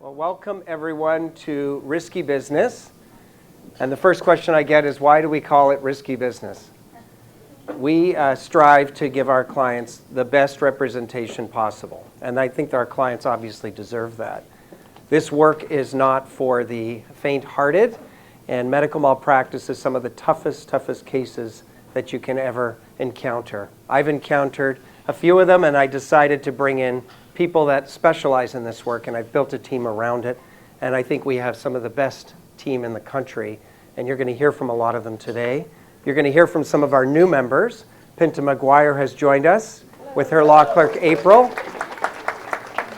Well, welcome everyone to Risky Business. And the first question I get is, why do we call it risky business? We strive to give our clients the best representation possible. And I think that our clients obviously deserve that. This work is not for the faint-hearted, and medical malpractice is some of the toughest cases that you can ever encounter. I've encountered a few of them, and I decided to bring in people that specialize in this work, and I've built a team around it. And I think we have some of the best team in the country, and you're going to hear from a lot of them today. You're going to hear from some of our new members. Pinta Maguire has joined us with her law clerk, April.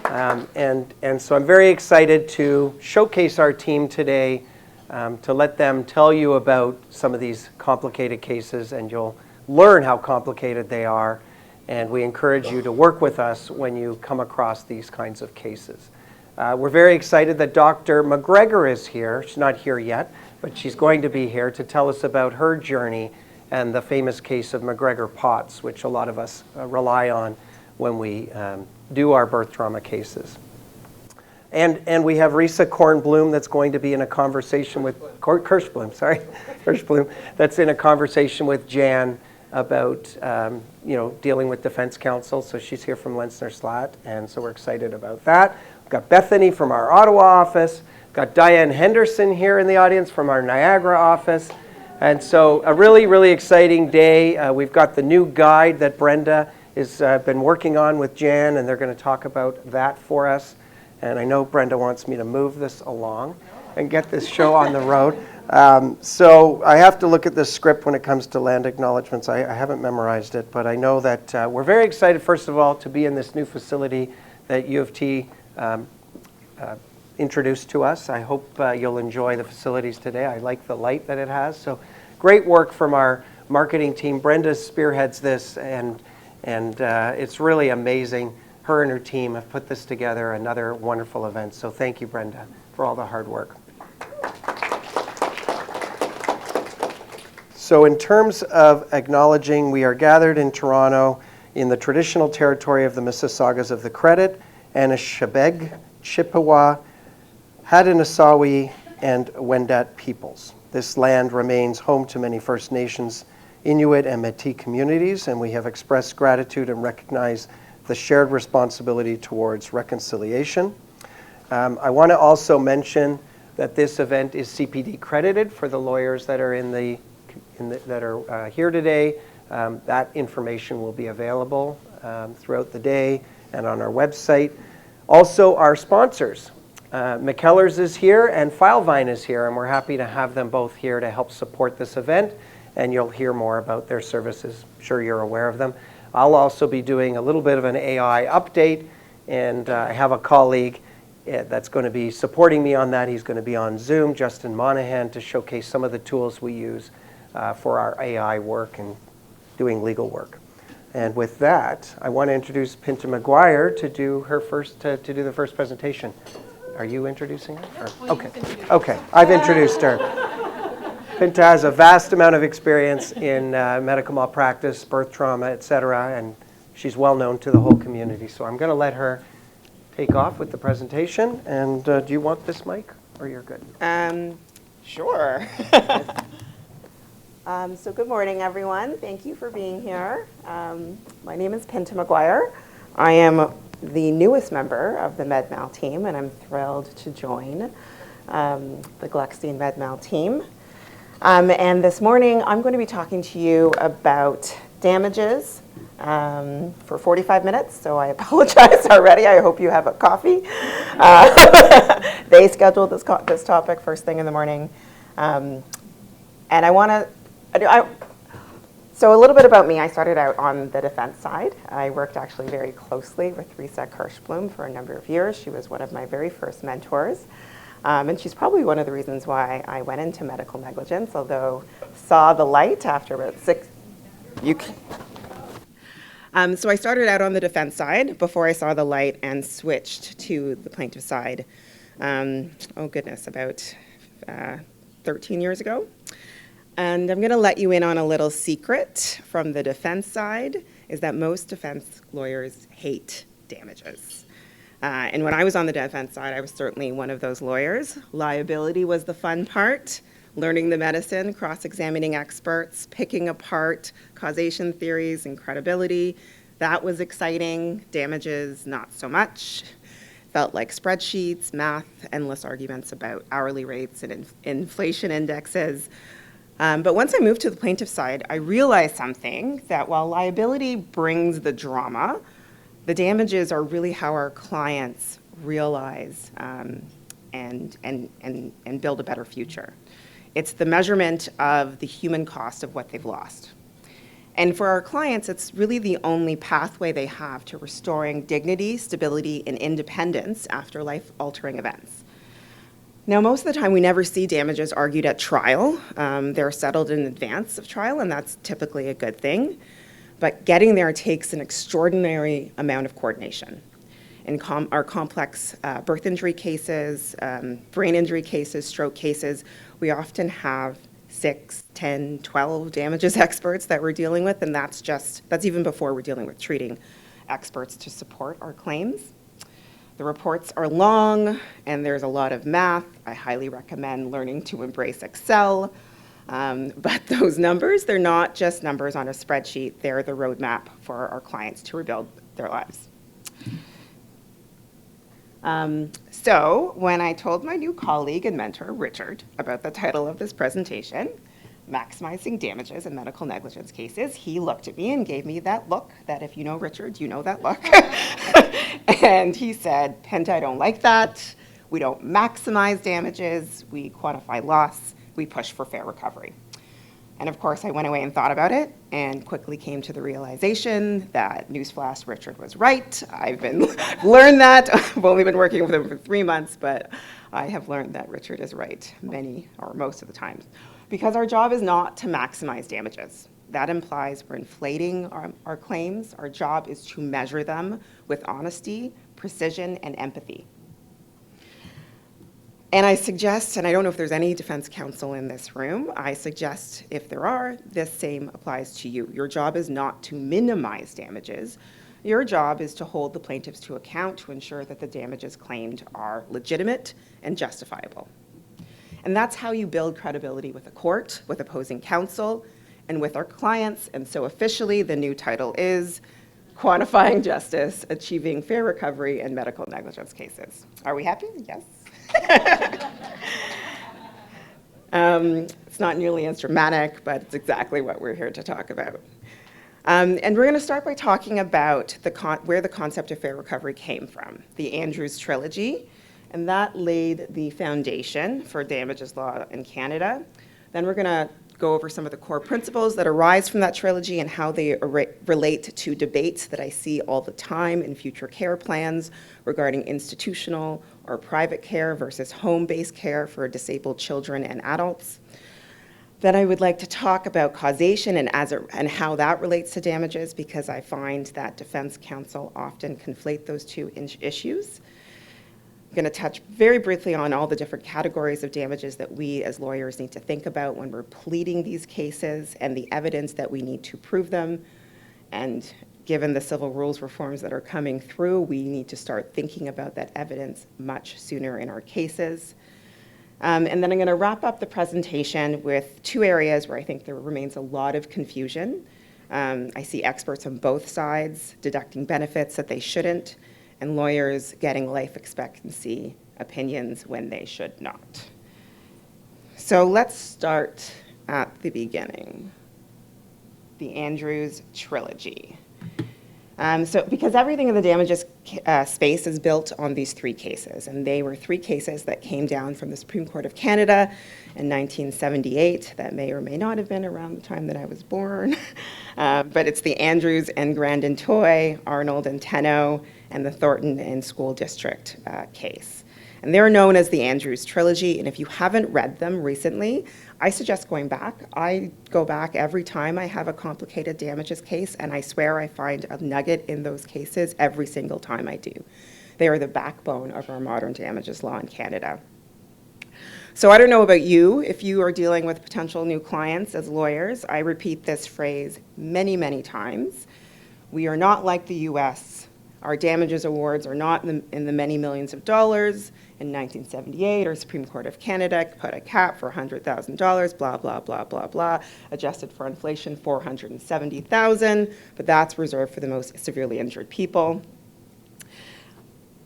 And so I'm very excited to showcase our team today, to let them tell you about some of these complicated cases, and you'll learn how complicated they are. And we encourage you to work with us when you come across these kinds of cases. We're very excited that Dr. MacGregor is here. She's not here yet, but she's going to be here to tell us about her journey and the famous case of MacGregor-Potts, which a lot of us rely on when we do our birth trauma cases. And we have Risa Kornblum that's going to be in a conversation with Kirschblum, that's in a conversation with Jan about dealing with defense counsel. So she's here from Lenzner Slatt, and so we're excited about that. We've got Bethany from our Ottawa office. We've got Diane Henderson here in the audience from our Niagara office. And so a really exciting day. We've got the new guide that Brenda has been working on with Jan, and they're going to talk about that for us. And I know Brenda wants me to move this along and get this show on the road. So I have to look at this script when it comes to land acknowledgements. I haven't memorized it, but I know that we're very excited, first of all, to be in this new facility that U of T introduced to us. I hope you'll enjoy the facilities today. I like the light that it has. So great work from our marketing team. Brenda spearheads this, and it's really amazing. Her and her team have put this together, another wonderful event. So thank you, Brenda, for all the hard work. So in terms of acknowledging, we are gathered in Toronto in the traditional territory of the Mississaugas of the Credit, Anishinaabeg, Chippewa, Haudenosaunee, and Wendat peoples. This land remains home to many First Nations, Inuit, and Métis communities, and we have expressed gratitude and recognize the shared responsibility towards reconciliation. I want to also mention that this event is CPD-accredited for the lawyers that are here today. That information will be available throughout the day and on our website. Also, our sponsors. McKellar's is here and Filevine is here, and we're happy to have them both here to help support this event, and you'll hear more about their services. I'm sure you're aware of them. I'll also be doing a little bit of an AI update, and I have a colleague that's going to be supporting me on that. He's going to be on Zoom, Justin Monahan, to showcase some of the tools we use for our AI work and doing legal work. And with that, I want to introduce Pinta Maguire to do her first to do the first presentation. Are you introducing her? Okay, I've introduced her. Pinta has a vast amount of experience in medical malpractice, birth trauma, etc., and she's well known to the whole community. So I'm going to let her take off with the presentation. And do you want this mic, or you're good? Sure. So good morning, everyone. Thank you for being here. My name is Pinta Maguire. I am the newest member of the MedMal team, and I'm thrilled to join the Gluckstein MedMal team. And this morning, I'm going to be talking to you about damages for 45 minutes, so I apologize already. I hope you have a coffee. They scheduled this topic first thing in the morning. And I want to... So a little bit about me. I started out on the defense side. I worked actually very closely with Risa Kirschblum for a number of years. She was one of my very first mentors. And she's probably one of the reasons why I went into medical negligence, although saw the light after about 6... So I started out on the defense side before I saw the light and switched to the plaintiff side. About 13 years ago. And I'm going to let you in on a little secret from the defense side, is that most defense lawyers hate damages. And when I was on the defense side, I was certainly one of those lawyers. Liability was the fun part, learning the medicine, cross-examining experts, picking apart causation theories and credibility. That was exciting. Damages, not so much. Felt like spreadsheets, math, endless arguments about hourly rates and inflation indexes. But once I moved to the plaintiff side, I realized something, that while liability brings the drama, the damages are really how our clients realize and build a better future. It's the measurement of the human cost of what they've lost. And for our clients, it's really the only pathway they have to restoring dignity, stability, and independence after life-altering events. Now, most of the time, we never see damages argued at trial. They're settled in advance of trial, and that's typically a good thing. But getting there takes an extraordinary amount of coordination. In our complex birth injury cases, brain injury cases, stroke cases, we often have 6, 10, 12 damages experts that we're dealing with, and that's even before we're dealing with treating experts to support our claims. The reports are long, and there's a lot of math. I highly recommend learning to embrace Excel. But those numbers, they're not just numbers on a spreadsheet. They're the roadmap for our clients to rebuild their lives. So when I told my new colleague and mentor, Richard, about the title of this presentation, Maximizing Damages in Medical Negligence Cases, he looked at me and gave me that look that if you know Richard, you know that look. And he said, Pinta, I don't like that. We don't maximize damages. We quantify loss. We push for fair recovery. And of course, I went away and thought about it and quickly came to the realization that, newsflash, Richard was right. I've learned that. I've only been working with him for 3 months, but I have learned that Richard is right many or most of the times. Because our job is not to maximize damages. That implies we're inflating our claims. Our job is to measure them with honesty, precision, and empathy. And I suggest, and I don't know if there's any defense counsel in this room, I suggest if there are, this same applies to you. Your job is not to minimize damages. Your job is to hold the plaintiffs to account to ensure that the damages claimed are legitimate and justifiable. And that's how you build credibility with the court, with opposing counsel, and with our clients. And so officially, the new title is Quantifying Justice, Achieving Fair Recovery in Medical Negligence Cases. Are we happy? Yes. It's not nearly as dramatic, but it's exactly what we're here to talk about. And we're going to start by talking about where the concept of fair recovery came from, the Andrews Trilogy, and that laid the foundation for damages law in Canada. Then we're going to go over some of the core principles that arise from that trilogy and how they relate to debates that I see all the time in future care plans regarding institutional or private care versus home-based care for disabled children and adults. Then I would like to talk about causation and how that relates to damages, because I find that defense counsel often conflate those two issues. I'm going to touch very briefly on all the different categories of damages that we as lawyers need to think about when we're pleading these cases and the evidence that we need to prove them. And given the civil rules reforms that are coming through, we need to start thinking about that evidence much sooner in our cases. And then I'm going to wrap up the presentation with 2 areas where I think there remains a lot of confusion. I see experts on both sides deducting benefits that they shouldn't, and lawyers getting life expectancy opinions when they should not. So let's start at the beginning, the Andrews Trilogy. Because everything in the damages space is built on these 3 cases, and they were 3 cases that came down from the Supreme Court of Canada in 1978. That may or may not have been around the time that I was born, but it's the Andrews and Grandin Toy, Arnold and Tenno, and the Thornton and School District case. And they're known as the Andrews Trilogy, and if you haven't read them recently, I suggest going back. I go back every time I have a complicated damages case, and I swear I find a nugget in those cases every single time I do. They are the backbone of our modern damages law in Canada. So I don't know about you, if you are dealing with potential new clients as lawyers, I repeat this phrase many, many times. We are not like the US. Our damages awards are not in the many millions of dollars. In 1978, our Supreme Court of Canada put a cap for $100,000, blah, blah, blah, blah, blah. Adjusted for inflation, $470,000, but that's reserved for the most severely injured people.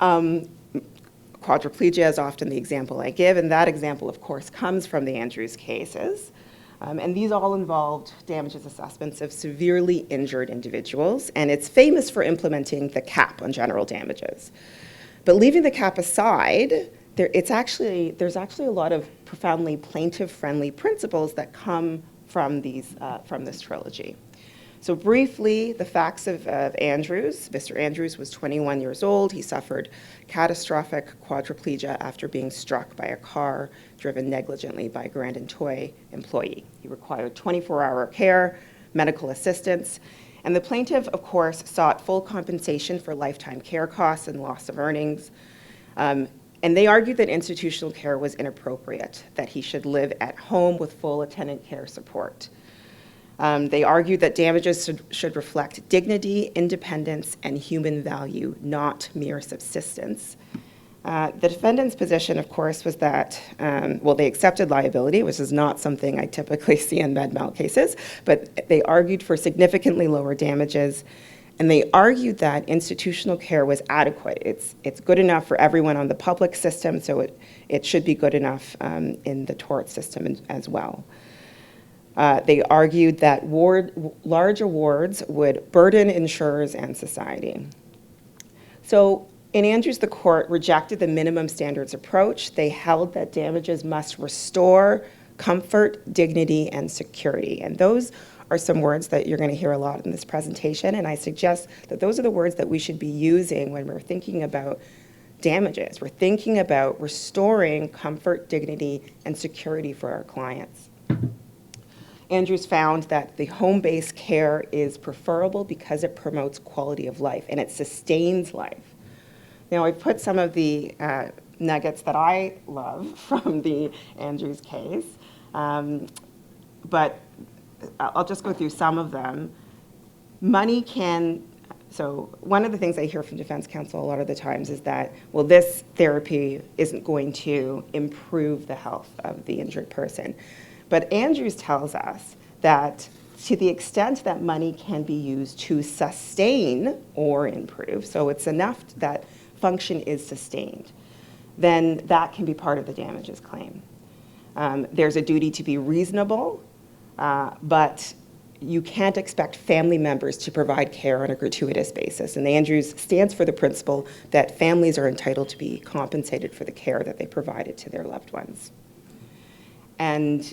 Quadriplegia is often the example I give, and that example, of course, comes from the Andrews cases. And these all involved damages assessments of severely injured individuals, and it's famous for implementing the cap on general damages. But leaving the cap aside, there's actually a lot of profoundly plaintiff-friendly principles that come from this trilogy. So briefly, the facts of Andrews. Mr. Andrews was 21 years old. He suffered catastrophic quadriplegia after being struck by a car driven negligently by a Grand and Toy employee. He required 24-hour care, medical assistance, and the plaintiff, of course, sought full compensation for lifetime care costs and loss of earnings. And they argued that institutional care was inappropriate, that he should live at home with full attendant care support. They argued that damages should reflect dignity, independence, and human value, not mere subsistence. The defendant's position, of course, was that, they accepted liability, which is not something I typically see in med mal cases, but they argued for significantly lower damages, and they argued that institutional care was adequate. It's good enough for everyone on the public system, so it should be good enough in the tort system as well. They argued that large awards would burden insurers and society. So in Andrews, the court rejected the minimum standards approach. They held that damages must restore comfort, dignity, and security. And those are some words that you're going to hear a lot in this presentation, and I suggest that those are the words that we should be using when we're thinking about damages. We're thinking about restoring comfort, dignity, and security for our clients. Andrews found that the home-based care is preferable because it promotes quality of life and it sustains life. Now, I've put some of the nuggets that I love from the Andrews case, but I'll just go through some of them. So one of the things I hear from defense counsel a lot of the times is that, well, this therapy isn't going to improve the health of the injured person. But Andrews tells us that to the extent that money can be used to sustain or improve, so it's enough that function is sustained, then that can be part of the damages claim. There's a duty to be reasonable, but you can't expect family members to provide care on a gratuitous basis. And Andrews stands for the principle that families are entitled to be compensated for the care that they provided to their loved ones. And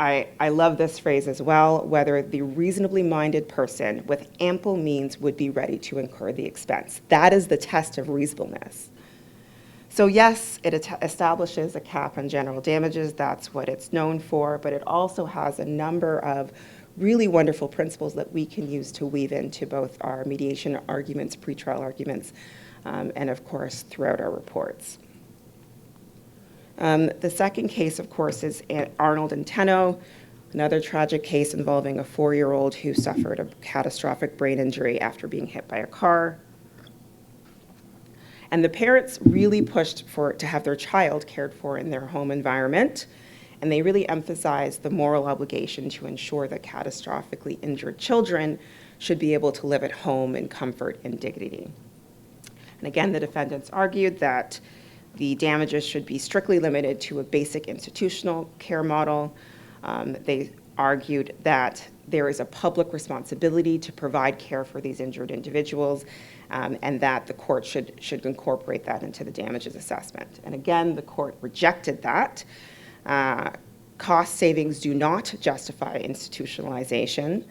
I love this phrase as well, whether the reasonably minded person with ample means would be ready to incur the expense. That is the test of reasonableness. So yes, it establishes a cap on general damages. That's what it's known for, but it also has a number of really wonderful principles that we can use to weave into both our mediation arguments, pretrial arguments, and of course, throughout our reports. The second case, of course, is Arnold and Tenno, another tragic case involving a 4-year-old who suffered a catastrophic brain injury after being hit by a car. And the parents really pushed to have their child cared for in their home environment, and they really emphasized the moral obligation to ensure that catastrophically injured children should be able to live at home in comfort and dignity. And again, the defendants argued that the damages should be strictly limited to a basic institutional care model. They argued that there is a public responsibility to provide care for these injured individuals, and that the court should incorporate that into the damages assessment. And again, the court rejected that. Cost savings do not justify institutionalization.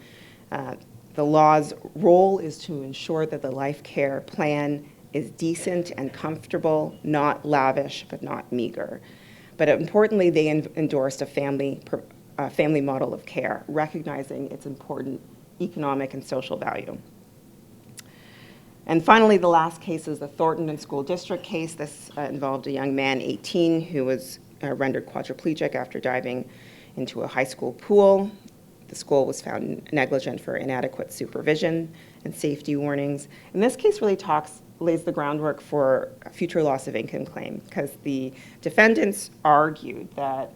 The law's role is to ensure that the life care plan is decent and comfortable, not lavish, but not meager. But importantly, they endorsed a family model of care, recognizing its important economic and social value. And finally, the last case is the Thornton and School District case. This involved a young man, 18, who was rendered quadriplegic after diving into a high school pool. The school was found negligent for inadequate supervision, and safety warnings. And this case really lays the groundwork for a future loss of income claim, because the defendants argued that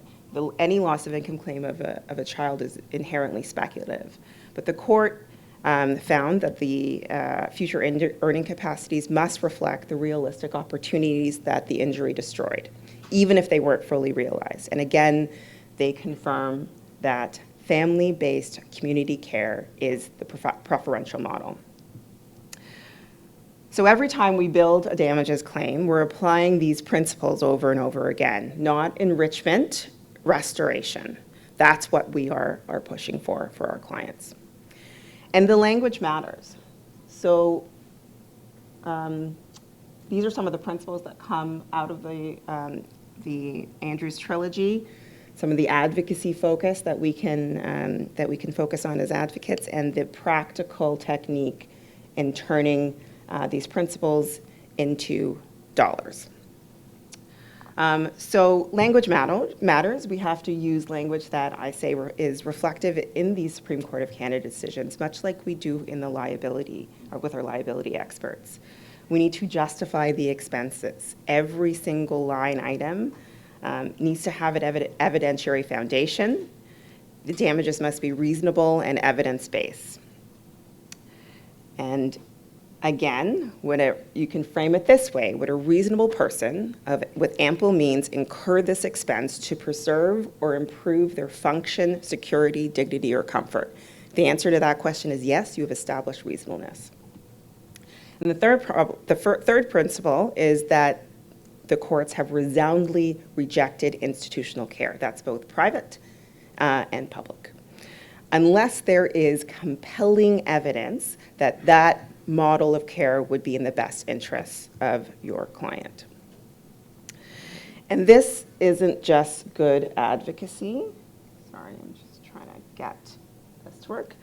any loss of income claim of a child is inherently speculative. But the court found that the future earning capacities must reflect the realistic opportunities that the injury destroyed, even if they weren't fully realized. And again, they confirm that family-based community care is the preferential model. So every time we build a damages claim, we're applying these principles over and over again, not enrichment, restoration. That's what we are pushing for our clients. And the language matters. So these are some of the principles that come out of the Andrews trilogy, some of the advocacy focus that we can focus on as advocates, and the practical technique in turning these principles into dollars. So language matters. We have to use language that I say is reflective in these Supreme Court of Canada decisions, much like we do in the liability, or with our liability experts. We need to justify the expenses. Every single line item needs to have an evidentiary foundation. The damages must be reasonable and evidence-based. And again, you can frame it this way: would a reasonable person with ample means incur this expense to preserve or improve their function, security, dignity, or comfort? The answer to that question is yes, you have established reasonableness. And the third principle is that the courts have resoundingly rejected institutional care. That's both private and public. Unless there is compelling evidence that that model of care would be in the best interests of your client. And this isn't just good advocacy. Sorry, I'm just trying to get this to work.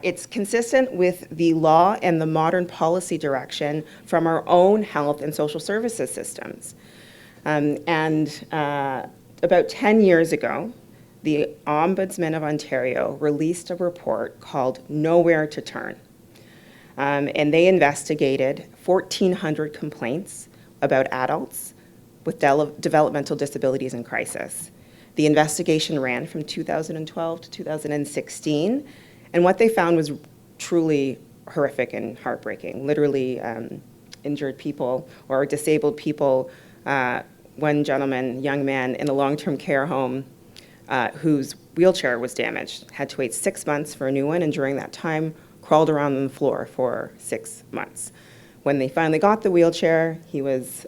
It's consistent with the law and the modern policy direction from our own health and social services systems. About 10 years ago, the Ombudsman of Ontario released a report called Nowhere to Turn. And they investigated 1,400 complaints about adults with developmental disabilities in crisis. The investigation ran from 2012 to 2016, and what they found was truly horrific and heartbreaking. Literally injured people or disabled people. One gentleman, young man, in a long-term care home whose wheelchair was damaged, had to wait 6 months for a new one, and during that time, crawled around on the floor for 6 months. When they finally got the wheelchair, he was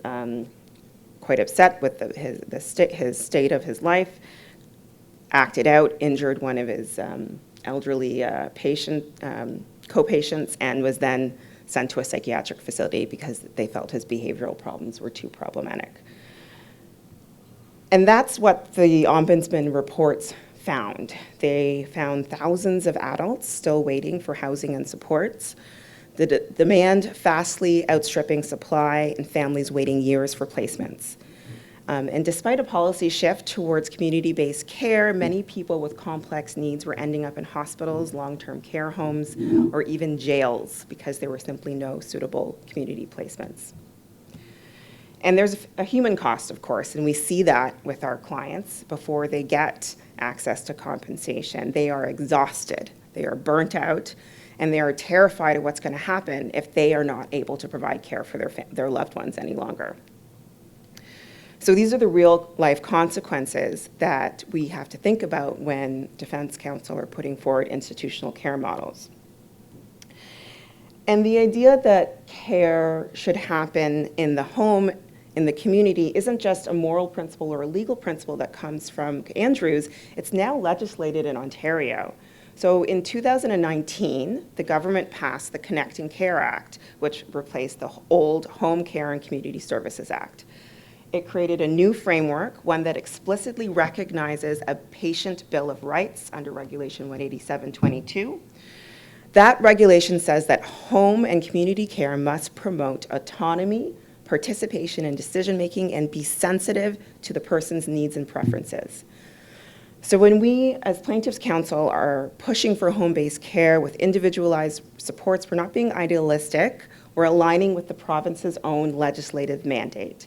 quite upset with his state of his life, acted out, injured one of his elderly co-patients, and was then sent to a psychiatric facility because they felt his behavioral problems were too problematic. And that's what the Ombudsman reports found. They found thousands of adults still waiting for housing and supports, the demand vastly outstripping supply, and families waiting years for placements. And despite a policy shift towards community-based care, many people with complex needs were ending up in hospitals, long-term care homes, or even jails because there were simply no suitable community placements. And there's a human cost, of course, and we see that with our clients before they get access to compensation. They are exhausted, they are burnt out, and they are terrified of what's going to happen if they are not able to provide care for their loved ones any longer. So these are the real life consequences that we have to think about when defense counsel are putting forward institutional care models. And the idea that care should happen in the home, in the community, isn't just a moral principle or a legal principle that comes from Andrews. It's now legislated in Ontario. So in 2019, the government passed the Connecting Care Act, which replaced the old Home Care and Community Services Act. It created a new framework, one that explicitly recognizes a patient bill of rights under Regulation 187-22. That regulation says that home and community care must promote autonomy, participation in decision-making, and be sensitive to the person's needs and preferences. So when we, as plaintiffs' counsel, are pushing for home-based care with individualized supports, we're not being idealistic, we're aligning with the province's own legislative mandate.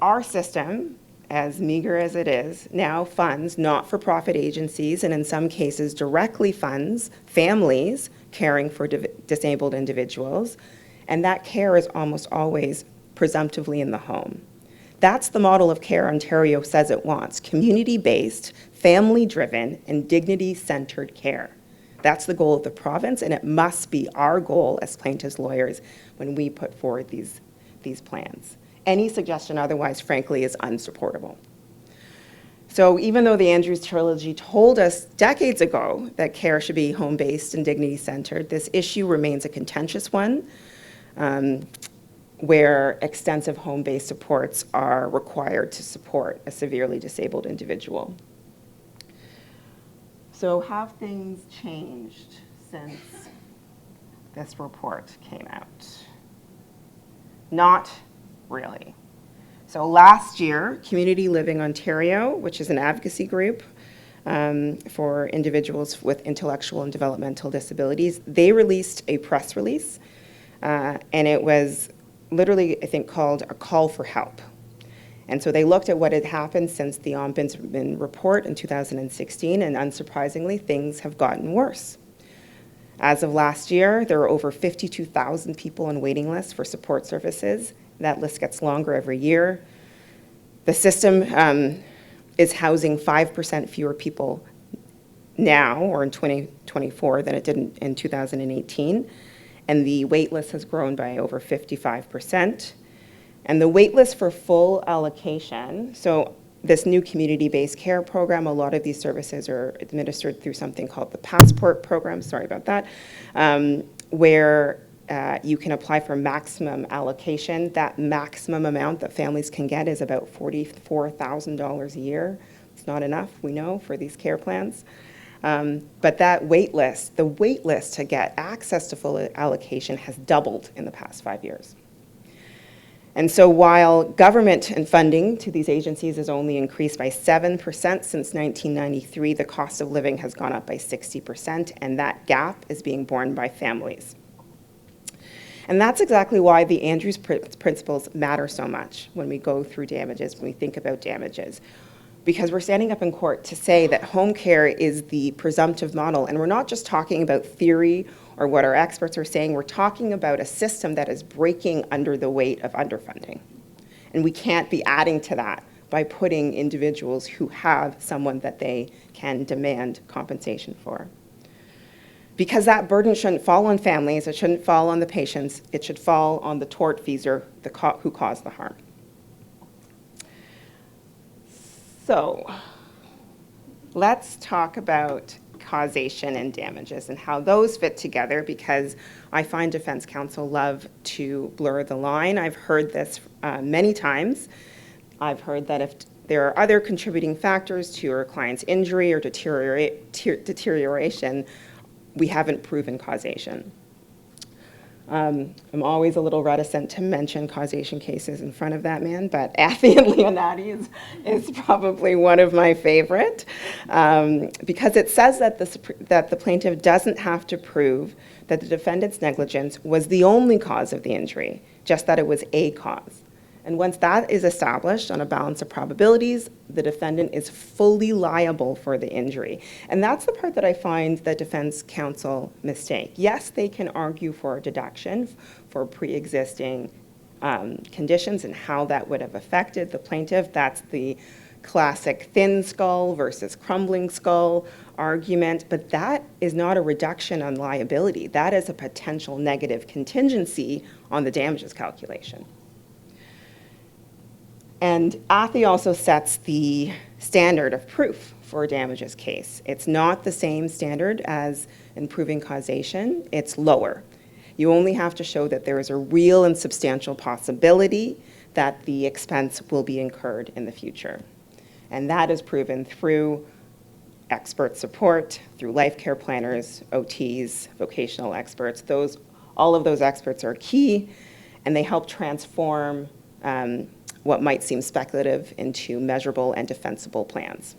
Our system, as meager as it is, now funds not-for-profit agencies and in some cases directly funds families caring for disabled individuals, and that care is almost always presumptively in the home. That's the model of care Ontario says it wants: community-based, family-driven, and dignity-centered care. That's the goal of the province, and it must be our goal as plaintiffs' lawyers when we put forward these plans. Any suggestion otherwise, frankly, is unsupportable. So even though the Andrews Trilogy told us decades ago that care should be home-based and dignity-centered, this issue remains a contentious one, where extensive home-based supports are required to support a severely disabled individual. So have things changed since this report came out? Not really. So last year, Community Living Ontario, which is an advocacy group for individuals with intellectual and developmental disabilities, they released a press release, and it was literally, I think, called a call for help. And so they looked at what had happened since the Ombudsman report in 2016, and unsurprisingly, things have gotten worse. As of last year, there are over 52,000 people on waiting lists for support services. That list gets longer every year. The system is housing 5% fewer people now, or in 2024, than it did in 2018. And the wait list has grown by over 55%. And the wait list for full allocation, so this new community-based care program, a lot of these services are administered through something called the Passport program, sorry about that, where you can apply for maximum allocation. That maximum amount that families can get is about $44,000 a year. It's not enough, we know, for these care plans. But that wait list, the wait list to get access to full allocation has doubled in the past 5 years. And so while government and funding to these agencies has only increased by 7% since 1993, the cost of living has gone up by 60%, and that gap is being borne by families. And that's exactly why the Andrews principles matter so much when we go through damages, when we think about damages. Because we're standing up in court to say that home care is the presumptive model, and we're not just talking about theory or what our experts are saying, we're talking about a system that is breaking under the weight of underfunding. And we can't be adding to that by putting individuals who have someone that they can demand compensation for. Because that burden shouldn't fall on families, it shouldn't fall on the patients, it should fall on the tortfeasor who caused the harm. So let's talk about causation and damages and how those fit together, because I find defense counsel love to blur the line. I've heard this many times. I've heard that if there are other contributing factors to your client's injury or deterioration, we haven't proven causation. I'm always a little reticent to mention causation cases in front of that man, but Athy and Leonati is probably one of my favorite, because it says that the plaintiff doesn't have to prove that the defendant's negligence was the only cause of the injury, just that it was a cause. And once that is established on a balance of probabilities, the defendant is fully liable for the injury. And that's the part that I find that defense counsel mistake. Yes, they can argue for a deduction for pre-existing conditions and how that would have affected the plaintiff. That's the classic thin skull versus crumbling skull argument, but that is not a reduction on liability. That is a potential negative contingency on the damages calculation. And Athy also sets the standard of proof for a damages case. It's not the same standard as in proving causation, it's lower. You only have to show that there is a real and substantial possibility that the expense will be incurred in the future. And that is proven through expert support, through life care planners, OTs, vocational experts. All of those experts are key, and they help transform what might seem speculative into measurable and defensible plans.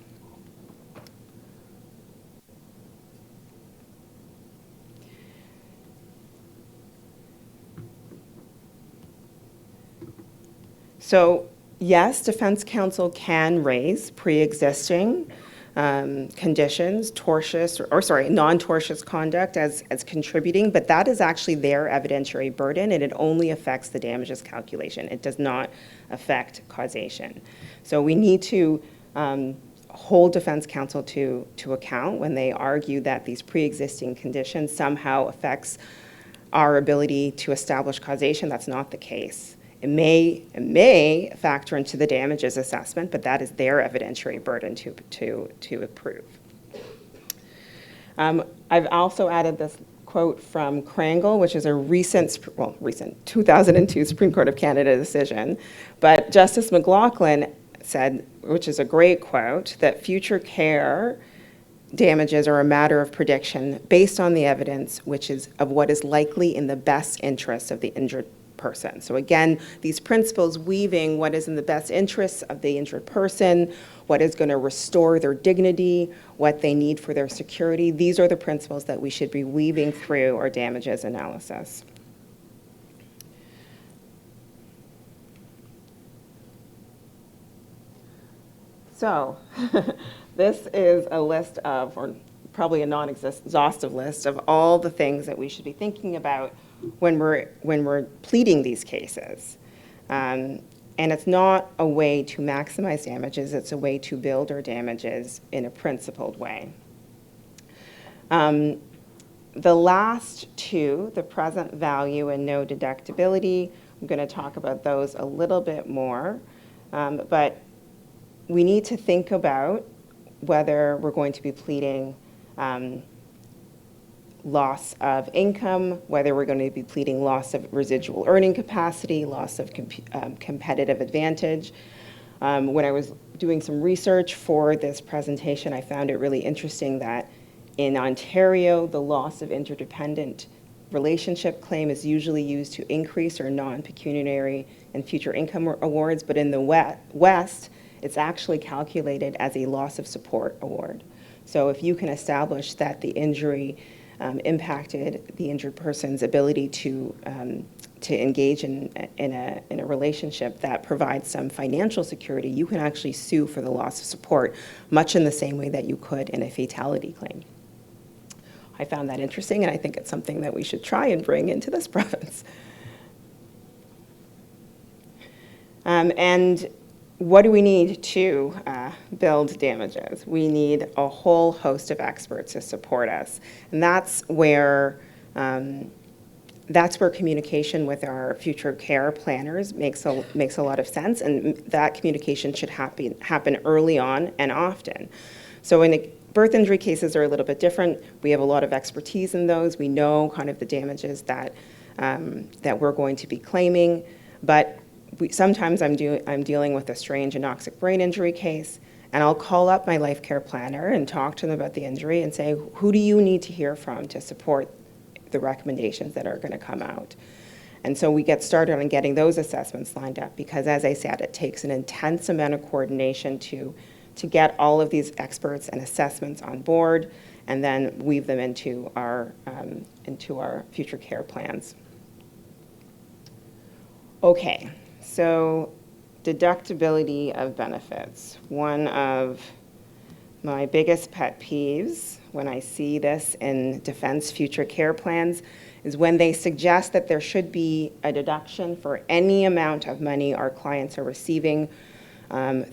So yes, defense counsel can raise pre-existing conditions, non-tortious conduct as contributing, but that is actually their evidentiary burden, and it only affects the damages calculation. It does not affect causation. So we need to hold defense counsel to account when they argue that these pre-existing conditions somehow affects our ability to establish causation. That's not the case. It may factor into the damages assessment, but that is their evidentiary burden to prove. I've also added this quote from Krangle, which is a recent 2002 Supreme Court of Canada decision. But Justice McLaughlin said, which is a great quote, that future care damages are a matter of prediction based on the evidence which is of what is likely in the best interest of the injured person. So again, these principles weaving what is in the best interests of the injured person, what is going to restore their dignity, what they need for their security, these are the principles that we should be weaving through our damages analysis. So this is a list of, or probably a non-exhaustive list of all the things that we should be thinking about when we're pleading these cases. And it's not a way to maximize damages, it's a way to build our damages in a principled way. The last two, the present value and no deductibility, I'm going to talk about those a little bit more, but we need to think about whether we're going to be pleading loss of income, whether we're going to be pleading loss of residual earning capacity, loss of competitive advantage. When I was doing some research for this presentation, I found it really interesting that in Ontario, the loss of interdependent relationship claim is usually used to increase our non-pecuniary and future income awards, but in the West, it's actually calculated as a loss of support award. So if you can establish that the injury impacted the injured person's ability to engage in a relationship that provides some financial security, you can actually sue for the loss of support, much in the same way that you could in a fatality claim. I found that interesting, and I think it's something that we should try and bring into this province. And what do we need to build damages? We need a whole host of experts to support us. And that's where communication with our future care planners makes a lot of sense, and that communication should happen early on and often. So in birth injury cases are a little bit different. We have a lot of expertise in those. We know kind of the damages that we're going to be claiming, but sometimes I'm dealing with a strange anoxic brain injury case, and I'll call up my life care planner and talk to them about the injury and say, who do you need to hear from to support the recommendations that are going to come out? And so we get started on getting those assessments lined up, because as I said, it takes an intense amount of coordination to get all of these experts and assessments on board and then weave them into our future care plans. Okay. So deductibility of benefits. One of my biggest pet peeves when I see this in defense future care plans is when they suggest that there should be a deduction for any amount of money our clients are receiving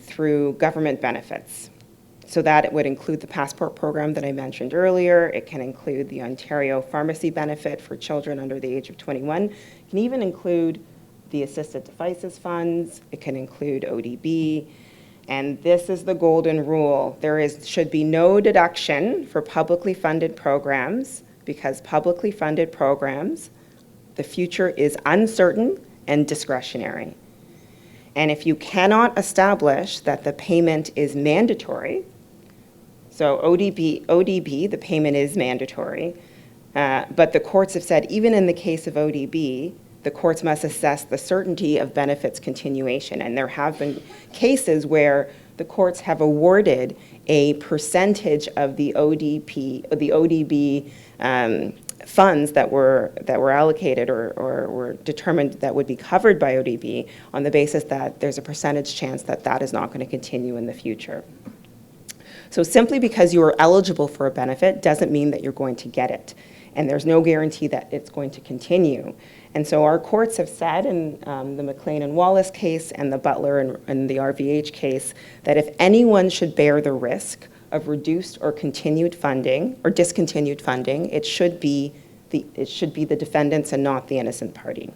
through government benefits. So that it would include the passport program that I mentioned earlier. It can include the Ontario pharmacy benefit for children under the age of 21. It can even include the assisted devices funds. It can include ODB. And this is the golden rule. Should be no deduction for publicly funded programs, because publicly funded programs, the future is uncertain and discretionary. And if you cannot establish that the payment is mandatory, so ODB, the payment is mandatory, but the courts have said even in the case of ODB, the courts must assess the certainty of benefits continuation. And there have been cases where the courts have awarded a percentage of the ODB funds that were allocated or were determined that would be covered by ODB on the basis that there's a percentage chance that that is not going to continue in the future. So simply because you are eligible for a benefit doesn't mean that you're going to get it. And there's no guarantee that it's going to continue. And so our courts have said in the McLean and Wallace case and the Butler and the RVH case that if anyone should bear the risk of reduced or continued funding or discontinued funding, it should be the defendants and not the innocent party.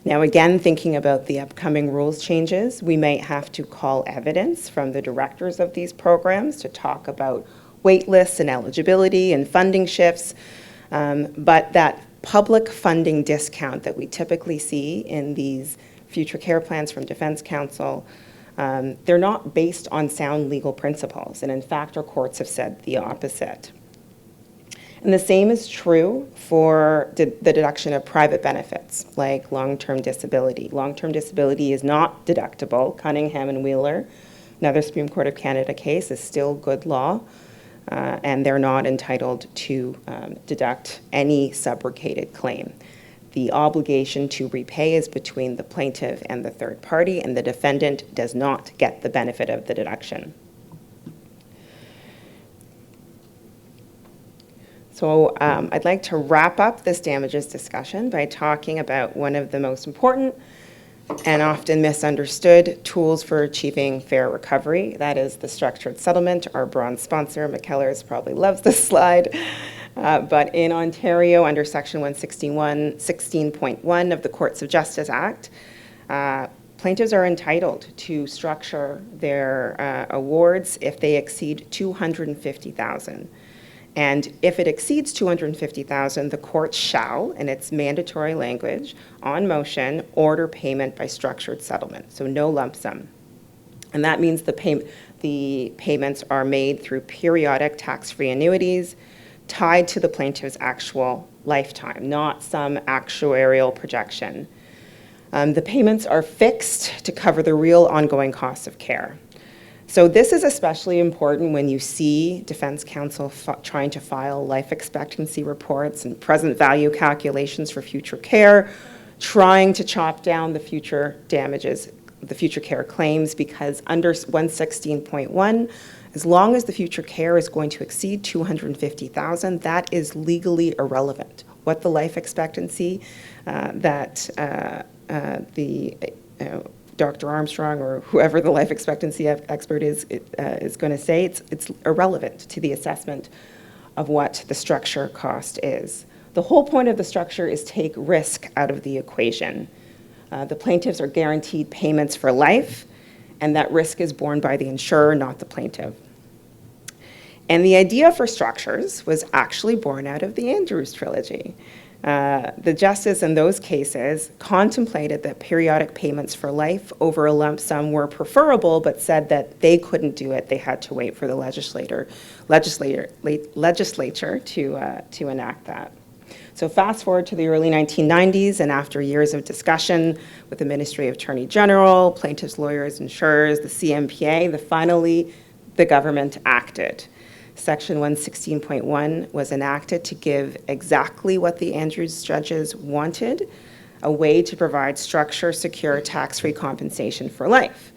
Now again, thinking about the upcoming rules changes, we might have to call evidence from the directors of these programs to talk about wait lists and eligibility and funding shifts, but that public funding discount that we typically see in these future care plans from Defense Counsel, they're not based on sound legal principles, and in fact our courts have said the opposite. And the same is true for the deduction of private benefits, like long-term disability. Long-term disability is not deductible. Cunningham and Wheeler, another Supreme Court of Canada case, is still good law, and they're not entitled to deduct any subrogated claim. The obligation to repay is between the plaintiff and the third party, and the defendant does not get the benefit of the deduction. So I'd like to wrap up this damages discussion by talking about one of the most important and often misunderstood tools for achieving fair recovery. That is the structured settlement. Our bronze sponsor, McKellars, probably loves this slide. But in Ontario, under Section 116.1 of the Courts of Justice Act, plaintiffs are entitled to structure their awards if they exceed $250,000. And if it exceeds $250,000, the court shall, in its mandatory language, on motion, order payment by structured settlement, so no lump sum. And that means the payments are made through periodic tax-free annuities tied to the plaintiff's actual lifetime, not some actuarial projection. The payments are fixed to cover the real ongoing costs of care. So this is especially important when you see defense counsel trying to file life expectancy reports and present value calculations for future care, trying to chop down the future damages, the future care claims, because under 116.1, as long as the future care is going to exceed $250,000, that is legally irrelevant. What the life expectancy Dr. Armstrong or whoever the life expectancy expert is going to say, it's irrelevant to the assessment of what the structure cost is. The whole point of the structure is take risk out of the equation. The plaintiffs are guaranteed payments for life, and that risk is borne by the insurer, not the plaintiff. And the idea for structures was actually born out of the Andrews Trilogy. The justice in those cases contemplated that periodic payments for life over a lump sum were preferable, but said that they couldn't do it. They had to wait for the legislature to enact that. So fast forward to the early 1990s, and after years of discussion with the Ministry of Attorney General, plaintiffs' lawyers, insurers, the CMPA, finally the government acted. Section 116.1 was enacted to give exactly what the Andrews judges wanted, a way to provide structure, secure, tax-free compensation for life.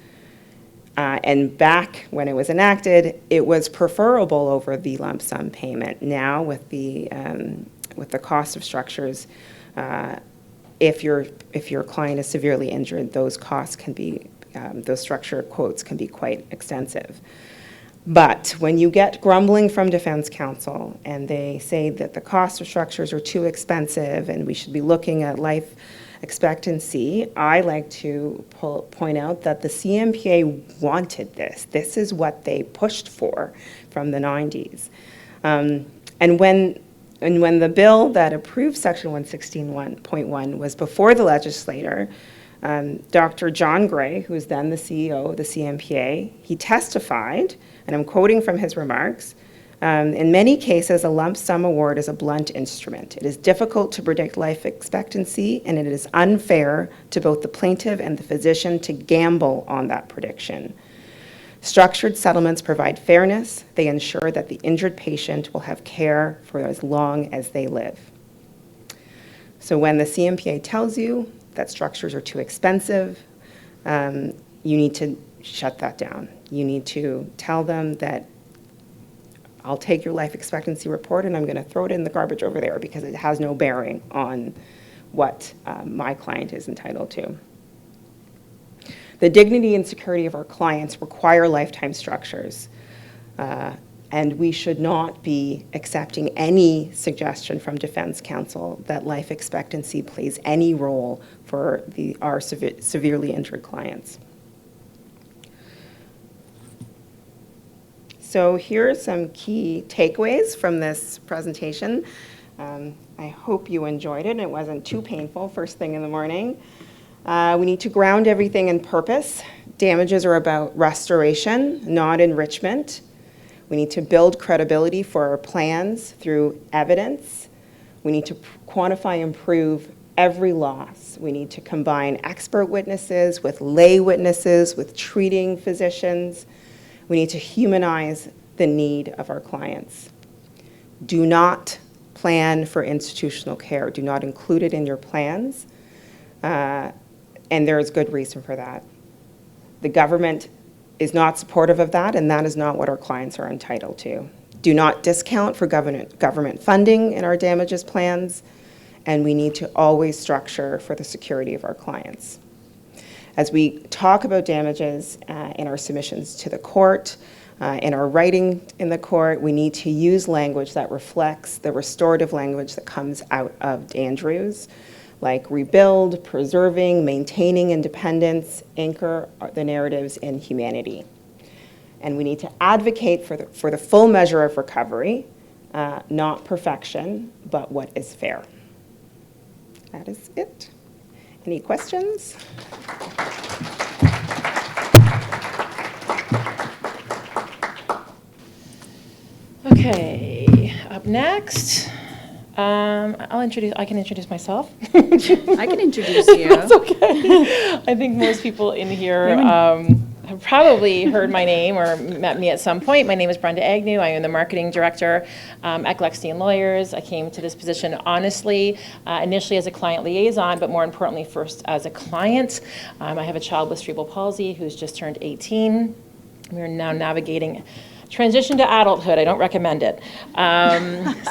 And back when it was enacted, it was preferable over the lump sum payment. Now, with the cost of structures, if your client is severely injured, those costs can be, those structure quotes can be quite extensive. But when you get grumbling from defense counsel and they say that the cost of structures are too expensive and we should be looking at life expectancy, I like to point out that the CMPA wanted this. This is what they pushed for from the 90s. And when the bill that approved Section 116.1 was before the legislature, Dr. John Gray, who was then the CEO of the CMPA, he testified, and I'm quoting from his remarks, in many cases, a lump sum award is a blunt instrument. It is difficult to predict life expectancy, and it is unfair to both the plaintiff and the physician to gamble on that prediction. Structured settlements provide fairness. They ensure that the injured patient will have care for as long as they live. So when the CMPA tells you that structures are too expensive, you need to shut that down. You need to tell them that I'll take your life expectancy report and I'm going to throw it in the garbage over there because it has no bearing on what my client is entitled to. The dignity and security of our clients require lifetime structures, and we should not be accepting any suggestion from defense counsel that life expectancy plays any role for our severely injured clients. So here are some key takeaways from this presentation. I hope you enjoyed it and it wasn't too painful first thing in the morning. We need to ground everything in purpose. Damages are about restoration, not enrichment. We need to build credibility for our plans through evidence. We need to quantify and prove every loss. We need to combine expert witnesses with lay witnesses, with treating physicians. We need to humanize the need of our clients. Do not plan for institutional care. Do not include it in your plans. And there is good reason for that. The government is not supportive of that, and that is not what our clients are entitled to. Do not discount for government funding in our damages plans, and we need to always structure for the security of our clients. As we talk about damages in our submissions to the court, in our writing in the court, we need to use language that reflects the restorative language that comes out of Andrews, like rebuild, preserving, maintaining independence, anchor the narratives in humanity. And we need to advocate for the full measure of recovery, not perfection, but what is fair. That is it. Any questions? Okay, up next, I can introduce myself. I can introduce you. That's okay. I think most people in here have probably heard my name or met me at some point. My name is Brenda Agnew. I am the marketing director at Gluckstein Lawyers. I came to this position honestly, initially as a client liaison, but more importantly, first as a client. I have a child with cerebral palsy who's just turned 18. We are now navigating transition to adulthood. I don't recommend it.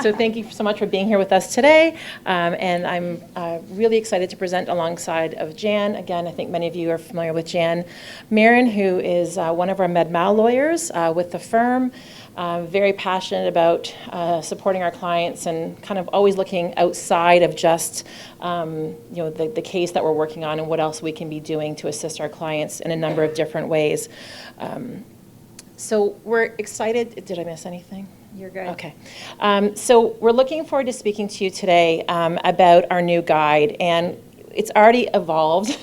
So thank you so much for being here with us today. And I'm really excited to present alongside of Jan. Again, I think many of you are familiar with Jan Marin, who is one of our med-mal lawyers with the firm. Very passionate about supporting our clients and kind of always looking outside of just the case that we're working on and what else we can be doing to assist our clients in a number of different ways. So we're excited. Did I miss anything? You're good. Okay. So we're looking forward to speaking to you today about our new guide. And it's already evolved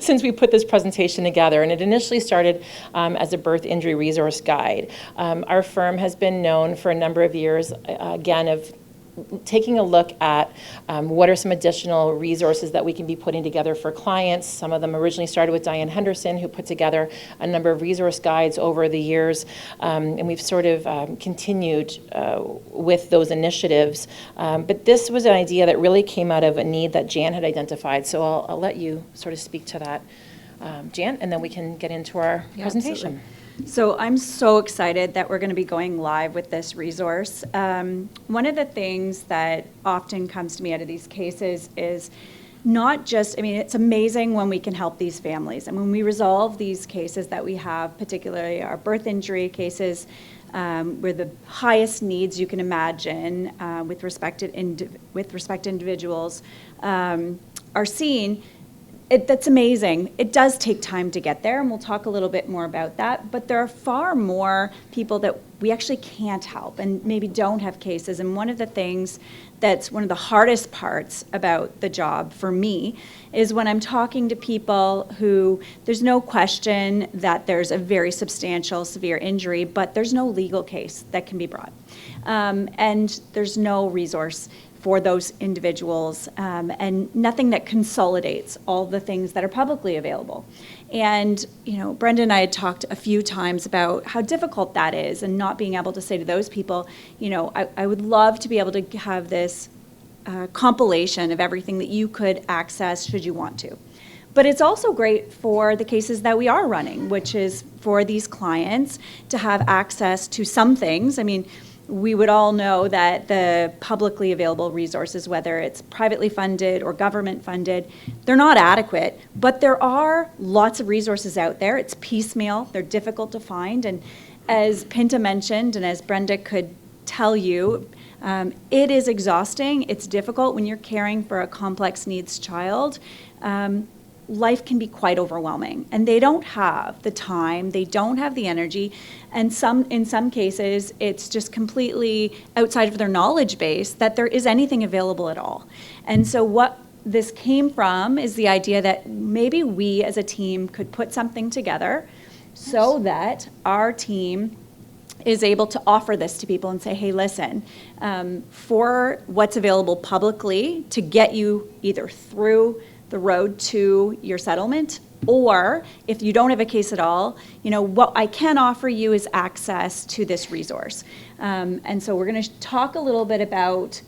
since we put this presentation together. And it initially started as a birth injury resource guide. Our firm has been known for a number of years, again, of taking a look at what are some additional resources that we can be putting together for clients. Some of them originally started with Diane Henderson, who put together a number of resource guides over the years, and we've sort of continued with those initiatives. But this was an idea that really came out of a need that Jan had identified, so I'll let you sort of speak to that, Jan, and then we can get into our presentation. Absolutely. So I'm so excited that we're going to be going live with this resource. One of the things that often comes to me out of these cases is not just, it's amazing when we can help these families. And when we resolve these cases that we have, particularly our birth injury cases, where the highest needs you can imagine with respect to individuals are seen, that's amazing. It does take time to get there, and we'll talk a little bit more about that, but there are far more people that we actually can't help and maybe don't have cases. And one of the things that's one of the hardest parts about the job for me is when I'm talking to people who there's no question that there's a very substantial severe injury, but there's no legal case that can be brought. And there's no resource for those individuals, and nothing that consolidates all the things that are publicly available. And, Brenda and I had talked a few times about how difficult that is, and not being able to say to those people, I would love to be able to have this compilation of everything that you could access should you want to. But it's also great for the cases that we are running, which is for these clients to have access to some things. I mean, we would all know that the publicly available resources, whether it's privately funded or government funded, they're not adequate, but there are lots of resources out there. It's piecemeal, they're difficult to find, and as Pinta mentioned, and as Brenda could tell you, it is exhausting, it's difficult when you're caring for a complex needs child. Life can be quite overwhelming, and they don't have the time, they don't have the energy, and in some cases it's just completely outside of their knowledge base that there is anything available at all. And so what this came from is the idea that maybe we as a team could put something together so that our team is able to offer this to people and say, hey, listen, for what's available publicly to get you either through the road to your settlement, or if you don't have a case at all, what I can offer you is access to this resource. And so we're going to talk a little bit about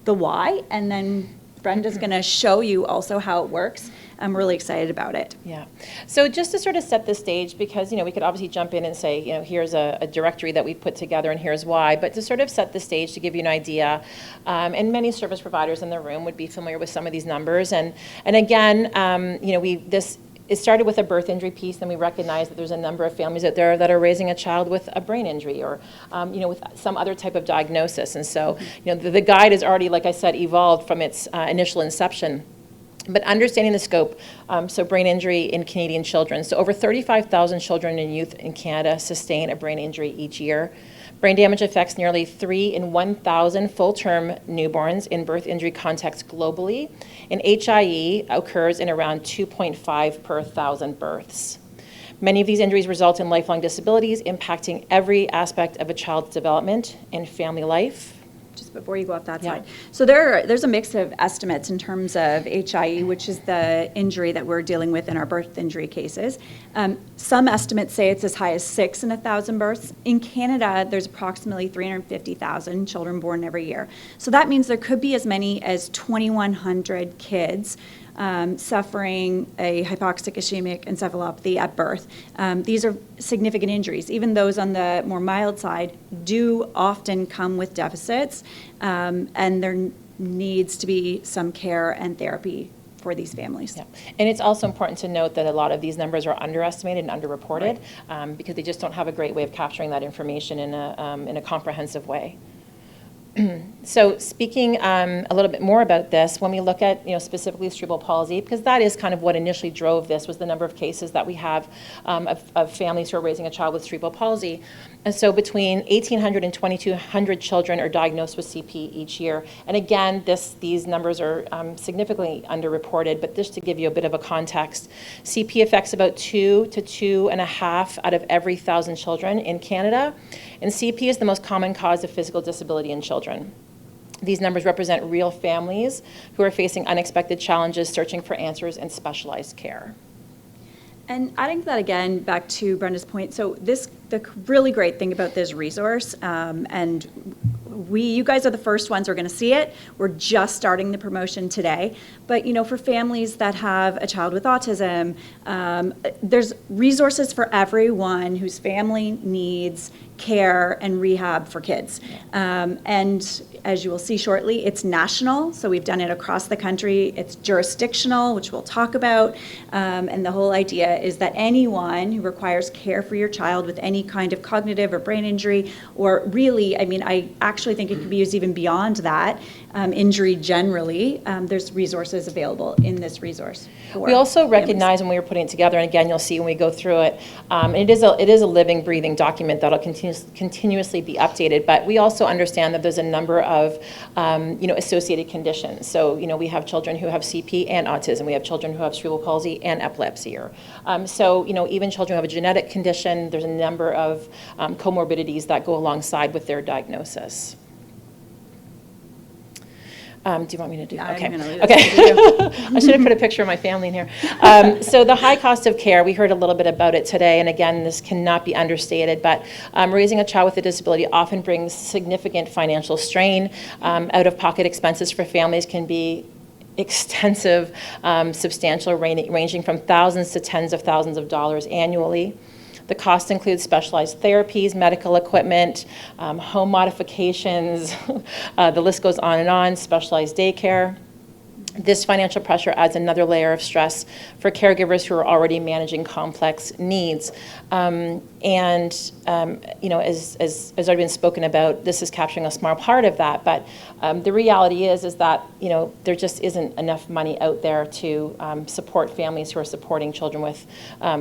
the why, and then Brenda's going to show you also how it works. I'm really excited about it. Yeah. So just to sort of set the stage, because, we could obviously jump in and say, here's a directory that we've put together and here's why, but to sort of set the stage to give you an idea, and many service providers in the room would be familiar with some of these numbers. And again, it started with a birth injury piece, and we recognize that there's a number of families out there that are raising a child with a brain injury or, with some other type of diagnosis. And so, the guide has already, like I said, evolved from its initial inception. But understanding the scope, so brain injury in Canadian children. So over 35,000 children and youth in Canada sustain a brain injury each year. Brain damage affects nearly 3 in 1,000 full-term newborns in birth injury contexts globally, and HIE occurs in around 2.5 per 1,000 births. Many of these injuries result in lifelong disabilities, impacting every aspect of a child's development and family life. Just before you go off that Yeah. side. So there's a mix of estimates in terms of HIE, which is the injury that we're dealing with in our birth injury cases. Some estimates say it's as high as 6 in 1,000 births. In Canada, there's approximately 350,000 children born every year. So that means there could be as many as 2,100 kids suffering a hypoxic ischemic encephalopathy at birth. These are significant injuries. Even those on the more mild side do often come with deficits, and there needs to be some care and therapy for these families. Yeah. And it's also important to note that a lot of these numbers are underestimated and underreported, because they just don't have a great way of capturing that information in a comprehensive way. So speaking a little bit more about this, when we look at specifically cerebral palsy, because that is kind of what initially drove this, was the number of cases that we have of families who are raising a child with cerebral palsy. And so between 1,800 and 2,200 children are diagnosed with CP each year. And again, these numbers are significantly underreported, but just to give you a bit of a context, CP affects about 2 to 2.5 out of every 1,000 children in Canada. And CP is the most common cause of physical disability in children. These numbers represent real families who are facing unexpected challenges, searching for answers and specialized care. And adding to that again, back to Brenda's point, so the really great thing about this resource, and you guys are the first ones who are going to see it. We're just starting the promotion today. But for families that have a child with autism, there's resources for everyone whose family needs care and rehab for kids. And as you will see shortly, it's national, so we've done it across the country. It's jurisdictional, which we'll talk about. And the whole idea is that anyone who requires care for your child with any kind of cognitive or brain injury, or really, I actually think it could be used even beyond that, injury generally, there's resources available in this resource. We also recognize when we were putting it together, and again, you'll see when we go through it, it is a living, breathing document that'll continuously be updated, but we also understand that there's a number of associated conditions. So we have children who have CP and autism, we have children who have cerebral palsy and epilepsy, or so even children who have a genetic condition, there's a number of comorbidities that go alongside with their diagnosis. Do you want me to do that? I'm Okay. gonna leave this to you. I should have put a picture of my family in here. So the high cost of care, we heard a little bit about it today, and again, this cannot be understated, but raising a child with a disability often brings significant financial strain. Out-of-pocket expenses for families can be extensive, substantial, ranging from thousands to tens of thousands of dollars annually. The cost includes specialized therapies, medical equipment, home modifications, the list goes on, specialized daycare. This financial pressure adds another layer of stress for caregivers who are already managing complex needs. As already been spoken about, this is capturing a small part of that, but the reality is that, there just isn't enough money out there to support families who are supporting children with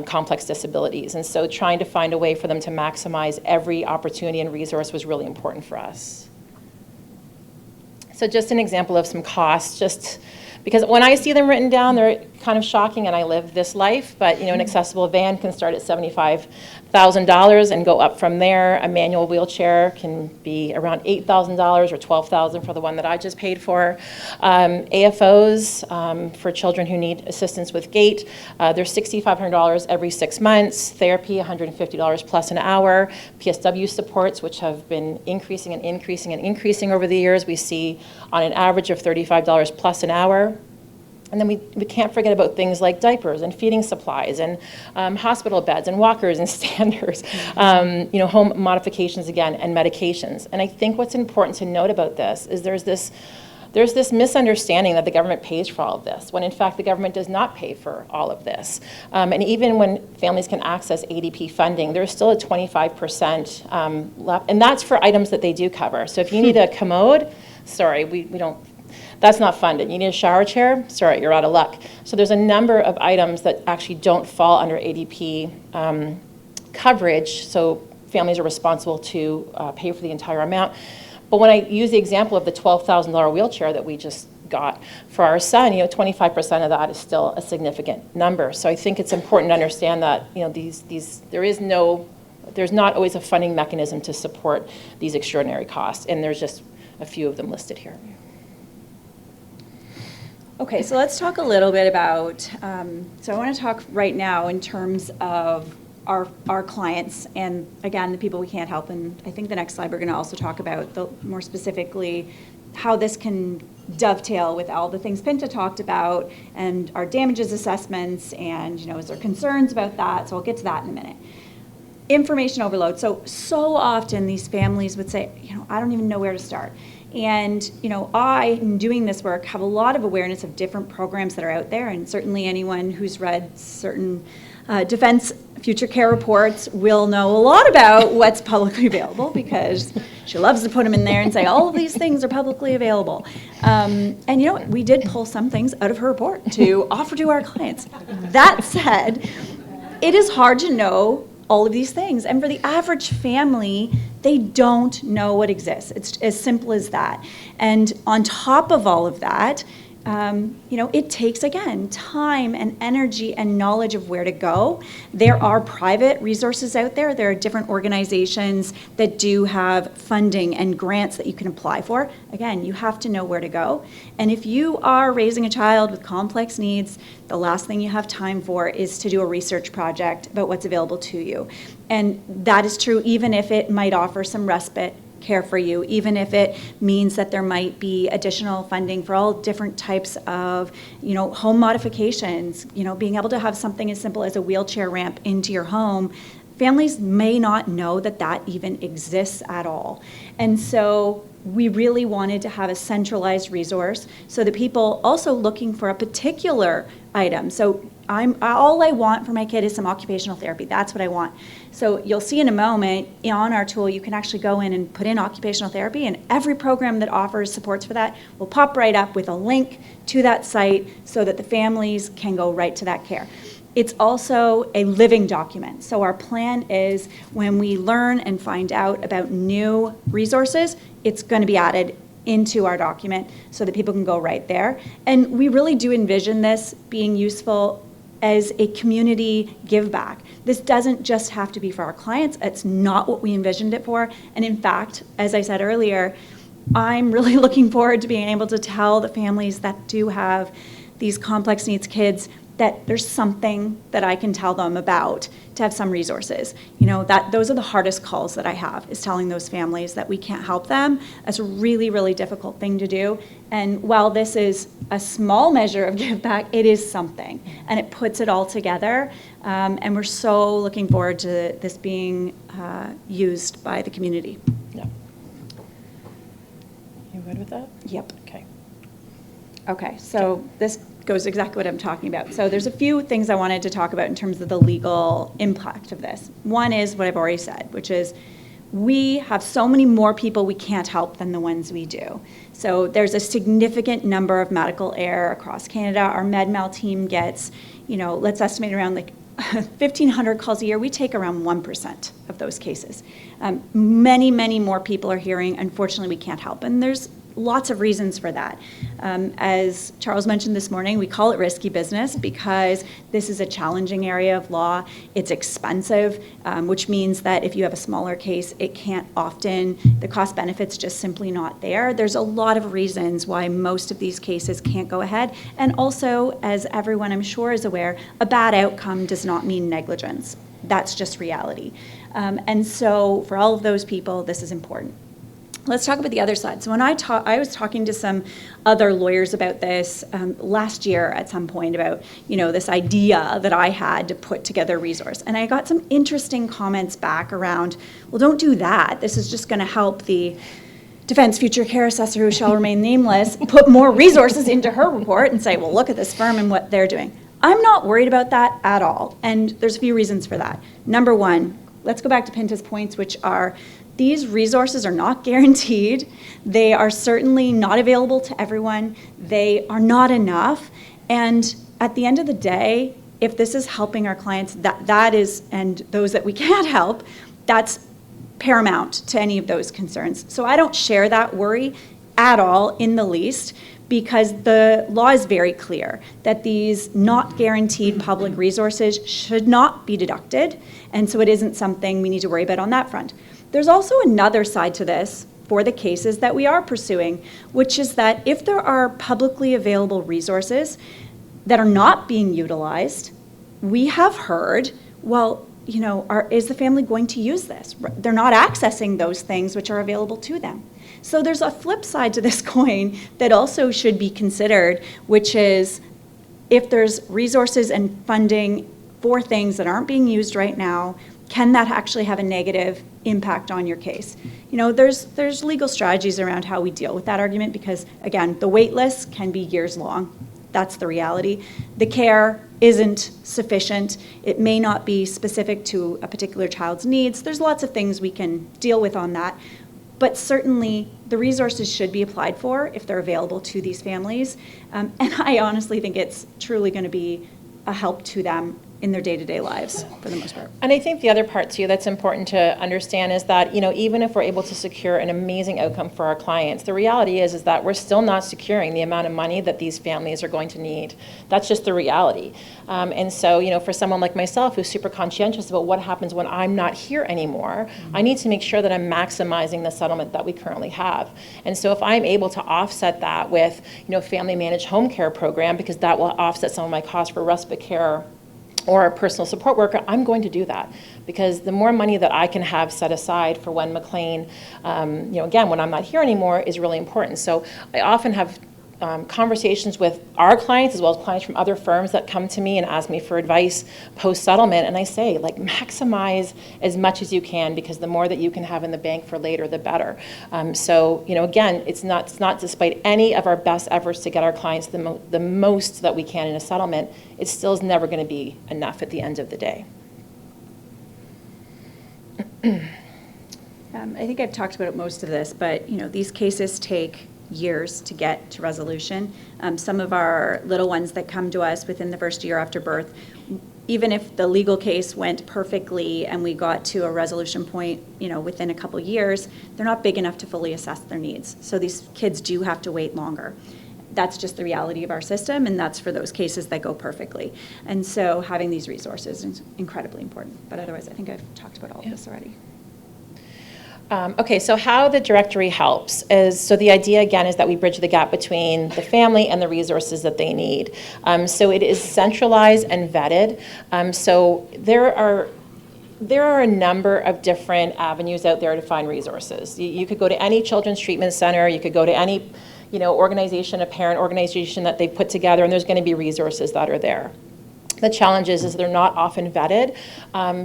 complex disabilities. And so trying to find a way for them to maximize every opportunity and resource was really important for us. So just an example of some costs, just because when I see them written down, they're kind of shocking, and I live this life, but an accessible van can start at $75,000 and go up from there. A manual wheelchair can be around $8,000 or $12,000 for the one that I just paid for. AFOs for children who need assistance with gait, they're $6,500 every 6 months. Therapy, $150 plus an hour. PSW supports, which have been increasing and increasing and increasing over the years, we see on an average of $35 plus an hour. And then we can't forget about things like diapers and feeding supplies and hospital beds and walkers and standers, home modifications again, and medications. And I think what's important to note about this is there's this misunderstanding that the government pays for all of this, when in fact the government does not pay for all of this. And even when families can access ADP funding, there's still a 25% left, and that's for items that they do cover. So if you need a commode, sorry, we don't. That's not funded. You need a shower chair? Sorry, you're out of luck. So there's a number of items that actually don't fall under ADP coverage, so families are responsible to pay for the entire amount. But when I use the example of the $12,000 wheelchair that we just got for our son, 25% of that is still a significant number. So I think it's important to understand that there's not always a funding mechanism to support these extraordinary costs, and there's just a few of them listed here. Okay, so let's talk a little bit about, so I want to talk right now in terms of our clients and, again, the people we can't help. And I think the next slide we're going to also talk about more specifically how this can dovetail with all the things Pinta talked about and our damages assessments and, is there concerns about that? So I'll get to that in a minute. Information overload. So often these families would say, I don't even know where to start. And, I, in doing this work, have a lot of awareness of different programs that are out there, and certainly anyone who's read certain defense future care reports will know a lot about what's publicly available, because she loves to put them in there and say, all of these things are publicly available. And we did pull some things out of her report to offer to our clients. That said, it is hard to know all of these things. And for the average family, they don't know what exists. It's as simple as that. And on top of all of that, it takes, again, time and energy and knowledge of where to go. There are private resources out there. There are different organizations that do have funding and grants that you can apply for. Again, you have to know where to go. And if you are raising a child with complex needs, the last thing you have time for is to do a research project about what's available to you. And that is true even if it might offer some respite care for you, even if it means that there might be additional funding for all different types of, home modifications, being able to have something as simple as a wheelchair ramp into your home. Families may not know that that even exists at all. And so we really wanted to have a centralized resource so that people also looking for a particular item. So all I want for my kid is some occupational therapy. That's what I want. So you'll see in a moment on our tool, you can actually go in and put in occupational therapy, and every program that offers supports for that will pop right up with a link to that site so that the families can go right to that care. It's also a living document. So our plan is when we learn and find out about new resources, it's going to be added into our document so that people can go right there. And we really do envision this being useful as a community give back. This doesn't just have to be for our clients. It's not what we envisioned it for. And in fact, as I said earlier, I'm really looking forward to being able to tell the families that do have these complex needs kids that there's something that I can tell them about, to have some resources. You know, that those are the hardest calls that I have, is telling those families that we can't help them. That's a really, really difficult thing to do. And while this is a small measure of give back, it is something, and it puts it all together. And we're so looking forward to this being used by the community. Yeah. You good with that? Yep. Okay. Okay, so this goes exactly what I'm talking about. So there's a few things I wanted to talk about in terms of the legal impact of this. One is what I've already said, which is we have so many more people we can't help than the ones we do. So there's a significant number of medical error across Canada. Our Med-Mal team gets, you know, let's estimate around like 1,500 calls a year. We take around 1% of those cases. Many, many more people are hearing, unfortunately, we can't help. And there's lots of reasons for that. As Charles mentioned this morning, we call it risky business because this is a challenging area of law. It's expensive, which means that if you have a smaller case, it can't often, the cost benefit's just simply not there. There's a lot of reasons why most of these cases can't go ahead. And also, as everyone I'm sure is aware, a bad outcome does not mean negligence. That's just reality. And so for all of those people, this is important. Let's talk about the other side. So when I was talking to some other lawyers about this last year at some point about, you know, this idea that I had to put together a resource. And I got some interesting comments back around, well, don't do that. This is just going to help the defense future care assessor, who shall remain nameless, put more resources into her report and say, well, look at this firm and what they're doing. I'm not worried about that at all. And there's a few reasons for that. Number one, let's go back to Pinta's points, which are, these resources are not guaranteed. They are certainly not available to everyone. They are not enough. And at the end of the day, if this is helping our clients, that is, and those that we can't help, that's paramount to any of those concerns. So I don't share that worry at all in the least, because the law is very clear that these not guaranteed public resources should not be deducted. And so it isn't something we need to worry about on that front. There's also another side to this for the cases that we are pursuing, which is that if there are publicly available resources that are not being utilized, we have heard, well, you know, is the family going to use this? They're not accessing those things which are available to them. So there's a flip side to this coin that also should be considered, which is if there's resources and funding for things that aren't being used right now, can that actually have a negative impact on your case? You know, there's legal strategies around how we deal with that argument because, again, the wait list can be years long. That's the reality. The care isn't sufficient. It may not be specific to a particular child's needs. There's lots of things we can deal with on that. But certainly, the resources should be applied for if they're available to these families. And I honestly think it's truly going to be a help to them in their day-to-day lives for the most part. And I think the other part too that's important to understand is that, you know, even if we're able to secure an amazing outcome for our clients, the reality is that we're still not securing the amount of money that these families are going to need. That's just the reality. And so, you know, for someone like myself who's super conscientious about what happens when I'm not here anymore, I need to make sure that I'm maximizing the settlement that we currently have. And so if I'm able to offset that with, you know, family managed home care program, because that will offset some of my costs for respite care or a personal support worker, I'm going to do that because the more money that I can have set aside for when McLean, you know, again, when I'm not here anymore is really important. So I often have conversations with our clients as well as clients from other firms that come to me and ask me for advice post-settlement, and I say, like, maximize as much as you can because the more that you can have in the bank for later, the better. So, you know, again, it's not despite any of our best efforts to get our clients the most that we can in a settlement, it still is never going to be enough at the end of the day. I think I've talked about most of this, but, you know, these cases take years to get to resolution. Some of our little ones that come to us within the first year after birth, even if the legal case went perfectly and we got to a resolution point, you know, within a couple years, they're not big enough to fully assess their needs. So these kids do have to wait longer. That's just the reality of our system, and that's for those cases that go perfectly. And so having these resources is incredibly important. But otherwise, I think I've talked about all of this already. Okay, so how the directory helps is, so the idea again is that we bridge the gap between the family and the resources that they need. So it is centralized and vetted. So there are a number of different avenues out there to find resources. You could go to any children's treatment center, you could go to any organization, a parent organization that they've put together, and there's going to be resources that are there. The challenge is they're not often vetted,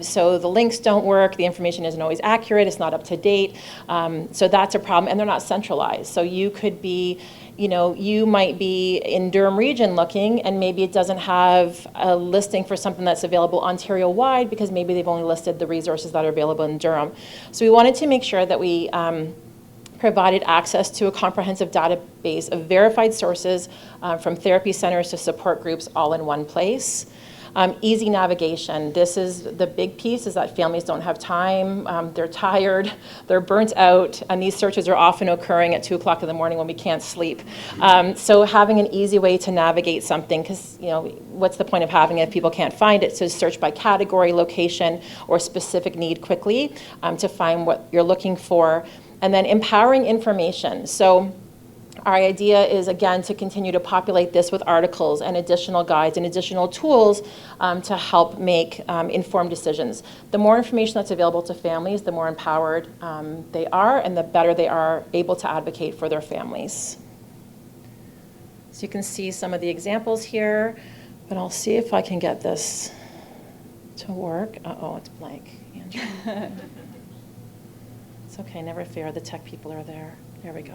so the links don't work, the information isn't always accurate, it's not up to date, so that's a problem, and they're not centralized. So you could be, you might be in Durham region looking, and maybe it doesn't have a listing for something that's available Ontario-wide because maybe they've only listed the resources that are available in Durham. So we wanted to make sure that we provided access to a comprehensive database of verified sources from therapy centers to support groups all in one place. Easy navigation. This is the big piece, is that families don't have time, they're tired, they're burnt out, and these searches are often occurring at 2 o'clock in the morning when we can't sleep. So having an easy way to navigate something, because what's the point of having it if people can't find it? So search by category, location, or specific need quickly to find what you're looking for. And then empowering information. So our idea is, again, to continue to populate this with articles and additional guides and additional tools to help make informed decisions. The more information that's available to families, the more empowered they are, and the better they are able to advocate for their families. So you can see some of the examples here, but I'll see if I can get this to work. Uh-oh, it's blank. It's okay, never fear, the tech people are there. There we go.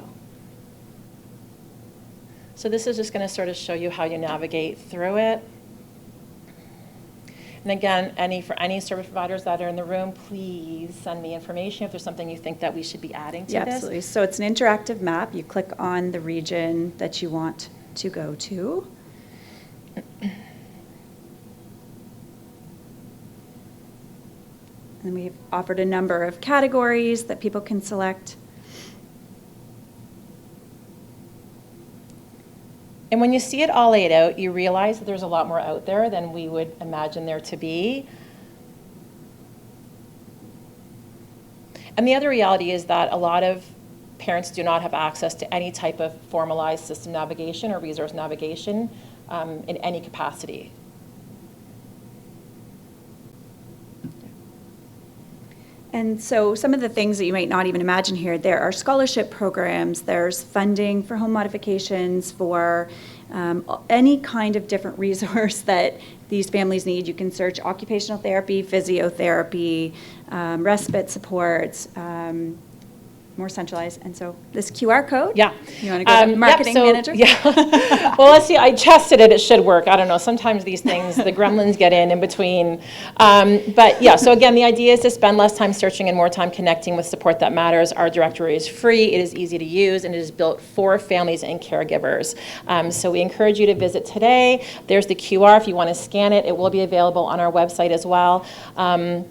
So this is just going to sort of show you how you navigate through it. And again, for any service providers that are in the room, please send me information if there's something you think that we should be adding to this. Absolutely. So it's an interactive map. You click on the region that you want to go to. And we've offered a number of categories that people can select. And when you see it all laid out, you realize that there's a lot more out there than we would imagine there to be. And the other reality is that a lot of parents do not have access to any type of formalized system navigation or resource navigation in any capacity. And so some of the things that you might not even imagine here, there are scholarship programs, there's funding for home modifications, for any kind of different resource that these families need. You can search occupational therapy, physiotherapy, respite supports, more centralized. And so this QR code. Yeah. You want to go to marketing manager? Yeah. Well, let's see. I tested it. It should work. I don't know. Sometimes these things, the gremlins get in between. But yeah, so again, the idea is to spend less time searching and more time connecting with support that matters. Our directory is free. It is easy to use, and it is built for families and caregivers. So we encourage you to visit today. There's the QR. If you want to scan it, it will be available on our website as well. And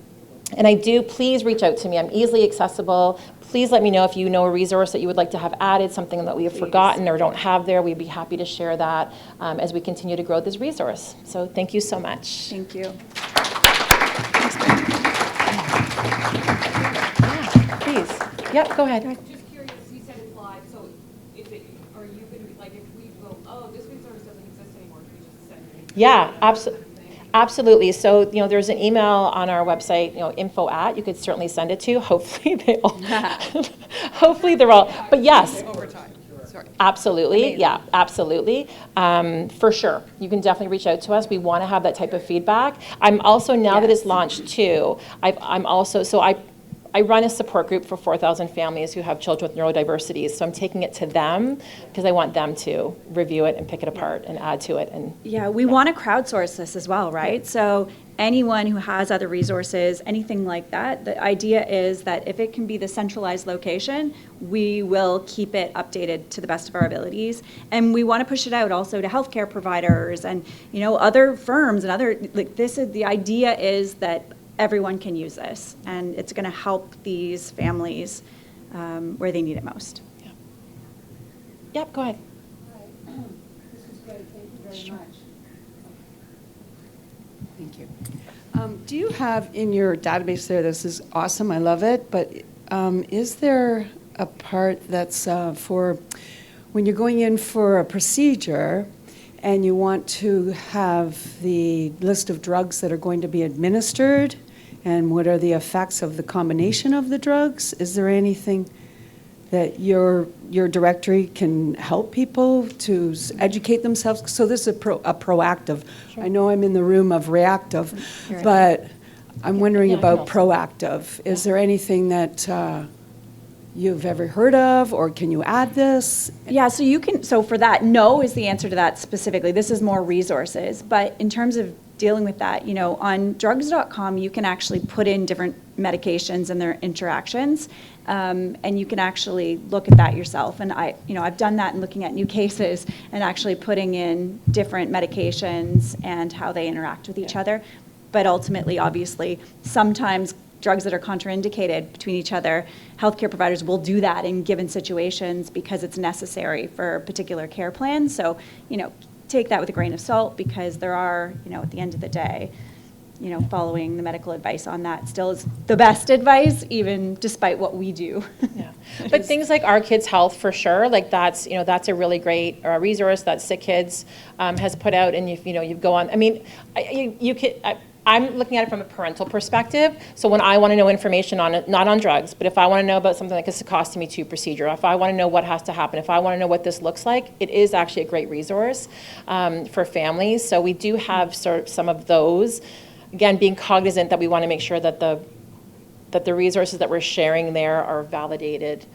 please reach out to me. I'm easily accessible. Please let me know if you know a resource that you would like to have added, something that we have forgotten or don't have there. We'd be happy to share that as we continue to grow this resource. So thank you so much. Thank you. Yeah, please. Yep, go ahead. Just curious, you said it's live, so are you going to be, like, if we go, oh, this resource doesn't exist anymore, do we just send it? Yeah, absolutely. Absolutely. So, there's an email on our website, info@, you could certainly send it to. Hopefully they're all, but yes. Overtime, sorry. Absolutely. Amazing. Yeah, absolutely. For sure. You can definitely reach out to us. We want to have that type of feedback. I'm also, now that it's launched too, I run a support group for 4,000 families who have children with neurodiversities. So I'm taking it to them because I want them to review it and pick it apart and add to it. And We want to crowdsource this as well, right? So anyone who has other resources, anything like that, the idea is that if it can be the centralized location, we will keep it updated to the best of our abilities. And we want to push it out also to healthcare providers and, other firms and other, the idea is that everyone can use this, and it's going to help these families where they need it most. yeah. Yep, go ahead. Hi. This is great. Thank you very much. Thank you. Do you have in your database there, this is awesome, I love it, but Is there a part that's for when you're going in for a procedure and you want to have the list of drugs that are going to be administered and what are the effects of the combination of the drugs? Is there anything that your directory can help people to educate themselves? So this is a proactive. Sure. I know I'm in the room of reactive, Right. but I'm wondering Yeah, about no. proactive. Is there anything that you've ever heard of, or can you add this? Yeah, so you can, so for that, no is the answer to that specifically. This is more resources. But in terms of dealing with that, you know, on drugs.com, you can actually put in different medications and their interactions, and you can actually look at that yourself. And I've done that in looking at new cases and actually putting in different medications and how they interact with each other. But ultimately, obviously, sometimes drugs that are contraindicated between each other, healthcare providers will do that in given situations because it's necessary for a particular care plan. So, you know, take that with a grain of salt because there are, you know, at the end of the day, you know, following the medical advice on that still is the best advice, even despite what we do. Yeah, but things like Our Kids Health, for sure, like that's, you know, that's a really great resource that Sick Kids has put out, and you go on. I mean, I'm looking at it from a parental perspective. So when I want to know information on it, not on drugs, but if I want to know about something like a colostomy tube procedure, if I want to know what has to happen, if I want to know what this looks like, it is actually a great resource for families. So we do have sort of some of those. Again, being cognizant that we want to make sure that the resources that we're sharing there are validated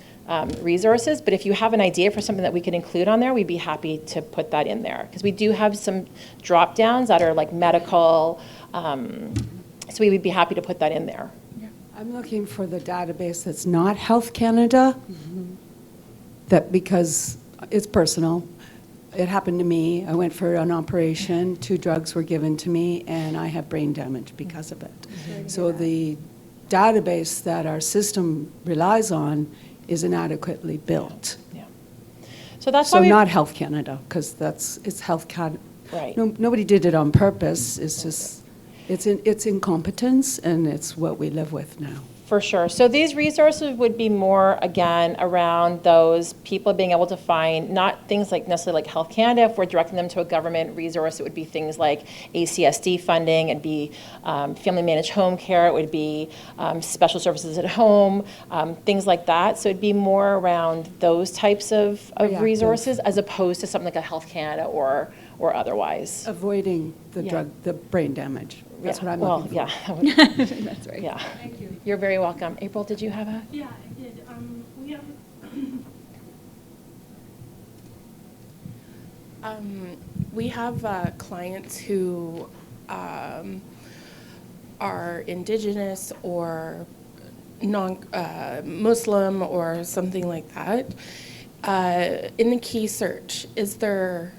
resources. But if you have an idea for something that we could include on there, we'd be happy to put that in there. Because we do have some drop downs that are like medical, so we would be happy to put that in there. I'm looking for the database that's not Health Canada, that because it's personal. It happened to me. I went for an operation, 2 drugs were given to me, and I have brain damage because of it. So the database that our system relies on is inadequately built. Yeah. So that's So why not Health Canada, because it's Health Canada. Right. Nobody did it on purpose. It's just, it's incompetence, and it's what we live with now. For sure. So these resources would be more, again, around those people being able to find, not things like necessarily like Health Canada. If we're directing them to a government resource, it would be things like ACSD funding, it'd be family managed home care, it would be special services at home, things like that. So it'd be more around those types of resources as opposed to something like a Health Canada or otherwise. Avoiding the brain damage. That's what I'm looking for. Yeah. That's right. Yeah. Thank you. You're very welcome. April, did you have a? Yeah, I did. We have clients who are Indigenous or non-Muslim or something like that. In the key search, is there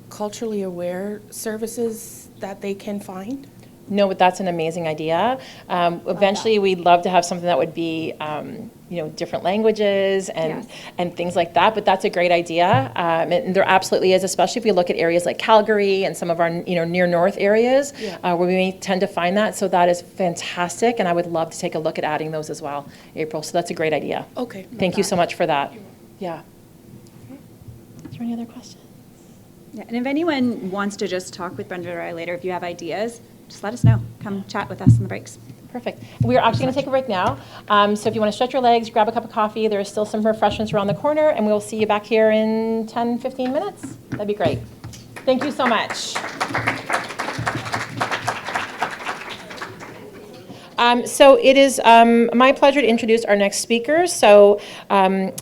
culturally aware services that they can find? No, but that's an amazing idea. Eventually, we'd love to have something that would be, different languages and things like that. But that's a great idea, and there absolutely is, especially if we look at areas like Calgary and some of our, near north areas where we may tend to find that. So that is fantastic, and I would love to take a look at adding those as well, April. So that's a great idea. Okay. Thank you so much for that. Yeah. Is there any other questions? Yeah, and if anyone wants to just talk with Brenda or I later, if you have ideas, just let us know. Come chat with us in the breaks. Perfect. We are actually going to take a break now. So if you want to stretch your legs, grab a cup of coffee, there is still some refreshments around the corner, and we'll see you back here in 10, 15 minutes. That'd be great. Thank you so much. So it is my pleasure to introduce our next speakers. So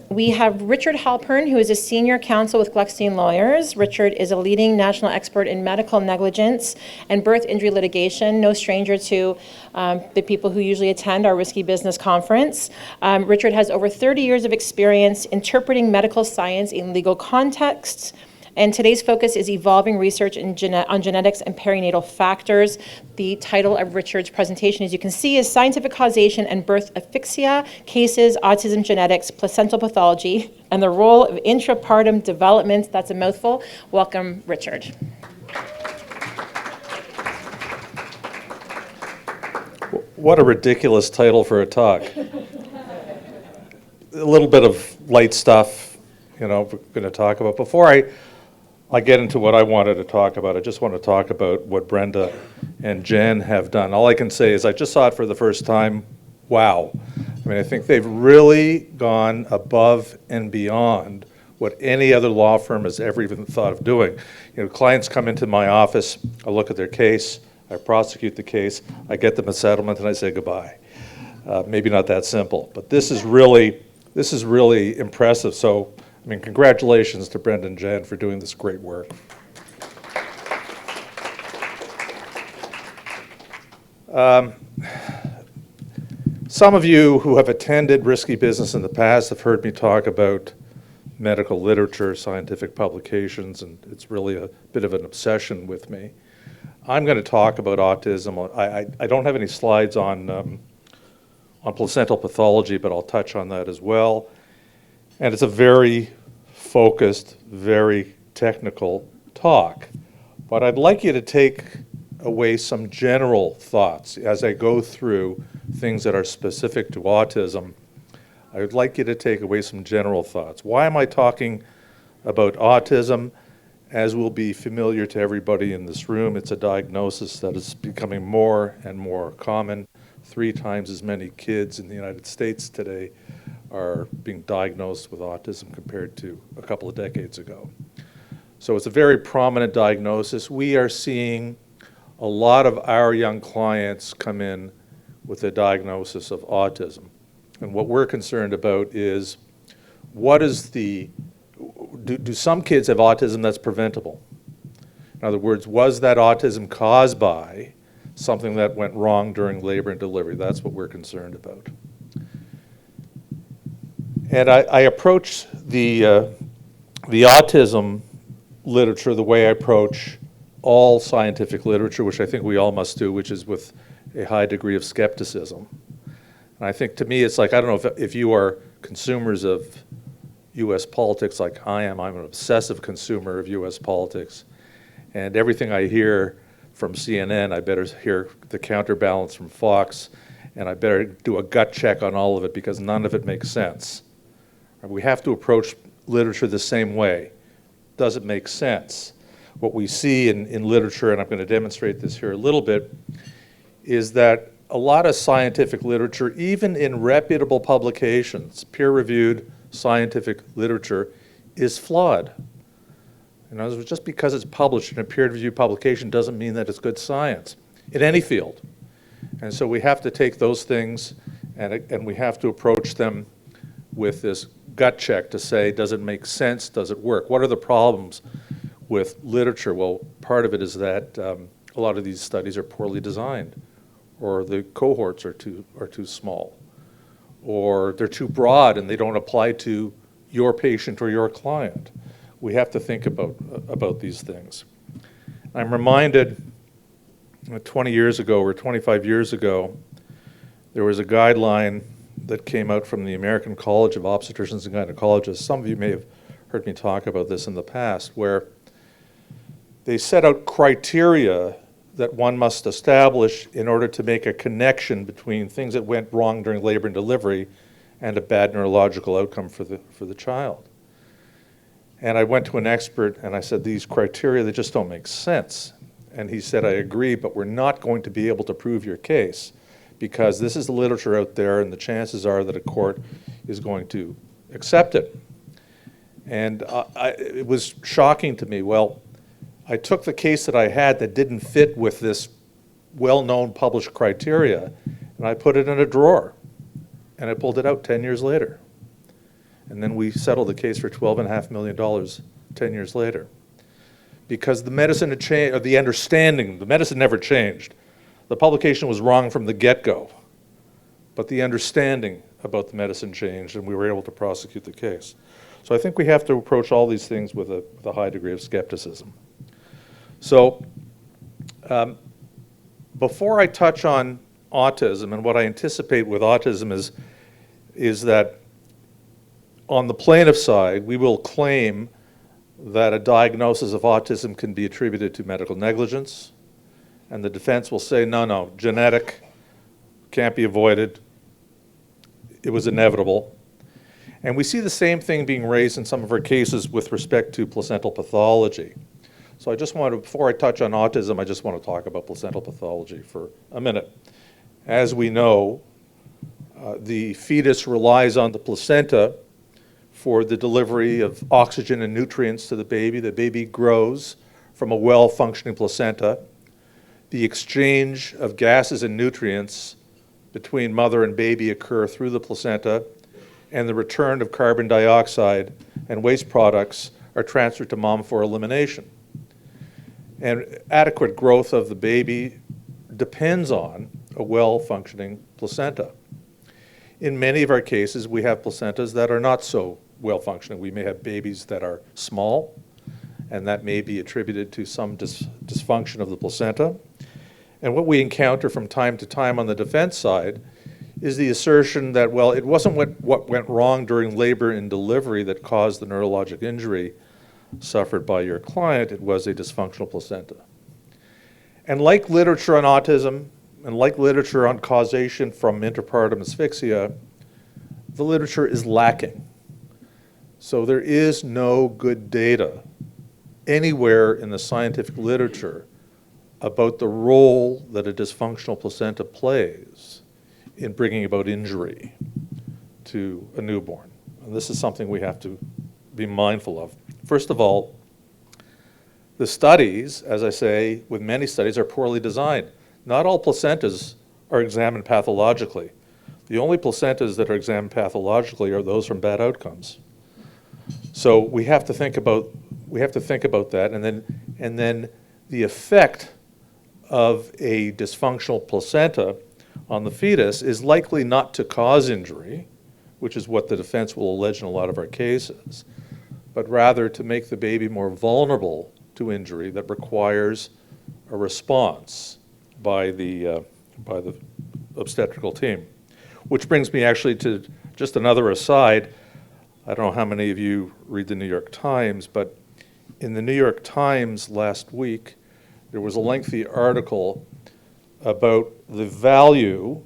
we have Richard Halpern, who is a senior counsel with Gluckstein Lawyers. Richard is a leading national expert in medical negligence and birth injury litigation, no stranger to the people who usually attend our Risky Business Conference. Richard has over 30 years of experience interpreting medical science in legal contexts. And today's focus is evolving research on genetics and perinatal factors. The title of Richard's presentation, as you can see, is Scientific Causation and Birth Asphyxia, Cases, Autism Genetics, Placental Pathology, and the Role of Intrapartum Development. That's a mouthful. Welcome, Richard. What a ridiculous title for a talk. a little bit of light stuff, we're going to talk about. Before I get into what I wanted to talk about, I just want to talk about what Brenda and Jen have done. All I can say is I just saw it for the first time. Wow. I mean, I think they've really gone above and beyond what any other law firm has ever even thought of doing. Clients come into my office, I look at their case, I prosecute the case, I get them a settlement, and I say goodbye. Maybe not that simple, but this is really impressive. So, I mean, congratulations to Brenda and Jen for doing this great work. Some of you who have attended Risky Business in the past have heard me talk about medical literature, scientific publications, and it's really a bit of an obsession with me. I'm going to talk about autism. I don't have any slides on placental pathology, but I'll touch on that as well. And it's a very focused, very technical talk. But I'd like you to take away some general thoughts as I go through things that are specific to autism. I would like you to take away some general thoughts. Why am I talking about autism? As will be familiar to everybody in this room, it's a diagnosis that is becoming more and more common. 3 times as many kids in the United States today are being diagnosed with autism compared to a couple of decades ago. So it's a very prominent diagnosis. We are seeing a lot of our young clients come in with a diagnosis of autism. And what we're concerned about is, do some kids have autism that's preventable? In other words, was that autism caused by something that went wrong during labor and delivery? That's what we're concerned about. And I approach the autism literature the way I approach all scientific literature, which I think we all must do, which is with a high degree of skepticism. And I think, to me, it's like, I don't know if you are consumers of U.S. politics like I am. I'm an obsessive consumer of U.S. politics. And everything I hear from CNN, I better hear the counterbalance from Fox, and I better do a gut check on all of it because none of it makes sense. We have to approach literature the same way. Does it make sense? What we see in literature, and I'm going to demonstrate this here a little bit, is that a lot of scientific literature, even in reputable publications, peer-reviewed scientific literature, is flawed. In other words, just because it's published in a peer-reviewed publication doesn't mean that it's good science in any field. And so we have to take those things and we have to approach them with this gut check to say, does it make sense? Does it work? What are the problems with literature? Well, part of it is that a lot of these studies are poorly designed, or the cohorts are too small, or they're too broad and they don't apply to your patient or your client. We have to think about these things. I'm reminded 20 years ago or 25 years ago, there was a guideline that came out from the American College of Obstetricians and Gynecologists. Some of you may have heard me talk about this in the past, where they set out criteria that one must establish in order to make a connection between things that went wrong during labor and delivery and a bad neurological outcome for the child. And I went to an expert and I said, these criteria, they just don't make sense. And he said, I agree, but we're not going to be able to prove your case because this is the literature out there and the chances are that a court is going to accept it. And it was shocking to me. Well, I took the case that I had that didn't fit with this well-known published criteria, and I put it in a drawer, and I pulled it out 10 years later. And then we settled the case for $12.5 million 10 years later. Because the medicine had changed, or the understanding, the medicine never changed. The publication was wrong from the get-go, but the understanding about the medicine changed, and we were able to prosecute the case. So I think we have to approach all these things with a high degree of skepticism. So before I touch on autism, and what I anticipate with autism is that on the plaintiff side, we will claim that a diagnosis of autism can be attributed to medical negligence, and the defense will say, no, genetic, can't be avoided, it was inevitable. And we see the same thing being raised in some of our cases with respect to placental pathology. So I just want to, before I touch on autism, I just want to talk about placental pathology for a minute. As we know, the fetus relies on the placenta for the delivery of oxygen and nutrients to the baby. The baby grows from a well-functioning placenta. The exchange of gases and nutrients between mother and baby occur through the placenta, and the return of carbon dioxide and waste products are transferred to mom for elimination. And adequate growth of the baby depends on a well-functioning placenta. In many of our cases, we have placentas that are not so well-functioning. We may have babies that are small, and that may be attributed to some dysfunction of the placenta. And what we encounter from time to time on the defense side is the assertion that, well, it wasn't what went wrong during labor and delivery that caused the neurologic injury suffered by your client, it was a dysfunctional placenta. And like literature on autism, and like literature on causation from interpartum asphyxia, the literature is lacking. So there is no good data anywhere in the scientific literature about the role that a dysfunctional placenta plays in bringing about injury to a newborn. And this is something we have to be mindful of. First of all, the studies, as I say, with many studies, are poorly designed. Not all placentas are examined pathologically. The only placentas that are examined pathologically are those from bad outcomes. So we have to think about that, and then the effect of a dysfunctional placenta on the fetus is likely not to cause injury, which is what the defense will allege in a lot of our cases, but rather to make the baby more vulnerable to injury that requires a response by the obstetrical team. Which brings me actually to just another aside. I don't know how many of you read the New York Times, but in the New York Times last week, there was a lengthy article about the value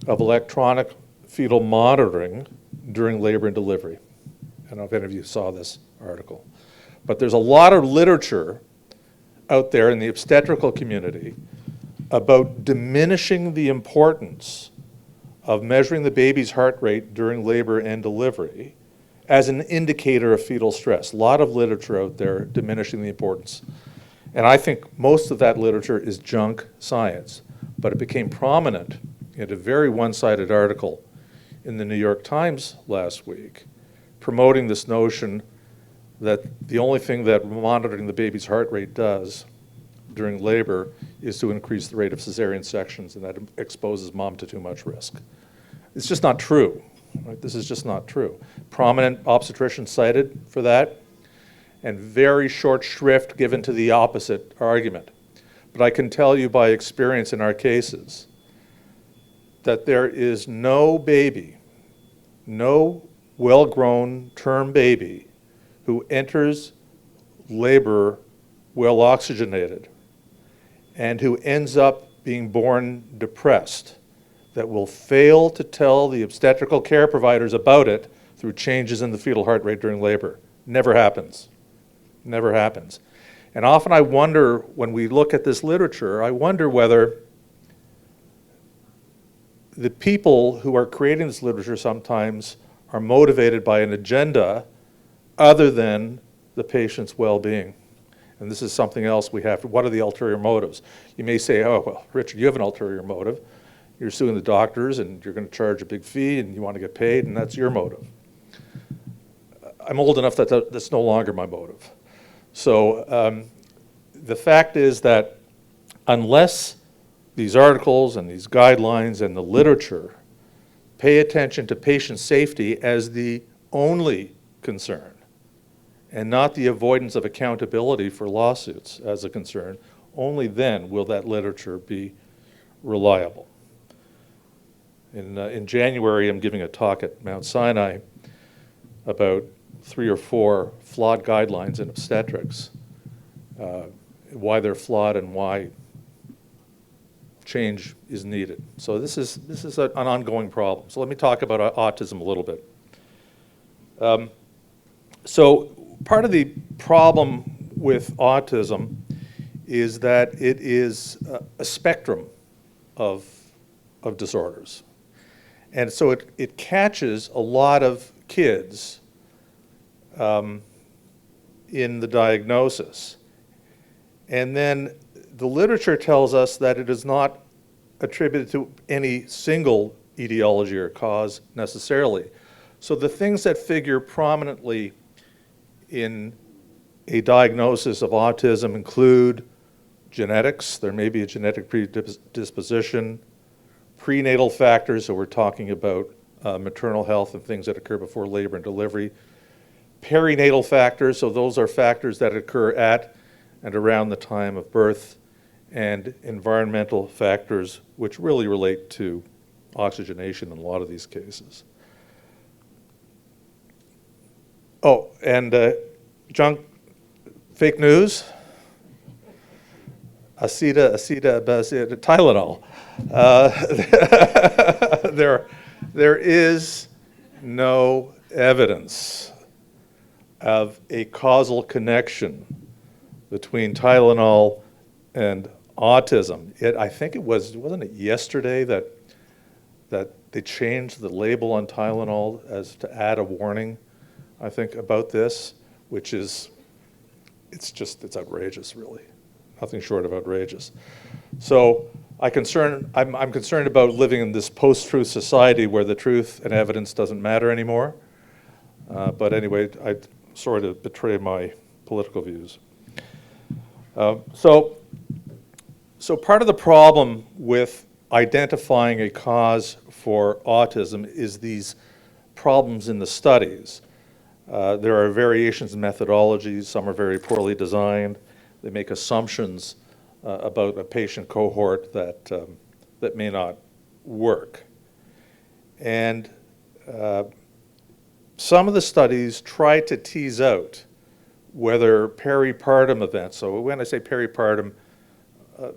of electronic fetal monitoring during labor and delivery. I don't know if any of you saw this article. But there's a lot of literature out there in the obstetrical community about diminishing the importance of measuring the baby's heart rate during labor and delivery as an indicator of fetal stress. A lot of literature out there diminishing the importance. And I think most of that literature is junk science. But it became prominent in a very one-sided article in the New York Times last week, promoting this notion that the only thing that monitoring the baby's heart rate does during labor is to increase the rate of cesarean sections, and that exposes mom to too much risk. It's just not true. Right? This is just not true. Prominent obstetricians cited for that, and very short shrift given to the opposite argument. But I can tell you by experience in our cases that there is no baby, no well-grown term baby who enters labor well oxygenated and who ends up being born depressed that will fail to tell the obstetrical care providers about it through changes in the fetal heart rate during labor. Never happens. Never happens. And often I wonder, when we look at this literature, I wonder whether the people who are creating this literature sometimes are motivated by an agenda other than the patient's well-being. And this is something else we have. What are the ulterior motives? You may say, oh, well, Richard, you have an ulterior motive. You're suing the doctors and you're going to charge a big fee and you want to get paid, and that's your motive. I'm old enough that that's no longer my motive. So the fact is that unless these articles and these guidelines and the literature pay attention to patient safety as the only concern and not the avoidance of accountability for lawsuits as a concern, only then will that literature be reliable. In January, I'm giving a talk at Mount Sinai about 3 or 4 flawed guidelines in obstetrics, why they're flawed and why change is needed. So this is an ongoing problem. So let me talk about autism a little bit. So part of the problem with autism is that it is a spectrum of disorders. And so it catches a lot of kids in the diagnosis. And then the literature tells us that it is not attributed to any single etiology or cause necessarily. So the things that figure prominently in a diagnosis of autism include genetics. There may be a genetic predisposition, prenatal factors, so we're talking about maternal health and things that occur before labor and delivery. Perinatal factors, so those are factors that occur at and around the time of birth. And environmental factors, which really relate to oxygenation in a lot of these cases. Oh, and junk, fake news, Tylenol. There is no evidence of a causal connection between Tylenol and autism. I think wasn't it yesterday that they changed the label on Tylenol as to add a warning, I think, about this, which is, it's outrageous, really. Nothing short of outrageous. So I'm concerned about living in this post-truth society where the truth and evidence doesn't matter anymore. But anyway, I'm sorry to betray my political views. So part of the problem with identifying a cause for autism is these problems in the studies. There are variations in methodologies. Some are very poorly designed. They make assumptions about a patient cohort that may not work. And some of the studies try to tease out whether peripartum events, so when I say peripartum,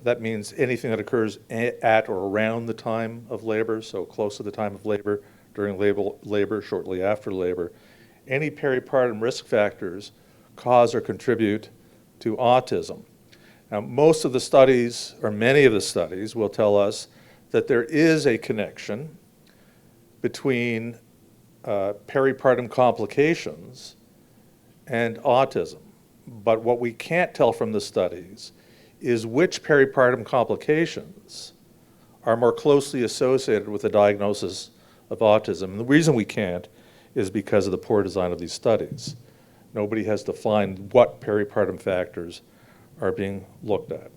that means anything that occurs at or around the time of labor, so close to the time of labor, during labor, shortly after labor. Any peripartum risk factors cause or contribute to autism. Now, most of the studies, or many of the studies, will tell us that there is a connection between peripartum complications and autism. But what we can't tell from the studies is which peripartum complications are more closely associated with the diagnosis of autism. And the reason we can't is because of the poor design of these studies. Nobody has defined what peripartum factors are being looked at.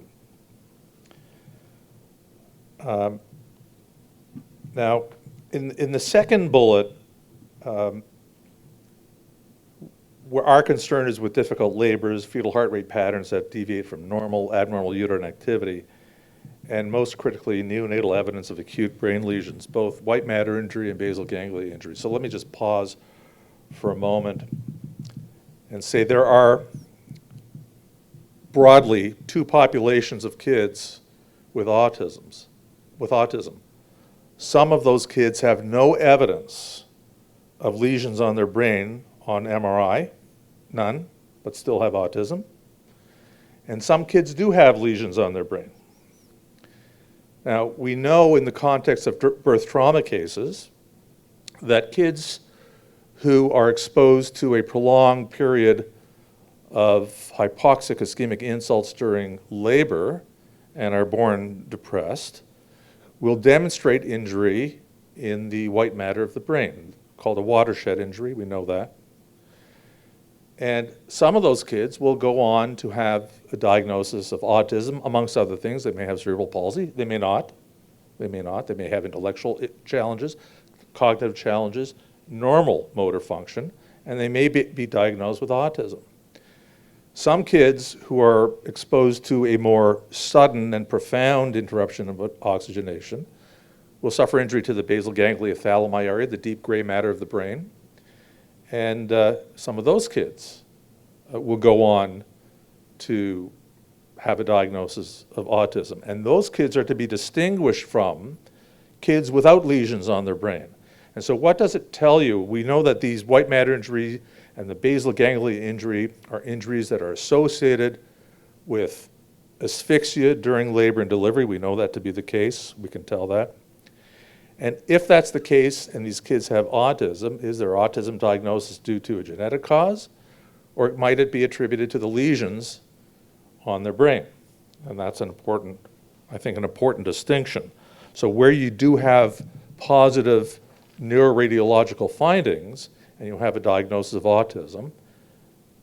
Now, in the second bullet, where our concern is with difficult labors, fetal heart rate patterns that deviate from normal, abnormal uterine activity, and most critically, neonatal evidence of acute brain lesions, both white matter injury and basal ganglia injury. So let me just pause for a moment and say there are broadly two populations of kids with autism. Some of those kids have no evidence of lesions on their brain on MRI, none, but still have autism. And some kids do have lesions on their brain. Now, we know in the context of birth trauma cases that kids who are exposed to a prolonged period of hypoxic ischemic insults during labor and are born depressed will demonstrate injury in the white matter of the brain, called a watershed injury, we know that. And some of those kids will go on to have a diagnosis of autism, amongst other things. They may have cerebral palsy, they may not. They may have intellectual challenges, cognitive challenges, normal motor function, and they may be diagnosed with autism. Some kids who are exposed to a more sudden and profound interruption of oxygenation will suffer injury to the basal ganglia thalami area, the deep gray matter of the brain. And some of those kids will go on to have a diagnosis of autism. And those kids are to be distinguished from kids without lesions on their brain. And so what does it tell you? We know that these white matter injury and the basal ganglia injury are injuries that are associated with asphyxia during labor and delivery. We know that to be the case. We can tell that. And if that's the case and these kids have autism, is their autism diagnosis due to a genetic cause, or might it be attributed to the lesions on their brain? And that's an important, I think, an important distinction. So where you do have positive neuroradiological findings and you have a diagnosis of autism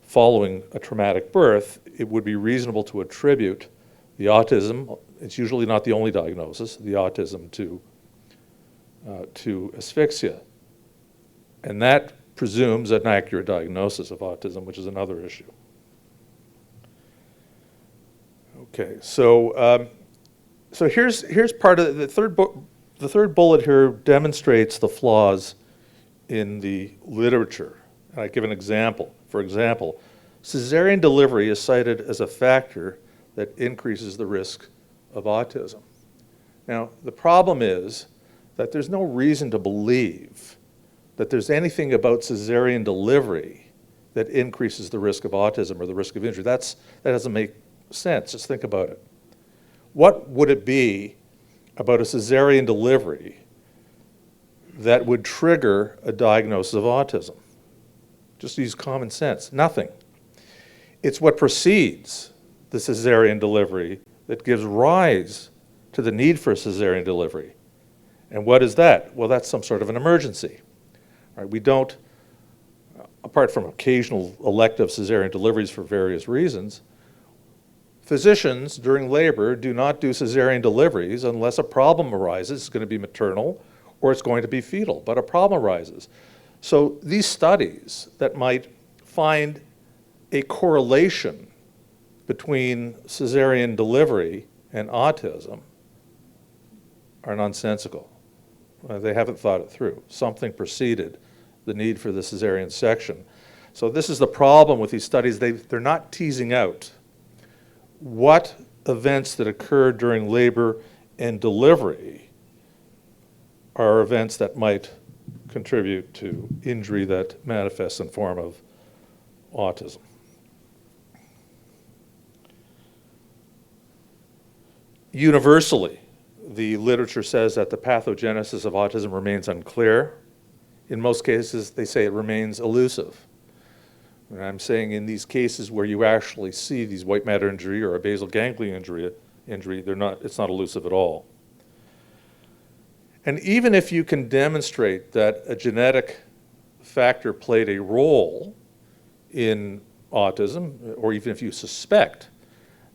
following a traumatic birth, it would be reasonable to attribute the autism, it's usually not the only diagnosis, the autism to asphyxia. And that presumes an accurate diagnosis of autism, which is another issue. Okay, so here's part of the third bullet here demonstrates the flaws in the literature. And I give an example. For example, cesarean delivery is cited as a factor that increases the risk of autism. Now, the problem is that there's no reason to believe that there's anything about cesarean delivery that increases the risk of autism or the risk of injury. That doesn't make sense. Just think about it. What would it be about a cesarean delivery that would trigger a diagnosis of autism? Just use common sense. Nothing. It's what precedes the cesarean delivery that gives rise to the need for a cesarean delivery. And what is that? Well, that's some sort of an emergency. Right? We don't, apart from occasional elective cesarean deliveries for various reasons, physicians during labor do not do cesarean deliveries unless a problem arises. It's going to be maternal or it's going to be fetal, but a problem arises. So these studies that might find a correlation between cesarean delivery and autism are nonsensical. They haven't thought it through. Something preceded the need for the cesarean section. So this is the problem with these studies. They're not teasing out what events that occur during labor and delivery are events that might contribute to injury that manifests in form of autism. Universally, the literature says that the pathogenesis of autism remains unclear. In most cases, they say it remains elusive. And I'm saying in these cases where you actually see these white matter injury or a basal ganglia injury, it's not elusive at all. And even if you can demonstrate that a genetic factor played a role in autism, or even if you suspect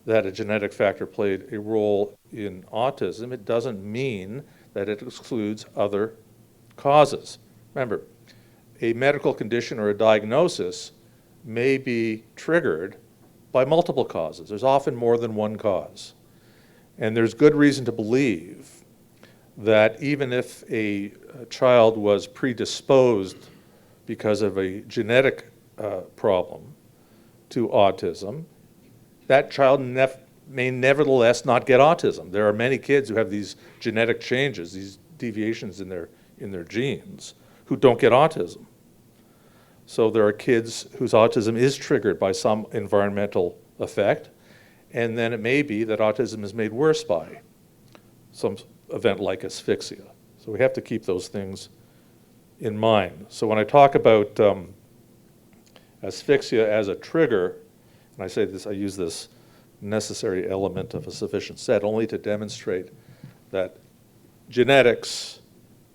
that a genetic factor played a role in autism, it doesn't mean that it excludes other causes. Remember, a medical condition or a diagnosis may be triggered by multiple causes. There's often more than one cause. And there's good reason to believe that even if a child was predisposed because of a genetic problem to autism, that child may nevertheless not get autism. There are many kids who have these genetic changes, these deviations in their genes, who don't get autism. So there are kids whose autism is triggered by some environmental effect, and then it may be that autism is made worse by some event like asphyxia. So we have to keep those things in mind. So when I talk about asphyxia as a trigger, and I say this, I use this necessary element of a sufficient set only to demonstrate that genetics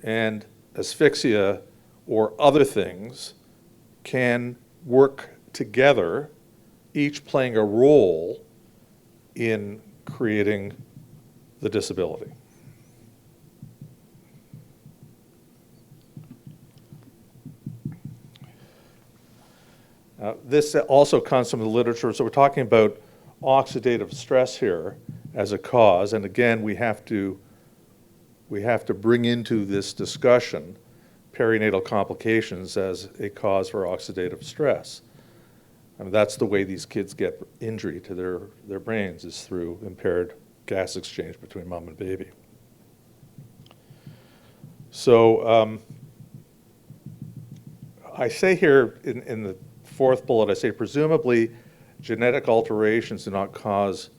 and asphyxia or other things can work together, each playing a role in creating the disability. This also comes from the literature, so we're talking about oxidative stress here as a cause, and again, we have to bring into this discussion perinatal complications as a cause for oxidative stress. I mean, that's the way these kids get injury to their brains, is through impaired gas exchange between mom and baby. So I say here in the fourth bullet, I say presumably genetic alterations do not cause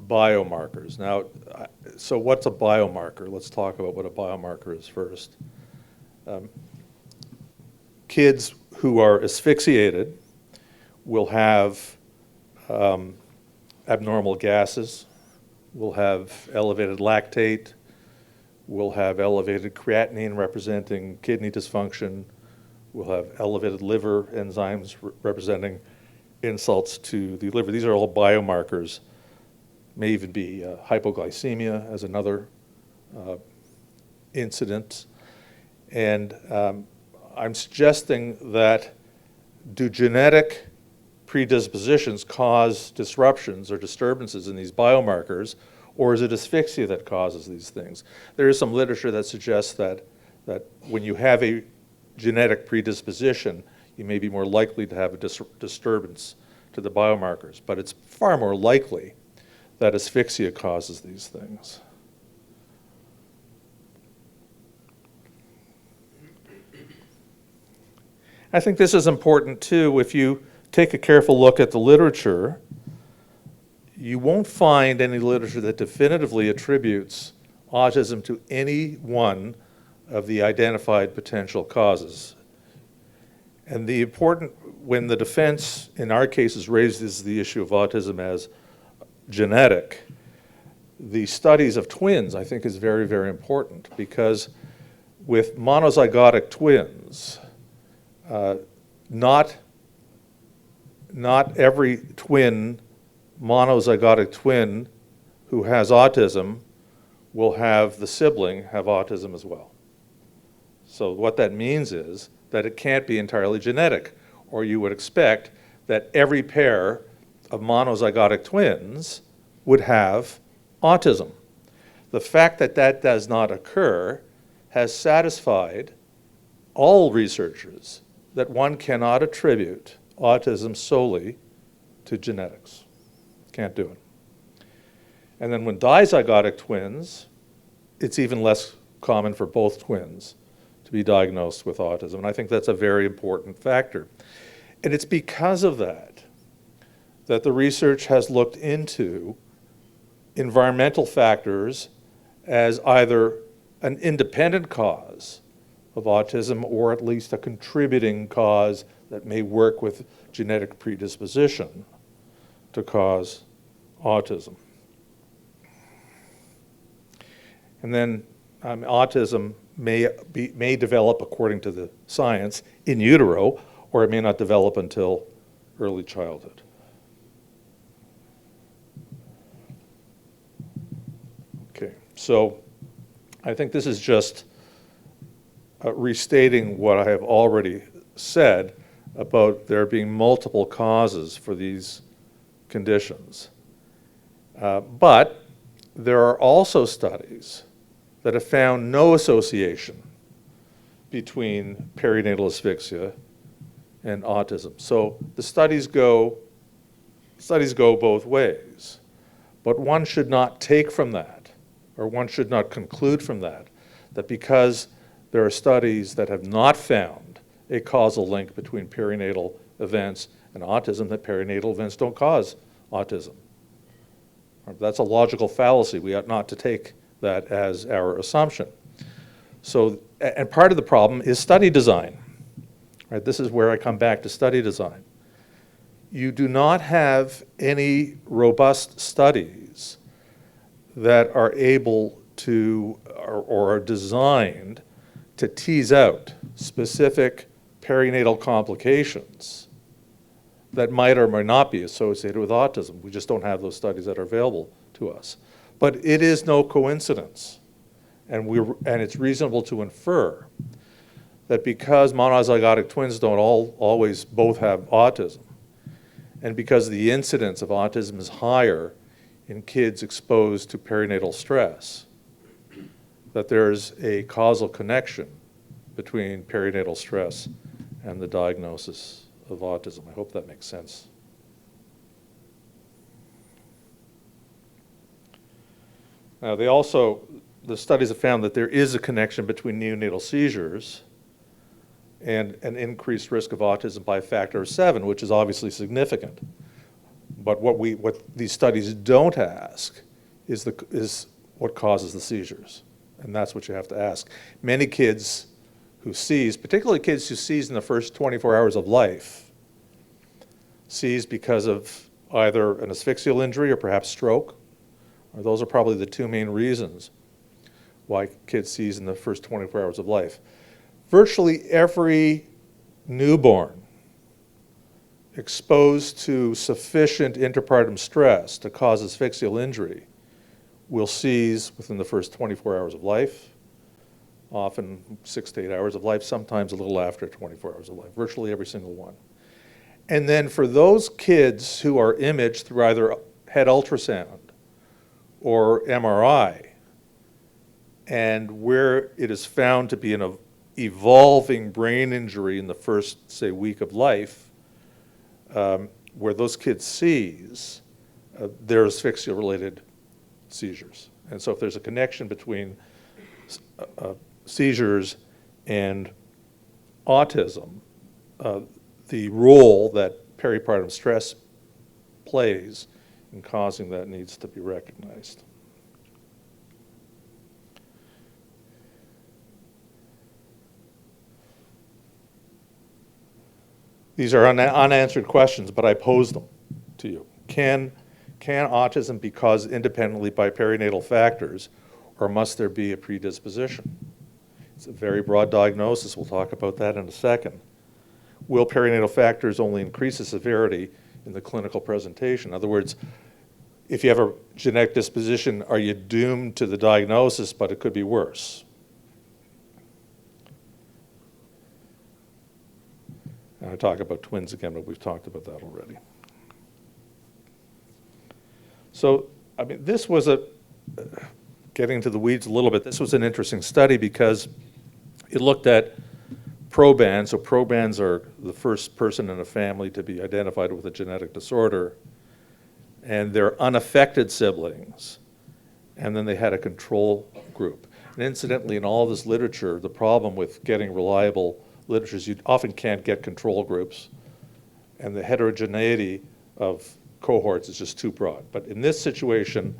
biomarkers. Now, so what's a biomarker? Let's talk about what a biomarker is first. Kids who are asphyxiated will have abnormal gases, will have elevated lactate, will have elevated creatinine representing kidney dysfunction, will have elevated liver enzymes representing insults to the liver. These are all biomarkers. May even be hypoglycemia as another incident. And I'm suggesting that do genetic predispositions cause disruptions or disturbances in these biomarkers, or is it asphyxia that causes these things? There is some literature that suggests that when you have a genetic predisposition, you may be more likely to have a disturbance to the biomarkers, but it's far more likely that asphyxia causes these things. I think this is important too. If you take a careful look at the literature, you won't find any literature that definitively attributes autism to any one of the identified potential causes. And the important, when the defense in our cases raises the issue of autism as genetic, the studies of twins I think is very, very important, because with monozygotic twins, not every monozygotic twin who has autism will have the sibling have autism as well. So what that means is that it can't be entirely genetic, or you would expect that every pair of monozygotic twins would have autism. The fact that that does not occur has satisfied all researchers that one cannot attribute autism solely to genetics. Can't do it. And then when dizygotic twins, it's even less common for both twins to be diagnosed with autism. And I think that's a very important factor. And it's because of that that the research has looked into environmental factors as either an independent cause of autism, or at least a contributing cause that may work with genetic predisposition to cause autism. And then autism may develop, according to the science, in utero, or it may not develop until early childhood. Okay, so I think this is just restating what I have already said about there being multiple causes for these conditions. But there are also studies that have found no association between perinatal asphyxia and autism. So the studies go both ways. But one should not take from that, or one should not conclude from that, that because there are studies that have not found a causal link between perinatal events and autism, that perinatal events don't cause autism. That's a logical fallacy. We ought not to take that as our assumption. So, and part of the problem is study design. Right? This is where I come back to study design. You do not have any robust studies that are able to, or are designed to tease out specific perinatal complications that might or might not be associated with autism. We just don't have those studies that are available to us. But it is no coincidence, and it's reasonable to infer that because monozygotic twins don't always both have autism, and because the incidence of autism is higher in kids exposed to perinatal stress, that there's a causal connection between perinatal stress and the diagnosis of autism. I hope that makes sense. Now, the studies have found that there is a connection between neonatal seizures and an increased risk of autism by a factor of 7, which is obviously significant. But what these studies don't ask is what causes the seizures, and that's what you have to ask. Many kids who seize, particularly kids who seize in the first 24 hours of life, seize because of either an asphyxial injury or perhaps stroke, or those are probably the two main reasons why kids seize in the first 24 hours of life. Virtually every newborn exposed to sufficient interpartum stress to cause asphyxial injury will seize within the first 24 hours of life, often 6 to 8 hours of life, sometimes a little after 24 hours of life, virtually every single one. And then for those kids who are imaged through either head ultrasound or MRI, and where it is found to be an evolving brain injury in the first, say, week of life, where those kids seize, they're asphyxia-related seizures. And so if there's a connection between seizures and autism, the role that peripartum stress plays in causing that needs to be recognized. These are unanswered questions, but I pose them to you. Can autism be caused independently by perinatal factors, or must there be a predisposition? It's a very broad diagnosis. We'll talk about that in a second. Will perinatal factors only increase the severity in the clinical presentation? In other words, if you have a genetic disposition, are you doomed to the diagnosis, but it could be worse? And I talk about twins again, but we've talked about that already. So, I mean, this was getting into the weeds a little bit, this was an interesting study because it looked at probands. So probands are the first person in a family to be identified with a genetic disorder, and their unaffected siblings, and then they had a control group. And incidentally, in all this literature, the problem with getting reliable literature is you often can't get control groups, and the heterogeneity of cohorts is just too broad. But in this situation,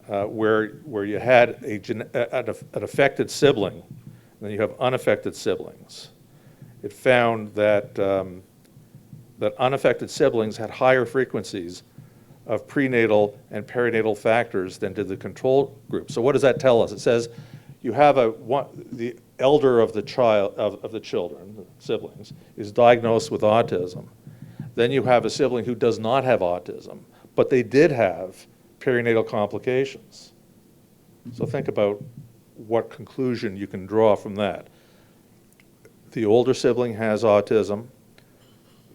where you had an affected sibling, and then you have unaffected siblings, it found that that unaffected siblings had higher frequencies of prenatal and perinatal factors than did the control group. So what does that tell us? It says you have the elder of the children, the siblings, is diagnosed with autism. Then you have a sibling who does not have autism, but they did have perinatal complications. So think about what conclusion you can draw from that. The older sibling has autism,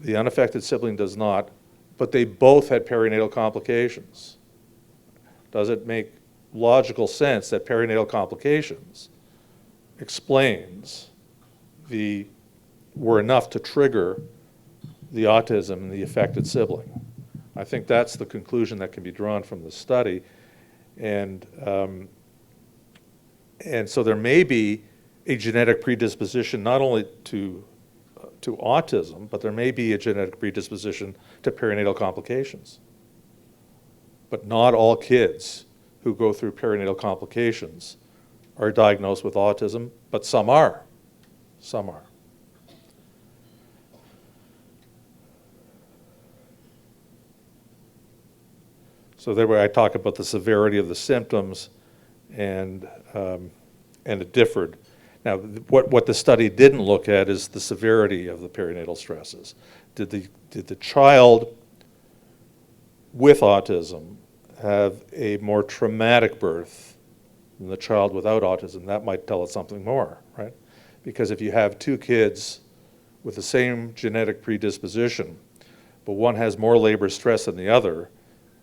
the unaffected sibling does not, but they both had perinatal complications. Does it make logical sense that perinatal complications were enough to trigger the autism in the affected sibling? I think that's the conclusion that can be drawn from the study. And so there may be a genetic predisposition not only to autism, but there may be a genetic predisposition to perinatal complications. But not all kids who go through perinatal complications are diagnosed with autism, but some are. Some are. So there where I talk about the severity of the symptoms, and it differed. Now, what the study didn't look at is the severity of the perinatal stresses. Did the child with autism have a more traumatic birth than the child without autism? That might tell us something more, right? Because if you have two kids with the same genetic predisposition, but one has more labor stress than the other,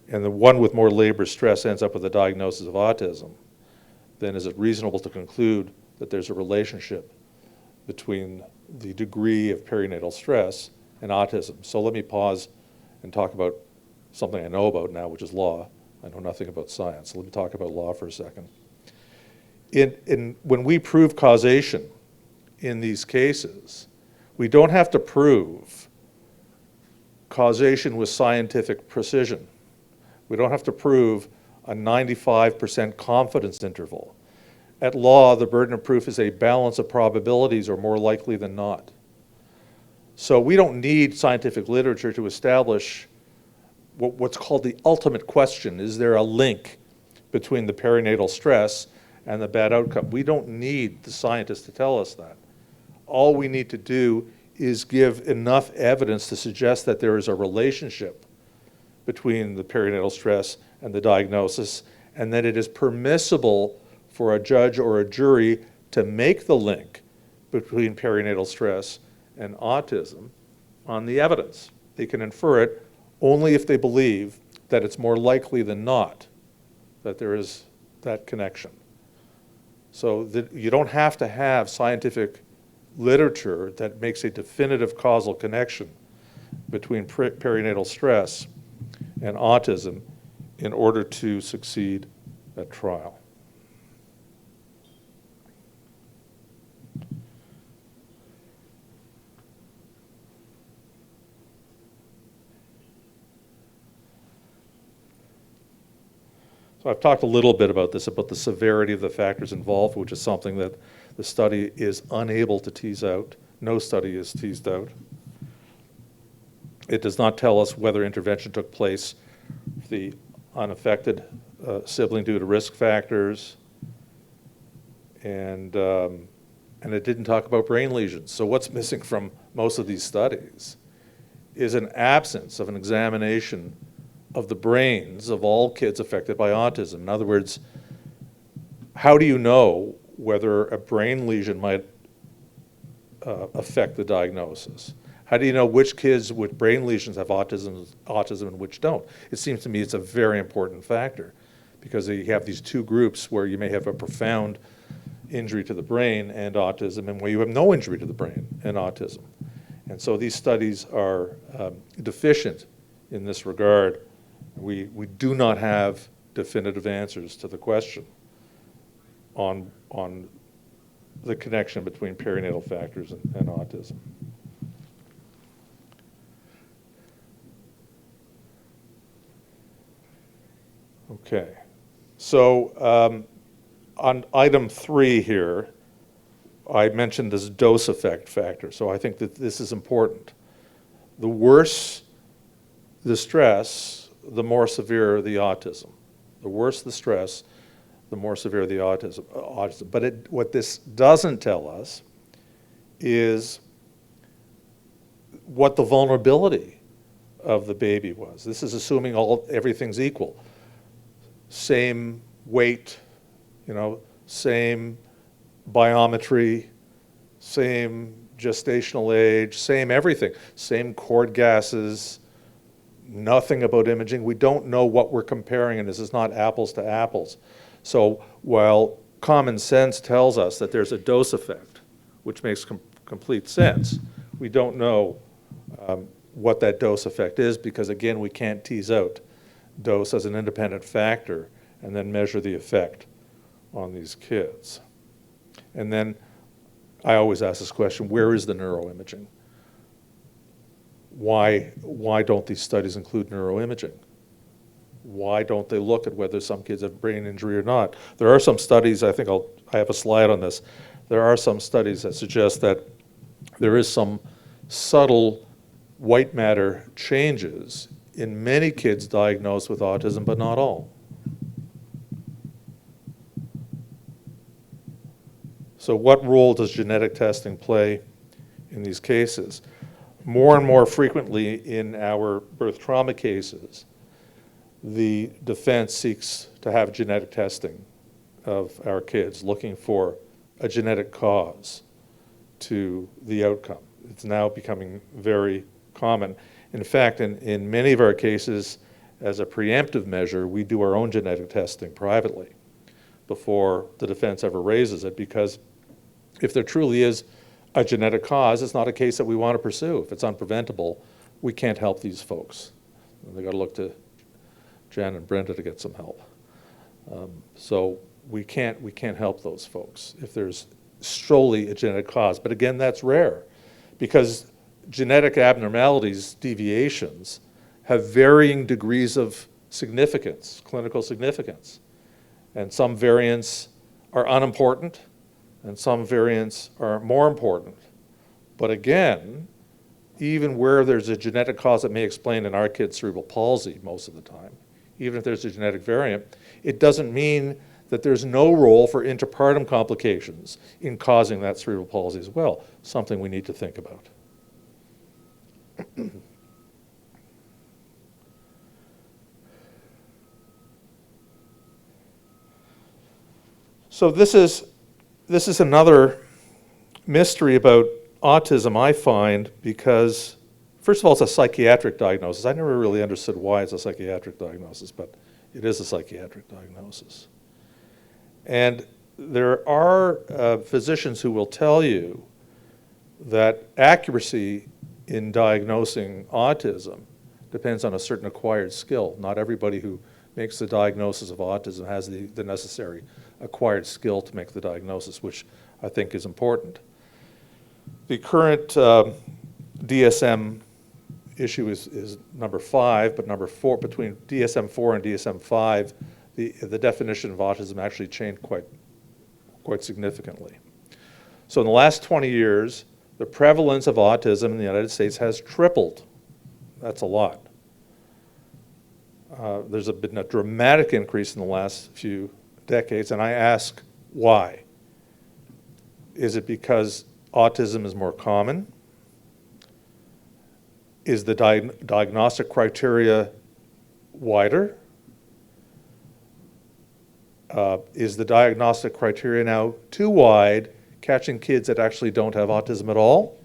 and the one with more labor stress ends up with a diagnosis of autism, then is it reasonable to conclude that there's a relationship between the degree of perinatal stress and autism? So let me pause and talk about something I know about now, which is law. I know nothing about science. So let me talk about law for a second. When we prove causation in these cases, We don't have to prove causation with scientific precision. We don't have to prove a 95% confidence interval. At law, the burden of proof is a balance of probabilities, or more likely than not. So we don't need scientific literature to establish what's called the ultimate question. Is there a link between the perinatal stress and the bad outcome? We don't need the scientists to tell us that. All we need to do is give enough evidence to suggest that there is a relationship between the perinatal stress and the diagnosis, and that it is permissible for a judge or a jury to make the link between perinatal stress and autism on the evidence. They can infer it only if they believe that it's more likely than not that there is that connection. So that you don't have to have scientific literature that makes a definitive causal connection between perinatal stress and autism in order to succeed at trial. So I've talked a little bit about this, about the severity of the factors involved, which is something that the study is unable to tease out. No study is teased out. It does not tell us whether intervention took place for the unaffected sibling due to risk factors, and it didn't talk about brain lesions. So what's missing from most of these studies is an absence of an examination of the brains of all kids affected by autism. In other words, how do you know whether a brain lesion might affect the diagnosis? How do you know which kids with brain lesions have autism and which don't? It seems to me it's a very important factor, because you have these two groups where you may have a profound injury to the brain and autism, and where you have no injury to the brain and autism. And so these studies are deficient in this regard. We do not have definitive answers to the question on the connection between perinatal factors and autism. Okay, so on item 3 here, I mentioned this dose effect factor, so I think that this is important. The worse the stress, the more severe the autism. The worse the stress, the more severe the autism. But what this doesn't tell us is what the vulnerability of the baby was. This is assuming everything's equal. Same weight, same biometry, same gestational age, same everything, same cord gases, nothing about imaging. We don't know what we're comparing, and this is not apples to apples. So while common sense tells us that there's a dose effect, which makes complete sense, we don't know what that dose effect is, because again, we can't tease out dose as an independent factor and then measure the effect on these kids. And then I always ask this question, where is the neuroimaging? Why don't these studies include neuroimaging? Why don't they look at whether some kids have brain injury or not? There are some studies, I have a slide on this, there are some studies that suggest that there is some subtle white matter changes in many kids diagnosed with autism, but not all. So what role does genetic testing play in these cases? More and more frequently in our birth trauma cases, the defense seeks to have genetic testing of our kids, looking for a genetic cause to the outcome. It's now becoming very common. In fact, in many of our cases, as a preemptive measure, we do our own genetic testing privately before the defense ever raises it, because if there truly is a genetic cause, it's not a case that we want to pursue. If it's unpreventable, we can't help these folks. They got to look to Jan and Brenda to get some help. So we can't help those folks if there's solely a genetic cause. But again, that's rare, because genetic abnormalities, deviations, have varying degrees of significance, clinical significance. And some variants are unimportant, and some variants are more important. But again, even where there's a genetic cause that may explain in our kids cerebral palsy most of the time, even if there's a genetic variant, it doesn't mean that there's no role for interpartum complications in causing that cerebral palsy as well, something we need to think about. So this is another mystery about autism, I find, because first of all, it's a psychiatric diagnosis. I never really understood why it's a psychiatric diagnosis, but it is a psychiatric diagnosis. And there are physicians who will tell you that accuracy in diagnosing autism depends on a certain acquired skill. Not everybody who makes the diagnosis of autism has the necessary acquired skill to make the diagnosis, which I think is important. The current DSM issue is number 5, but number 4, between DSM-4 and DSM-5, the definition of autism actually changed quite significantly. So in the last 20 years, the prevalence of autism in the United States has tripled. That's a lot. There's been a dramatic increase in the last few decades, and I ask why. Is it because autism is more common? Is the diagnostic criteria wider? Is the diagnostic criteria now too wide, catching kids that actually don't have autism at all?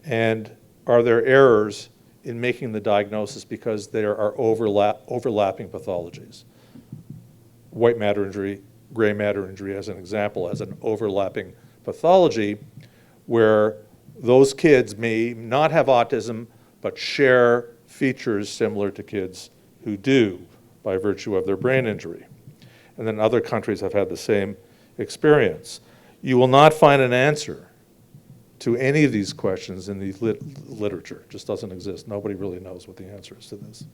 And are there errors in making the diagnosis because there are overlapping pathologies? White matter injury, gray matter injury as an example, as an overlapping pathology where those kids may not have autism but share features similar to kids who do by virtue of their brain injury. And then other countries have had the same experience. You will not find an answer to any of these questions in the literature. It just doesn't exist. Nobody really knows what the answer is to this.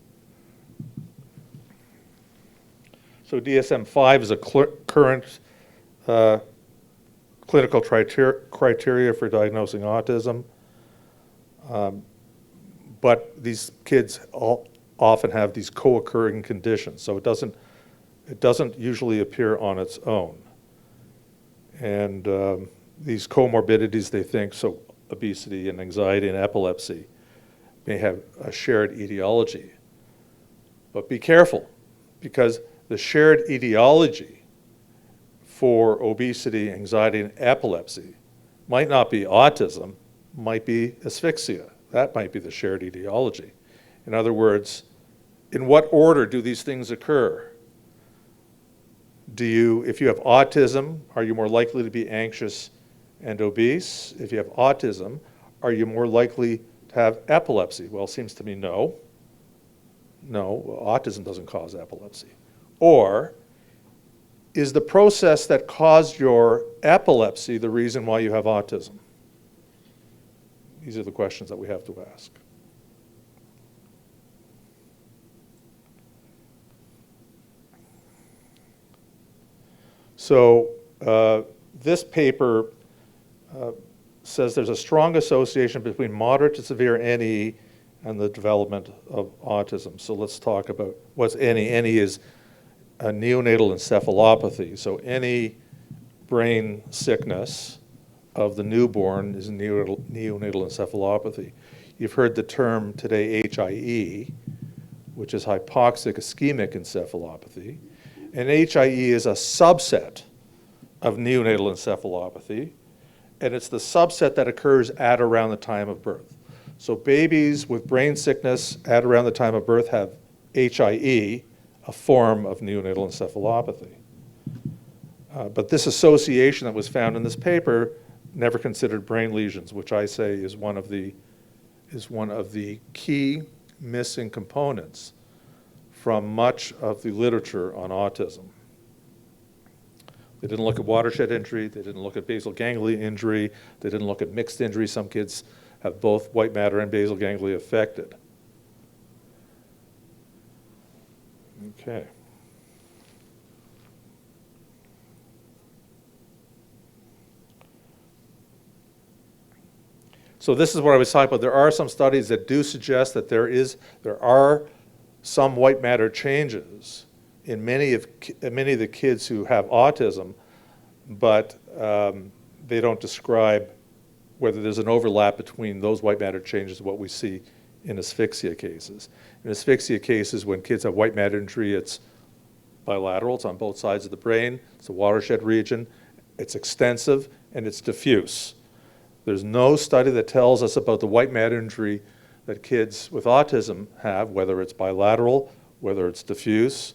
So DSM-5 is a current clinical criteria for diagnosing autism. But these kids often have these co-occurring conditions, so it doesn't usually appear on its own. And these comorbidities, they think, so obesity and anxiety and epilepsy, may have a shared etiology. But be careful, because the shared etiology for obesity, anxiety, and epilepsy might not be autism, might be asphyxia. That might be the shared etiology. In other words, in what order do these things occur? If you have autism, are you more likely to be anxious and obese? If you have autism, are you more likely to have epilepsy? Well, it seems to me no. No, autism doesn't cause epilepsy. Or is the process that caused your epilepsy the reason why you have autism? These are the questions that we have to ask. So this paper says there's a strong association between moderate to severe NE and the development of autism. So let's talk about what's NE. NE is a neonatal encephalopathy. So any brain sickness of the newborn is neonatal encephalopathy. You've heard the term today HIE, which is hypoxic ischemic encephalopathy. And HIE is a subset of neonatal encephalopathy, and it's the subset that occurs at around the time of birth. So babies with brain sickness at around the time of birth have HIE, a form of neonatal encephalopathy. But this association that was found in this paper never considered brain lesions, which I say is one of the key missing components from much of the literature on autism. They didn't look at watershed injury, they didn't look at basal ganglia injury, they didn't look at mixed injury. Some kids have both white matter and basal ganglia affected. Okay. So this is what I was talking about. There are some studies that do suggest that there are some white matter changes in many of the kids who have autism, but they don't describe whether there's an overlap between those white matter changes and what we see in asphyxia cases. In asphyxia cases, when kids have white matter injury, it's bilateral, it's on both sides of the brain, it's a watershed region, it's extensive, and it's diffuse. There's no study that tells us about the white matter injury that kids with autism have, whether it's bilateral, whether it's diffuse,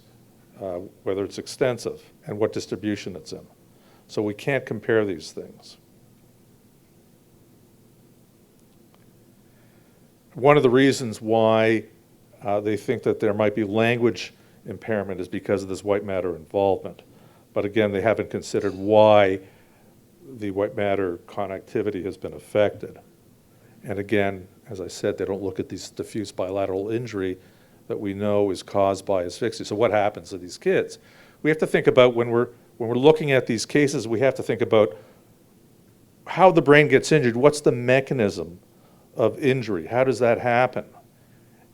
whether it's extensive, and what distribution it's in. So we can't compare these things. One of the reasons why they think that there might be language impairment is because of this white matter involvement. But again, they haven't considered why the white matter connectivity has been affected. And again, as I said, they don't look at this diffuse bilateral injury that we know is caused by asphyxia. So what happens to these kids? We have to think about when we're looking at these cases, we have to think about how the brain gets injured. What's the mechanism of injury? How does that happen?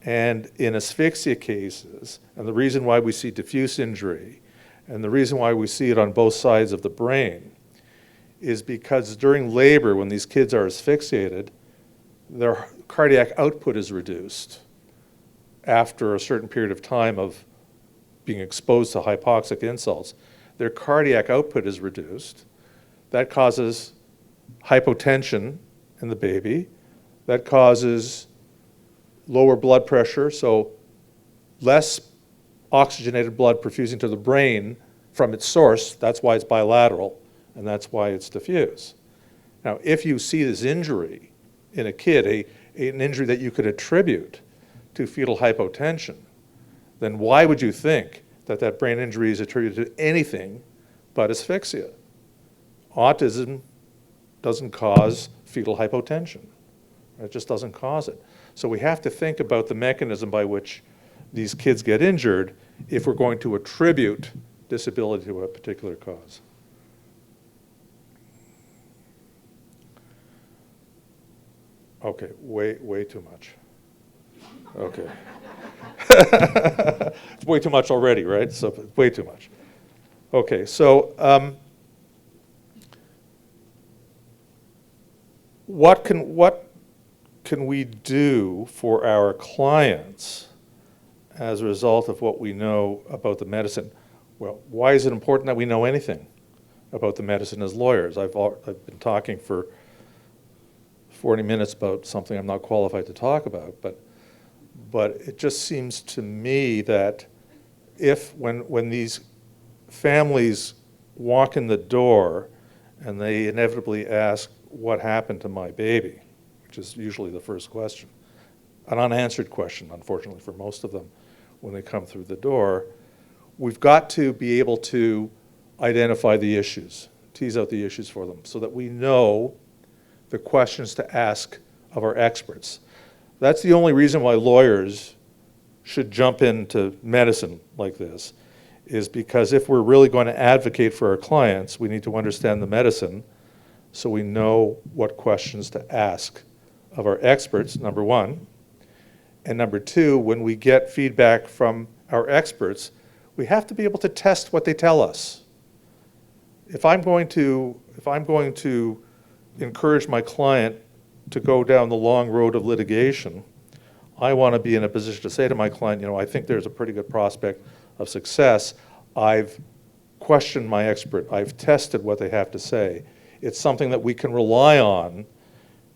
And in asphyxia cases, and the reason why we see diffuse injury, and the reason why we see it on both sides of the brain, is because during labor, when these kids are asphyxiated, their cardiac output is reduced after a certain period of time of being exposed to hypoxic insults. Their cardiac output is reduced. That causes hypotension in the baby. That causes lower blood pressure, so less oxygenated blood perfusing to the brain from its source. That's why it's bilateral, and that's why it's diffuse. Now, if you see this injury in a kid, an injury that you could attribute to fetal hypotension, then why would you think that that brain injury is attributed to anything but asphyxia? Autism doesn't cause fetal hypotension. It just doesn't cause it. So we have to think about the mechanism by which these kids get injured if we're going to attribute disability to a particular cause. Okay, way too much. Okay. It's way too much already, right? So way too much. Okay, so what can we do for our clients as a result of what we know about the medicine? Well, why is it important that we know anything about the medicine as lawyers? I've been talking for 40 minutes about something I'm not qualified to talk about, but it just seems to me that when these families walk in the door and they inevitably ask, what happened to my baby? Which is usually the first question, an unanswered question, unfortunately, for most of them when they come through the door. We've got to be able to identify the issues, tease out the issues for them, so that we know the questions to ask of our experts. That's the only reason why lawyers should jump into medicine like this, is because if we're really going to advocate for our clients, we need to understand the medicine so we know what questions to ask of our experts, number one. And number two, when we get feedback from our experts, we have to be able to test what they tell us. If I'm going to encourage my client to go down the long road of litigation, I want to be in a position to say to my client, I think there's a pretty good prospect of success. I've questioned my expert. I've tested what they have to say. It's something that we can rely on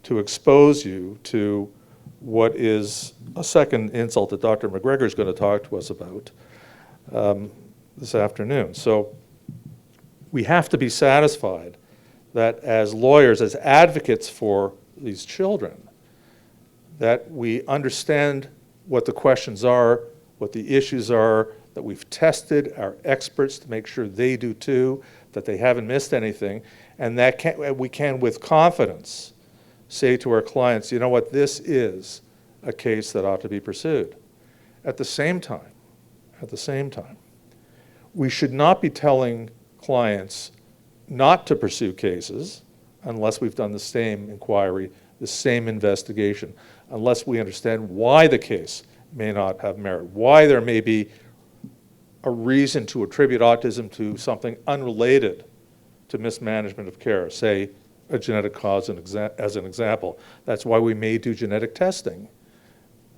to expose you to what is a second insult that Dr. MacGregor is going to talk to us about this afternoon. So we have to be satisfied that as lawyers, as advocates for these children, that we understand what the questions are, what the issues are, that we've tested our experts to make sure they do too, that they haven't missed anything, and that we can, with confidence, say to our clients, you know what, this is a case that ought to be pursued. At the same time, we should not be telling clients not to pursue cases unless we've done the same inquiry, the same investigation, unless we understand why the case may not have merit, why there may be a reason to attribute autism to something unrelated to mismanagement of care, say a genetic cause as an example. That's why we may do genetic testing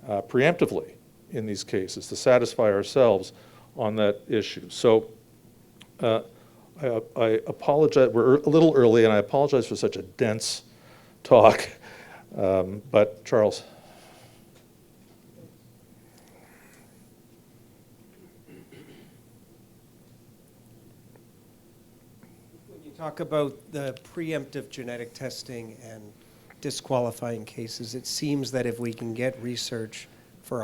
preemptively in these cases to satisfy ourselves on that issue. So I apologize, we're a little early, and I apologize for such a dense talk, but Charles. When you talk about the preemptive genetic testing and disqualifying cases, it seems that if we can get research for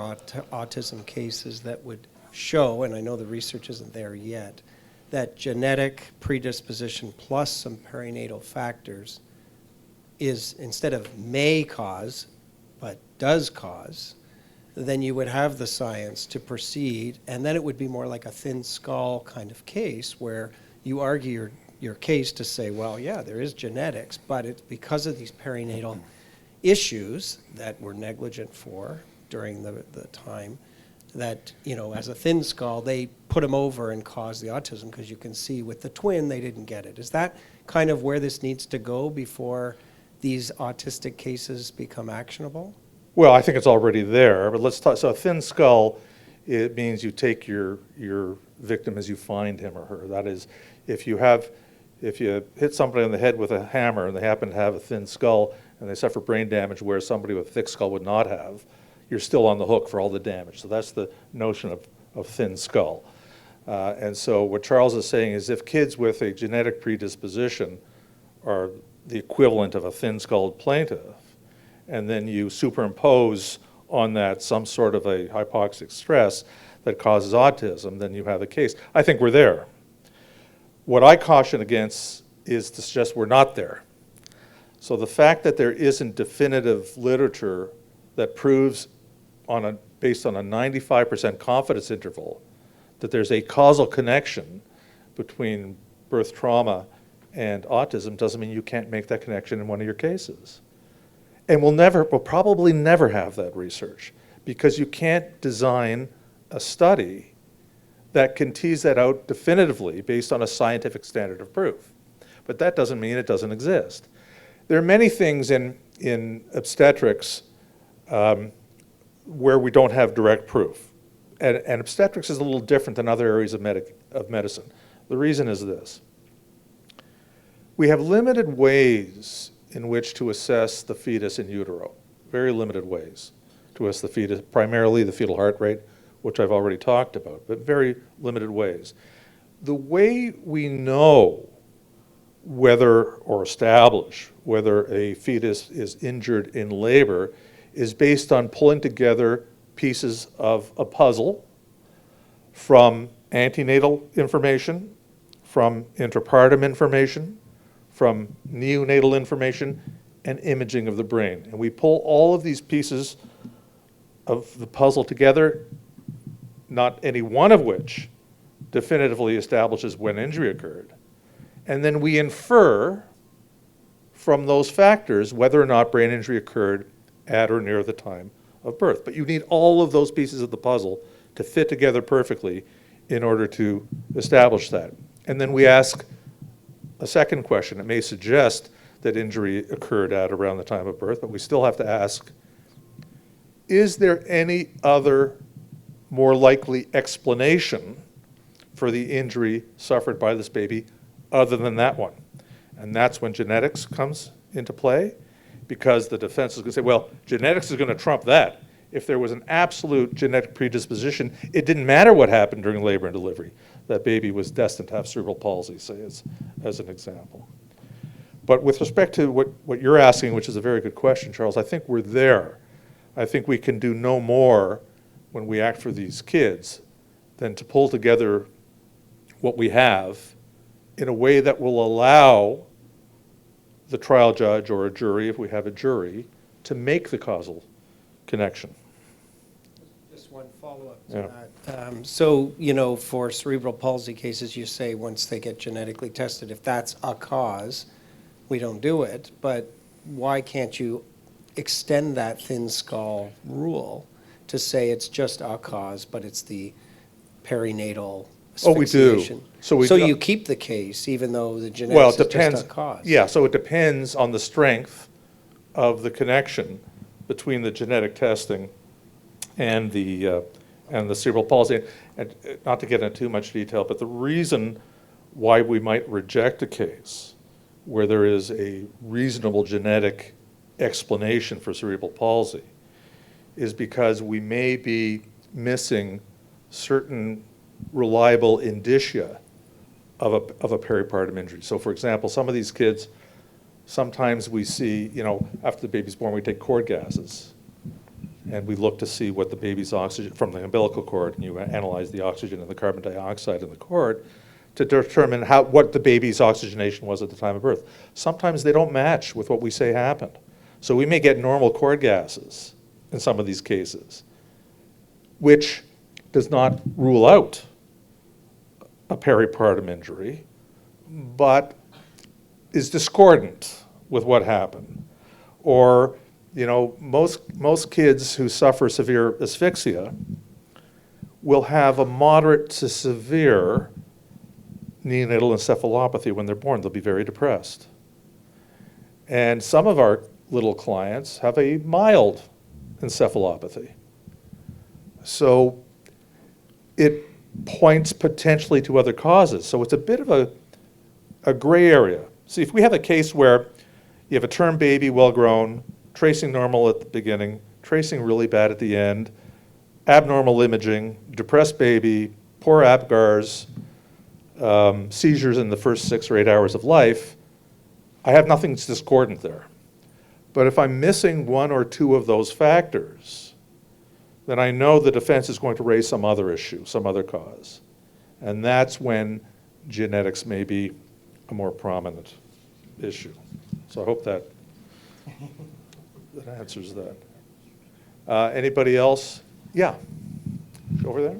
autism cases that would show, and I know the research isn't there yet, that genetic predisposition plus some perinatal factors is, instead of may cause, but does cause, then you would have the science to proceed, and then it would be more like a thin skull kind of case where you argue your case to say, well, yeah, there is genetics, but it's because of these perinatal issues that we're negligent for during the time that, you know, as a thin skull, they put them over and cause the autism, because you can see with the twin, they didn't get it. Is that kind of where this needs to go before these autistic cases become actionable? Well, I think it's already there, but let's talk. So a thin skull, it means you take your victim as you find him or her. That is, if you hit somebody on the head with a hammer and they happen to have a thin skull and they suffer brain damage where somebody with a thick skull would not have, you're still on the hook for all the damage. So that's the notion of thin skull. And so what Charles is saying is if kids with a genetic predisposition are the equivalent of a thin-skulled plaintiff, and then you superimpose on that some sort of a hypoxic stress that causes autism, then you have a case. I think we're there. What I caution against is to suggest we're not there. So the fact that there isn't definitive literature that proves based on a 95% confidence interval that there's a causal connection between birth trauma and autism doesn't mean you can't make that connection in one of your cases. And we'll probably never have that research, because you can't design a study that can tease that out definitively based on a scientific standard of proof. But that doesn't mean it doesn't exist. There are many things in obstetrics where we don't have direct proof. And obstetrics is a little different than other areas of medicine. The reason is this. We have limited ways in which to assess the fetus in utero, very limited ways to assess the fetus, primarily the fetal heart rate, which I've already talked about, but very limited ways. The way we know whether, or establish whether a fetus is injured in labor is based on pulling together pieces of a puzzle from antenatal information, from intrapartum information, from neonatal information, and imaging of the brain. And we pull all of these pieces of the puzzle together, not any one of which definitively establishes when injury occurred. And then we infer from those factors whether or not brain injury occurred at or near the time of birth. But you need all of those pieces of the puzzle to fit together perfectly in order to establish that. And then we ask a second question. It may suggest that injury occurred at around the time of birth, but we still have to ask, is there any other more likely explanation for the injury suffered by this baby other than that one? And that's when genetics comes into play, because the defense is going to say, well, genetics is going to trump that. If there was an absolute genetic predisposition, it didn't matter what happened during labor and delivery. That baby was destined to have cerebral palsy, say, as an example. But with respect to what you're asking, which is a very good question, Charles, I think we're there. I think we can do no more when we act for these kids than to pull together what we have in a way that will allow the trial judge or a jury, if we have a jury, to make the causal connection. Just one follow-up Yeah. to that. So, you know, for cerebral palsy cases, you say once they get genetically tested, if that's a cause, we don't do it. But why can't you extend that thin skull rule to say it's just a cause, but it's the perinatal Oh, we do. asphyxiation? So So we do- you keep the case even though the Well, genetics it is depends. just a cause? Yeah, so it depends on the strength of the connection between the genetic testing and the cerebral palsy. And not to get into too much detail, but the reason why we might reject a case where there is a reasonable genetic explanation for cerebral palsy is because we may be missing certain reliable indicia of a peripartum injury. So for example, some of these kids, sometimes we see, you know, after the baby's born, we take cord gases. And we look to see what the baby's oxygen, from the umbilical cord, and you analyze the oxygen and the carbon dioxide in the cord to determine what the baby's oxygenation was at the time of birth. Sometimes they don't match with what we say happened. So we may get normal cord gases in some of these cases, which does not rule out a peripartum injury, but is discordant with what happened. Or, you know, most kids who suffer severe asphyxia will have a moderate to severe neonatal encephalopathy when they're born. They'll be very depressed. And some of our little clients have a mild encephalopathy. So it points potentially to other causes. So it's a bit of a gray area. See, if we have a case where you have a term baby, well-grown, tracing normal at the beginning, tracing really bad at the end, abnormal imaging, depressed baby, poor APGARs, seizures in the first 6 or 8 hours of life, I have nothing discordant there. But if I'm missing 1 or 2 of those factors, then I know the defense is going to raise some other issue, some other cause. And that's when genetics may be a more prominent issue. So I hope that answers that. Anybody else? Yeah, over there.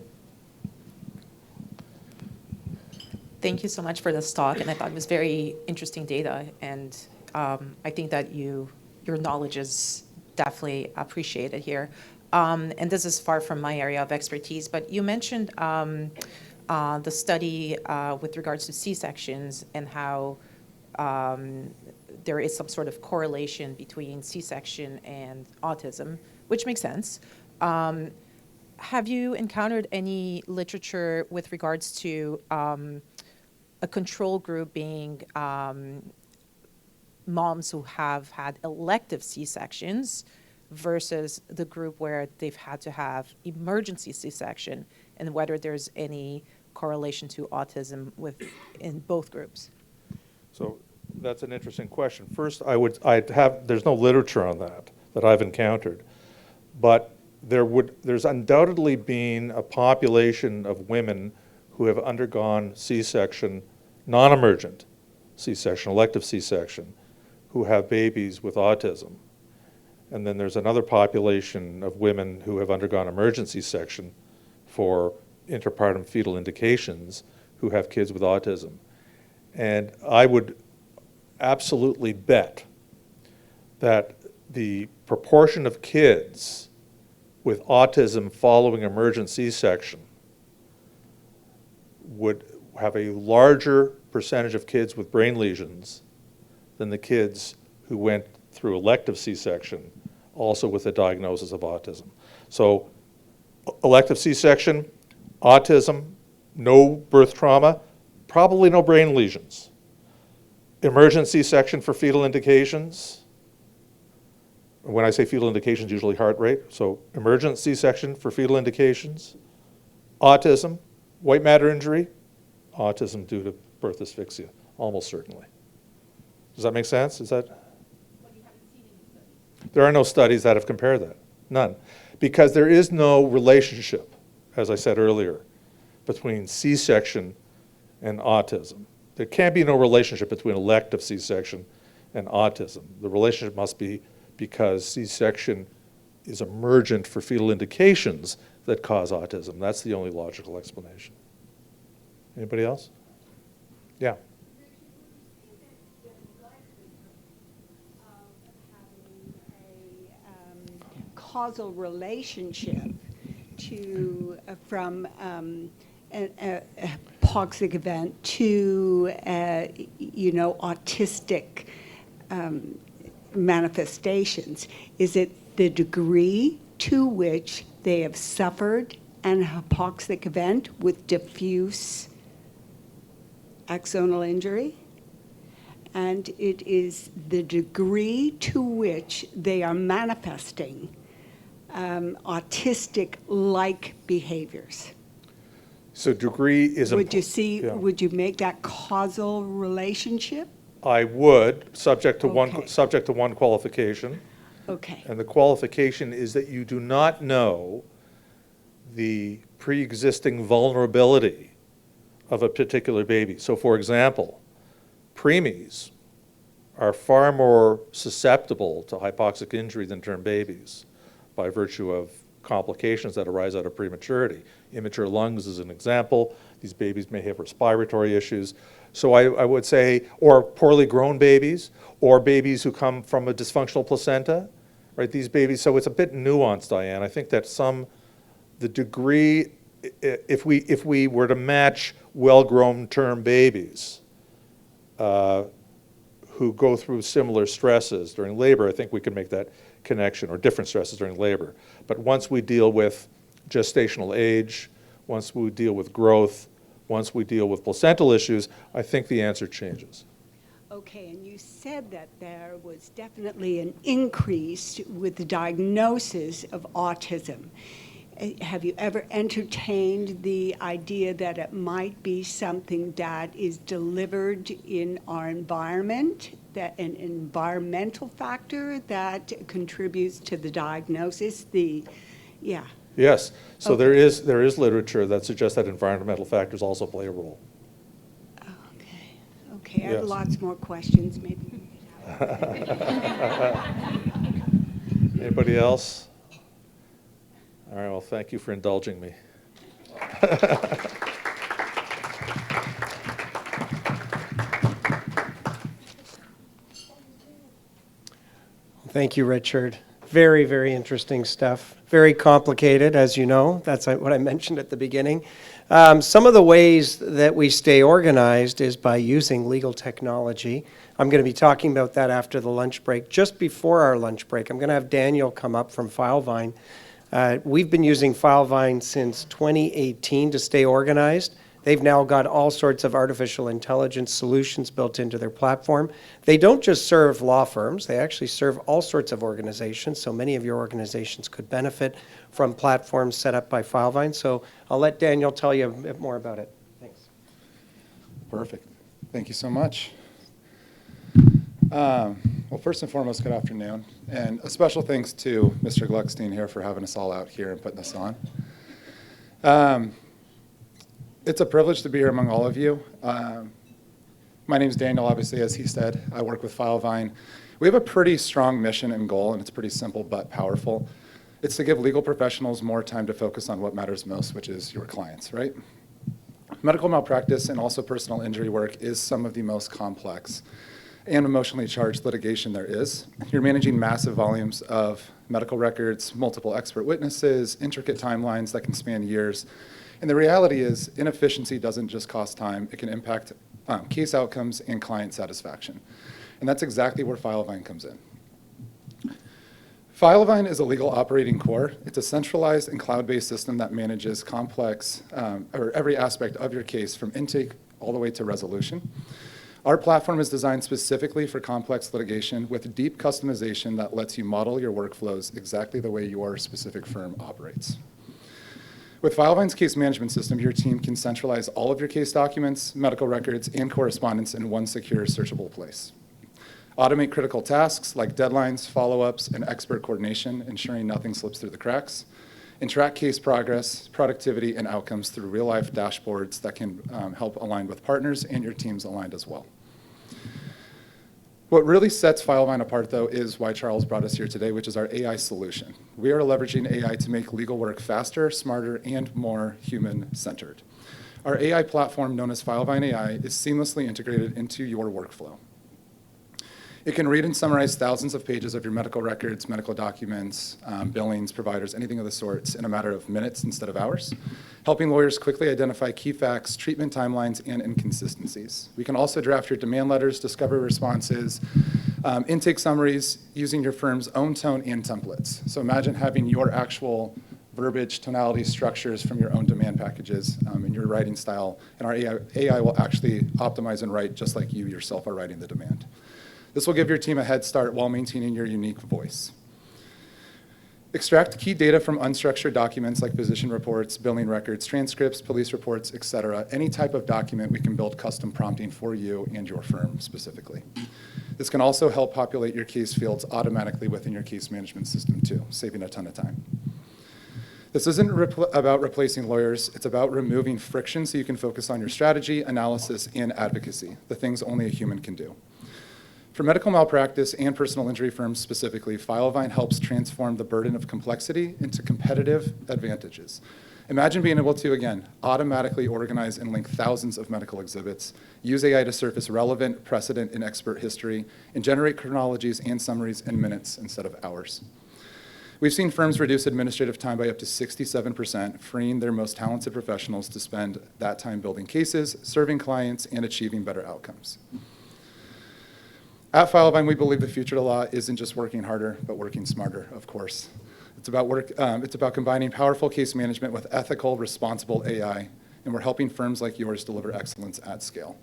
Thank you so much for this talk, and I thought it was very interesting data, and I think that your knowledge is definitely appreciated here. And this is far from my area of expertise, but you mentioned the study with regards to C-sections and how there is some sort of correlation between C-section and autism, which makes sense. Have you encountered any literature with regards to a control group being moms who have had elective C-sections versus the group where they've had to have emergency C-section, and whether there's any correlation to autism in both groups? So that's an interesting question. First, there's no literature on that I've encountered, but there's undoubtedly been a population of women who have undergone C-section, non-emergent C-section, elective C-section, who have babies with autism. And then there's another population of women who have undergone emergency C-section for interpartum fetal indications who have kids with autism. And I would absolutely bet that the proportion of kids with autism following emergent C-section would have a larger percentage of kids with brain lesions than the kids who went through elective C-section, also with a diagnosis of autism. So elective C-section, autism, no birth trauma, probably no brain lesions. Emergent C-section for fetal indications. When I say fetal indications, usually heart rate. So emergent C-section for fetal indications. Autism, white matter injury, autism due to birth asphyxia, almost certainly. Does that make sense? Is that? But you haven't seen any studies. There are no studies that have compared that, none. Because there is no relationship, as I said earlier, between C-section and autism. there can't be no relationship between elective C-section and autism. The relationship must be because C-section is emergent for fetal indications that cause autism. That's the only logical explanation. Anybody else? Yeah. Causal relationship to from a hypoxic event to autistic manifestations. Is it the degree to which they have suffered an hypoxic event with diffuse axonal injury? And it is the degree to which they are manifesting autistic-like behaviors. So degree is Would you see? Yeah. Would you make that causal relationship? I would, subject to Okay. one qualification. Okay. And the qualification is that you do not know the pre-existing vulnerability of a particular baby. So for example, preemies are far more susceptible to hypoxic injury than term babies by virtue of complications that arise out of prematurity. Immature lungs is an example. These babies may have respiratory issues. So I would say, or poorly grown babies, or babies who come from a dysfunctional placenta, right? These babies, so it's a bit nuanced, Diane. I think that the degree, if we were to match well-grown term babies who go through similar stresses during labor, I think we could make that connection, or different stresses during labor. But once we deal with gestational age, once we deal with growth, once we deal with placental issues, I think the answer changes. Okay, and you said that there was definitely an increase with the diagnosis of autism. Have you ever entertained the idea that it might be something that is delivered in our environment, that an environmental factor that contributes to the diagnosis? Yes, so Okay. there is literature that suggests that environmental factors also play a role. Okay, I have Yes. lots more questions, maybe. Anybody else? All right, well, thank you for indulging me. Thank you, Richard. Very, very interesting stuff. Very complicated, as you know. That's what I mentioned at the beginning. Some of the ways that we stay organized is by using legal technology. I'm going to be talking about that after the lunch break. Just before our lunch break, I'm going to have Daniel come up from Filevine. We've been using Filevine since 2018 to stay organized. They've now got all sorts of artificial intelligence solutions built into their platform. They don't just serve law firms, they actually serve all sorts of organizations, so many of your organizations could benefit from platforms set up by Filevine. So I'll let Daniel tell you a bit more about it. Thanks. Perfect. Thank you so much. Well, first and foremost, good afternoon. And a special thanks to Mr. Gluckstein here for having us all out here and putting this on. It's a privilege to be here among all of you. My name is Daniel, obviously, as he said. I work with Filevine. We have a pretty strong mission and goal, and it's pretty simple but powerful. It's to give legal professionals more time to focus on what matters most, which is your clients, right? Medical malpractice and also personal injury work is some of the most complex and emotionally charged litigation there is. You're managing massive volumes of medical records, multiple expert witnesses, intricate timelines that can span years. And the reality is, inefficiency doesn't just cost time, it can impact case outcomes and client satisfaction. And that's exactly where Filevine comes in. Filevine is a legal operating core. It's a centralized and cloud-based system that manages complex, or every aspect of your case from intake all the way to resolution. Our platform is designed specifically for complex litigation with deep customization that lets you model your workflows exactly the way your specific firm operates. With Filevine's case management system, your team can centralize all of your case documents, medical records, and correspondence in one secure, searchable place. Automate critical tasks like deadlines, follow-ups, and expert coordination, ensuring nothing slips through the cracks. and track case progress, productivity, and outcomes through real-life dashboards that can help align with partners and your teams aligned as well. What really sets Filevine apart, though, is why Charles brought us here today, which is our AI solution. We are leveraging AI to make legal work faster, smarter, and more human-centered. Our AI platform, known as Filevine AI, is seamlessly integrated into your workflow. It can read and summarize thousands of pages of your medical records, medical documents, billings, providers, anything of the sorts in a matter of minutes instead of hours, helping lawyers quickly identify key facts, treatment timelines, and inconsistencies. We can also draft your demand letters, discovery responses, intake summaries using your firm's own tone and templates. So imagine having your actual verbiage, tonality, structures from your own demand packages in your writing style, and our AI will actually optimize and write just like you yourself are writing the demand. This will give your team a head start while maintaining your unique voice. Extract key data from unstructured documents like physician reports, billing records, transcripts, police reports, etc. Any type of document, we can build custom prompting for you and your firm specifically. This can also help populate your case fields automatically within your case management system too, saving a ton of time. This isn't about replacing lawyers, it's about removing friction so you can focus on your strategy, analysis, and advocacy, the things only a human can do. For medical malpractice and personal injury firms specifically, Filevine helps transform the burden of complexity into competitive advantages. Imagine being able to, again, automatically organize and link thousands of medical exhibits, use AI to surface relevant, precedent, and expert history, and generate chronologies and summaries in minutes instead of hours. We've seen firms reduce administrative time by up to 67%, freeing their most talented professionals to spend that time building cases, serving clients, and achieving better outcomes. At Filevine, we believe the future of law isn't just working harder, but working smarter, of course. It's about combining powerful case management with ethical, responsible AI, and we're helping firms like yours deliver excellence at scale.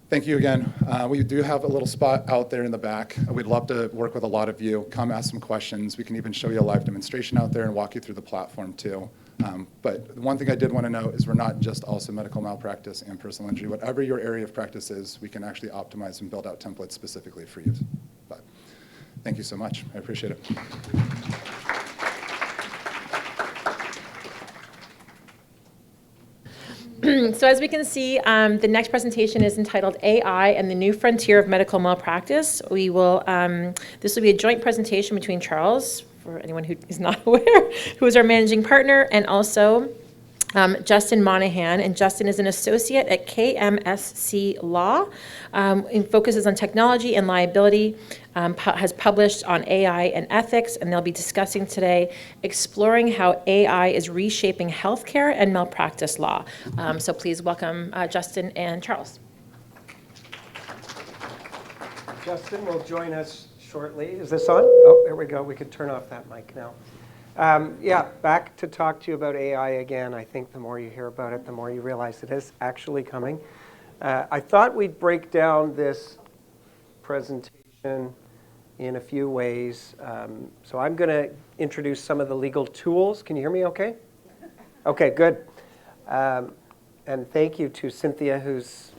Thank you again. We do have a little spot out there in the back. We'd love to work with a lot of you. Come ask some questions. We can even show you a live demonstration out there and walk you through the platform too. But one thing I did want to note is we're not just also medical malpractice and personal injury. Whatever your area of practice is, we can actually optimize and build out templates specifically for you. But thank you so much. I appreciate it. So as we can see, the next presentation is entitled AI and the New Frontier of Medical Malpractice. We will, this will be a joint presentation between Charles, for anyone who is not aware, who is our managing partner, and also Justin Monahan. And Justin is an associate at KMSC Law. It focuses on technology and liability, has published on AI and ethics, and they'll be discussing today exploring how AI is reshaping healthcare and malpractice law. So please welcome Justin and Charles. Justin will join us shortly. Is this on? Oh, there we go. We could turn off that mic now. Yeah, back to talk to you about AI again. I think the more you hear about it, the more you realize it is actually coming. I thought we'd break down this presentation in a few ways. So I'm going to introduce some of the legal tools. Can you hear me okay? Okay, good. And thank you to Cynthia, who's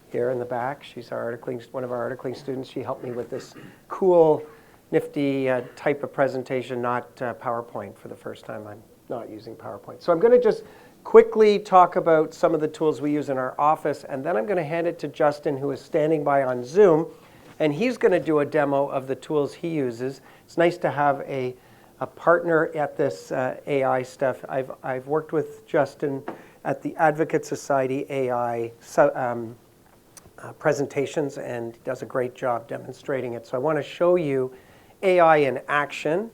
here in the back. She's one of our articling students. She helped me with this cool, nifty type of presentation, not PowerPoint for the first time. I'm not using PowerPoint. So I'm going to just quickly talk about some of the tools we use in our office, and then I'm going to hand it to Justin, who is standing by on Zoom, and he's going to do a demo of the tools he uses. It's nice to have a partner at this AI stuff. I've worked with Justin at the Advocate Society AI presentations, and he does a great job demonstrating it. So I want to show you AI in action,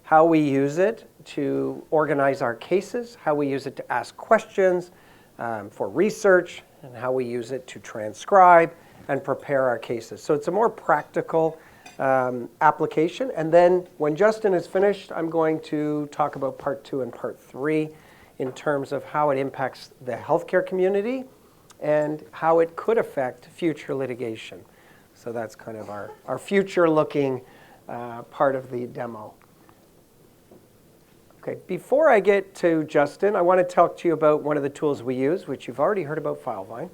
how we use it to organize our cases, how we use it to ask questions for research, and how we use it to transcribe and prepare our cases. So it's a more practical application. And then when Justin is finished, I'm going to talk about part 2 and part 3 in terms of how it impacts the healthcare community and how it could affect future litigation. So that's kind of our future-looking part of the demo. Okay, before I get to Justin, I want to talk to you about one of the tools we use, which you've already heard about, Filevine.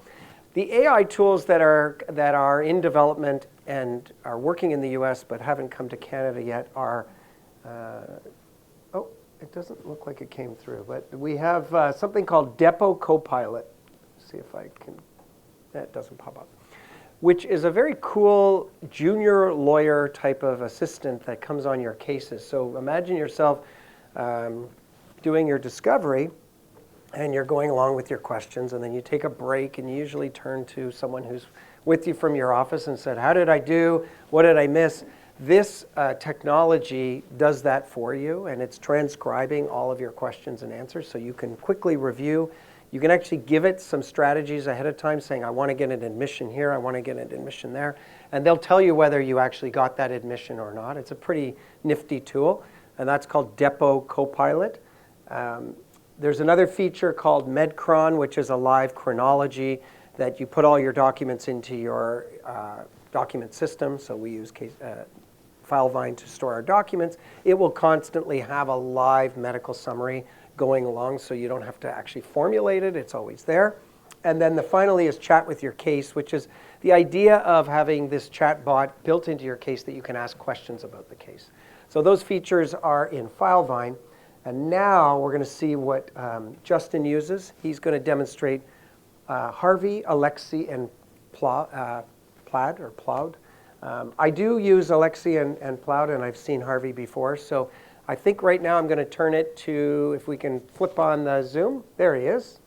The AI tools that are in development and are working in the US but haven't come to Canada yet are, it doesn't look like it came through, but we have something called Depot Copilot. See if I can, that doesn't pop up. Which is a very cool junior lawyer type of assistant that comes on your cases. So imagine yourself doing your discovery, and you're going along with your questions, and then you take a break, and you usually turn to someone who's with you from your office and said, how did I do? What did I miss? This technology does that for you, and it's transcribing all of your questions and answers, so you can quickly review. You can actually give it some strategies ahead of time, saying, I want to get an admission here, I want to get an admission there, and they'll tell you whether you actually got that admission or not. It's a pretty nifty tool, and that's called Depot Copilot. There's another feature called MedCron, which is a live chronology that you put all your documents into your document system. So we use FileVine to store our documents. It will constantly have a live medical summary going along, so you don't have to actually formulate it. It's always there. And then finally is Chat with Your Case, which is the idea of having this chat bot built into your case that you can ask questions about the case. So those features are in FileVine. And now we're going to see what Justin uses. He's going to demonstrate Harvey, Alexi, and Plaid. I do use Alexi and Plaid, and I've seen Harvey before. So I think right now I'm going to turn it to, if we can flip on the Zoom. There he is.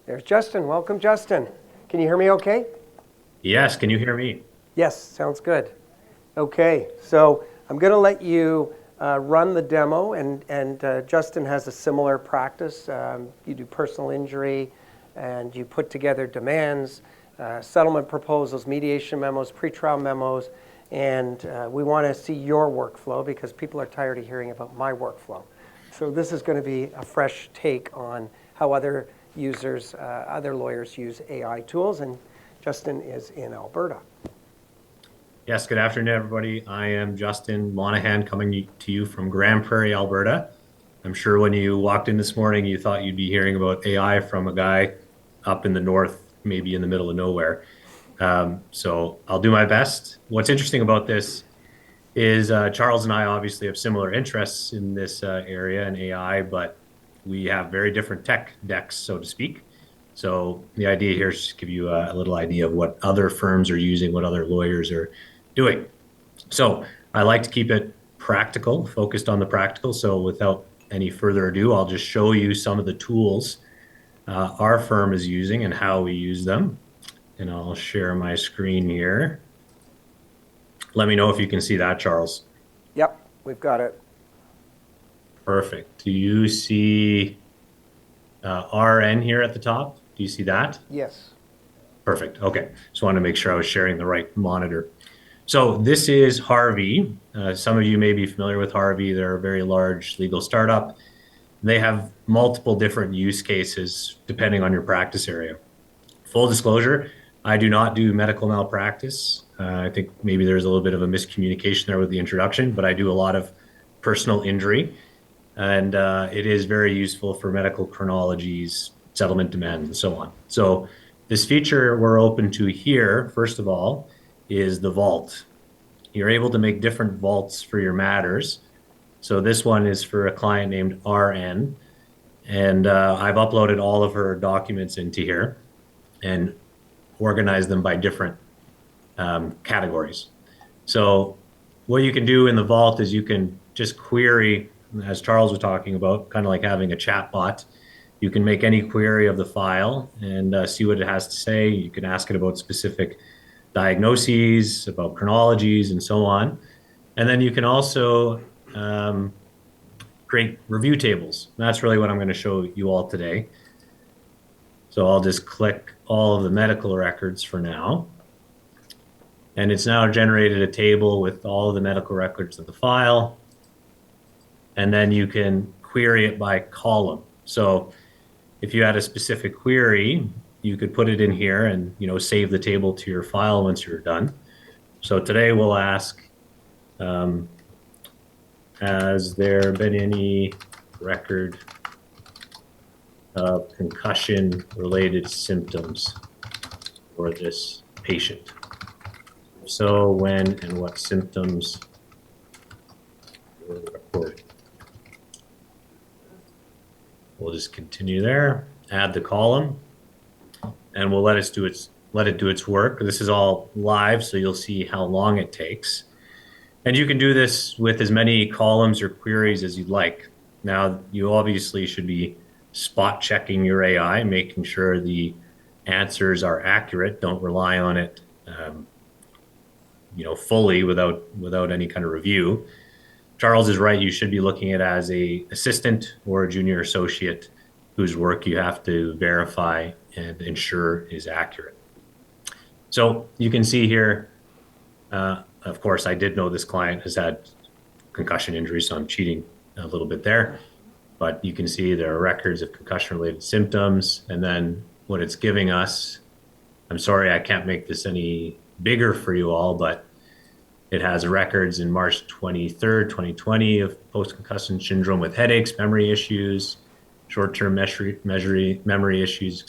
There's Justin. Welcome, Justin. Can you hear me okay? Yes, can you hear me? Yes, sounds good. Okay, so I'm going to let you run the demo, and Justin has a similar practice. You do personal injury, and you put together demands, settlement proposals, mediation memos, pretrial memos, and we want to see your workflow because people are tired of hearing about my workflow. So this is going to be a fresh take on how other users, other lawyers use AI tools, and Justin is in Alberta. Yes, good afternoon, everybody. I am Justin Monahan coming to you from Grand Prairie, Alberta. I'm sure when you walked in this morning, you thought you'd be hearing about AI from a guy up in the north, maybe in the middle of nowhere. So I'll do my best. What's interesting about this is Charles and I obviously have similar interests in this area in AI, but we have very different tech decks, so to speak. So the idea here is to give you a little idea of what other firms are using, what other lawyers are doing. So I like to keep it practical, focused on the practical. So without any further ado, I'll just show you some of the tools our firm is using and how we use them. And I'll share my screen here. Let me know if you can see that, Charles. Yep, we've got it. Perfect. Do you see RN here at the top? Do you see that? Yes. Perfect. Okay. Just wanted to make sure I was sharing the right monitor. So this is Harvey. Some of you may be familiar with Harvey. They're a very large legal startup. They have multiple different use cases depending on your practice area. Full disclosure, I do not do medical malpractice. I think maybe there's a little bit of a miscommunication there with the introduction, but I do a lot of personal injury. And it is very useful for medical chronologies, settlement demands, and so on. So this feature we're open to here, first of all, is the vault. You're able to make different vaults for your matters. So this one is for a client named RN, and I've uploaded all of her documents into here and organized them by different categories. So what you can do in the vault is you can just query, as Charles was talking about, kind of like having a chat bot. You can make any query of the file and see what it has to say. You can ask it about specific diagnoses, about chronologies, and so on. And then you can also create review tables. That's really what I'm going to show you all today. So I'll just click all of the medical records for now. And it's now generated a table with all of the medical records of the file. And then you can query it by column. So if you had a specific query, you could put it in here and save the table to your file once you're done. So today we'll ask, has there been any record of concussion-related symptoms for this patient? If so, when and what symptoms were reported? we'll just continue there, add the column, and we'll let it do its work. This is all live, so you'll see how long it takes. And you can do this with as many columns or queries as you'd like. Now, you obviously should be spot checking your AI, making sure the answers are accurate. Don't rely on it, fully without any kind of review. Charles is right. You should be looking at it as a assistant or a junior associate whose work you have to verify and ensure is accurate. So you can see here, of course, I did know this client has had concussion injury, so I'm cheating a little bit there. But you can see there are records of concussion-related symptoms, and then what it's giving us, I'm sorry I can't make this any bigger for you all, but it has records in March 23rd, 2020 of post-concussion syndrome with headaches, memory issues, short-term memory issues,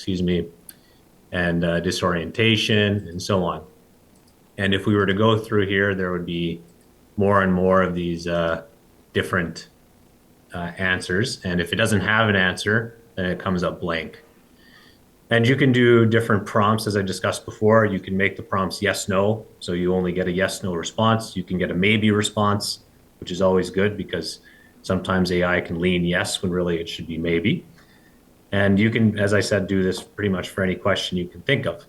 and disorientation, and so on. And if we were to go through here, there would be more and more of these different answers. And if it doesn't have an answer, then it comes up blank. And you can do different prompts, as I discussed before. You can make the prompts yes, no, so you only get a yes, no response. You can get a maybe response, which is always good because sometimes AI can lean yes when really it should be maybe. And you can, as I said, do this pretty much for any question you can think of.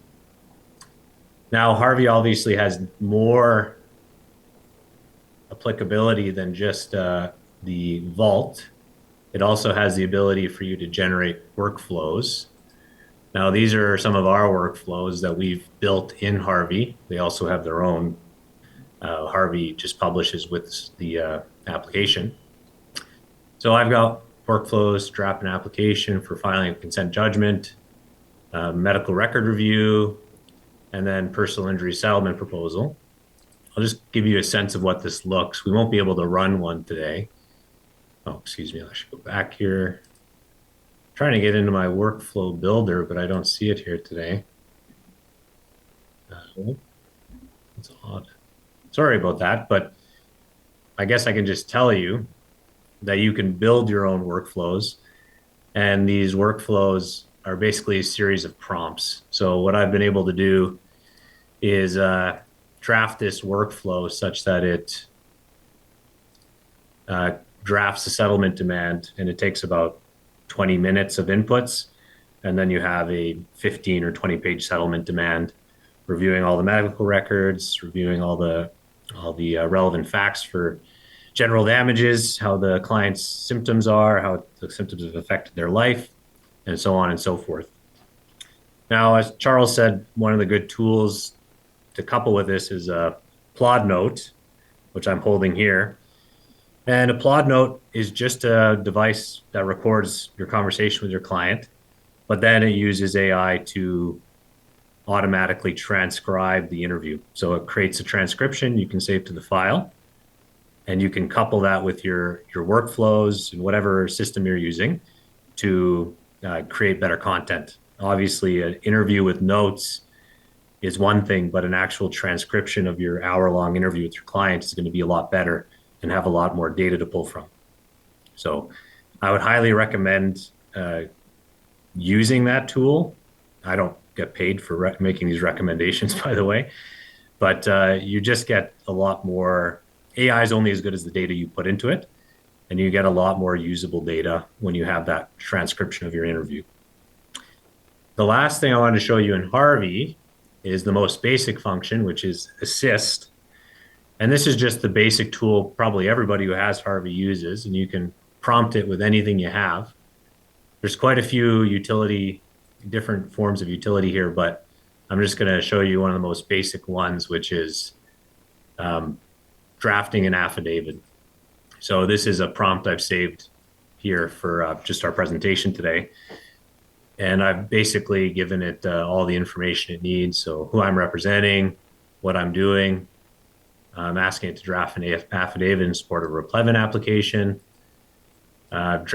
Now, Harvey obviously has more applicability than just the vault. It also has the ability for you to generate workflows. Now, these are some of our workflows that we've built in Harvey. They also have their own. Harvey just publishes with the application. So I've got workflows, draft an application for filing a consent judgment, medical record review, and then personal injury settlement proposal. I'll just give you a sense of what this looks. We won't be able to run one today. Oh, excuse me, I should go back here. I'm trying to get into my workflow builder, but I don't see it here today. That's odd. Sorry about that, but I guess I can just tell you that you can build your own workflows, and these workflows are basically a series of prompts. So what I've been able to do is draft this workflow such that it drafts a settlement demand, and it takes about 20 minutes of inputs, and then you have a 15 or 20 page settlement demand, reviewing all the medical records, reviewing all the relevant facts for general damages, how the client's symptoms are, how the symptoms have affected their life, and so on and so forth. Now, as Charles said, one of the good tools to couple with this is a plod note, which I'm holding here. And a plod note is just a device that records your conversation with your client, but then it uses AI to automatically transcribe the interview. So it creates a transcription you can save to the file, and you can couple that with your workflows and whatever system you're using to create better content. Obviously, an interview with notes is one thing, but an actual transcription of your hour-long interview with your client is going to be a lot better and have a lot more data to pull from. So I would highly recommend using that tool. I don't get paid for making these recommendations, by the way, but you just get a lot more. AI is only as good as the data you put into it, and you get a lot more usable data when you have that transcription of your interview. The last thing I wanted to show you in Harvey is the most basic function, which is assist. And this is just the basic tool probably everybody who has Harvey uses, and you can prompt it with anything you have. There's quite a few different forms of utility here, but I'm just going to show you one of the most basic ones, which is drafting an affidavit. So this is a prompt I've saved here for just our presentation today. And I've basically given it all the information it needs. So who I'm representing, what I'm doing. I'm asking it to draft an affidavit in support of a replevin application. I've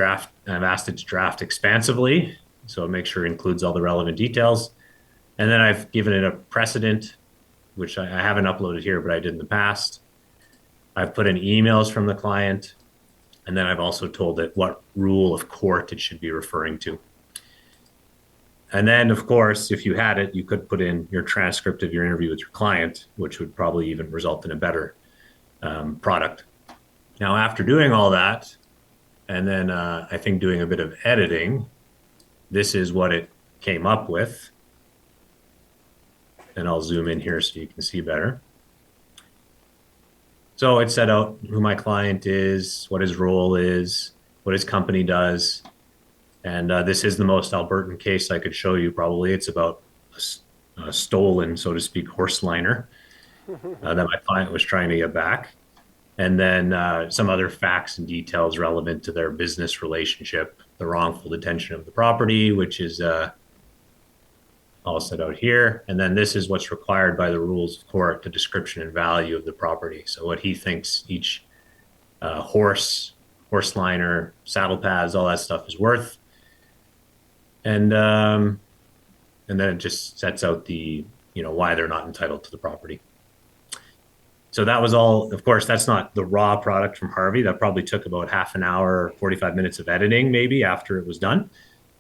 asked it to draft expansively, so make sure it includes all the relevant details. And then I've given it a precedent, which I haven't uploaded here, but I did in the past. I've put in emails from the client, And then I've also told it what rule of court it should be referring to. And then, of course, if you had it, you could put in your transcript of your interview with your client, which would probably even result in a better product. Now, after doing all that, and then I think doing a bit of editing, this is what it came up with. And I'll zoom in here so you can see better. So it set out who my client is, what his role is, what his company does. And this is the most Albertan case I could show you probably. It's about a stolen, so to speak, horse liner that my client was trying to get back. And then some other facts and details relevant to their business relationship, the wrongful detention of the property, which is all set out here. And then this is what's required by the rules of court, the description and value of the property. So what he thinks each horse liner, saddle pads, all that stuff is worth. And then it just sets out the, why they're not entitled to the property. So that was all. Of course, that's not the raw product from Harvey. That probably took about half an hour, 45 minutes of editing maybe after it was done.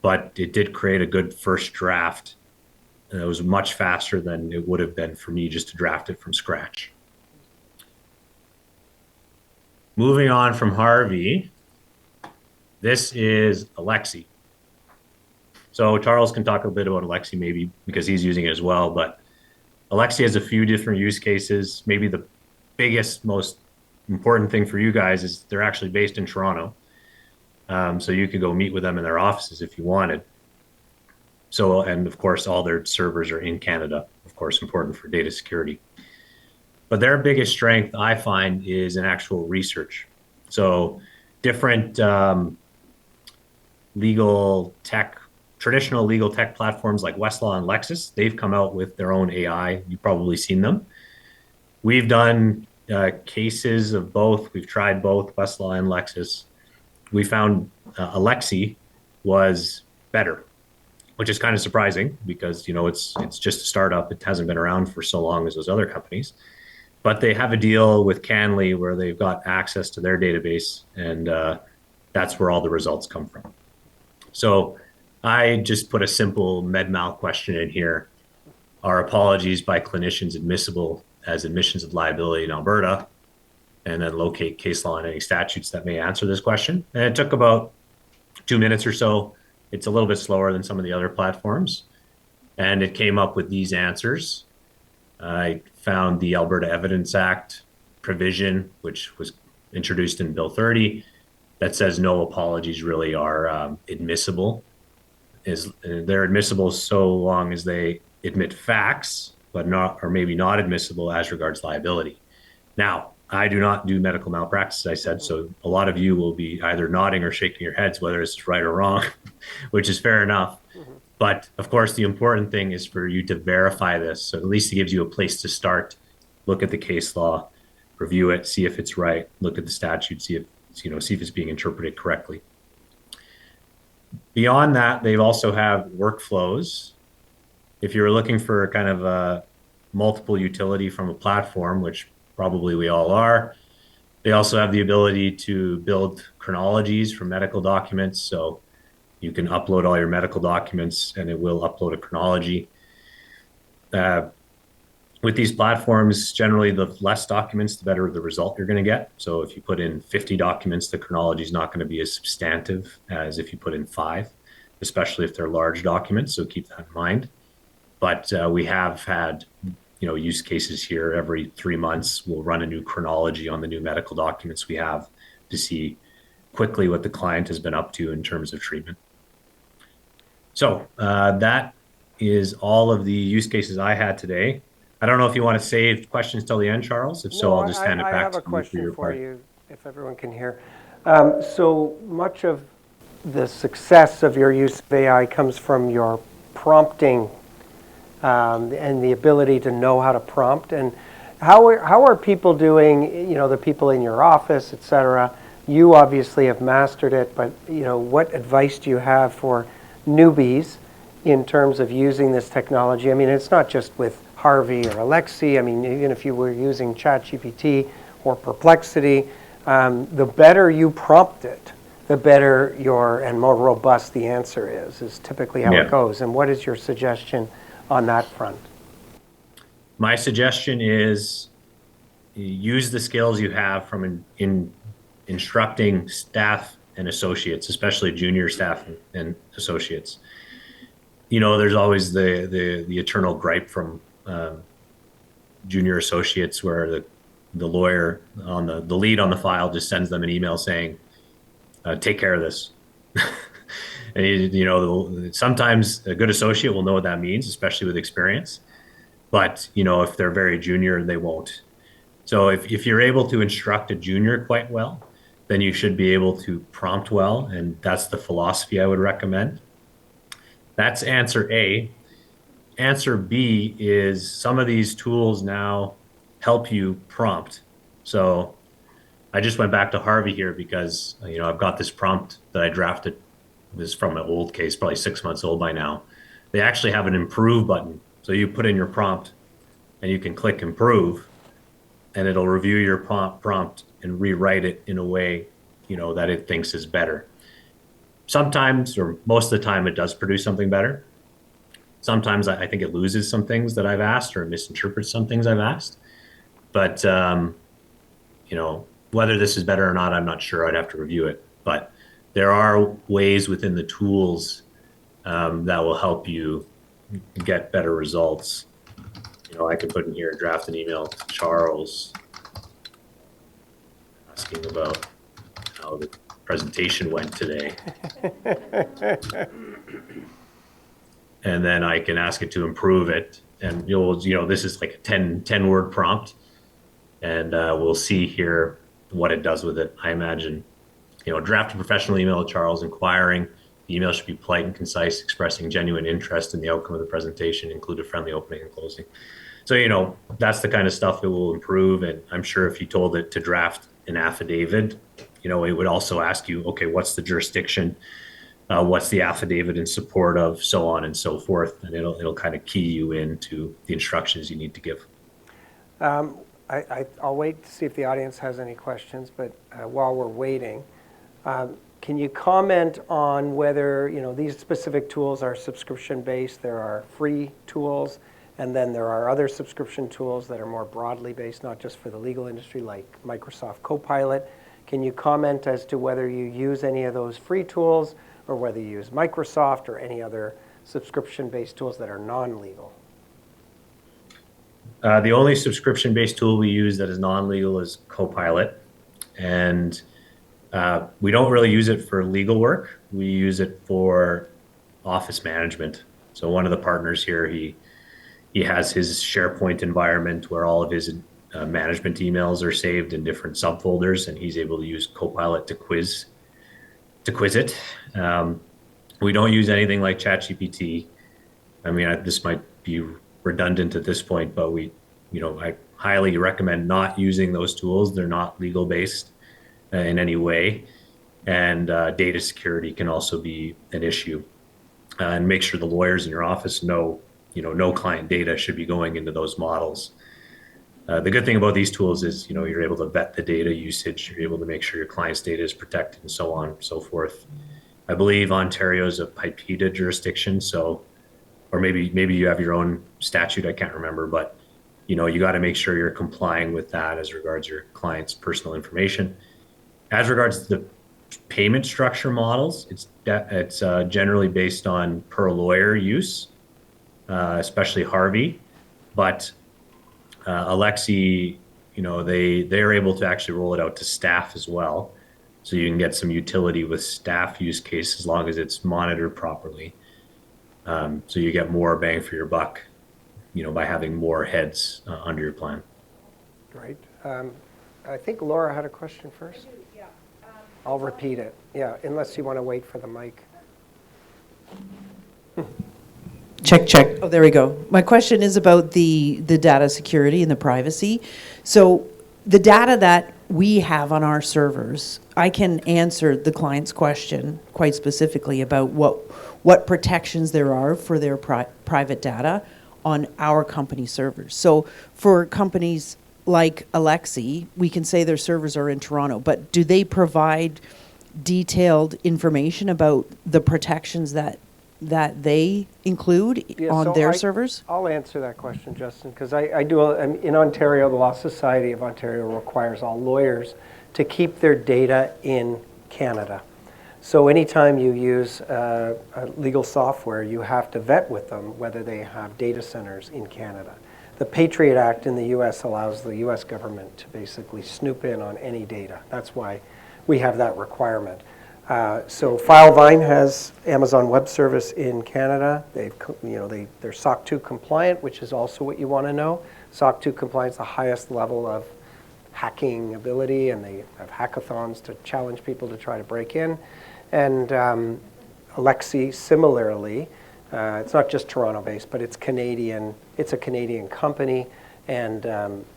But it did create a good first draft. And it was much faster than it would have been for me just to draft it from scratch. Moving on from Harvey, this is Alexi. So Charles can talk a bit about Alexi maybe because he's using it as well, but Alexi has a few different use cases. Maybe the biggest, most important thing for you guys is they're actually based in Toronto. So you could go meet with them in their offices if you wanted. So, and of course, all their servers are in Canada, of course, important for data security. But their biggest strength, I find, is in actual research. So different legal tech, traditional legal tech platforms like Westlaw and Lexis, they've come out with their own AI. You've probably seen them. We've done cases of both. We've tried both Westlaw and Lexis. We found Alexi was better, which is kind of surprising because, it's just a startup. It hasn't been around for so long as those other companies. But they have a deal with Canly where they've got access to their database, and that's where all the results come from. So I just put a simple med-mal question in here. Are apologies by clinicians admissible as admissions of liability in Alberta? And then locate case law and any statutes that may answer this question. And it took about 2 minutes or so. It's a little bit slower than some of the other platforms. And it came up with these answers. I found the Alberta Evidence Act provision, which was introduced in Bill 30, that says no apologies really are admissible. They're admissible so long as they admit facts, but not, or maybe not admissible as regards liability. Now, I do not do medical malpractice, as I said, so a lot of you will be either nodding or shaking your heads whether it's right or wrong, which is fair enough. But of course, the important thing is for you to verify this. So at least it gives you a place to start, look at the case law, review it, see if it's right, look at the statute, see if it's being interpreted correctly. Beyond that, they also have workflows. If you're looking for kind of a multiple utility from a platform, which probably we all are, they also have the ability to build chronologies for medical documents. So you can upload all your medical documents and it will upload a chronology. With these platforms, generally the less documents, the better the result you're going to get. So if you put in 50 documents, the chronology is not going to be as substantive as if you put in 5, especially if they're large documents. So keep that in mind. But we have had use cases here every 3 months. We'll run a new chronology on the new medical documents we have to see quickly what the client has been up to in terms of treatment. So that is all of the use cases I had today. I don't know if you want to save questions till the end, Charles. If so, I'll just hand it back to you. I have a question for you, if everyone can hear. So much of the success of your use of AI comes from your prompting and the ability to know how to prompt. And how are people doing, the people in your office, et cetera? You obviously have mastered it, but what advice do you have for newbies in terms of using this technology? I mean, it's not just with Harvey or Alexi. I mean, even if you were using ChatGPT or Perplexity, the better you prompt it, the better and more robust the answer is typically how it goes. And what is your suggestion on that front? My suggestion is use the skills you have from instructing staff and associates, especially junior staff and associates. You know, there's always the eternal gripe from junior associates where the lawyer on the lead on the file just sends them an email saying, take care of this. And you know, sometimes a good associate will know what that means, especially with experience. But you know, if they're very junior, they won't. So if you're able to instruct a junior quite well, then you should be able to prompt well, and that's the philosophy I would recommend. That's answer A. Answer B is some of these tools now help you prompt. So I just went back to Harvey here because, you know, I've got this prompt that I drafted. This is from an old case, probably 6 months old by now. They actually have an improve button. So you put in your prompt and you can click improve, and it'll review your prompt and rewrite it in a way, you know, that it thinks is better. Sometimes, or most of the time, it does produce something better. Sometimes I think it loses some things that I've asked or misinterprets some things I've asked. But, you know, whether this is better or not, I'm not sure. I'd have to review it. But there are ways within the tools that will help you get better results. You know, I can put in here, draft an email to Charles asking about how the presentation went today. And then I can ask it to improve it. And you know, this is like a 10 word prompt. And we'll see here what it does with it. I imagine, you know, draft a professional email to Charles inquiring. The email should be polite and concise, expressing genuine interest in the outcome of the presentation, include a friendly opening and closing. So, you know, that's the kind of stuff that will improve. And I'm sure if you told it to draft an affidavit, you know, it would also ask you, okay, what's the jurisdiction? What's the affidavit in support of, so on and so forth. And it'll kind of key you into the instructions you need to give. I'll wait to see if the audience has any questions, but while we're waiting, can you comment on whether, you know, these specific tools are subscription-based? There are free tools, and then there are other subscription tools that are more broadly based, not just for the legal industry, like Microsoft Copilot. Can you comment as to whether you use any of those free tools or whether you use Microsoft or any other subscription-based tools that are non-legal? The only subscription-based tool we use that is non-legal is Copilot. And we don't really use it for legal work. We use it for office management. So one of the partners here, he has his SharePoint environment where all of his management emails are saved in different subfolders, and he's able to use Copilot to quiz it. We don't use anything like ChatGPT. I mean, this might be redundant at this point, but I highly recommend not using those tools. They're not legal based in any way, and data security can also be an issue. And make sure the lawyers in your office know, no client data should be going into those models. The good thing about these tools is, you're able to vet the data usage. You're able to make sure your client's data is protected and so on and so forth. I believe Ontario is a PIPEDA jurisdiction, or maybe you have your own statute. I can't remember, but you got to make sure you're complying with that as regards your client's personal information. As regards to the payment structure models, it's generally based on per lawyer use, especially Harvey, but Alexi, they're able to actually roll it out to staff as well. So you can get some utility with staff use case as long as it's monitored properly. So you get more bang for your buck, by having more heads under your plan. Great. I think Laura had a question first. I do, yeah. I'll repeat it. Yeah, unless you want to wait for the mic. Check, check. Oh, there we go. My question is about the data security and the privacy. So the data that we have on our servers, I can answer the client's question quite specifically about what protections there are for their private data on our company servers. So for companies like Alexi, we can say their servers are in Toronto, but do they provide detailed information about the protections that they include Yeah, on so their servers? I'll answer that question, Justin, because I do, in Ontario, the Law Society of Ontario requires all lawyers to keep their data in Canada. So anytime you use a legal software, you have to vet with them whether they have data centers in Canada. The Patriot Act in the US allows the US government to basically snoop in on any data. That's why we have that requirement. So Filevine has Amazon Web Service in Canada. They're SOC 2 compliant, which is also what you want to know. SOC 2 compliance is the highest level of hacking ability, and they have hackathons to challenge people to try to break in. And Alexi, similarly, it's not just Toronto-based, but it's Canadian. It's a Canadian company, and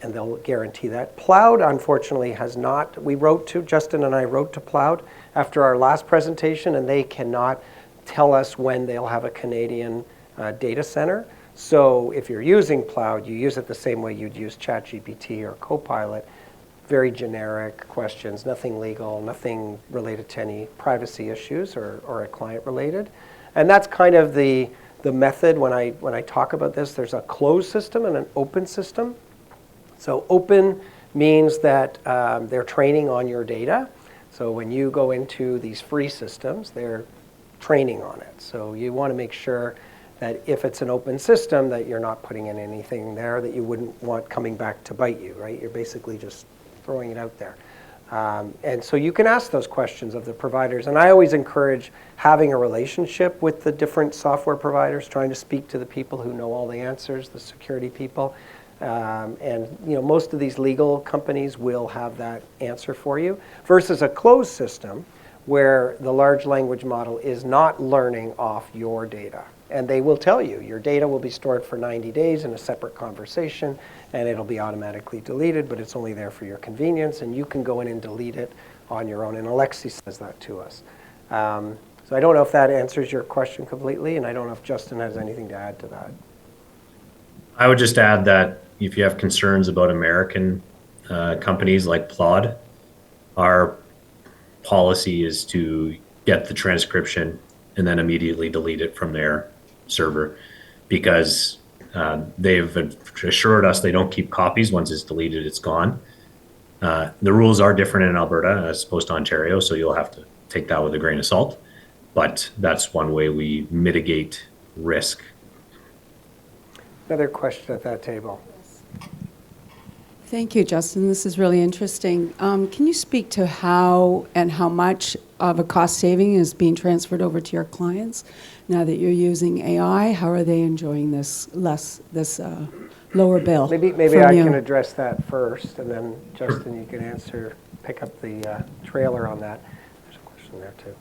they'll guarantee that. Ploud, unfortunately, has not. Justin and I wrote to Ploud after our last presentation, and they cannot tell us when they'll have a Canadian data center. So if you're using Ploud, you use it the same way you'd use ChatGPT or Copilot. Very generic questions, nothing legal, nothing related to any privacy issues or a client related. And that's kind of the method when I talk about this. There's a closed system and an open system. So open means that they're training on your data. So when you go into these free systems, they're training on it. So you want to make sure that if it's an open system, that you're not putting in anything there that you wouldn't want coming back to bite you, right? You're basically just throwing it out there. And so you can ask those questions of the providers. And I always encourage having a relationship with the different software providers, trying to speak to the people who know all the answers, the security people. And most of these legal companies will have that answer for you, versus a closed system where the large language model is not learning off your data. And they will tell you your data will be stored for 90 days in a separate conversation, and it'll be automatically deleted, but it's only there for your convenience, and you can go in and delete it on your own. And Alexi says that to us. So I don't know if that answers your question completely, and I don't know if Justin has anything to add to that. I would just add that if you have concerns about American companies like Plod, our policy is to get the transcription and then immediately delete it from their server, because they've assured us they don't keep copies. Once it's deleted, it's gone. The rules are different in Alberta as opposed to Ontario, so you'll have to take that with a grain of salt. But that's one way we mitigate risk. Another question at that table. Thank you, Justin. This is really interesting. Can you speak to how and how much of a cost saving is being transferred over to your clients now that you're using AI? How are they enjoying this lower bill? Maybe from I you? can address that first, and then Justin, you can pick up the trailer on that. There's a question there too.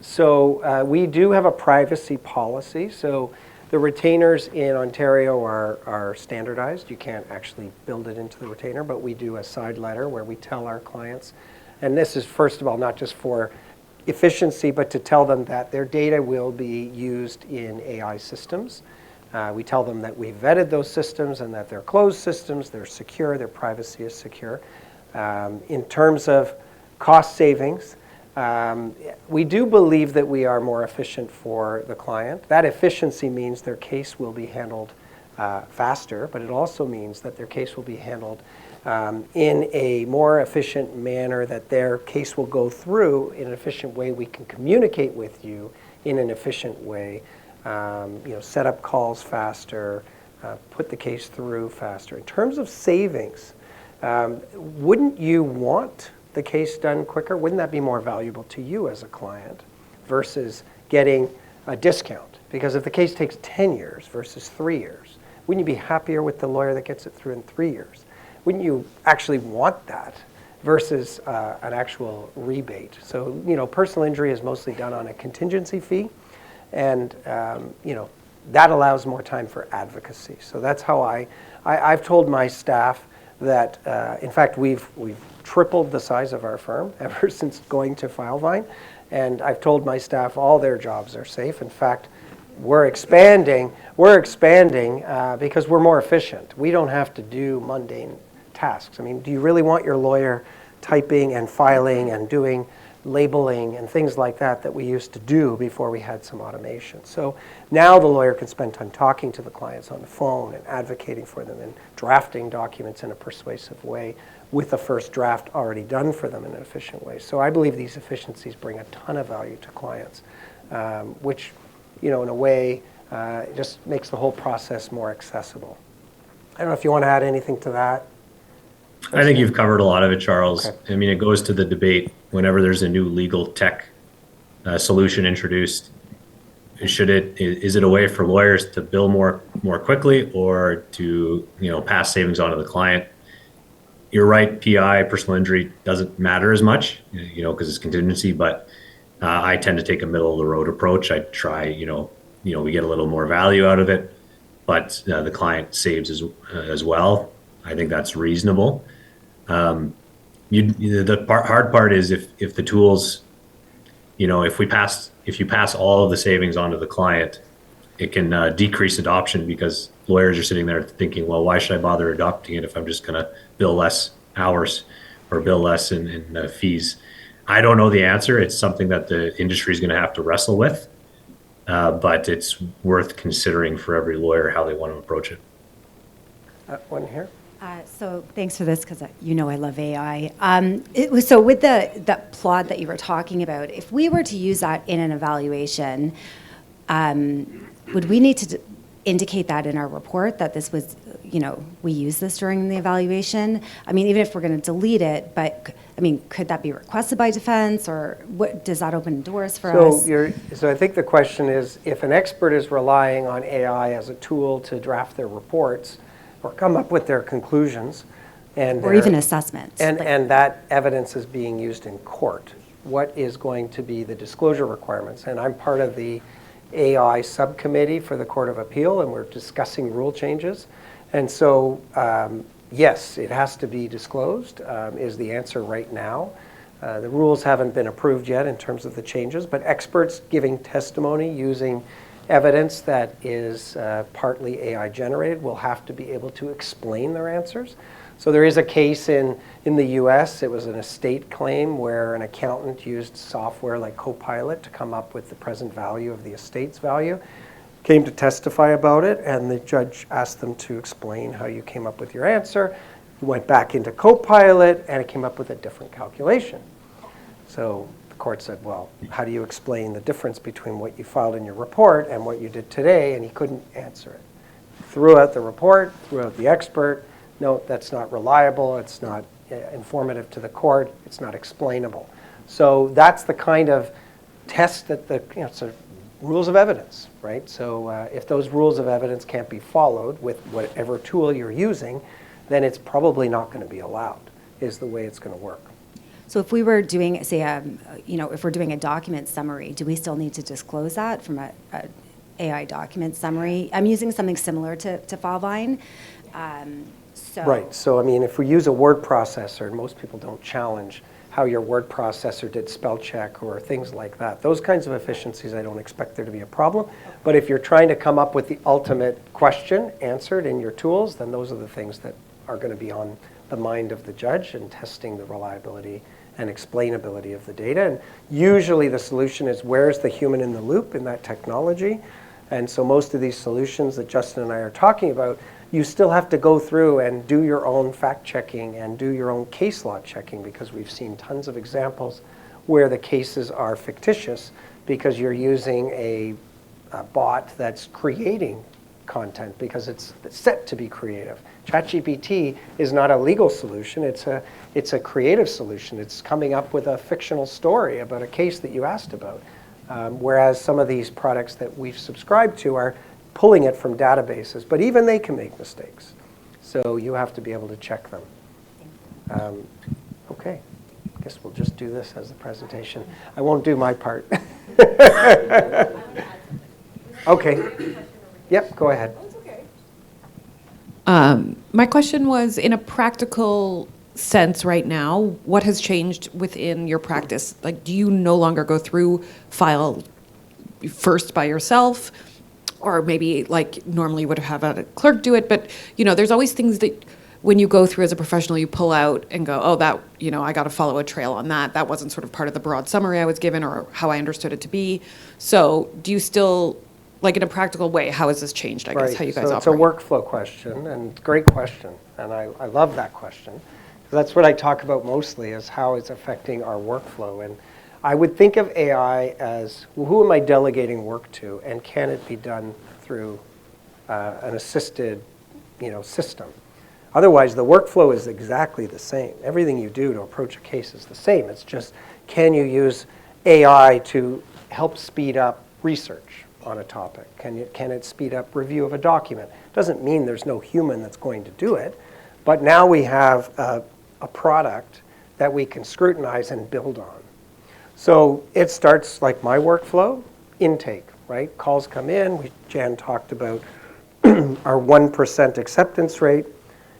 So we do have a privacy policy. So the retainers in Ontario are standardized. You can't actually build it into the retainer, but we do a side letter where we tell our clients, and this is first of all not just for efficiency, but to tell them that their data will be used in AI systems. We tell them that we've vetted those systems and that they're closed systems, they're secure, their privacy is secure. In terms of cost savings, we do believe that we are more efficient for the client. That efficiency means their case will be handled faster, but it also means that their case will be handled in a more efficient manner, that their case will go through in an efficient way. We can communicate with you in an efficient way, set up calls faster, put the case through faster. In terms of savings, wouldn't you want the case done quicker? Wouldn't that be more valuable to you as a client versus getting a discount? Because if the case takes 10 years versus 3 years, wouldn't you be happier with the lawyer that gets it through in 3 years? Wouldn't you actually want that versus an actual rebate? So, personal injury is mostly done on a contingency fee, and that allows more time for advocacy. So that's how I've told my staff that, in fact, we've tripled the size of our firm ever since going to Filevine, and I've told my staff all their jobs are safe. In fact, we're expanding because we're more efficient. We don't have to do mundane tasks. I mean, do you really want your lawyer typing and filing and doing labeling and things like that we used to do before we had some automation? So now the lawyer can spend time talking to the clients on the phone and advocating for them and drafting documents in a persuasive way with the first draft already done for them in an efficient way. So I believe these efficiencies bring a ton of value to clients, which, in a way, just makes the whole process more accessible. I don't know if you want to add anything to that. I think you've covered a lot of it, Charles. Okay. I mean, it goes to the debate whenever there's a new legal tech solution introduced. Is it a way for lawyers to bill more quickly, or to pass savings on to the client? You're right. PI, personal injury, doesn't matter as much, because it's contingency. But I tend to take a middle of the road approach. I try, we get a little more value out of it, but the client saves as well. I think that's reasonable. The hard part is if the tools, if you pass all of the savings onto the client, it can decrease adoption, because lawyers are sitting there thinking, well, why should I bother adopting it if I'm just going to bill less hours or bill less in fees? I don't know the answer. It's something that the industry is going to have to wrestle with, but it's worth considering for every lawyer how they want to approach it. One here. So thanks for this, because I love AI. So with that plot that you were talking about, if we were to use that in an evaluation, would we need to indicate that in our report, that this was, we used this during the evaluation? I mean, even if we're going to delete it, but could that be requested by defense, or what does that open doors for us? So I think the question is, if an expert is relying on AI as a tool to draft their reports or come up with their conclusions, or even assessments, and that evidence is being used in court, what is going to be the disclosure requirements? And I'm part of the AI subcommittee for the Court of Appeal, and we're discussing rule changes. And so, yes, it has to be disclosed, is the answer right now. The rules haven't been approved yet in terms of the changes, but experts giving testimony using evidence that is partly AI generated will have to be able to explain their answers. So there is a case in the US, it was an estate claim where an accountant used software like Copilot to come up with the present value of the estate's value, came to testify about it, and the judge asked them to explain how you came up with your answer. He went back into Copilot, and it came up with a different calculation. So the court said, well, how do you explain the difference between what you filed in your report and what you did today? And he couldn't answer it. Threw out the report, threw out the expert. No, that's not reliable. It's not informative to the court. It's not explainable. So that's the kind of test that it's rules of evidence, right? So if those rules of evidence can't be followed with whatever tool you're using, then it's probably not going to be allowed, is the way it's going to work. So if we were doing, say, if we're doing a document summary, do we still need to disclose that from a AI document summary? I'm using something similar to Filevine. Right. So, if we use a word processor, and most people don't challenge how your word processor did spell check or things like that. Those kinds of efficiencies, I don't expect there to be a problem. But if you're trying to come up with the ultimate question answered in your tools, then those are the things that are going to be on the mind of the judge and testing the reliability and explainability of the data. And usually the solution is, where's the human in the loop in that technology? And so most of these solutions that Justin and I are talking about, you still have to go through and do your own fact checking and do your own case law checking, because we've seen tons of examples where the cases are fictitious because you're using a bot that's creating content because it's set to be creative. ChatGPT is not a legal solution, it's a creative solution. It's coming up with a fictional story about a case that you asked about. Whereas some of these products that we've subscribed to are pulling it from databases, but even they can make mistakes. So you have to be able to check them. Okay, I guess we'll just do this as a presentation. I won't do my part. Okay, yep, go ahead. My question was, in a practical sense right now, what has changed within your practice? Like, do you no longer go through file first by yourself? Or maybe like normally would have a clerk do it, but there's always things that when you go through as a professional, you pull out and go, oh, that, I got to follow a trail on that. That wasn't sort of part of the broad summary I was given or how I understood it to be. So do you still, like in a practical way, how has this changed, I guess, how you guys so operate? It's a workflow question, and great question, and I love that question. That's what I talk about mostly, is how it's affecting our workflow. And I would think of AI as, well, who am I delegating work to, and can it be done through an assisted system? Otherwise, the workflow is exactly the same. Everything you do to approach a case is the same. It's just, can you use AI to help speed up research on a topic? Can it speed up review of a document? Doesn't mean there's no human that's going to do it, but now we have a product that we can scrutinize and build on. So it starts like my workflow, intake, right? Calls come in. Jan talked about our 1% acceptance rate.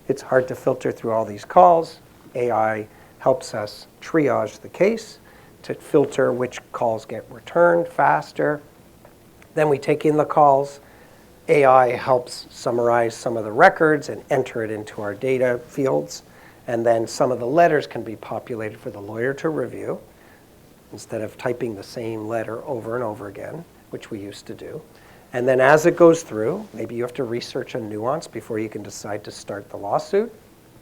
It's hard to filter through all these calls. AI helps us triage the case to filter which calls get returned faster. Then we take in the calls. AI helps summarize some of the records and enter it into our data fields. And then some of the letters can be populated for the lawyer to review instead of typing the same letter over and over again, which we used to do. And then as it goes through, maybe you have to research a nuance before you can decide to start the lawsuit.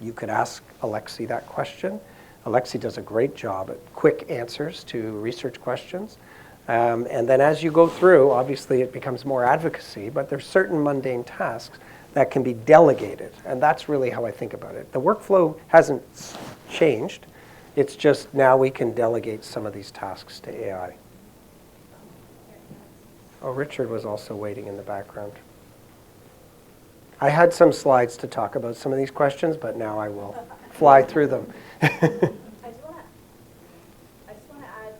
You could ask Alexi that question. Alexi does a great job at quick answers to research questions. And then as you go through, obviously it becomes more advocacy, but there's certain mundane tasks that can be delegated. And that's really how I think about it. The workflow hasn't changed. It's just now we can delegate some of these tasks to AI. Oh, Richard was also waiting in the background. I had some slides to talk about some of these questions, but now I will fly through them. I just want to add,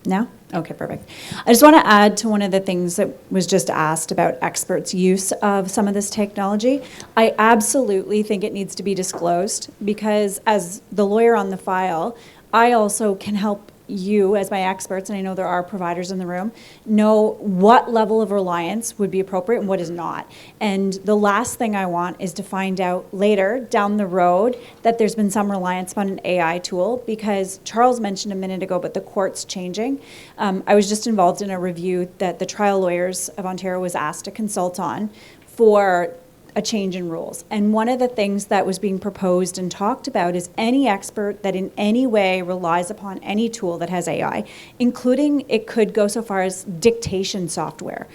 Now? Okay, perfect. I just want to add to one of the things that was just asked about experts' use of some of this technology. I absolutely think it needs to be disclosed because as the lawyer on the file, I also can help you as my experts, and I know there are providers in the room, know what level of reliance would be appropriate and what is not. And the last thing I want is to find out later down the road that there's been some reliance on an AI tool, because Charles mentioned a minute ago about the courts changing. I was just involved in a review that the Trial Lawyers of Ontario was asked to consult on for a change in rules. And one of the things that was being proposed and talked about is any expert that in any way relies upon any tool that has AI, including it could go so far as dictation software,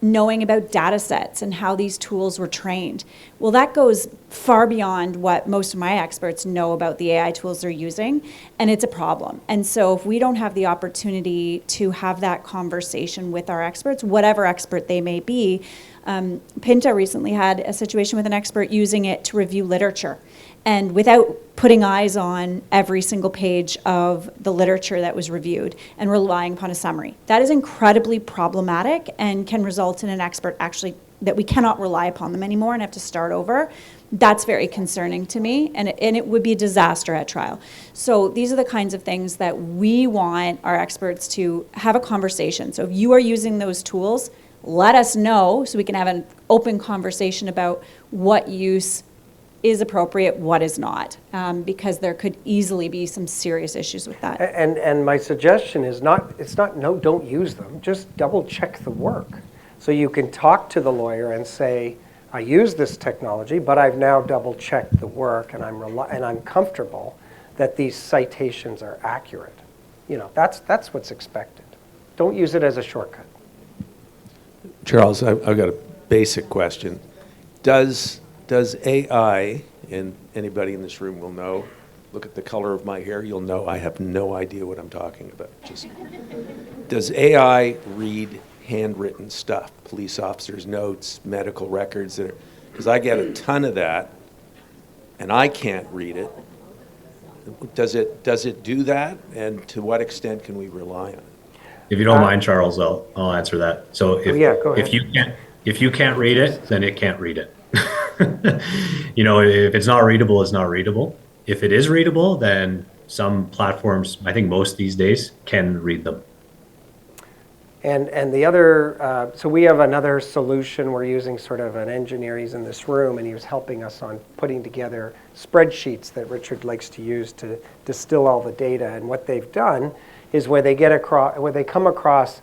knowing about data sets and how these tools were trained. Well, that goes far beyond what most of my experts know about the AI tools they're using, and it's a problem. And so if we don't have the opportunity to have that conversation with our experts, whatever expert they may be, Pinta recently had a situation with an expert using it to review literature, and without putting eyes on every single page of the literature that was reviewed and relying upon a summary. That is incredibly problematic and can result in an expert actually that we cannot rely upon them anymore and have to start over. That's very concerning to me, and it would be a disaster at trial. So these are the kinds of things that we want our experts to have a conversation. So if you are using those tools, let us know so we can have an open conversation about what use is appropriate, what is not, because there could easily be some serious issues with that. And my suggestion is no, don't use them. Just double check the work. So you can talk to the lawyer and say, I use this technology, but I've now double checked the work and I'm comfortable that these citations are accurate. That's what's expected. Don't use it as a shortcut. Charles, I've got a basic question. Does AI, and anybody in this room will know, look at the color of my hair, you'll know I have no idea what I'm talking about. Does AI read handwritten stuff, police officers' notes, medical records? Because I get a ton of that, and I can't read it. Does it do that, and to what extent can we rely on it? If you don't mind, Charles, I'll answer that. So go ahead. if you can't read it, then it can't read it. If it's not readable, it's not readable. If it is readable, then some platforms, I think most these days, can read them. And the other, so we have another solution. We're using sort of an engineer. He's in this room, and he was helping us on putting together spreadsheets that Richard likes to use to distill all the data. And what they've done is where they come across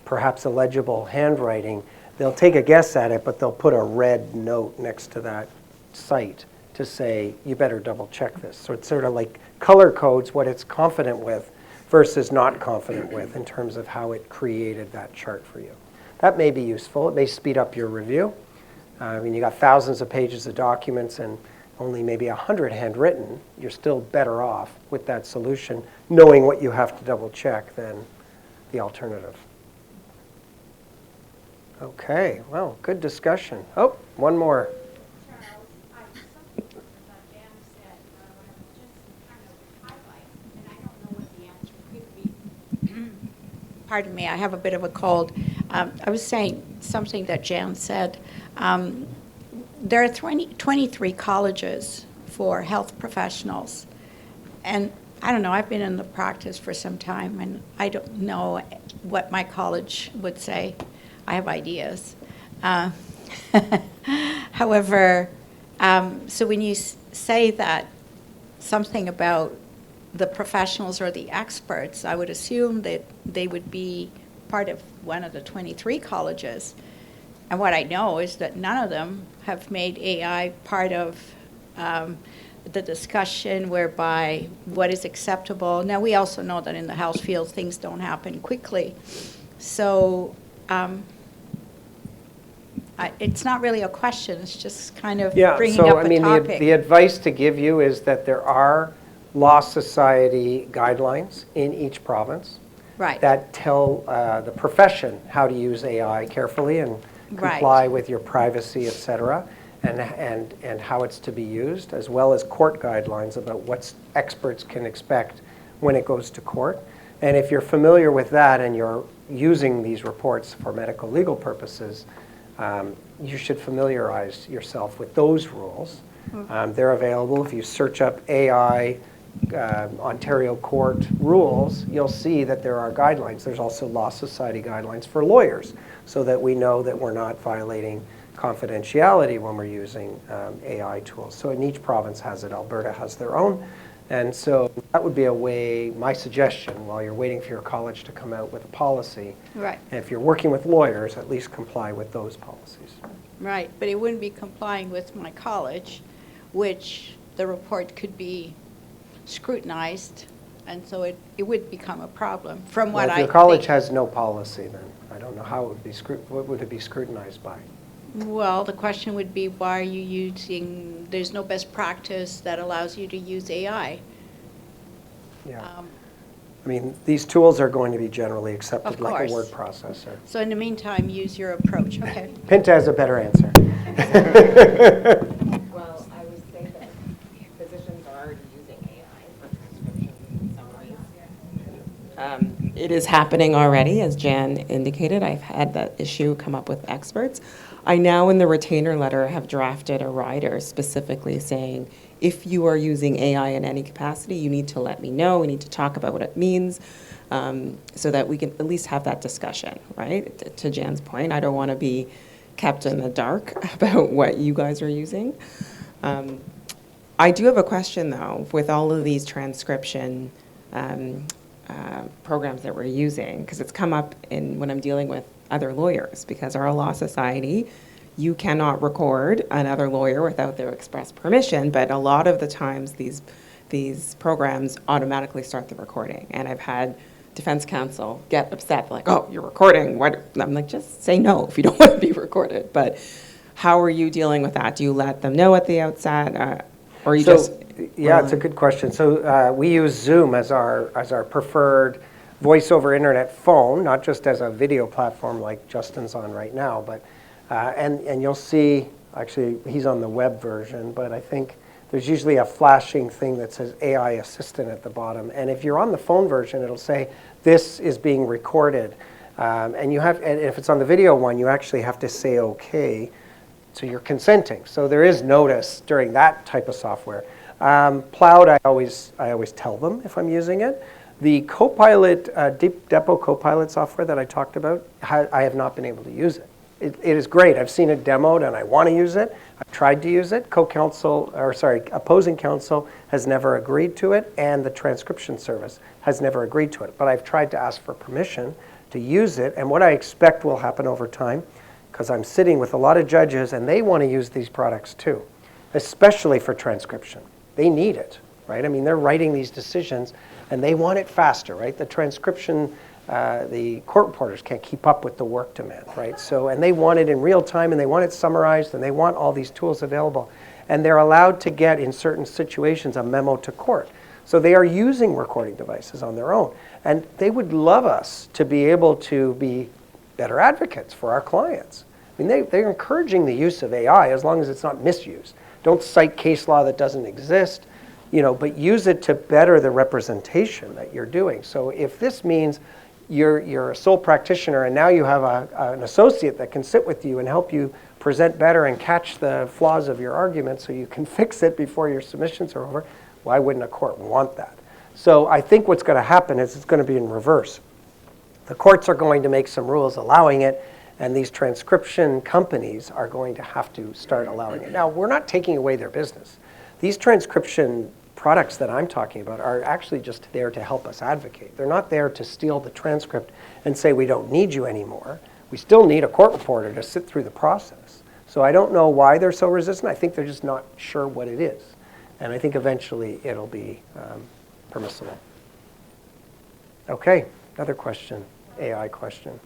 perhaps illegible handwriting, they'll take a guess at it, but they'll put a red note next to that site to say, you better double check this. So it's sort of like color codes what it's confident with versus not confident with in terms of how it created that chart for you. That may be useful. It may speed up your review. I mean, you got thousands of pages of documents and only maybe 100 handwritten. You're still better off with that solution, knowing what you have to double check than the alternative. Okay, well, good discussion. Oh, one more. Pardon me, I have a bit of a cold. I was saying something that Jan said. There are 23 colleges for health professionals. And I don't know, I've been in the practice for some time, and I don't know what my college would say. I have ideas. However, so when you say that something about the professionals or the experts, I would assume that they would be part of one of the 23 colleges. And what I know is that none of them have made AI part of the discussion whereby what is acceptable. Now, we also know that in the health field, things don't happen quickly. So it's not really a question, it's just kind of bringing up a topic. Yeah, so I mean, the advice to give you is that there are Law Society guidelines in each province that tell the profession how to use AI carefully and comply with your privacy, et cetera, and how it's to be used, as well as court guidelines about what experts can expect when it goes to court. And if you're familiar with that and you're using these reports for medical legal purposes, you should familiarize yourself with those rules. They're available. If you search up AI Ontario court rules, you'll see that there are guidelines. There's also Law Society guidelines for lawyers so that we know that we're not violating confidentiality when we're using AI tools. So in each province has it. Alberta has their own. And so that would be a way, my suggestion, while you're waiting for your college to come out with a policy. Right. And if you're working with lawyers, at least comply with those policies. Right, but it wouldn't be complying with my college, which the report could be scrutinized, and so it would become a problem from what I think. If your college has no policy, then I don't know how it would be what would it be scrutinized by? Well, the question would be, why are you using, there's no best practice that allows you to use AI. Yeah. I mean, these tools are going to be generally accepted like a word processor. So in the meantime, use your approach. Okay. Pinta has a better answer. Well, I would say that physicians are already using AI for transcriptions and summaries. It is happening already, as Jan indicated. I've had that issue come up with experts. I now, in the retainer letter, have drafted a rider specifically saying, if you are using AI in any capacity, you need to let me know. We need to talk about what it means so that we can at least have that discussion, right? To Jan's point, I don't want to be kept in the dark about what you guys are using. I do have a question, though, with all of these transcription programs that we're using, because it's come up when I'm dealing with other lawyers, because our Law Society, you cannot record another lawyer without their express permission, but a lot of the times these programs automatically start the recording. And I've had defense counsel get upset, like, oh, you're recording. What? I'm like, just say no if you don't want to be recorded. But how are you dealing with that? Do you let them know at the outset, or you just? Yeah, it's a good question. So we use Zoom as our preferred voice over internet phone, not just as a video platform like Justin's on right now, but and you'll see, actually he's on the web version, but I think there's usually a flashing thing that says AI assistant at the bottom. And if you're on the phone version, it'll say this is being recorded. And if it's on the video one, you actually have to say okay, so you're consenting. So there is notice during that type of software. Cloud, I always tell them if I'm using it. The Copilot, Deep Depot Copilot software that I talked about, I have not been able to use it. It is great. I've seen it demoed and I want to use it. I've tried to use it. Opposing counsel has never agreed to it, and the transcription service has never agreed to it. But I've tried to ask for permission to use it, and what I expect will happen over time, because I'm sitting with a lot of judges and they want to use these products too, especially for transcription. They need it, right? I mean, they're writing these decisions and they want it faster, right? The transcription, the court reporters can't keep up with the work demand, right? So, and they want it in real time and they want it summarized and they want all these tools available. And they're allowed to get, in certain situations, a memo to court. So they are using recording devices on their own. And they would love us to be able to be better advocates for our clients. I mean, they're encouraging the use of AI as long as it's not misused. Don't cite case law that doesn't exist, but use it to better the representation that you're doing. So if this means you're a sole practitioner and now you have an associate that can sit with you and help you present better and catch the flaws of your argument so you can fix it before your submissions are over, why wouldn't a court want that? So I think what's going to happen is it's going to be in reverse. The courts are going to make some rules allowing it, and these transcription companies are going to have to start allowing it. Now, we're not taking away their business. These transcription products that I'm talking about are actually just there to help us advocate. They're not there to steal the transcript and say we don't need you anymore. We still need a court reporter to sit through the process. So I don't know why they're so resistant. I think they're just not sure what it is. And I think eventually it'll be permissible. Okay, another question, AI question.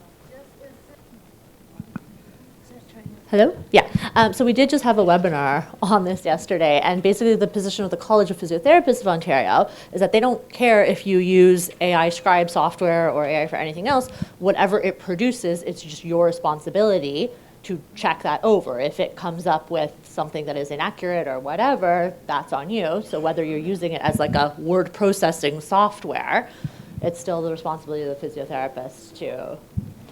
Hello? Yeah. So we did just have a webinar on this yesterday, and basically the position of the College of Physiotherapists of Ontario is that they don't care if you use AI scribe software or AI for anything else. Whatever it produces, it's just your responsibility to check that over. If it comes up with something that is inaccurate or whatever, that's on you. So whether you're using it as like a word processing software, it's still the responsibility of the physiotherapist to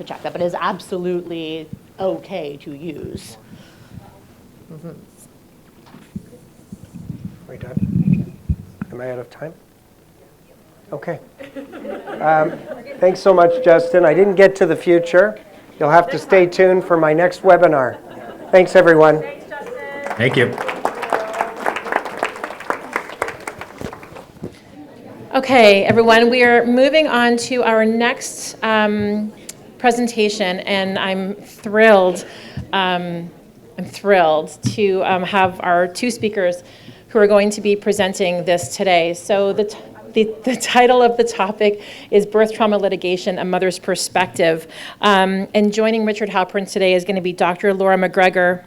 check that. But it's absolutely okay to use. Mm-hmm. Are we done? Am I out of time? Okay. Thanks so much, Justin. I didn't get to the future. You'll have to stay tuned for my next webinar. Thanks, everyone. Thanks, Justin. Thank you. Okay, everyone, we are moving on to our next presentation, and I'm thrilled to have our two speakers who are going to be presenting this today. So the title of the topic is Birth Trauma Litigation, A Mother's Perspective. And joining Richard Halpern today is going to be Dr. Laura MacGregor.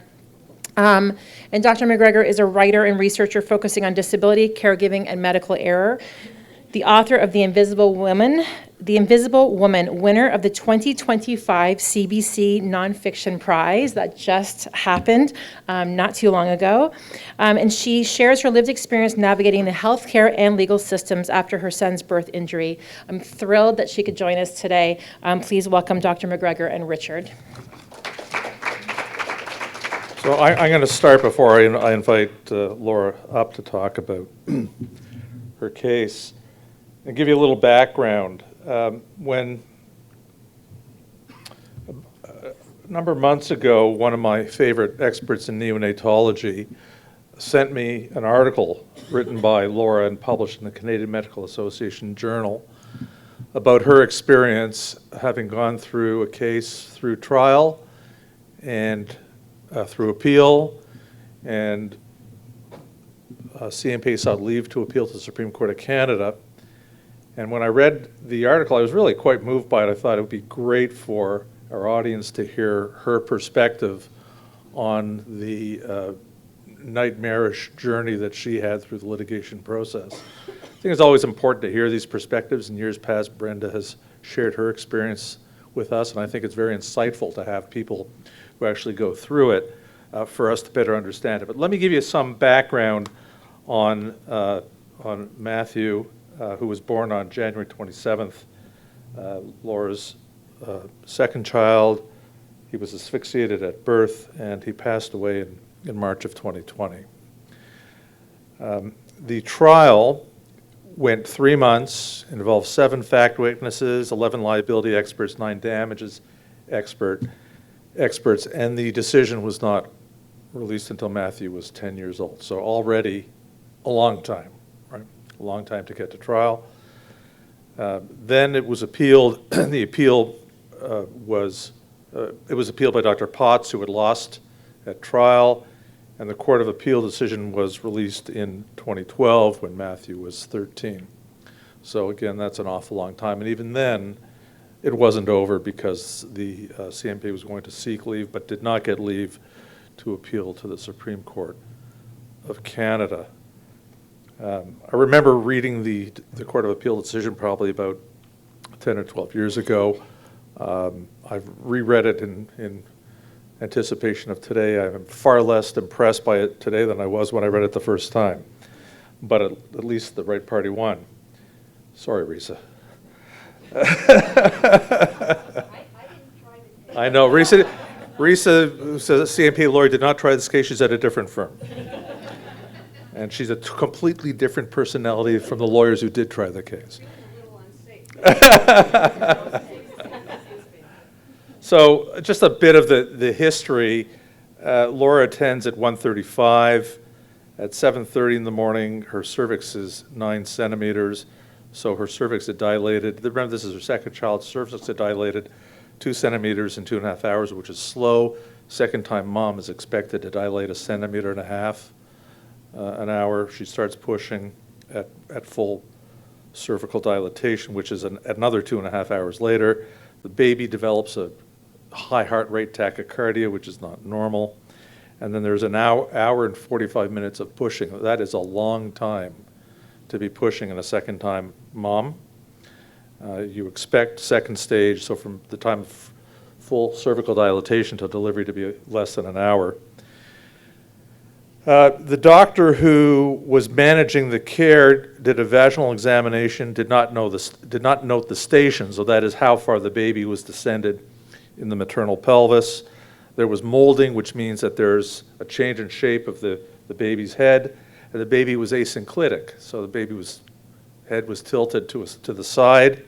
And Dr. MacGregor is a writer and researcher focusing on disability, caregiving, and medical error. The author of The Invisible Woman, winner of the 2025 CBC Nonfiction Prize that just happened not too long ago. And she shares her lived experience navigating the healthcare and legal systems after her son's birth injury. I'm thrilled that she could join us today. Please welcome Dr. MacGregor and Richard. So I'm going to start before I invite Laura up to talk about her case and give you a little background. When a number of months ago, one of my favorite experts in neonatology sent me an article written by Laura and published in the Canadian Medical Association Journal about her experience having gone through a case through trial and through appeal, and CMP sought leave to appeal to the Supreme Court of Canada. And when I read the article, I was really quite moved by it. I thought it would be great for our audience to hear her perspective on the nightmarish journey that she had through the litigation process. I think it's always important to hear these perspectives. In years past, Brenda has shared her experience with us, and I think it's very insightful to have people who actually go through it for us to better understand it. But let me give you some background on Matthew, who was born on January 27th, Laura's second child. He was asphyxiated at birth, and he passed away in March of 2020. The trial went 3 months, involved 7 fact witnesses, 11 liability experts, 9 damages experts, and the decision was not released until Matthew was 10 years old. So already a long time, right? A long time to get to trial. Then it was appealed. The appeal was appealed by Dr. Potts, who had lost at trial, and the Court of Appeal decision was released in 2012 when Matthew was 13. So again, that's an awful long time. And even then, it wasn't over because the CMP was going to seek leave, but did not get leave to appeal to the Supreme Court of Canada. I remember reading the Court of Appeal decision probably about 10 or 12 years ago. I've reread it in anticipation of today. I'm far less impressed by it today than I was when I read it the first time. But at least the right party won. Sorry, Risa. I know, Risa, who says a CMP lawyer, did not try this case. She's at a different firm. And she's a completely different personality from the lawyers who did try the case. So just a bit of the history. Laura attends at 1:35. At 7:30 in the morning, her cervix is 9 centimeters. So her cervix had dilated. Remember, this is her second child. Cervix had dilated 2 centimeters in 2.5 hours, which is slow. Second time mom is expected to dilate 1.5 centimeters an hour. She starts pushing at full cervical dilatation, which is another 2.5 hours later. The baby develops a high heart rate tachycardia, which is not normal. And then there's an hour and 45 minutes of pushing. That is a long time to be pushing in a second time mom. You expect second stage, so from the time of full cervical dilatation to delivery to be less than an hour. The doctor who was managing the care did a vaginal examination, did not note the station, so that is how far the baby was descended in the maternal pelvis. There was molding, which means that there's a change in shape of the baby's head, and the baby was asynclitic, so the baby's head was tilted to the side,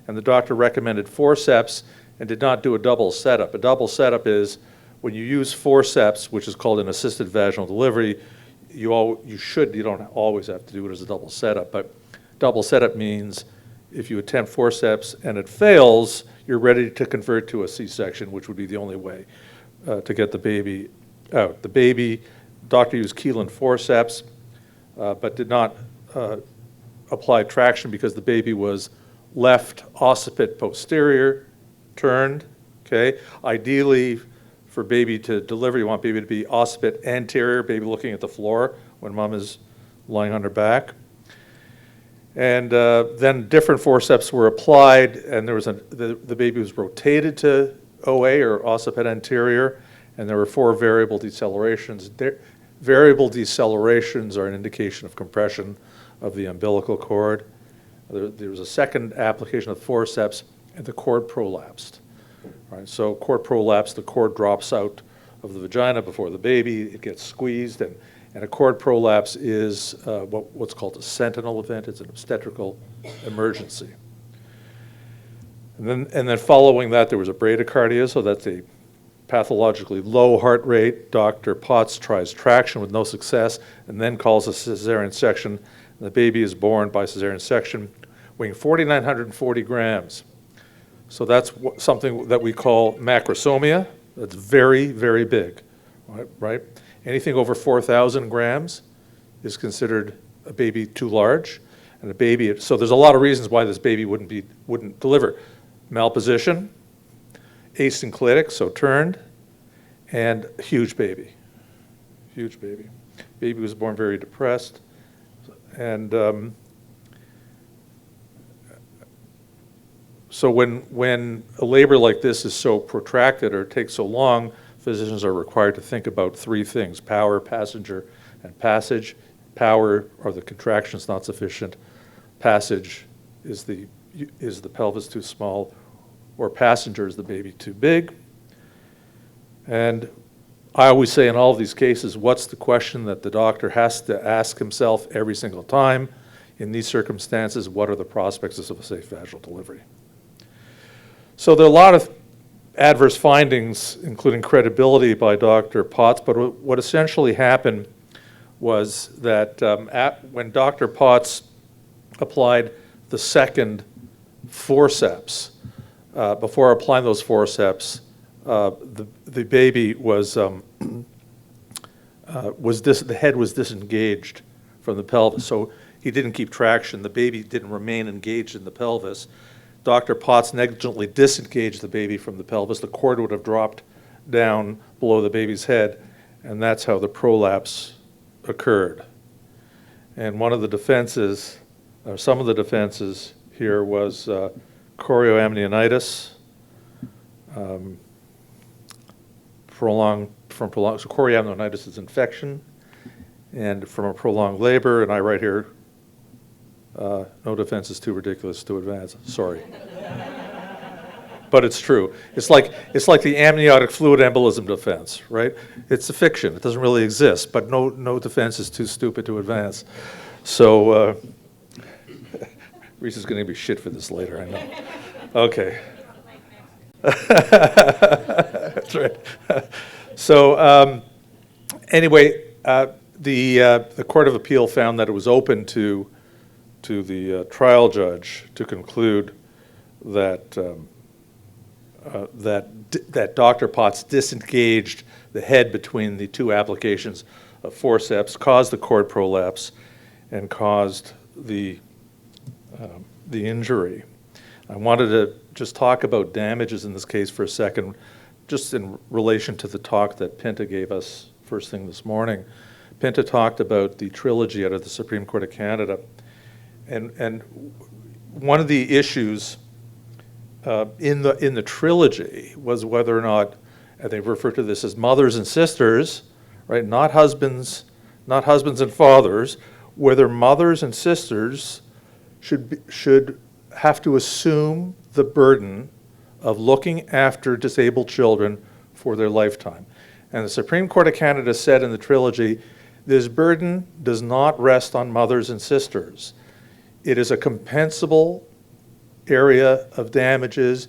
and the doctor recommended forceps and did not do a double setup. A double setup is when you use forceps, which is called an assisted vaginal delivery, you don't always have to do it as a double setup, but double setup means if you attempt forceps and it fails, you're ready to convert to a C-section, which would be the only way to get the baby out. The doctor used Keelan forceps, but did not apply traction because the baby was left occiput posterior, turned, okay? Ideally, for baby to deliver, you want baby to be occiput anterior, baby looking at the floor when mom is lying on her back. And then different forceps were applied, and there was the baby was rotated to OA, or occiput anterior, and there were 4 variable decelerations. Variable decelerations are an indication of compression of the umbilical cord. There was a second application of forceps, and the cord prolapsed. Right, so cord prolapse, the cord drops out of the vagina before the baby, it gets squeezed, and a cord prolapse is what's called a sentinel event. It's an obstetrical emergency. And then following that, there was a bradycardia, so that's a pathologically low heart rate. Dr. Potts tries traction with no success, and then calls a cesarean section. And the baby is born by cesarean section, weighing 4,940 grams. So that's something that we call macrosomia. That's very, very big, right? Anything over 4,000 grams is considered a baby too large, and a baby. So there's a lot of reasons why this baby wouldn't deliver: malposition, asynclitic, so turned, and huge baby. Huge baby. Baby was born very depressed, and so when a labor like this is so protracted or takes so long, physicians are required to think about 3 things: power, passenger, and passage. Power are the contractions not sufficient. Passage is the pelvis too small, or passenger is the baby too big. And I always say in all of these cases, what's the question that the doctor has to ask himself every single time? In these circumstances, what are the prospects of a safe vaginal delivery? So there are a lot of adverse findings, including credibility by Dr. Potts, but what essentially happened was that when Dr. Potts applied the second forceps, before applying those forceps, the baby the head was disengaged from the pelvis, so he didn't keep traction. The baby didn't remain engaged in the pelvis. Dr. Potts negligently disengaged the baby from the pelvis. The cord would have dropped down below the baby's head, and that's how the prolapse occurred. And one of the defenses, or some of the defenses here, was chorioamnionitis, so chorioamnionitis is infection, and from a prolonged labor, and I write here, no defense is too ridiculous to advance. Sorry. But it's true. It's like the amniotic fluid embolism defense, right? It's a fiction. It doesn't really exist, but no defense is too stupid to advance. So Reese is going to be shit for this later, I know. Okay. That's right. So anyway, the Court of Appeal found that it was open to the trial judge to conclude that that Dr. Potts disengaged the head between the two applications of forceps, caused the cord prolapse, and caused the injury. I wanted to just talk about damages in this case for a second, just in relation to the talk that Pinta gave us first thing this morning. Pinta talked about the trilogy out of the Supreme Court of Canada. And one of the issues in the trilogy was whether or not, and they refer to this as mothers and sisters, right? Not husbands and fathers, whether mothers and sisters should have to assume the burden of looking after disabled children for their lifetime. And the Supreme Court of Canada said in the trilogy, this burden does not rest on mothers and sisters. It is a compensable area of damages.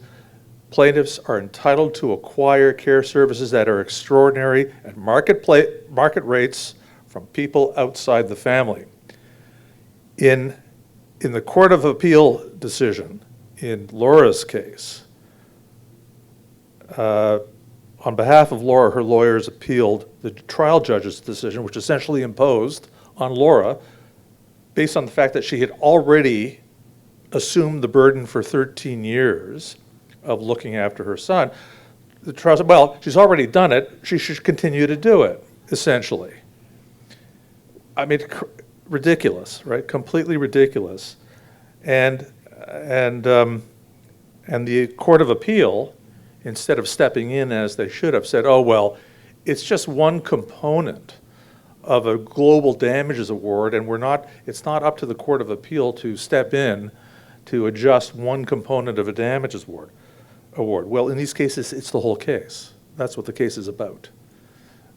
Plaintiffs are entitled to acquire care services that are extraordinary at market rates from people outside the family. In the Court of Appeal decision, in Laura's case, on behalf of Laura, her lawyers appealed the trial judge's decision, which essentially imposed on Laura, based on the fact that she had already assumed the burden for 13 years of looking after her son. The trial said, well, she's already done it, she should continue to do it, essentially. I mean, ridiculous, right? Completely ridiculous. And the Court of Appeal, instead of stepping in as they should have, said, oh, well, it's just one component of a global damages award, and it's not up to the Court of Appeal to step in to adjust one component of a damages award. Well, in these cases, it's the whole case. That's what the case is about.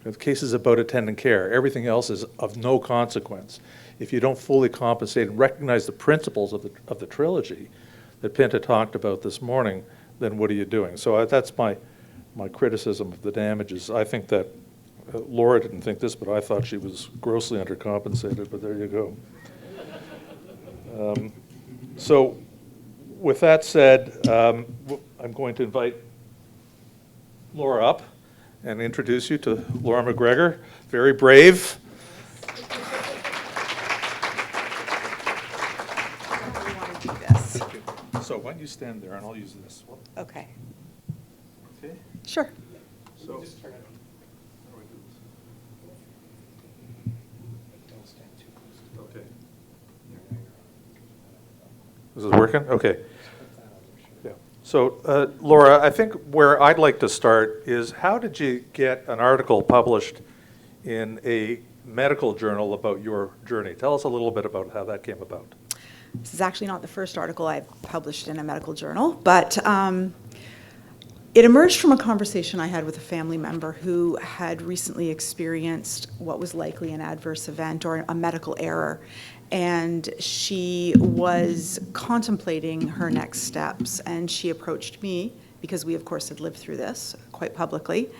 The case is about attendant care. Everything else is of no consequence. If you don't fully compensate and recognize the principles of the trilogy that Pinta talked about this morning, then what are you doing? So that's my criticism of the damages. I think that Laura didn't think this, but I thought she was grossly undercompensated, but there you go. So with that said, I'm going to invite Laura up and introduce you to Laura MacGregor, very brave. So why don't you stand there and I'll use this. Okay. Okay? Sure. So Just turn it on. Okay. Is this working? Okay. Yeah. So, Laura, I think where I'd like to start is how did you get an article published in a medical journal about your journey? Tell us a little bit about how that came about. This is actually not the first article I've published in a medical journal, but it It emerged from a conversation I had with a family member who had recently experienced what was likely an adverse event or a medical error. And she was contemplating her next steps. And she approached me, because we, of course, had lived through this quite publicly,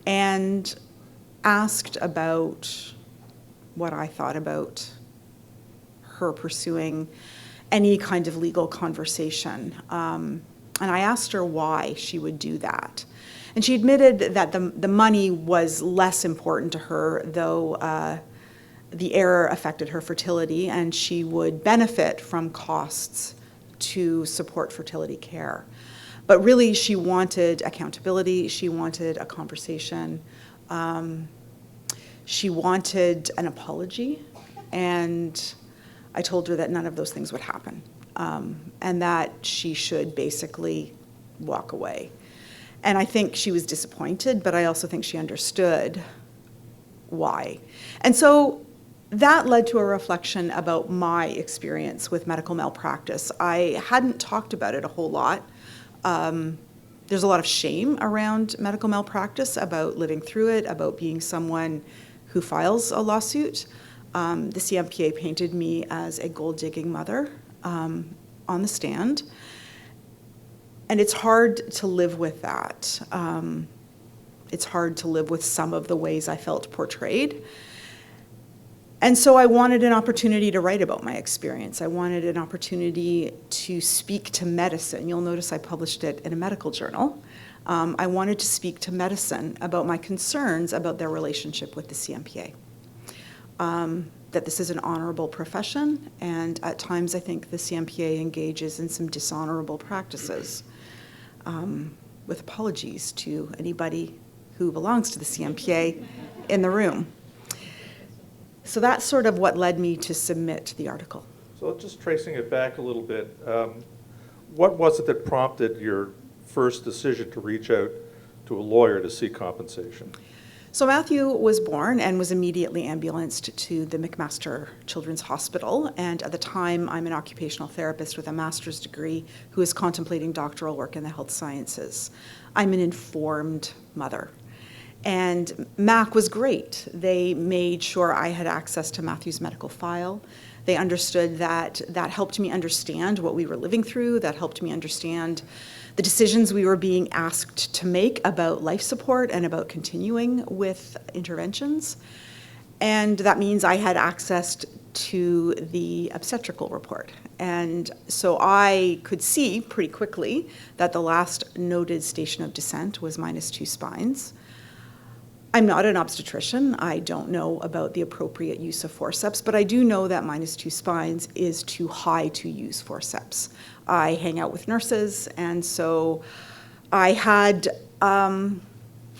and asked about what I thought about her pursuing any kind of legal conversation. And I asked her why she would do that. And she admitted that the money was less important to her, though the error affected her fertility, and she would benefit from costs to support fertility care. But really, she wanted accountability, she wanted a conversation, she wanted an apology, and I told her that none of those things would happen. And that she should basically walk away. And I think she was disappointed, but I also think she understood why. And so that led to a reflection about my experience with medical malpractice. I hadn't talked about it a whole lot. There's a lot of shame around medical malpractice, about living through it, about being someone who files a lawsuit. The CMPA painted me as a gold-digging mother on the stand. And it's hard to live with that. It's hard to live with some of the ways I felt portrayed. And so I wanted an opportunity to write about my experience. I wanted an opportunity to speak to medicine. You'll notice I published it in a medical journal. I wanted to speak to medicine about my concerns about their relationship with the CMPA. That this is an honorable profession, and at times I think the CMPA engages in some dishonorable practices, with apologies to anybody who belongs to the CMPA in the room. So that's sort of what led me to submit the article. So just tracing it back a little bit, what was it that prompted your first decision to reach out to a lawyer to seek compensation? So Matthew was born and was immediately ambulanced to the McMaster Children's Hospital, and at the time I'm an occupational therapist with a master's degree who is contemplating doctoral work in the health sciences. I'm an informed mother. And MAC was great. They made sure I had access to Matthew's medical file. They understood that that helped me understand what we were living through, that helped me understand the decisions we were being asked to make about life support and about continuing with interventions. And that means I had access to the obstetrical report. And so I could see pretty quickly that the last noted station of descent was -2 spines. I'm not an obstetrician. I don't know about the appropriate use of forceps, but I do know that -2 spines is too high to use forceps. I hang out with nurses, and so I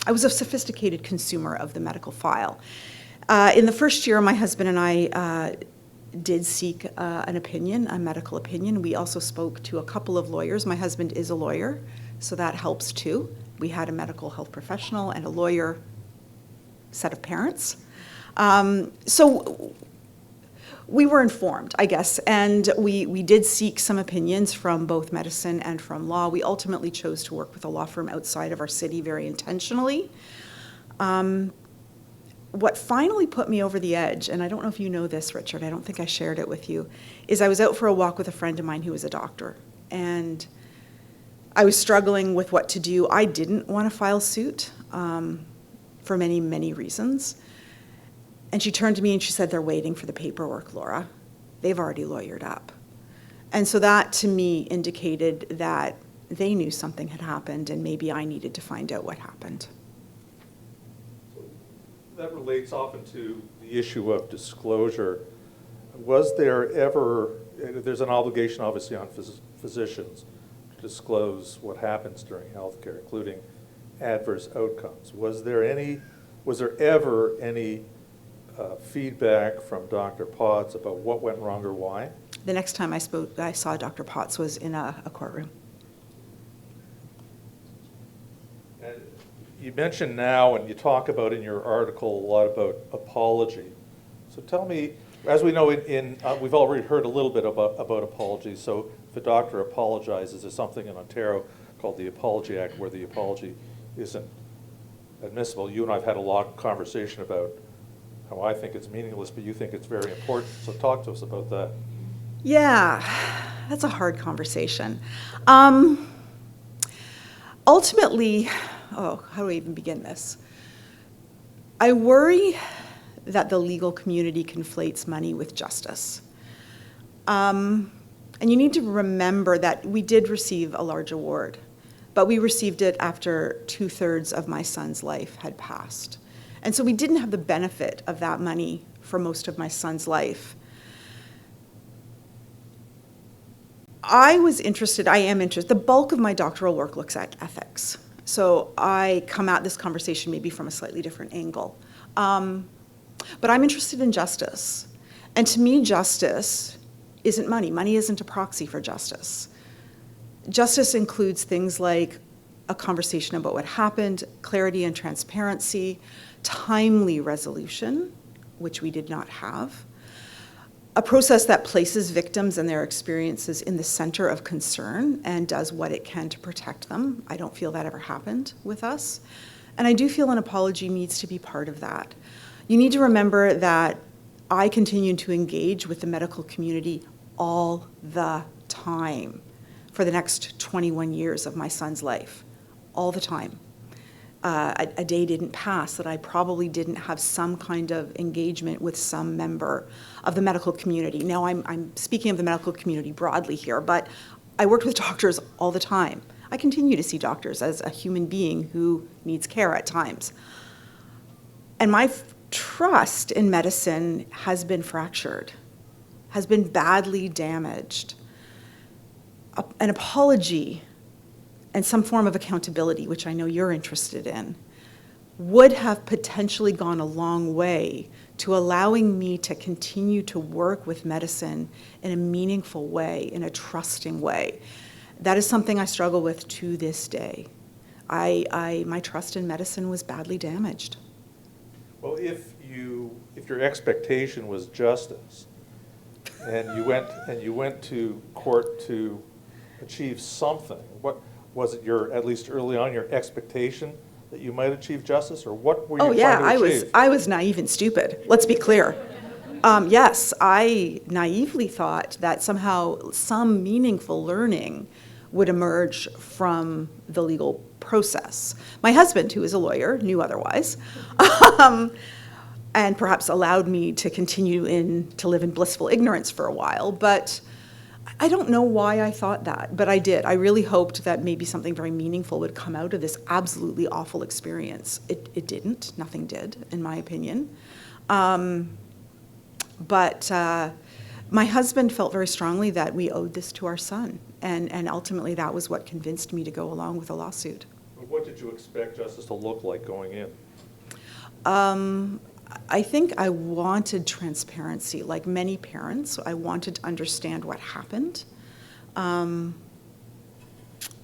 was a sophisticated consumer of the medical file. In the first year, my husband and I did seek an opinion, a medical opinion. We also spoke to a couple of lawyers. My husband is a lawyer, so that helps too. We had a medical health professional and a lawyer set of parents. So we were informed, I guess, and we did seek some opinions from both medicine and from law. We ultimately chose to work with a law firm outside of our city very intentionally. What finally put me over the edge, and I don't know if you know this, Richard, I don't think I shared it with you, is I was out for a walk with a friend of mine who was a doctor, and I was struggling with what to do. I didn't want to file suit. For many, many reasons. And she turned to me and she said, "They're waiting for the paperwork, Laura. They've already lawyered up." And so that to me indicated that they knew something had happened and maybe I needed to find out what happened. That relates often to the issue of disclosure. Was there ever, there's an obligation obviously on physicians to disclose what happens during healthcare, including adverse outcomes. Was there ever any feedback from Dr. Potts about what went wrong or why? The next time I saw Dr. Potts was in a courtroom. And you mentioned now, and you talk about in your article a lot about apology. So tell me, as we know, we've already heard a little bit about apology. So if a doctor apologizes, there's something in Ontario called called the Apology Act, where the apology isn't admissible. You and I have had a long conversation about how I think it's meaningless, but you think it's very important. So talk to us about that. Yeah, that's a hard conversation. Ultimately, how do I even begin this? I worry that the legal community conflates money with justice. And you need to remember that we did receive a large award, but we received it after 2/3 of my son's life had passed. And so we didn't have the benefit of that money for most of my son's life. I am interested, the bulk of my doctoral work looks at ethics. So I come at this conversation maybe from a slightly different angle. But I'm interested in justice. And to me, justice isn't money. Money isn't a proxy for justice. Justice includes things like a conversation about what happened, clarity and transparency, timely resolution, which we did not have, a process that places victims and their experiences in the center of concern and does what it can to protect them. I don't feel that ever happened with us. And I do feel an apology needs to be part of that. You need to remember that I continue to engage with the medical community all the time for the next 21 years of my son's life, all the time. A day didn't pass that I probably didn't have some kind of engagement with some member of the medical community. Now, I'm speaking of the medical community broadly here, but I worked with doctors all the time. I continue to see doctors as a human being who needs care at times. And my trust in medicine has been fractured, has been badly damaged. An apology and some form of accountability, which I know you're interested in, would have potentially gone a long way to allowing me to continue to work with medicine in a meaningful way, in a trusting way. That is something I struggle with to this day. My trust in medicine was badly damaged. Well, if your expectation was justice, and you went to court to achieve something, what was it? At least early on, your expectation that you might achieve justice, or what were you trying to achieve? I was naive and stupid. Let's be clear. Yes, I naively thought that somehow some meaningful learning would emerge from the legal process. My husband, who is a lawyer, knew otherwise, and perhaps allowed me to continue to live in blissful ignorance for a while, but I don't know why I thought that, but I did. I really hoped that maybe something very meaningful would come out of this absolutely awful experience. It didn't. Nothing did, in my opinion. But my husband felt very strongly that we owed this to our son, and ultimately that was what convinced me to go along with a lawsuit. What did you expect justice to look like going in? I think I wanted transparency. Like many parents, I wanted to understand what happened. And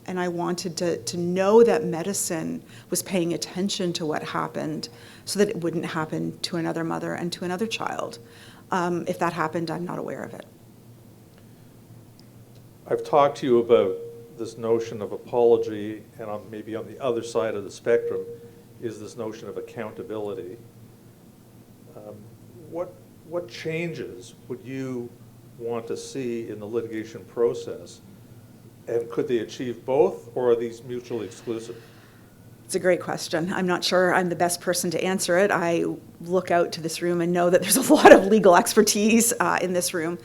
I wanted to know that medicine was paying attention to what happened so that it wouldn't happen to another mother and to another child. If that happened, I'm not aware of it. I've talked to you about this notion of apology, and maybe on the other side of the spectrum is this notion of accountability. What changes would you want to see in the litigation process? And could they achieve both, or are these mutually exclusive? It's a great question. I'm not sure I'm the best person to answer it. I look out to this room and know that there's a lot of legal expertise in this room.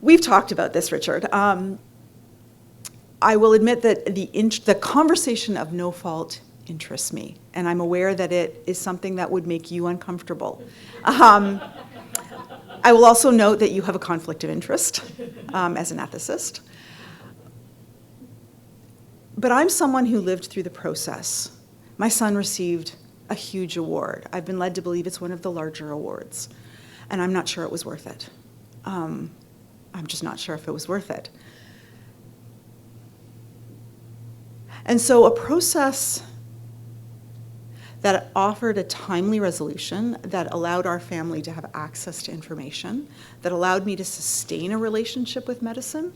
We've talked about this, Richard. I will admit that the conversation of no fault interests me, and I'm aware that it is something that would make you uncomfortable. I will also note that you have a conflict of interest as an ethicist. But I'm someone who lived through the process. My son received a huge award. I've been led to believe it's one of the larger awards, and I'm not sure it was worth it. I'm just not sure if it was worth it. And so a process that offered a timely resolution, that allowed our family to have access to information, that allowed me to sustain a relationship with medicine,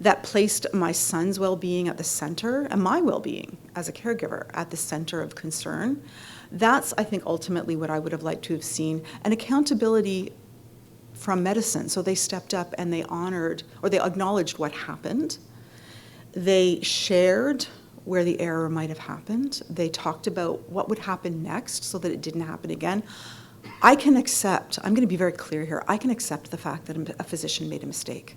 that placed my son's well-being at the center and my well-being as a caregiver at the center of concern. That's, I think, ultimately what I would have liked to have seen, an accountability from medicine. So they stepped up and they honored, or they acknowledged what happened. They shared where the error might have happened. They talked about what would happen next so that it didn't happen again. I can accept, I'm going to be very clear here, I can accept the fact that a physician made a mistake.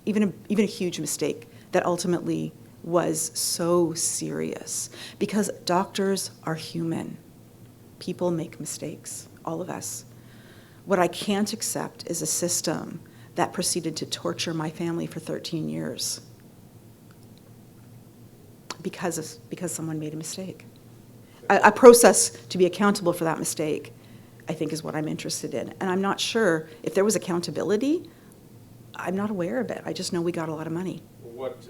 Even a huge mistake that ultimately was so serious, because doctors are human. People make mistakes, all of us. What I can't accept is a system that proceeded to torture my family for 13 years because someone made a mistake. A process to be accountable for that mistake, I think, is what I'm interested in. And I'm not sure if there was accountability. I'm not aware of it. I just know we got a lot of money. What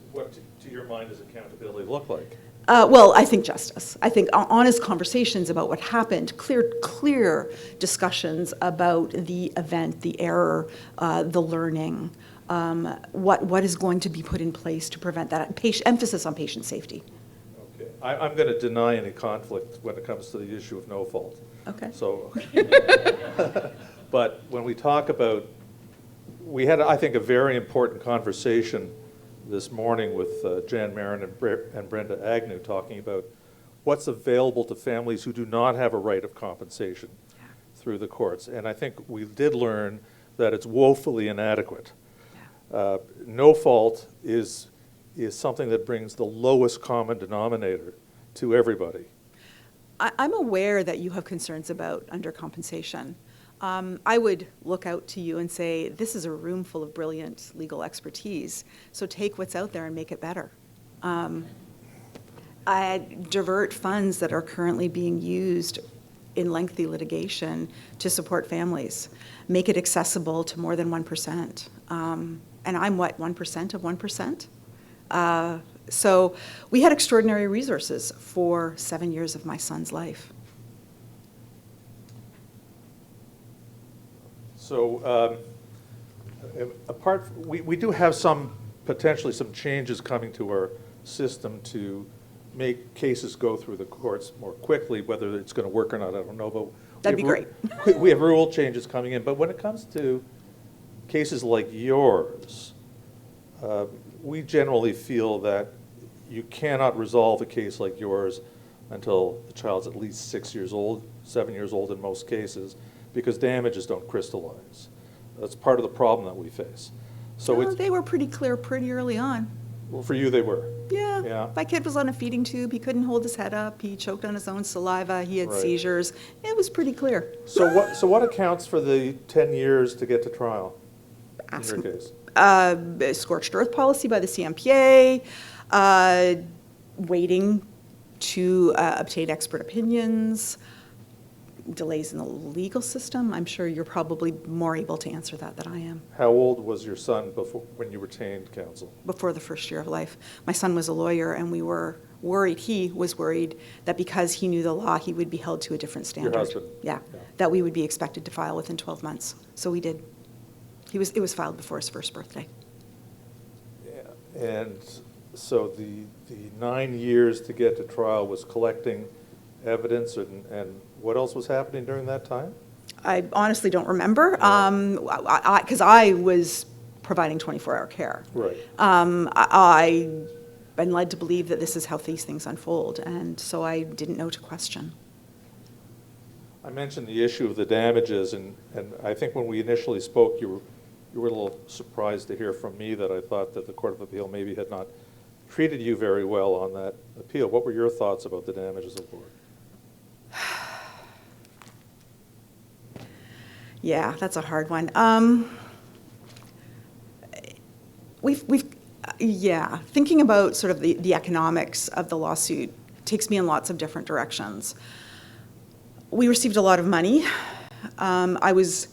to your mind, does accountability look like? Well, I think justice. I think honest conversations about what happened, clear discussions about the event, the error, the learning, what is going to be put in place to prevent that, emphasis on patient safety. Okay. I'm going to deny any conflict when it comes to the issue of no fault. Okay. So, but when we talk about, we had, I think, a very important conversation this morning with Jan Marin and Brenda Agnew talking about what's available to families who do not have a right of compensation through the courts. And I think we did learn that it's woefully inadequate. No fault is something that brings the lowest common denominator to everybody. I'm aware that you have concerns about undercompensation. I would look out to you and say, this is a room full of brilliant legal expertise, so take what's out there and make it better. I divert funds that are currently being used in lengthy litigation to support families. Make it accessible to more than 1%. And I'm what, 1% of 1%? So we had extraordinary resources for 7 years of my son's life. So we do have potentially some changes coming to our system to make cases go through the courts more quickly. Whether it's going to work or not, I don't know. But that'd be great. We have rule changes coming in. But when it comes to cases like yours, we generally feel that you cannot resolve a case like yours until the child's at least 6 years old, 7 years old in most cases, because damages don't crystallize. That's part of the problem that we face. So they were pretty clear pretty early on. Well, for you they were. Yeah. My kid was on a feeding tube. He couldn't hold his head up. He choked on his own saliva. He had seizures. It was pretty clear. So what accounts for the 10 years to get to trial in your case? Scorched earth policy by the CMPA, waiting to obtain expert opinions, delays in the legal system. I'm sure you're probably more able to answer that than I am. How old was your son when you retained counsel? Before the first year of life. My son was a lawyer, and we were worried, he was worried, that because he knew the law, he would be held to a different standard. Your husband? Yeah, that we would be expected to file within 12 months. So we did. It was filed before his first birthday. Yeah. And so the 9 years to get to trial was collecting evidence, and what else was happening during that time? I honestly don't remember, because I was providing 24-hour care. Right. I've been led to believe that this is how these things unfold, and so I didn't know to question. I mentioned the issue of the damages, and I think when we initially spoke, you were a little surprised to hear from me that I thought that the Court of Appeal maybe had not treated you very well on that appeal. What were your thoughts about the damages award? Yeah, that's a hard one. Thinking about sort of the economics of the lawsuit takes me in lots of different directions. We received a lot of money. I was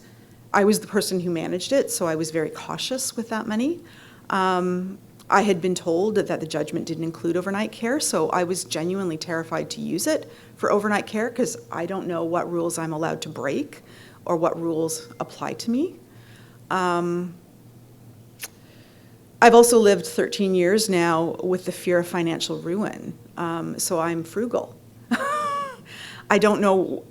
the person who managed it, so I was very cautious with that money. I had been told that the judgment didn't include overnight care, so I was genuinely terrified to use it for overnight care because I don't know what rules I'm allowed to break or what rules apply to me. I've also lived 13 years now with the fear of financial ruin, so I'm frugal. I don't know,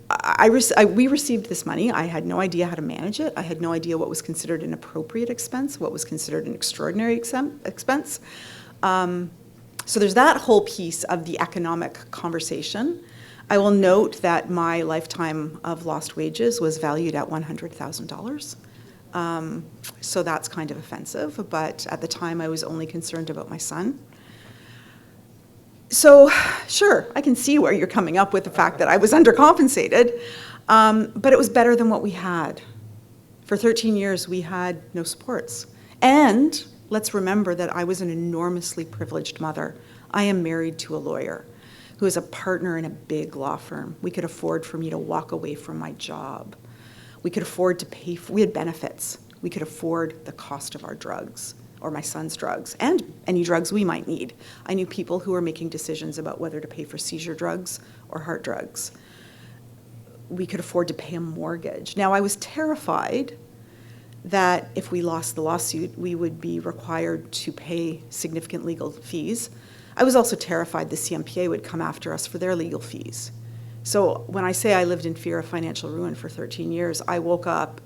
we received this money, I had no idea how to manage it, I had no idea what was considered an appropriate expense, what was considered an extraordinary expense. So there's that whole piece of the economic conversation. I will note that my lifetime of lost wages was valued at $100,000. So that's kind of offensive, but at the time I was only concerned about my son. So sure, I can see where you're coming up with the fact that I was undercompensated, but it was better than what we had. For 13 years, we had no supports. And let's remember that I was an enormously privileged mother. I am married to a lawyer who is a partner in a big law firm. We could afford for me to walk away from my job. We could afford to pay for, we had benefits. We could afford the cost of our drugs, or my son's drugs, and any drugs we might need. I knew people who were making decisions about whether to pay for seizure drugs or heart drugs. We could afford to pay a mortgage. Now, I was terrified that if we lost the lawsuit, we would be required to pay significant legal fees. I was also terrified the CMPA would come after us for their legal fees. So when I say I lived in fear of financial ruin for 13 years, I woke up,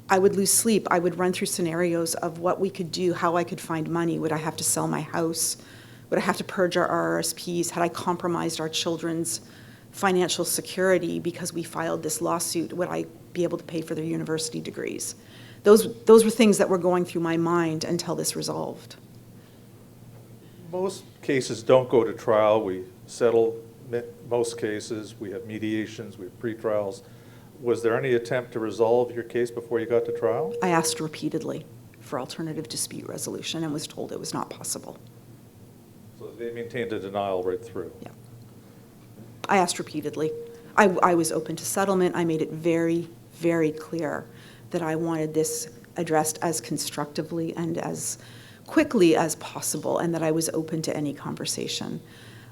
I would lose sleep, I would run through scenarios of what we could do, how I could find money. Would I have to sell my house? Would I have to purge our RRSPs? Had I compromised our children's financial security because we filed this lawsuit? Would I be able to pay for their university degrees? Those were things that were going through my mind until this resolved. Most cases don't go to trial. We settle most cases. We have mediations, we have pretrials. Was there any attempt to resolve your case before you got to trial? I asked repeatedly for alternative dispute resolution and was told it was not possible. So they maintained a denial right through? Yeah. I asked repeatedly. I was open to settlement. I made it very, very clear that I wanted this addressed as constructively and as quickly as possible, and that I was open to any conversation.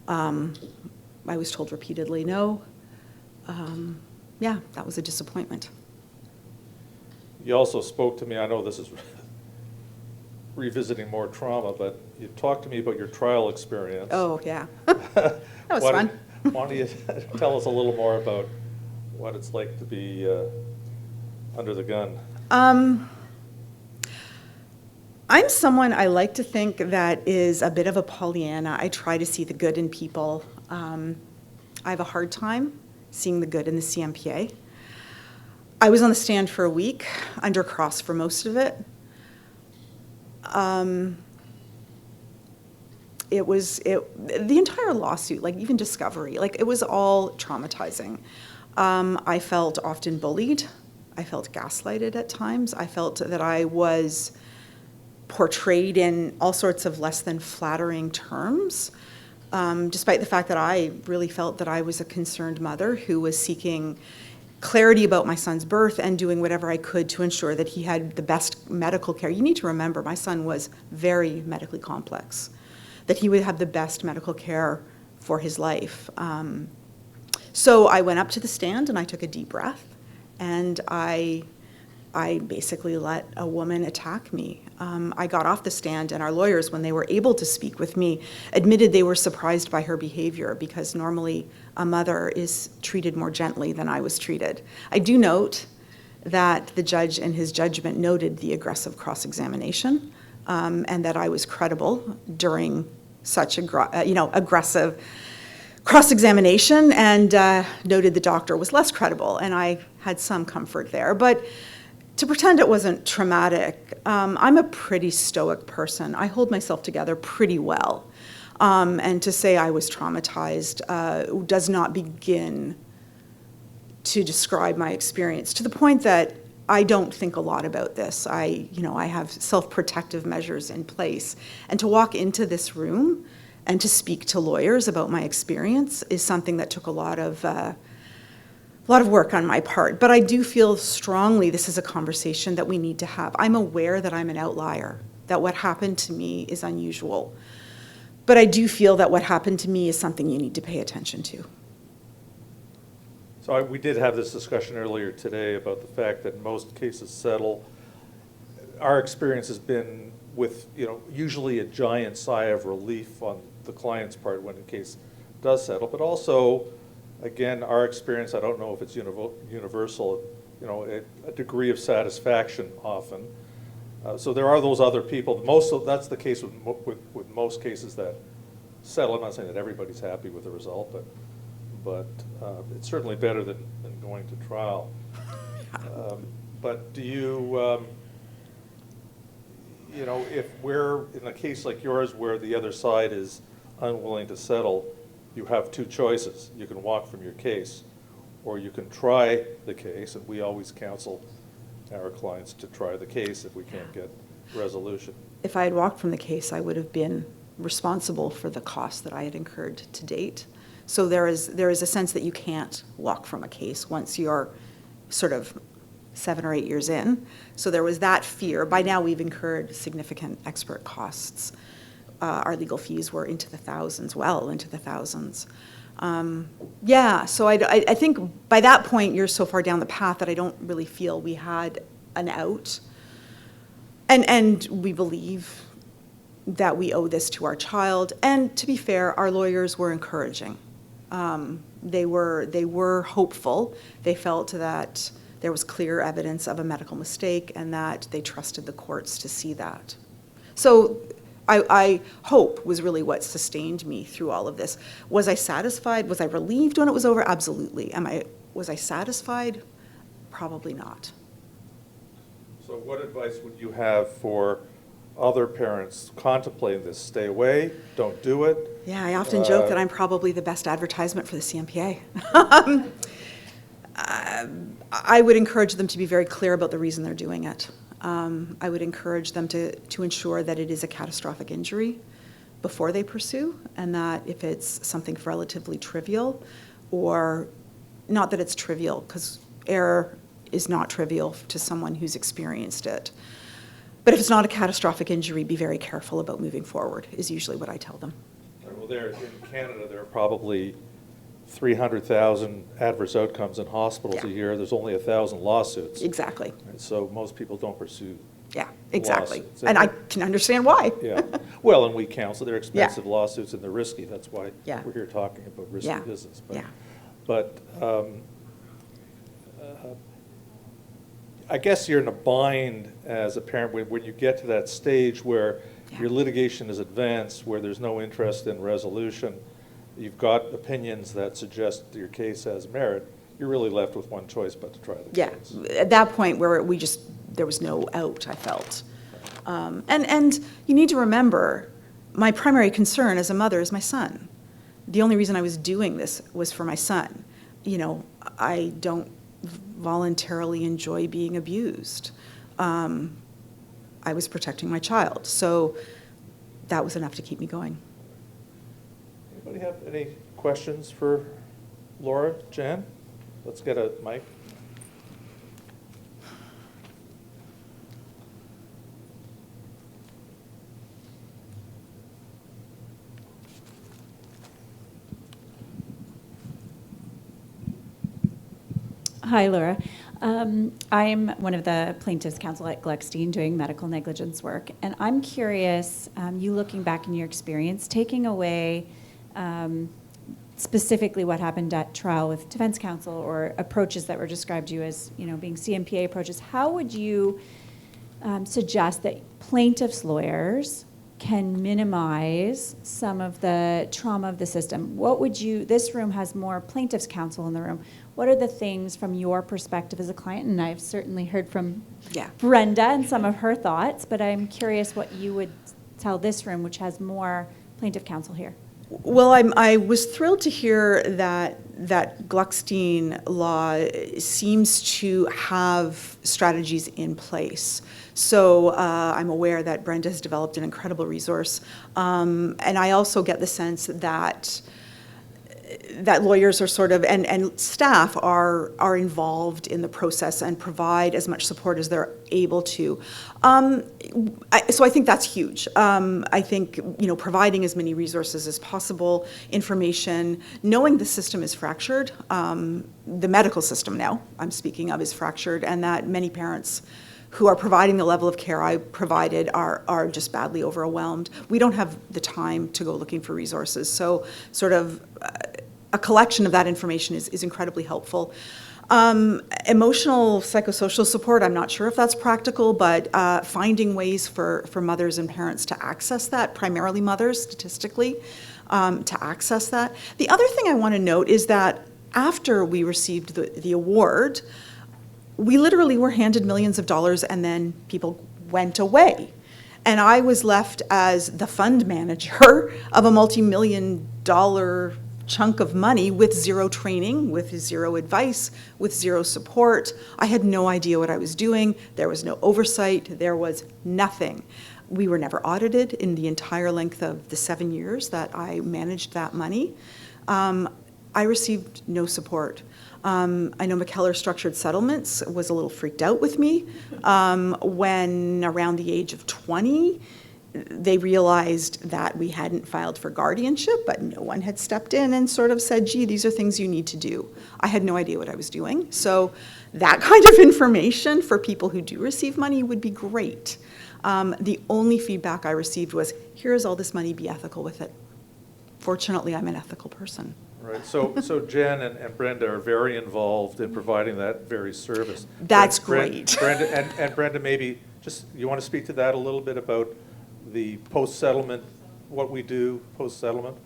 I was told repeatedly no. Yeah, that was a disappointment. You also spoke to me, I know this is revisiting more trauma, but you talked to me about your trial experience. Oh, yeah. That was fun. Why don't you tell us a little more about what it's like to be under the gun? I'm someone I like to think that is a bit of a Pollyanna. I try to see the good in people. I have a hard time seeing the good in the CMPA. I was on the stand for a week, under cross for most of it. The entire lawsuit, like even discovery, like it was all traumatizing. I felt often bullied. I felt gaslighted at times. I felt that I was portrayed in all sorts of less than flattering terms, despite the fact that I really felt that I was a concerned mother who was seeking clarity about my son's birth and doing whatever I could to ensure that he had the best medical care. You need to remember, my son was very medically complex, that he would have the best medical care for his life. So I went up to the stand and I took a deep breath, and I basically let a woman attack me. I got off the stand, and our lawyers, when they were able to speak with me, admitted they were surprised by her behavior, because normally a mother is treated more gently than I was treated. I do note that the judge in his judgment noted the aggressive cross-examination, and that I was credible during such aggressive cross-examination, and noted the doctor was less credible, and I had some comfort there. But to pretend it wasn't traumatic, I'm a pretty stoic person. I hold myself together pretty well. And to say I was traumatized does not begin to describe my experience, to the point that I don't think a lot about this. I have self-protective measures in place. And to walk into this room and to speak to lawyers about my experience is something that took a lot of work on my part. But I do feel strongly this is a conversation that we need to have. I'm aware that I'm an outlier, that what happened to me is unusual. But I do feel that what happened to me is something you need to pay attention to. So we did have this discussion earlier today about the fact that most cases settle. Our experience has been with, usually a giant sigh of relief on the client's part when the case does settle, but also, again, our experience, I don't know if it's universal, a degree of satisfaction often. So there are those other people. That's the case with most cases that settle. I'm not saying that everybody's happy with the result, but it's certainly better than going to trial. But do you, if we're in a case like yours where the other side is unwilling to settle, you have two choices. You can walk from your case, or you can try the case, and we always counsel our clients to try the case if we can't get resolution. If I had walked from the case, I would have been responsible for the costs that I had incurred to date. So there is a sense that you can't walk from a case once you're sort of 7 or 8 years in. So there was that fear. By now we've incurred significant expert costs. Our legal fees were into the thousands, well into the thousands. So I think by that point you're so far down the path that I don't really feel we had an out. And we believe that we owe this to our child. And to be fair, our lawyers were encouraging. They were hopeful. They felt that there was clear evidence of a medical mistake and that they trusted the courts to see that. So I hope was really what sustained me through all of this. Was I satisfied? Was I relieved when it was over? Absolutely. Was I satisfied? Probably not. So what advice would you have for other parents contemplating this? Stay away, don't do it? Yeah, I often joke that I'm probably the best advertisement for the CMPA. I would encourage them to be very clear about the reason they're doing it. I would encourage them to ensure that it is a catastrophic injury before they pursue, and that if it's something relatively trivial, or not that it's trivial, because error is not trivial to someone who's experienced it. But if it's not a catastrophic injury, be very careful about moving forward, is usually what I tell them. Well, in Canada, there are probably 300,000 adverse outcomes in hospitals a year. There's only 1,000 lawsuits. Exactly. And so most people don't pursue exactly. lawsuits. And I can understand why. Yeah. Well, and we counsel. They're expensive lawsuits and they're risky. That's why we're here talking about risky business. But I guess you're in a bind as a parent when you get to that stage where your litigation is advanced, where there's no interest in resolution. You've got opinions that suggest your case has merit. You're really left with one choice but to try the case. At that point where there was no out, I felt. And you need to remember, my primary concern as a mother is my son. The only reason I was doing this was for my son. I don't voluntarily enjoy being abused. I was protecting my child. So that was enough to keep me going. Anybody have any questions for Laura, Jan? Let's get a mic. Hi, Laura. I'm one of the plaintiffs' counsel at Gluckstein doing medical negligence work, and I'm curious, you looking back in your experience, taking away specifically what happened at trial with defense counsel or approaches that were described to you as, being CMPA approaches, how would you suggest that plaintiffs' lawyers can minimize some of the trauma of the system? This room has more plaintiffs' counsel in the room. What are the things from your perspective as a client? And I've certainly heard from Brenda and some of her thoughts, but I'm curious what you would tell this room, which has more plaintiff counsel here. Well, I was thrilled to hear that Gluckstein law seems to have strategies in place. So I'm aware that Brenda has developed an incredible resource. And I also get the sense that lawyers are sort of, and staff are involved in the process and provide as much support as they're able to. So I think that's huge. I think, providing as many resources as possible, information, knowing the system is fractured, the medical system now I'm speaking of is fractured, and that many parents who are providing the level of care I provided are just badly overwhelmed. We don't have the time to go looking for resources. So sort of a collection of that information is incredibly helpful. Emotional psychosocial support, I'm not sure if that's practical, but finding ways for mothers and parents to access that, primarily mothers statistically, to access that. The other thing I want to note is that after we received the award, we literally were handed millions of dollars and then people went away. And I was left as the fund manager of a multi-million-dollar chunk of money with zero training, with zero advice, with zero support. I had no idea what I was doing. There was no oversight. There was nothing. We were never audited in the entire length of the 7 years that I managed that money. I received no support. I know McKellar Structured Settlements was a little freaked out with me when around the age of 20, they realized that we hadn't filed for guardianship, but no one had stepped in and sort of said, gee, these are things you need to do. I had no idea what I was doing. So that kind of information for people who do receive money would be great. The only feedback I received was, here's all this money, be ethical with it. Fortunately, I'm an ethical person. Right, so Jen and Brenda are very involved in providing that very service. That's great. Brenda, and Brenda, maybe just, you want to speak to that a little bit about the post-settlement, what we do post-settlement?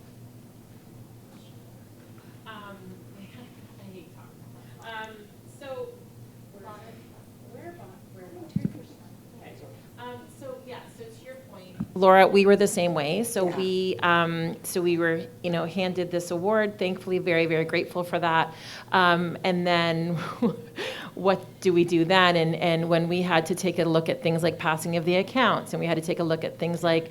Laura, we were the same way. So we were, handed this award. Thankfully, very, very grateful for that. And then, what do we do then? And when we had to take a look at things like passing of the accounts, and we had to take a look at things like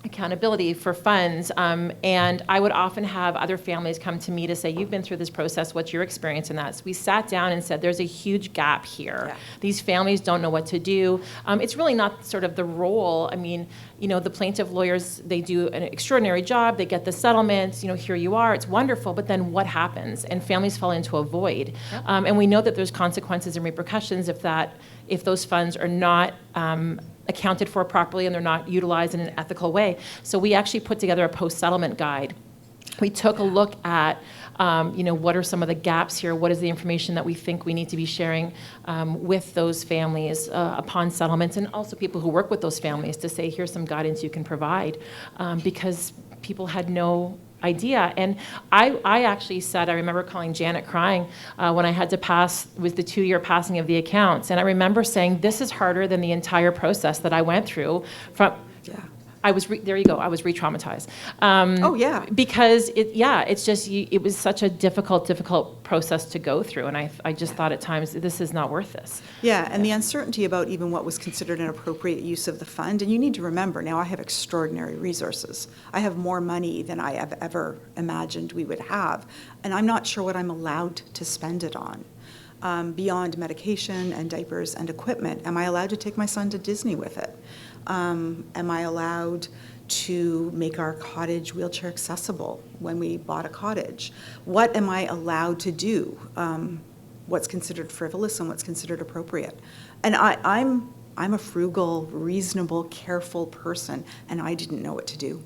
accountability for funds. And I would often have other families come to me to say, you've been through this process, what's your experience in that? So we sat down and said, there's a huge gap here. Yeah. These families don't know what to do. It's really not sort of the role. I mean, the plaintiff lawyers, they do an extraordinary job. They get the settlements, here you are, it's wonderful, but then what happens? And families fall into a void. Yep. And we know that there's consequences and repercussions if those funds are not accounted for properly and they're not utilized in an ethical way. So we actually put together a post-settlement guide. We took a look at, what are some of the gaps here? What is the information that we think we need to be sharing with those families upon settlements, and also people who work with those families to say, here's some guidance you can provide, because people had no idea. And I actually said, I remember calling Janet crying when I had to pass, with the 2-year passing of the accounts. And I remember saying, this is harder than the entire process that I went through from, I was re-traumatized. Oh yeah. Because it's just, it was such a difficult process to go through. And I just thought at times, this is not worth this. Yeah, and the uncertainty about even what was considered an appropriate use of the fund. And you need to remember, now I have extraordinary resources. I have more money than I have ever imagined we would have. And I'm not sure what I'm allowed to spend it on. Beyond medication and diapers and equipment. Am I allowed to take my son to Disney with it? Am I allowed to make our cottage wheelchair accessible when we bought a cottage? What am I allowed to do? What's considered frivolous and what's considered appropriate? And I'm a frugal, reasonable, careful person, and I didn't know what to do.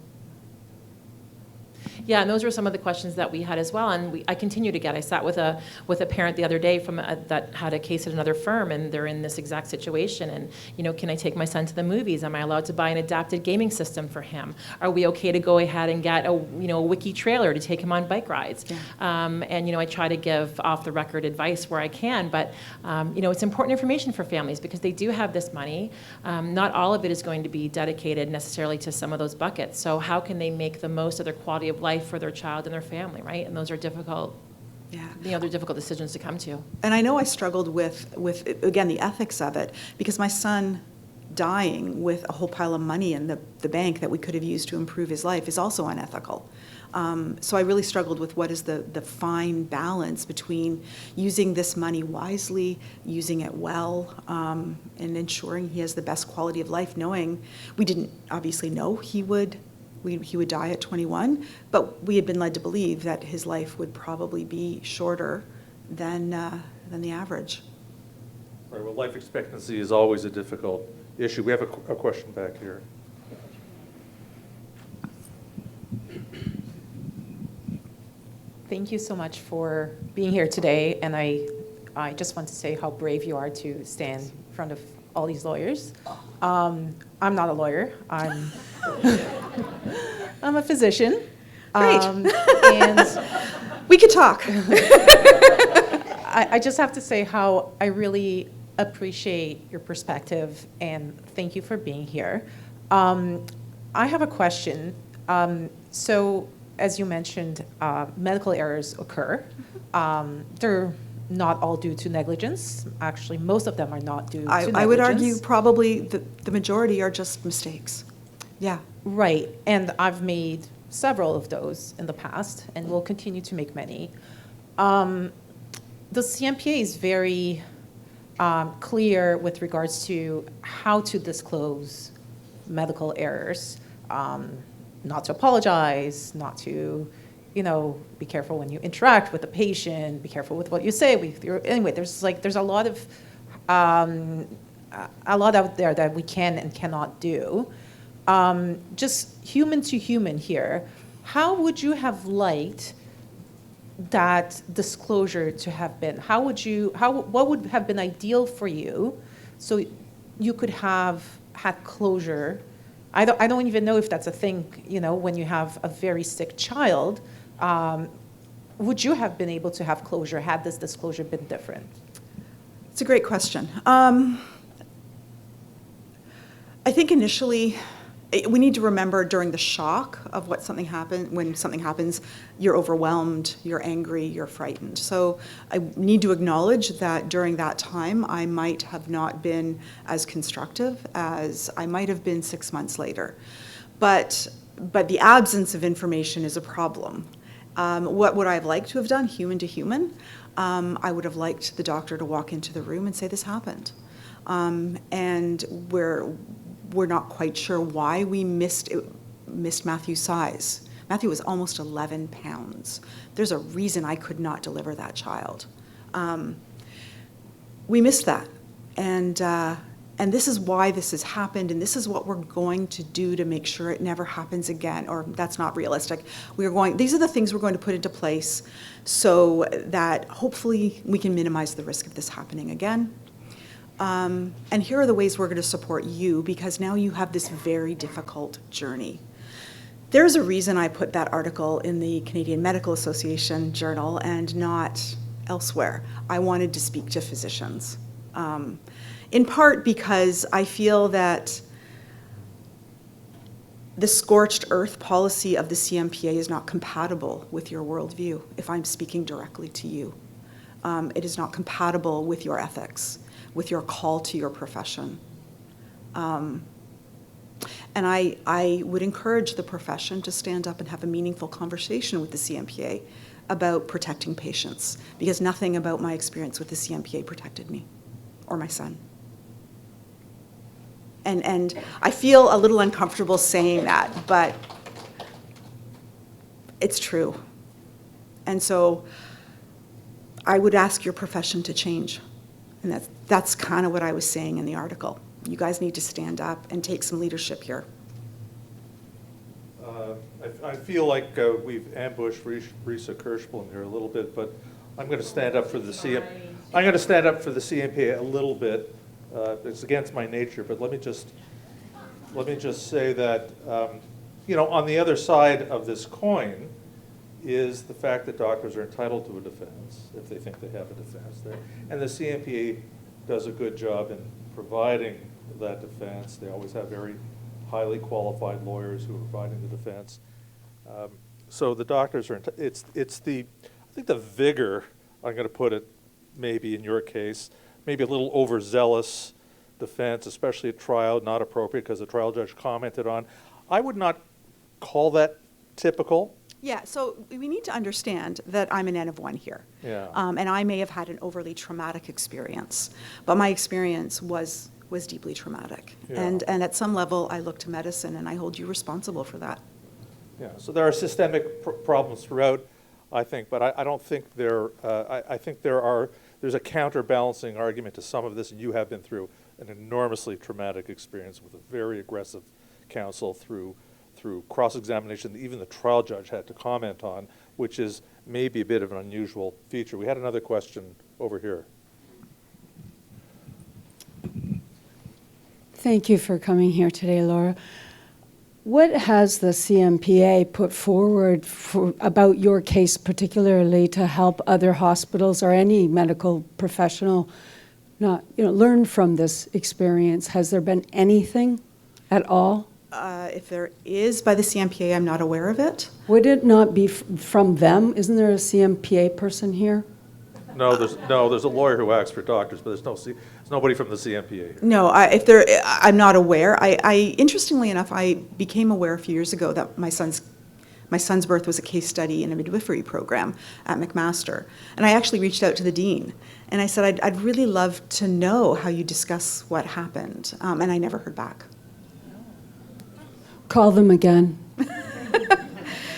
Yeah, and those were some of the questions that we had as well, and I continue to get. I sat with a parent the other day that had a case at another firm, and they're in this exact situation. And can I take my son to the movies? Am I allowed to buy an adapted gaming system for him? Are we okay to go ahead and get a wiki trailer to take him on bike rides? Yeah. And I try to give off the record advice where I can, but it's important information for families because they do have this money. Not all of it is going to be dedicated necessarily to some of those buckets. So how can they make the most of their quality of life for their child and their family, right? And those are difficult. Yeah. They're difficult decisions to come to. And I know I struggled with again, the ethics of it, because my son dying with a whole pile of money in the bank that we could have used to improve his life is also unethical. So I really struggled with what is the fine balance between using this money wisely, using it well, and ensuring he has the best quality of life, knowing we didn't obviously know he would die at 21, but we had been led to believe that his life would probably be shorter than the average. Right, well, life expectancy is always a difficult issue. We have a question back here. Thank you so much for being here today, and I just want to say how brave you are to stand in front of all these lawyers. I'm not a lawyer. I'm a physician. Great. And we could talk. I just have to say how I really appreciate your perspective, and thank you for being here. I have a question. So, as you mentioned, medical errors occur. They're not all due to negligence. Actually, most of them are not due to negligence. I would argue probably the majority are just mistakes. Yeah. Right, and I've made several of those in the past, and will continue to make many. The CMPA is very clear with regards to how to disclose medical errors, not to apologize, not to, be careful when you interact with the patient, be careful with what you say. Anyway, there's a lot of out there that we can and cannot do. Just human to human here, how would you have liked that disclosure to have been? What would have been ideal for you so you could have had closure? I don't even know if that's a thing, when you have a very sick child. Would you have been able to have closure had this disclosure been different? It's a great question. I think initially, we need to remember during the shock of when something happens, you're overwhelmed, you're angry, you're frightened. So I need to acknowledge that during that time, I might have not been as constructive as I might have been 6 months later. But the absence of information is a problem. What would I have liked to have done, human to human? I would have liked the doctor to walk into the room and say, this happened. And we're not quite sure why we missed Matthew's size. Matthew was almost 11 pounds. There's a reason I could not deliver that child. We missed that. And this is why this has happened, and this is what we're going to do to make sure it never happens again, or that's not realistic. These are the things we're going to put into place so that hopefully we can minimize the risk of this happening again. And here are the ways we're going to support you, because now you have this very difficult journey. There's a reason I put that article in the Canadian Medical Association journal and not elsewhere. I wanted to speak to physicians. In part because I feel that the scorched earth policy of the CMPA is not compatible with your worldview, if I'm speaking directly to you. It is not compatible with your ethics, with your call to your profession. And I would encourage the profession to stand up and have a meaningful conversation with the CMPA about protecting patients, because nothing about my experience with the CMPA protected me or my son. And I feel a little uncomfortable saying that, but it's true. And so I would ask your profession to change. And that's kind of what I was saying in the article. You guys need to stand up and take some leadership here. I feel like we've ambushed Risa Kirschblum here a little bit, but I'm going to stand up for the CMPA a little bit. It's against my nature, but let me just say that on the other side of this coin is the fact that doctors are entitled to a defense if they think they have a defense there, and the CMPA does a good job in providing that defense. They always have very highly qualified lawyers who are providing the defense. So the doctors are. I think the vigor. I'm going to put it, maybe in your case, maybe a little overzealous defense, especially at trial, not appropriate because the trial judge commented on. I would not call that typical. Yeah, so we need to understand that I'm an N of one here. Yeah. And I may have had an overly traumatic experience, but my experience was deeply traumatic. Yeah. And at some level, I look to medicine, and I hold you responsible for that. Yeah, so there are systemic problems throughout, I think, but I don't think I think there are there's a counterbalancing argument to some of this, and you have been through an enormously traumatic experience with a very aggressive counsel through cross-examination that even the trial judge had to comment on, which is maybe a bit of an unusual feature. We had another question over here. Thank you for coming here today, Laura. What has the CMPA put forward about your case particularly to help other hospitals or any medical professional learn from this experience? Has there been anything at all? If there is by the CMPA, I'm not aware of it. Would it not be from them? Isn't there a CMPA person here? No, there's a lawyer who acts for doctors, but there's nobody from the CMPA. No, I'm not aware. I interestingly enough, I became aware a few years ago that my son's birth was a case study in a midwifery program at McMaster, and I actually reached out to the dean, and I said I'd really love to know how you discuss what happened, and I never heard back. Call them again.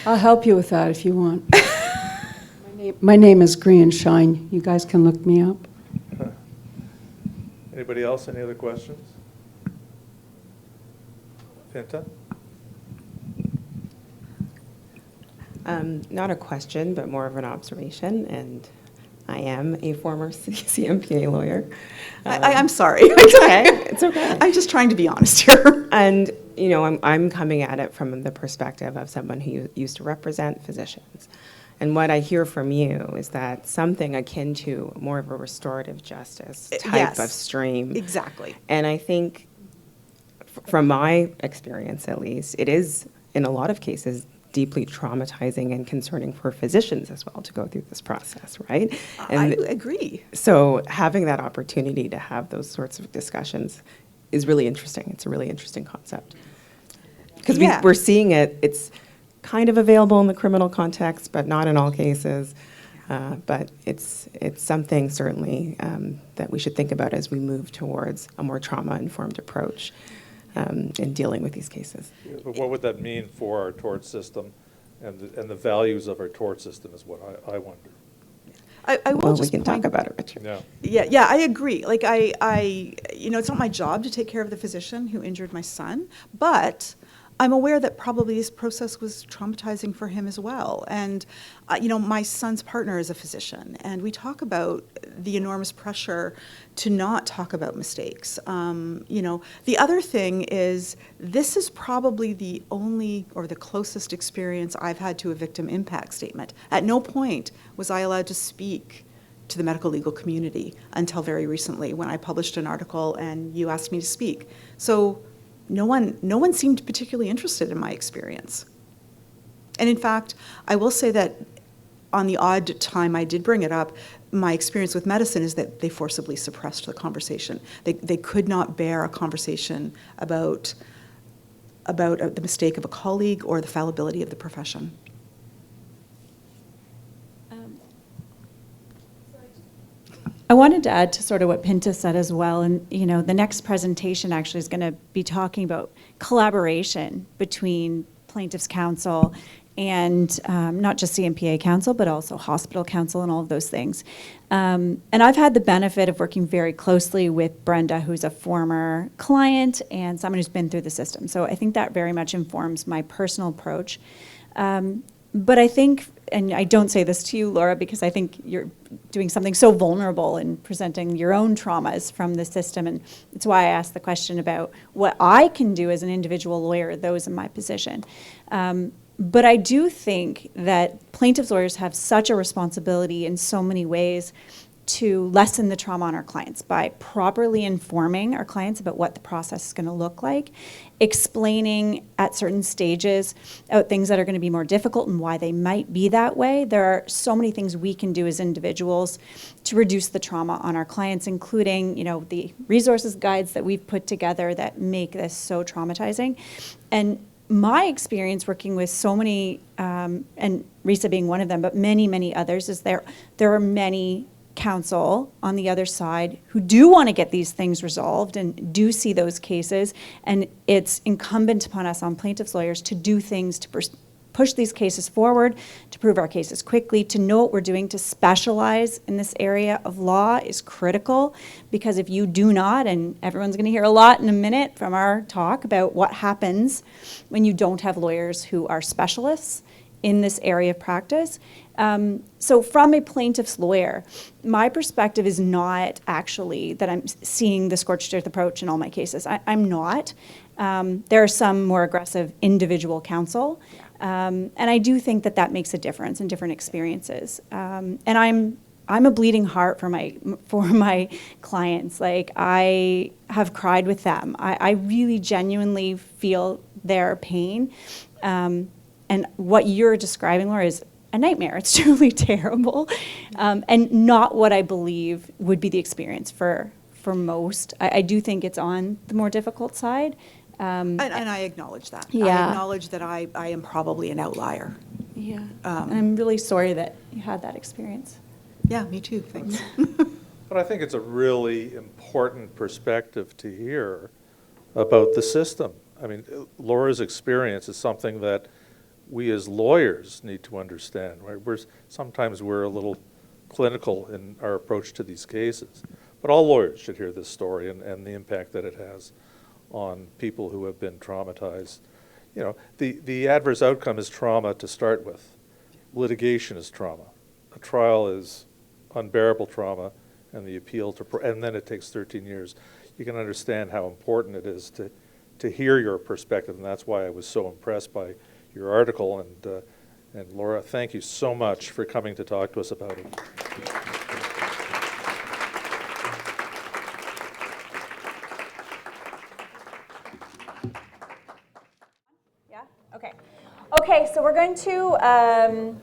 I'll help you with that if you want. My name is Green Shine. You guys can look me up. Anybody else? Any other questions? Pinta? Not a question, but more of an observation, and I am a former CMPA lawyer. I'm sorry. It's okay. It's okay. I'm just trying to be honest here. And, I'm coming at it from the perspective of someone who used to represent physicians. And what I hear from you is that something akin to more of a restorative justice type of stream. Exactly. And I think, from my experience at least, it is, in a lot of cases, deeply traumatizing and concerning for physicians as well to go through this process, right? And I agree. So having that opportunity to have those sorts of discussions is really interesting. It's a really interesting concept. Because we're seeing it's kind of available in the criminal context, but not in all cases. But it's something certainly that we should think about as we move towards a more trauma-informed approach in dealing with these cases. Yeah, but what would that mean for our tort system and the values of our tort system is what I wonder. I will we can talk about it, Richard. Yeah, I agree. Like it's not my job to take care of the physician who injured my son, but I'm aware that probably this process was traumatizing for him as well. And, my son's partner is a physician, and we talk about the enormous pressure to not talk about mistakes. The other thing is this is probably the only or the closest experience I've had to a victim impact statement. At no point was I allowed to speak to the medical legal community until very recently when I published an article and you asked me to speak. So no one seemed particularly interested in my experience. And in fact, I will say that on the odd time I did bring it up, my experience with medicine is that they forcibly suppressed the conversation. They could not bear a conversation about the mistake of a colleague or the fallibility of the profession. I wanted to add to sort of what Pinta said as well, and the next presentation actually is going to be talking about collaboration between plaintiffs' counsel and not just CMPA counsel, but also hospital counsel and all of those things. And I've had the benefit of working very closely with Brenda, who's a former client and someone who's been through the system. So I think that very much informs my personal approach. But I think, and I don't say this to you, Laura, because I think you're doing something so vulnerable in presenting your own traumas from the system, and it's why I asked the question about what I can do as an individual lawyer, those in my position. But I do think that plaintiffs' lawyers have such a responsibility in so many ways to lessen the trauma on our clients by properly informing our clients about what the process is going to look like, explaining at certain stages about things that are going to be more difficult and why they might be that way. There are so many things we can do as individuals to reduce the trauma on our clients, including, the resources guides that we've put together that make this so traumatizing. And my experience working with so many, and Risa being one of them, but many, many others, is there are many counsel on the other side who do want to get these things resolved and do see those cases, and it's incumbent upon us, on plaintiffs' lawyers, to do things to put push these cases forward, to prove our cases quickly, to know what we're doing, to specialize in this area of law is critical, because if you do not, and everyone's going to hear a lot in a minute from our talk about what happens when you don't have lawyers who are specialists in this area of practice. So from a plaintiff's lawyer, my perspective is not actually that I'm seeing the scorched earth approach in all my cases. I'm not. There are some more aggressive individual counsel, and I do think that that makes a difference in different experiences. And I'm a bleeding heart for my clients. Like, I have cried with them. I really genuinely feel their pain. And what you're describing, Laura, is a nightmare. It's truly terrible, and not what I believe would be the experience for most. I do think it's on the more difficult side. And I acknowledge that. Yeah. I acknowledge that I am probably an outlier. Yeah. And I'm really sorry that you had that experience. Yeah, me too. Thanks. But I think it's a really important perspective to hear about the system. I mean, Laura's experience is something that we as lawyers need to understand, right? Sometimes we're a little clinical in our approach to these cases, but all lawyers should hear this story and the impact that it has on people who have been traumatized. You know, the adverse outcome is trauma to start with. Litigation is trauma. A trial is unbearable trauma, and the appeal and then it takes 13 years. You can understand how important it is to hear your perspective, and that's why I was so impressed by your article. And Laura, thank you so much for coming to talk to us about it. Yeah? Okay. Okay, so we're going to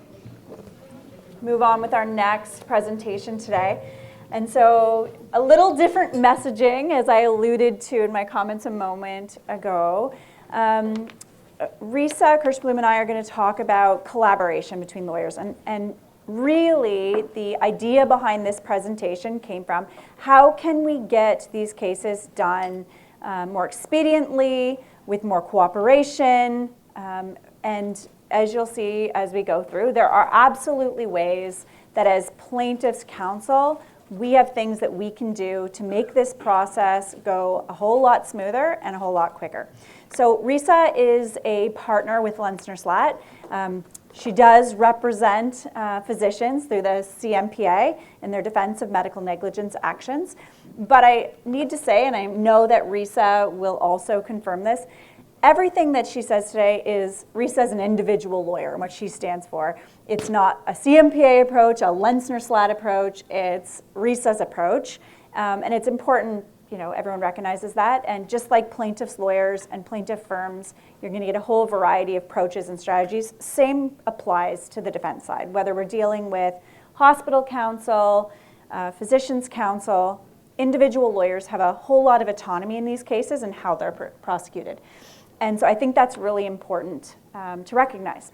move on with our next presentation today. And so a little different messaging, as I alluded to in my comments a moment ago. Risa Kirschblum and I are going to talk about collaboration between lawyers. And really, the idea behind this presentation came from how can we get these cases done more expediently, with more cooperation. And as you'll see as we go through, there are absolutely ways that as plaintiffs' counsel, we have things that we can do to make this process go a whole lot smoother and a whole lot quicker. So Risa is a partner with Lenzner Slatt. She does represent physicians through the CMPA in their defense of medical negligence actions. But I need to say, and I know that Risa will also confirm this, everything that she says today is Risa as an individual lawyer and what she stands for. It's not a CMPA approach, a Lenzner Slatt approach, it's Risa's approach. And it's important, you know, everyone recognizes that. And just like plaintiffs' lawyers and plaintiff firms, you're going to get a whole variety of approaches and strategies. Same applies to the defense side, whether we're dealing with hospital counsel, physicians' counsel. Individual lawyers have a whole lot of autonomy in these cases and how they're prosecuted. And so I think that's really important to recognize.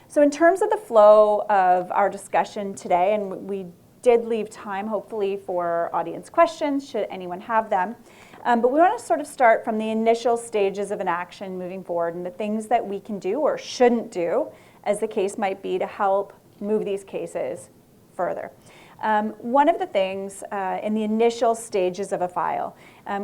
So in terms of the flow of our discussion today, and we did leave time, hopefully, for audience questions, should anyone have them. But we want to sort of start from the initial stages of an action moving forward and the things that we can do or shouldn't do, as the case might be, to help move these cases further. One of the things in the initial stages of a file,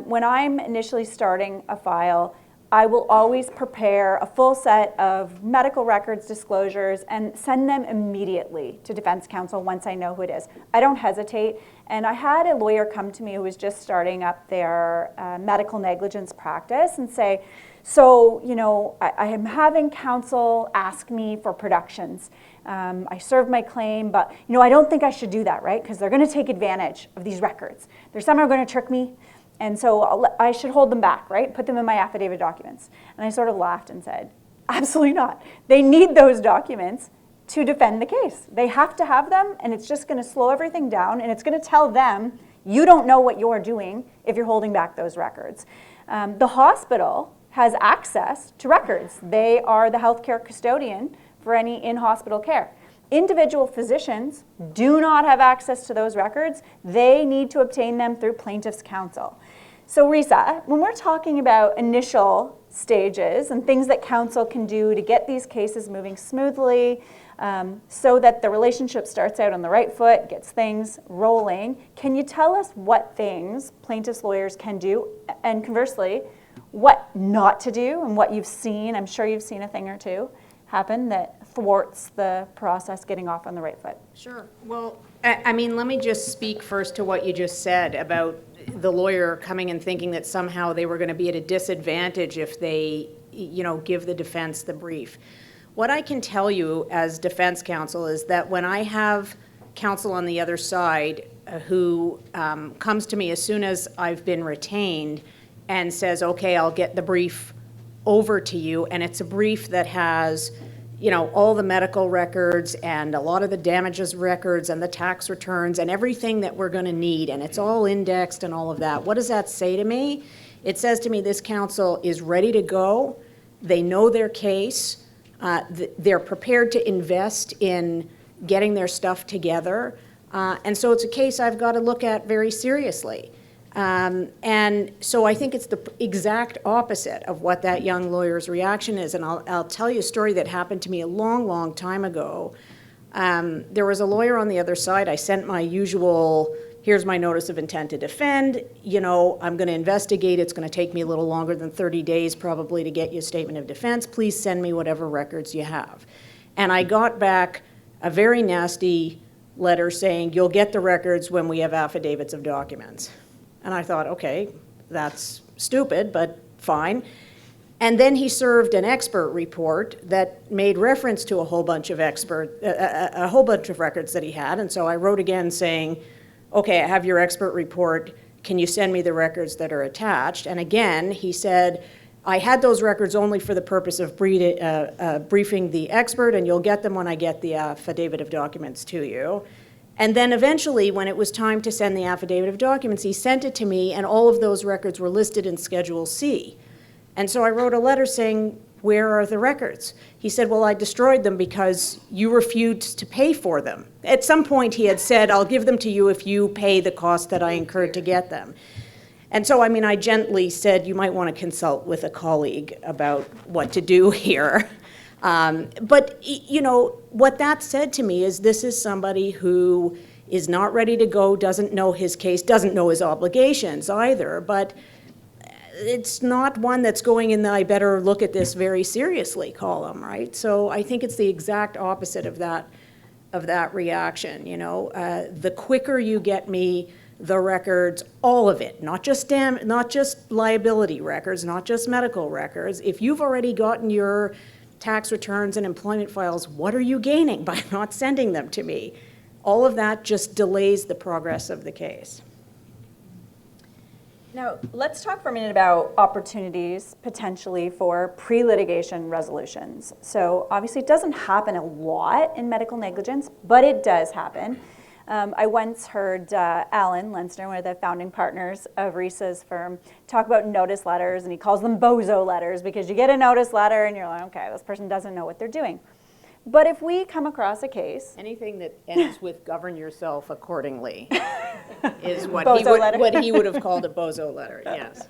when I'm initially starting a file, I will always prepare a full set of medical records disclosures and send them immediately to defense counsel once I know who it is. I don't hesitate. And I had a lawyer come to me who was just starting up their medical negligence practice and say, so, you know, I am having counsel ask me for productions. I served my claim, but, you know, I don't think I should do that, right? Because they're going to take advantage of these records. They're somehow going to trick me. And so I should hold them back, right? Put them in my affidavit documents. And I sort of laughed and said, absolutely not. They need those documents to defend the case. They have to have them, and it's just going to slow everything down, and it's going to tell them, you don't know what you're doing if you're holding back those records. The hospital has access to records. They are the healthcare custodian for any in-hospital care. Individual physicians do not have access to those records. They need to obtain them through plaintiff's counsel. So Risa, when we're talking about initial stages and things that counsel can do to get these cases moving smoothly, so that the relationship starts out on the right foot, gets things rolling. Can you tell us what things plaintiffs' lawyers can do, and conversely, what not to do, and what you've seen? I'm sure you've seen a thing or two happen that thwarts the process getting off on the right foot. Sure. Well, I mean, let me just speak first to what you just said about the lawyer coming and thinking that somehow they were going to be at a disadvantage if they, give the defense the brief. What I can tell you as defense counsel is that when I have counsel on the other side who comes to me as soon as I've been retained and says, okay, I'll get the brief over to you, and it's a brief that has, all the medical records and a lot of the damages records and the tax returns and everything that we're going to need, and it's all indexed and all of that. What does that say to me? It says to me this counsel is ready to go. They know their case. They're prepared to invest in getting their stuff together. And so it's a case I've got to look at very seriously. And so I think it's the exact opposite of what that young lawyer's reaction is. And I'll tell you a story that happened to me a long, long time ago. There was a lawyer on the other side. I sent my usual, here's my notice of intent to defend. I'm going to investigate. It's going to take me a little longer than 30 days probably to get you a statement of defense. Please send me whatever records you have. And I got back a very nasty letter saying, you'll get the records when we have affidavits of documents. And I thought, okay, that's stupid, but fine. And then he served an expert report that made reference to a whole bunch of records that he had. And so I wrote again saying, okay, I have your expert report. Can you send me the records that are attached? And again, he said, I had those records only for the purpose of briefing the expert, and you'll get them when I get the affidavit of documents to you. And then eventually, when it was time to send the affidavit of documents, he sent it to me, and all of those records were listed in Schedule C. And so I wrote a letter saying, where are the records? He said, well, I destroyed them because you refused to pay for them. At some point, he had said, I'll give them to you if you pay the cost that I incurred to get them. And so, I gently said, you might want to consult with a colleague about what to do here. But what that said to me is this is somebody who is not ready to go, doesn't know his case, doesn't know his obligations either, but it's not one that's going in the I better look at this very seriously column, right? So I think it's the exact opposite of that reaction. The quicker you get me the records, all of it, not just liability records, not just medical records. If you've already gotten your tax returns and employment files, what are you gaining by not sending them to me? All of that just delays the progress of the case. Now, let's talk for a minute about opportunities potentially for pre-litigation resolutions. So obviously it doesn't happen a lot in medical negligence, but it does happen. I once heard Alan Lenzner, one of the founding partners of Risa's firm, talk about notice letters, and he calls them bozo letters because you get a notice letter and you're like, okay, this person doesn't know what they're doing. But if we come across a case... Anything that ends with govern yourself accordingly is what he would have called a bozo letter, yes.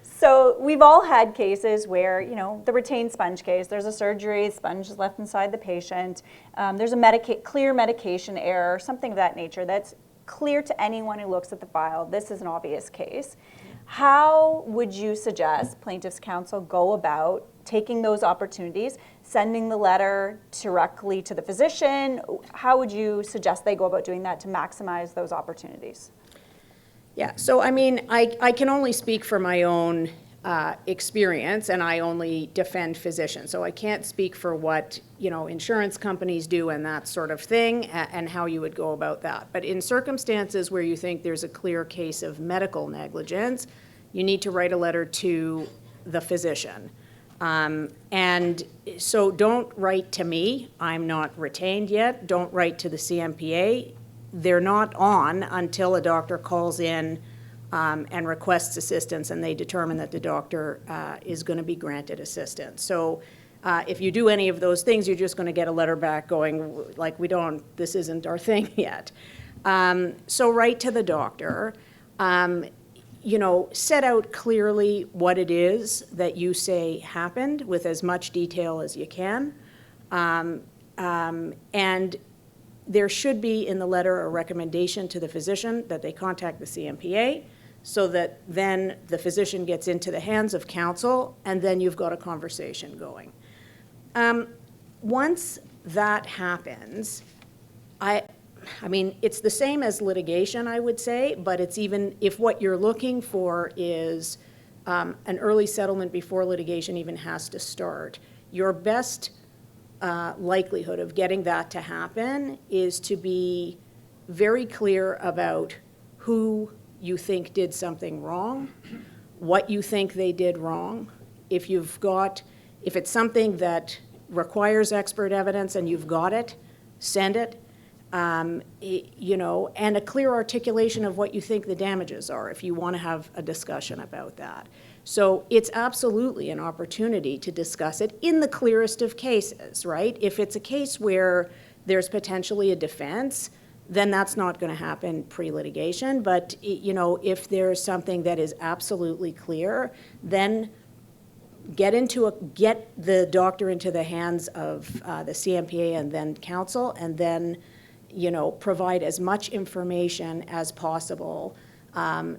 So we've all had cases where, the retained sponge case, there's a surgery, sponge is left inside the patient, there's a clear medication error, something of that nature that's clear to anyone who looks at the file. This is an obvious case. How would you suggest plaintiff's counsel go about taking those opportunities, sending the letter directly to the physician? How would you suggest they go about doing that to maximize those opportunities? Yeah, so I can only speak for my own experience, and I only defend physicians. So I can't speak for what insurance companies do and that sort of thing, and how you would go about that. But in circumstances where you think there's a clear case of medical negligence, you need to write a letter to the physician. And so don't write to me. I'm not retained yet. Don't write to the CMPA. They're not on until a doctor calls in and requests assistance, and they determine that the doctor is going to be granted assistance. So if you do any of those things, you're just going to get a letter back going, like, this isn't our thing yet. So write to the doctor. set out clearly what it is that you say happened with as much detail as you can. And there should be in the letter a recommendation to the physician that they contact the CMPA, so that then the physician gets into the hands of counsel, and then you've got a conversation going. Once that happens, I mean, it's the same as litigation, I would say, but it's even, if what you're looking for is an early settlement before litigation even has to start, your best likelihood of getting that to happen is to be very clear about who you think did something wrong, what you think they did wrong. If it's something that requires expert evidence and you've got it, send it. And a clear articulation of what you think the damages are if you want to have a discussion about that. So it's absolutely an opportunity to discuss it in the clearest of cases, right? If it's a case where there's potentially a defense, then that's not going to happen pre-litigation. But, if there's something that is absolutely clear, then get the doctor into the hands of the CMPA and then counsel, and then provide as much information as possible,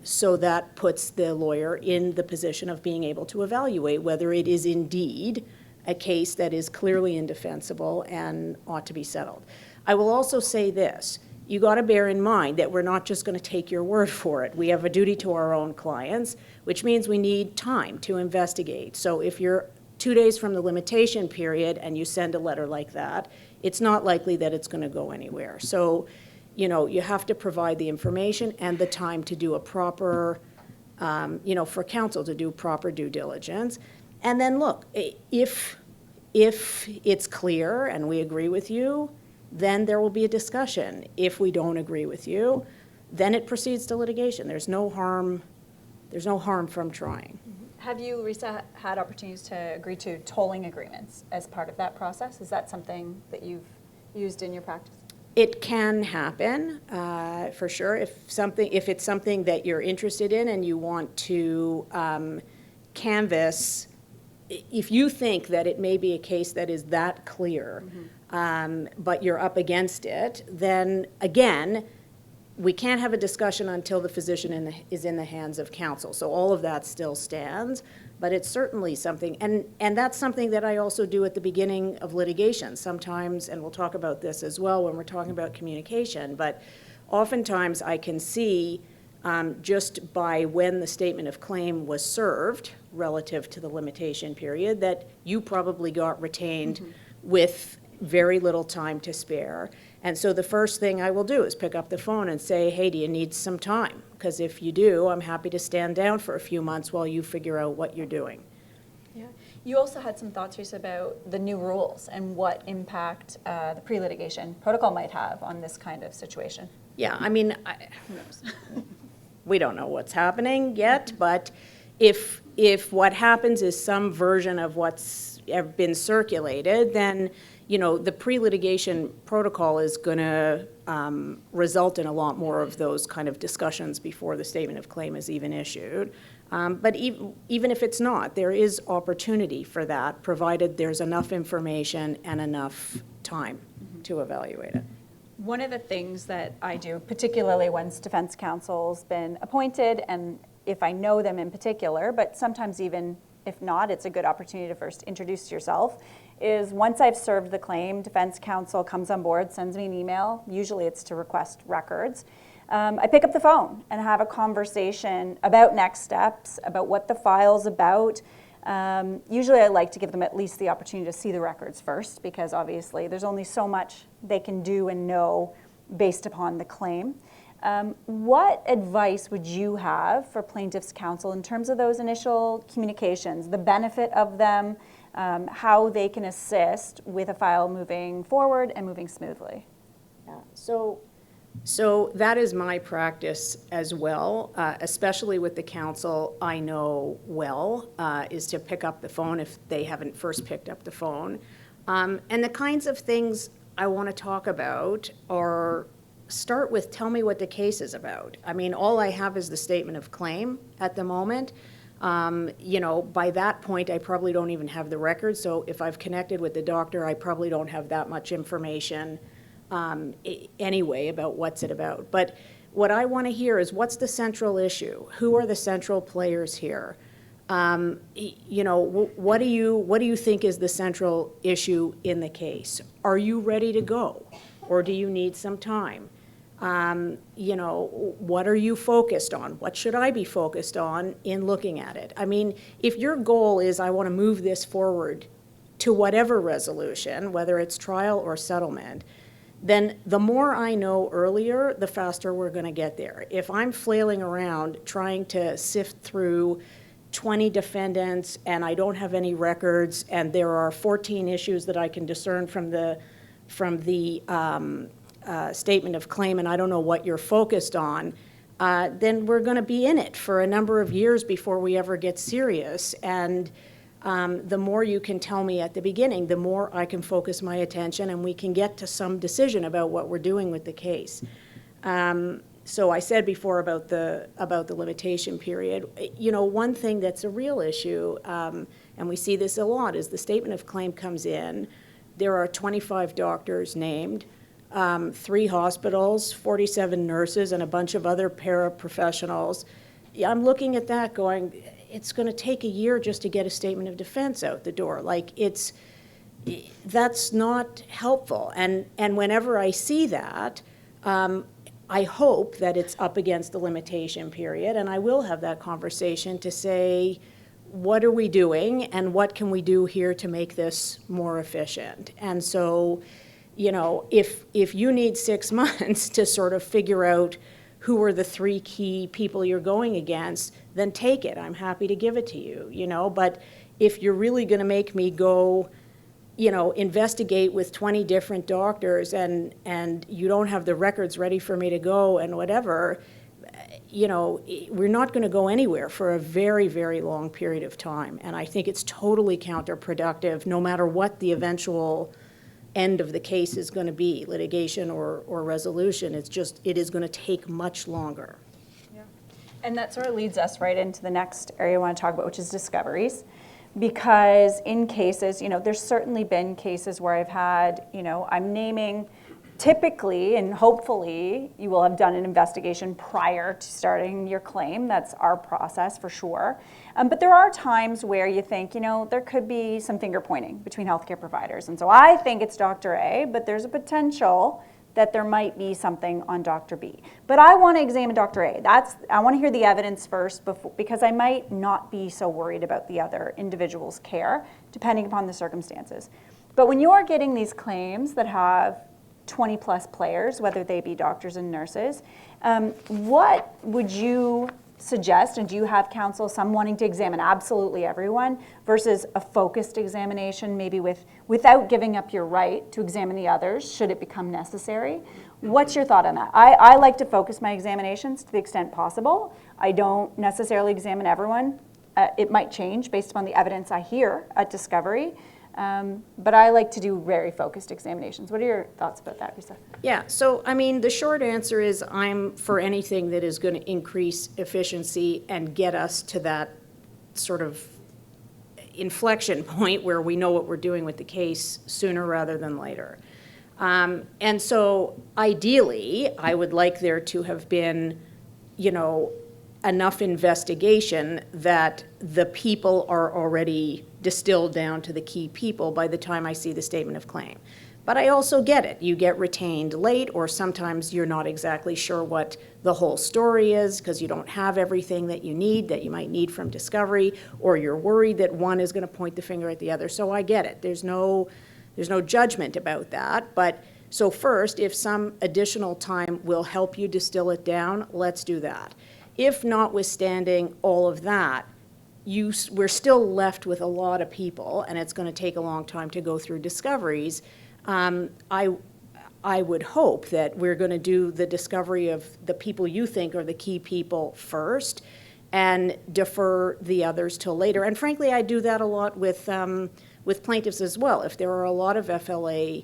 so that puts the lawyer in the position of being able to evaluate whether it is indeed a case that is clearly indefensible and ought to be settled. I will also say this. You got to bear in mind that we're not just going to take your word for it. We have a duty to our own clients, which means we need time to investigate. So if you're 2 days from the limitation period and you send a letter like that, it's not likely that it's going to go anywhere. So, you have to provide the information and the time to do a proper, for counsel to do proper due diligence. And then look, if it's clear and we agree with you, then there will be a discussion. If we don't agree with you, then it proceeds to litigation. There's no harm from trying. Have you, Risa, had opportunities to agree to tolling agreements as part of that process? Is that something that you've used in your practice? It can happen, for sure. If it's something that you're interested in and you want to canvass, if you think that it may be a case that is that clear, but you're up against it, then again, we can't have a discussion until the physician is in the hands of counsel. So all of that still stands, but it's certainly something, and that's something that I also do at the beginning of litigation sometimes, and we'll talk about this as well when we're talking about communication, but oftentimes I can see just by when the statement of claim was served relative to the limitation period that you probably got retained with very little time to spare. And so the first thing I will do is pick up the phone and say, hey, do you need some time? Because if you do, I'm happy to stand down for a few months while you figure out what you're doing. Yeah. You also had some thoughts, Risa, about the new rules and what impact the pre-litigation protocol might have on this kind of situation. Yeah, I mean, who knows? We don't know what's happening yet, but if what happens is some version of what's been circulated, then the pre-litigation protocol is going to result in a lot more of those kind of discussions before the statement of claim is even issued. But even if it's not, there is opportunity for that, provided there's enough information and enough time to evaluate it. One of the things that I do, particularly once defense counsel's been appointed, and if I know them in particular, but sometimes even if not, it's a good opportunity to first introduce yourself, is once I've served the claim, defense counsel comes on board, sends me an email, usually it's to request records. I pick up the phone and have a conversation about next steps, about what the file's about. Usually I like to give them at least the opportunity to see the records first, because obviously there's only so much they can do and know based upon the claim. What advice would you have for plaintiff's counsel in terms of those initial communications, the benefit of them, how they can assist with a file moving forward and moving smoothly? Yeah. So that is my practice as well, especially with the counsel I know well, is to pick up the phone if they haven't first picked up the phone. And the kinds of things I want to talk about are start with, tell me what the case is about. I mean, all I have is the statement of claim at the moment. You know, by that point, I probably don't even have the record, so if I've connected with the doctor, I probably don't have that much information anyway about what's it about. But what I want to hear is, what's the central issue? Who are the central players here? You know, what do you think is the central issue in the case? Are you ready to go, or do you need some time? You know, what are you focused on? What should I be focused on in looking at it? I mean, if your goal is, I want to move this forward to whatever resolution, whether it's trial or settlement, then the more I know earlier, the faster we're going to get there. If I'm flailing around trying to sift through 20 defendants and I don't have any records and there are 14 issues that I can discern from the statement of claim and I don't know what you're focused on, then we're going to be in it for a number of years before we ever get serious. And the more you can tell me at the beginning, the more I can focus my attention and we can get to some decision about what we're doing with the case. So I said before about the limitation period. You know, one thing that's a real issue, and we see this a lot, is the statement of claim comes in. There are 25 doctors named, 3 hospitals, 47 nurses, and a bunch of other paraprofessionals. I'm looking at that going, it's going to take a year just to get a statement of defense out the door. Like, that's not helpful. And whenever I see that, I hope that it's up against the limitation period, and I will have that conversation to say, what are we doing, and what can we do here to make this more efficient? And so, you know, if you need 6 months to sort of figure out who are the 3 key people you're going against, then take it. I'm happy to give it to you, you know. But if you're really going to make me go, you know, investigate with 20 different doctors and you don't have the records ready for me to go and whatever, you know, we're not going to go anywhere for a very, very long period of time. And I think it's totally counterproductive, no matter what the eventual end of the case is going to be, litigation or resolution. It is going to take much longer. Yeah. And that sort of leads us right into the next area I want to talk about, which is discoveries. Because in cases, you know, there's certainly been cases where I've had, you know, I'm naming, typically and hopefully you will have done an investigation prior to starting your claim. That's our process for sure. But there are times where you think, you know, there could be some finger pointing between healthcare providers. And so I think it's Dr. A, but there's a potential that there might be something on Dr. B. But I want to examine Dr. A. I want to hear the evidence first because I might not be so worried about the other individual's care, depending upon the circumstances. But when you are getting these claims that have 20 plus players, whether they be doctors and nurses, what would you suggest, and do you have counsel, some wanting to examine absolutely everyone versus a focused examination, maybe without giving up your right to examine the others should it become necessary? What's your thought on that? I like to focus my examinations to the extent possible. I don't necessarily examine everyone. It might change based upon the evidence I hear at discovery. But I like to do very focused examinations. What are your thoughts about that, Risa? Yeah, so I mean, the short answer is I'm for anything that is going to increase efficiency and get us to that sort of inflection point where we know what we're doing with the case sooner rather than later. And so ideally, I would like there to have been, you know, enough investigation that the people are already distilled down to the key people by the time I see the statement of claim. But I also get it. You get retained late, or sometimes you're not exactly sure what the whole story is because you don't have everything that you need, that you might need from discovery, or you're worried that one is going to point the finger at the other. So I get it. There's no judgment about that. But so first, if some additional time will help you distill it down, let's do that. If notwithstanding all of that, we're still left with a lot of people, and it's going to take a long time to go through discoveries. I would hope that we're going to do the discovery of the people you think are the key people first, and defer the others till later. And frankly, I do that a lot with plaintiffs as well. If there are a lot of FLA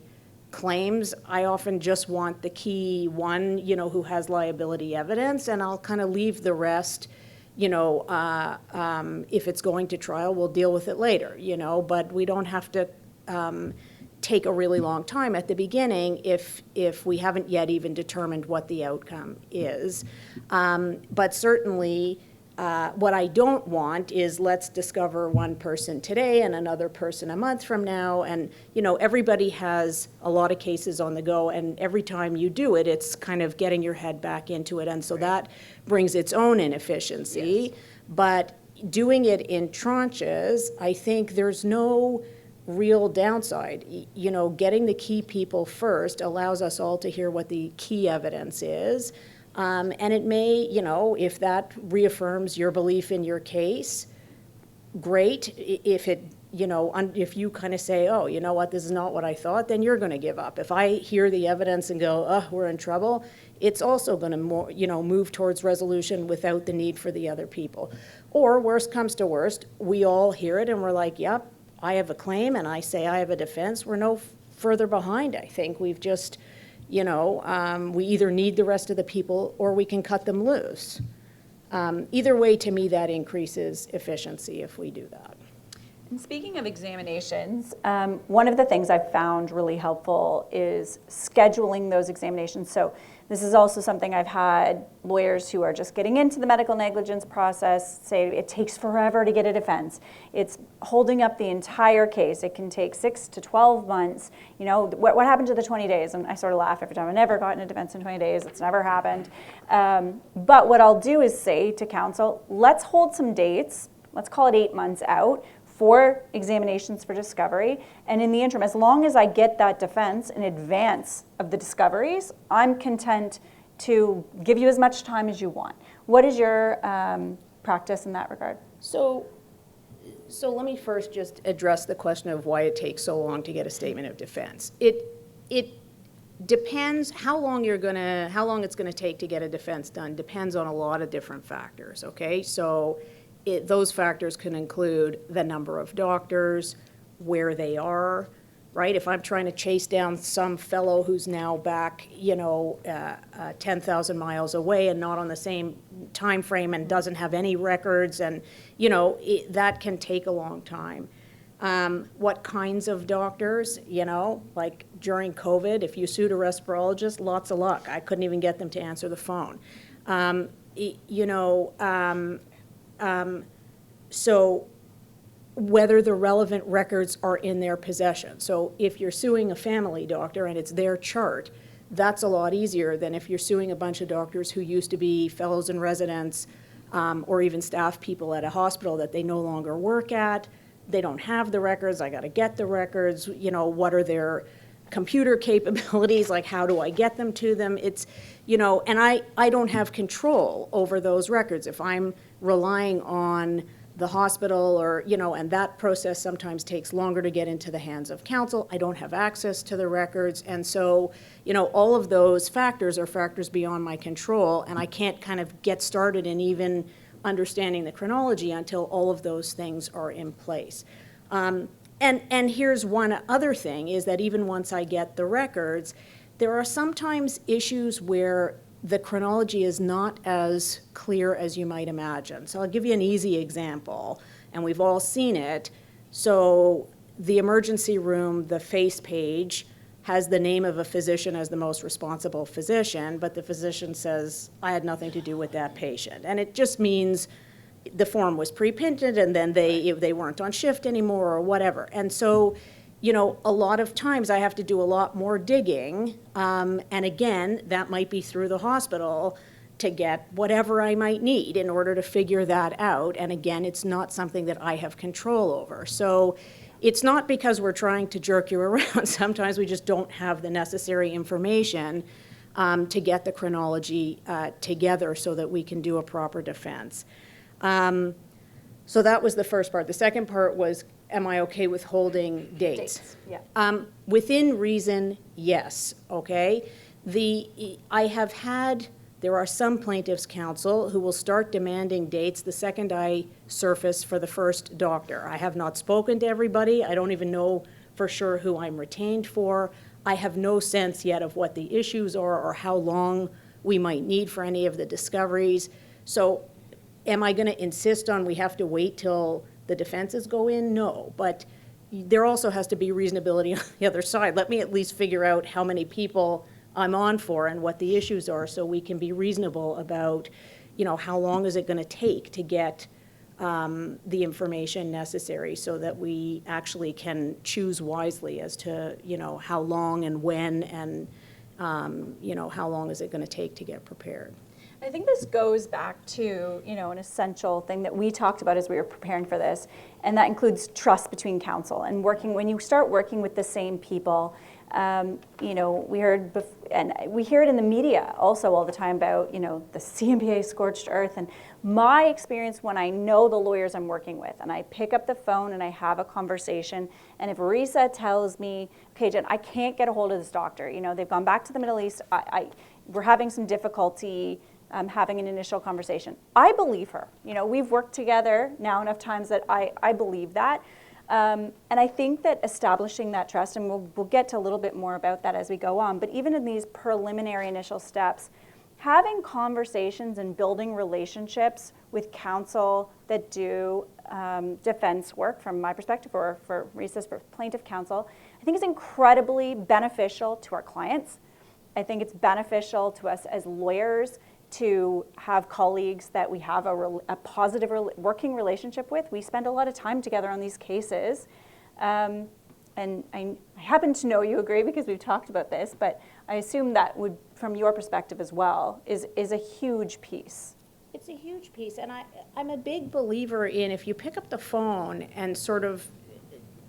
claims, I often just want the key one, who has liability evidence, and I'll kind of leave the rest, if it's going to trial, we'll deal with it later, but we don't have to take a really long time at the beginning if we haven't yet even determined what the outcome is. But certainly, what I don't want is let's discover one person today and another person a month from now, and everybody has a lot of cases on the go, and every time you do it, it's kind of getting your head back into it, and so that brings its own inefficiency. Yes. But doing it in tranches, I think there's no real downside. Getting the key people first allows us all to hear what the key evidence is. And it may, if that reaffirms your belief in your case, great. If it, if you kind of say, oh, you know what, this is not what I thought, then you're going to give up. If I hear the evidence and go, oh, we're in trouble, it's also going to move towards resolution without the need for the other people. Or worst comes to worst, we all hear it and we're like, yep, I have a claim and I say I have a defense. We're no further behind, I think. We've just, we either need the rest of the people or we can cut them loose. Either way, to me, that increases efficiency if we do that. And speaking of examinations, one of the things I've found really helpful is scheduling those examinations. So this is also something I've had lawyers who are just getting into the medical negligence process say it takes forever to get a defense. It's holding up the entire case. It can take 6 to 12 months. What happened to the 20 days? And I sort of laugh every time. I've never gotten a defense in 20 days. It's never happened. But what I'll do is say to counsel, let's hold some dates. Let's call it 8 months out for examinations for discovery. And in the interim, as long as I get that defense in advance of the discoveries, I'm content to give you as much time as you want. What is your practice in that regard? So let me first just address the question of why it takes so long to get a statement of defense. It depends how long it's gonna take to get a defense done, depends on a lot of different factors, okay? So those factors can include the number of doctors, where they are, right? If I'm trying to chase down some fellow who's now back, 10,000 miles away and not on the same time frame and doesn't have any records, and that can take a long time. What kinds of doctors, like during COVID, if you sued a respirologist, lots of luck. I couldn't even get them to answer the phone. So whether the relevant records are in their possession. So if you're suing a family doctor and it's their chart, that's a lot easier than if you're suing a bunch of doctors who used to be fellows and residents or even staff people at a hospital that they no longer work at. They don't have the records. I got to get the records. What are their computer capabilities? Like, how do I get them to them? It's, and I don't have control over those records. If I'm relying on the hospital or, and that process sometimes takes longer to get into the hands of counsel. I don't have access to the records. And so, all of those factors are factors beyond my control, and I can't kind of get started in even understanding the chronology until all of those things are in place. And here's one other thing, is that even once I get the records, there are sometimes issues where the chronology is not as clear as you might imagine. So I'll give you an easy example, and we've all seen it. So the emergency room, the face page, has the name of a physician as the most responsible physician, but the physician says, I had nothing to do with that patient. And it just means the form was pre-printed and then they weren't on shift anymore or whatever. And so, a lot of times I have to do a lot more digging, and again, that might be through the hospital to get whatever I might need in order to figure that out. And again, it's not something that I have control over. So it's not because we're trying to jerk you around. Sometimes we just don't have the necessary information to get the chronology together so that we can do a proper defense. So that was the first part. The second part was, am I okay with holding dates? Yeah. Within reason, yes, okay? There are some plaintiffs' counsel who will start demanding dates the second I surface for the first doctor. I have not spoken to everybody. I don't even know for sure who I'm retained for. I have no sense yet of what the issues are or how long we might need for any of the discoveries. So am I going to insist on we have to wait till the defenses go in? No, but there also has to be reasonability on the other side. Let me at least figure out how many people I'm on for and what the issues are so we can be reasonable about, how long is it going to take to get the information necessary so that we actually can choose wisely as to, how long and when and, how long is it going to take to get prepared. I think this goes back to, an essential thing that we talked about as we were preparing for this, and that includes trust between counsel and when you start working with the same people. We heard, and we hear it in the media also all the time about, the CMPA scorched earth. And my experience when I know the lawyers I'm working with, and I pick up the phone and I have a conversation, and if Risa tells me, okay, Jen, I can't get a hold of this doctor, they've gone back to the Middle East, we're having some difficulty having an initial conversation. I believe her. We've worked together now enough times that I believe that. And I think that establishing that trust, and we'll get to a little bit more about that as we go on, but even in these preliminary initial steps, having conversations and building relationships with counsel that do defense work, from my perspective, or for Risa's plaintiff counsel, I think is incredibly beneficial to our clients. I think it's beneficial to us as lawyers to have colleagues that we have a positive working relationship with. We spend a lot of time together on these cases. And I happen to know you agree because we've talked about this, but I assume that would, from your perspective as well, is a huge piece. It's a huge piece, and I'm a big believer in if you pick up the phone and sort of,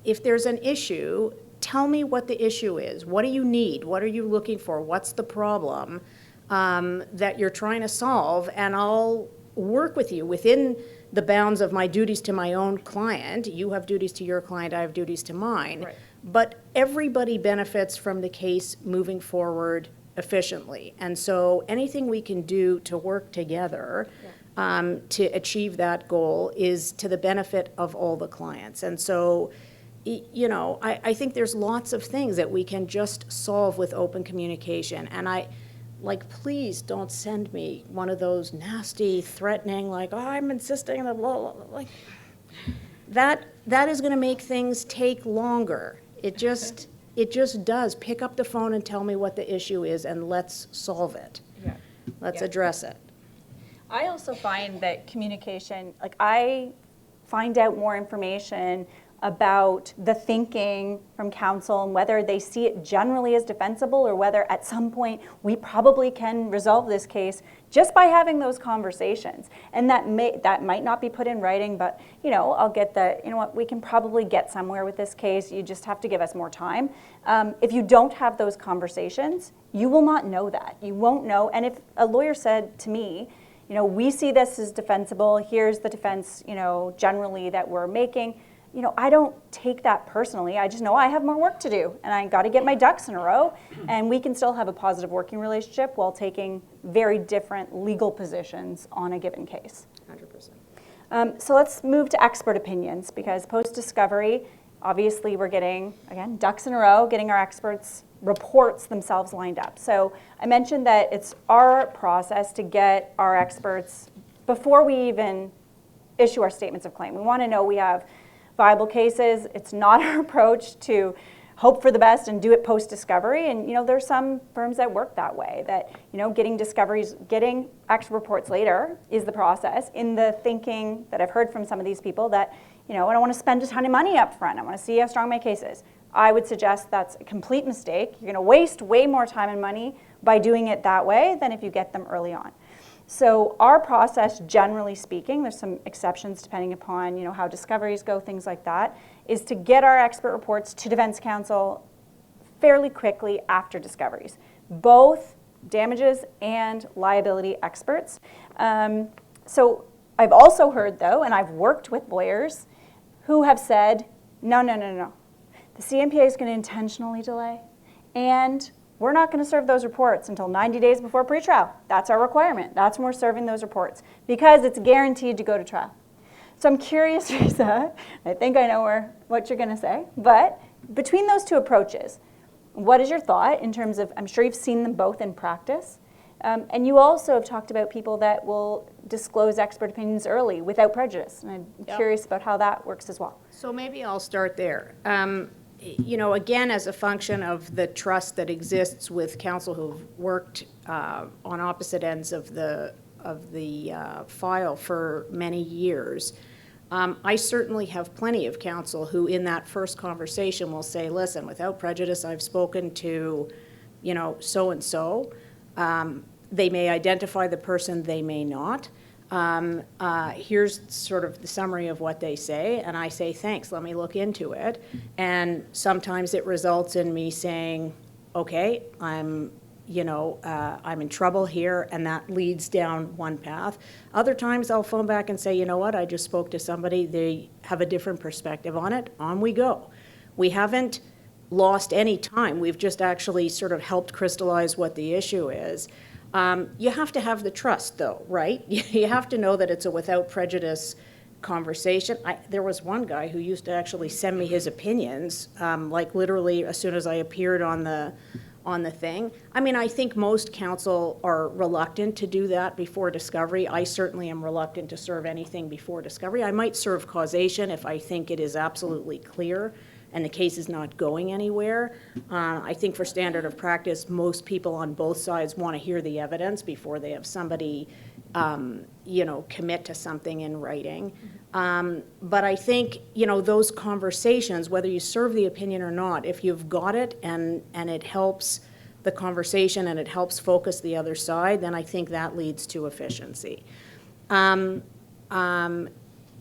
if there's an issue, tell me what the issue is. What do you need? What are you looking for? What's the problem that you're trying to solve? And I'll work with you within the bounds of my duties to my own client. You have duties to your client, I have duties to mine. Right. But everybody benefits from the case moving forward efficiently. And so anything we can do to work together to achieve that goal is to the benefit of all the clients. And so, I think there's lots of things that we can just solve with open communication. And please don't send me one of those nasty, threatening, I'm insisting that blah, blah, blah. That is going to make things take longer. It just does. Pick up the phone and tell me what the issue is, and let's solve it. Yeah. Let's address it. I also find that communication, I find out more information about the thinking from counsel and whether they see it generally as defensible or whether at some point we probably can resolve this case just by having those conversations. And that might not be put in writing, but I'll get we can probably get somewhere with this case. You just have to give us more time. If you don't have those conversations, you will not know that. You won't know. And if a lawyer said to me, we see this as defensible, here's the defense, generally that we're making, I don't take that personally. I just know I have more work to do and I got to get my ducks in a row, and we can still have a positive working relationship while taking very different legal positions on a given case. 100%. So let's move to expert opinions, because post-discovery, obviously we're getting, again, ducks in a row, getting our experts' reports themselves lined up. So I mentioned that it's our process to get our experts before we even issue our statements of claim. We want to know we have viable cases. It's not our approach to hope for the best and do it post-discovery. And there's some firms that work that way, that getting expert reports later is the process, in the thinking that I've heard from some of these people that, I don't want to spend a ton of money up front. I want to see how strong my case is. I would suggest that's a complete mistake. You're going to waste way more time and money by doing it that way than if you get them early on. So our process, generally speaking, there's some exceptions depending upon how discoveries go, things like that, is to get our expert reports to defense counsel fairly quickly after discoveries, both damages and liability experts. So I've also heard, though, and I've worked with lawyers who have said, no. The CMPA is going to intentionally delay, and we're not going to serve those reports until 90 days before pretrial. That's our requirement. That's when we're serving those reports, because it's guaranteed to go to trial. So I'm curious, Risa, I think I know what you're going to say, but between those two approaches, What is your thought in terms of, I'm sure you've seen them both in practice, and you also have talked about people that will disclose expert opinions early without prejudice, and I'm curious about how that works as well. So maybe I'll start there. You know, again, as a function of the trust that exists with counsel who've worked on opposite ends of the file for many years, I certainly have plenty of counsel who in that first conversation will say, listen, without prejudice, I've spoken to, you know, so-and-so. They may identify the person, they may not. Here's sort of the summary of what they say, and I say, thanks, let me look into it. And sometimes it results in me saying, okay, I'm in trouble here, and that leads down one path. Other times I'll phone back and say, you know what, I just spoke to somebody, they have a different perspective on it, on we go. We haven't lost any time, we've just actually sort of helped crystallize what the issue is. You have to have the trust, though, right? You have to know that it's a without prejudice conversation. There was one guy who used to actually send me his opinions, like literally as soon as I appeared on the thing. I mean, I think most counsel are reluctant to do that before discovery. I certainly am reluctant to serve anything before discovery. I might serve causation if I think it is absolutely clear and the case is not going anywhere. I think for standard of practice, most people on both sides want to hear the evidence before they have somebody, commit to something in writing. But I think, those conversations, whether you serve the opinion or not, if you've got it and it helps the conversation and it helps focus the other side, then I think that leads to efficiency.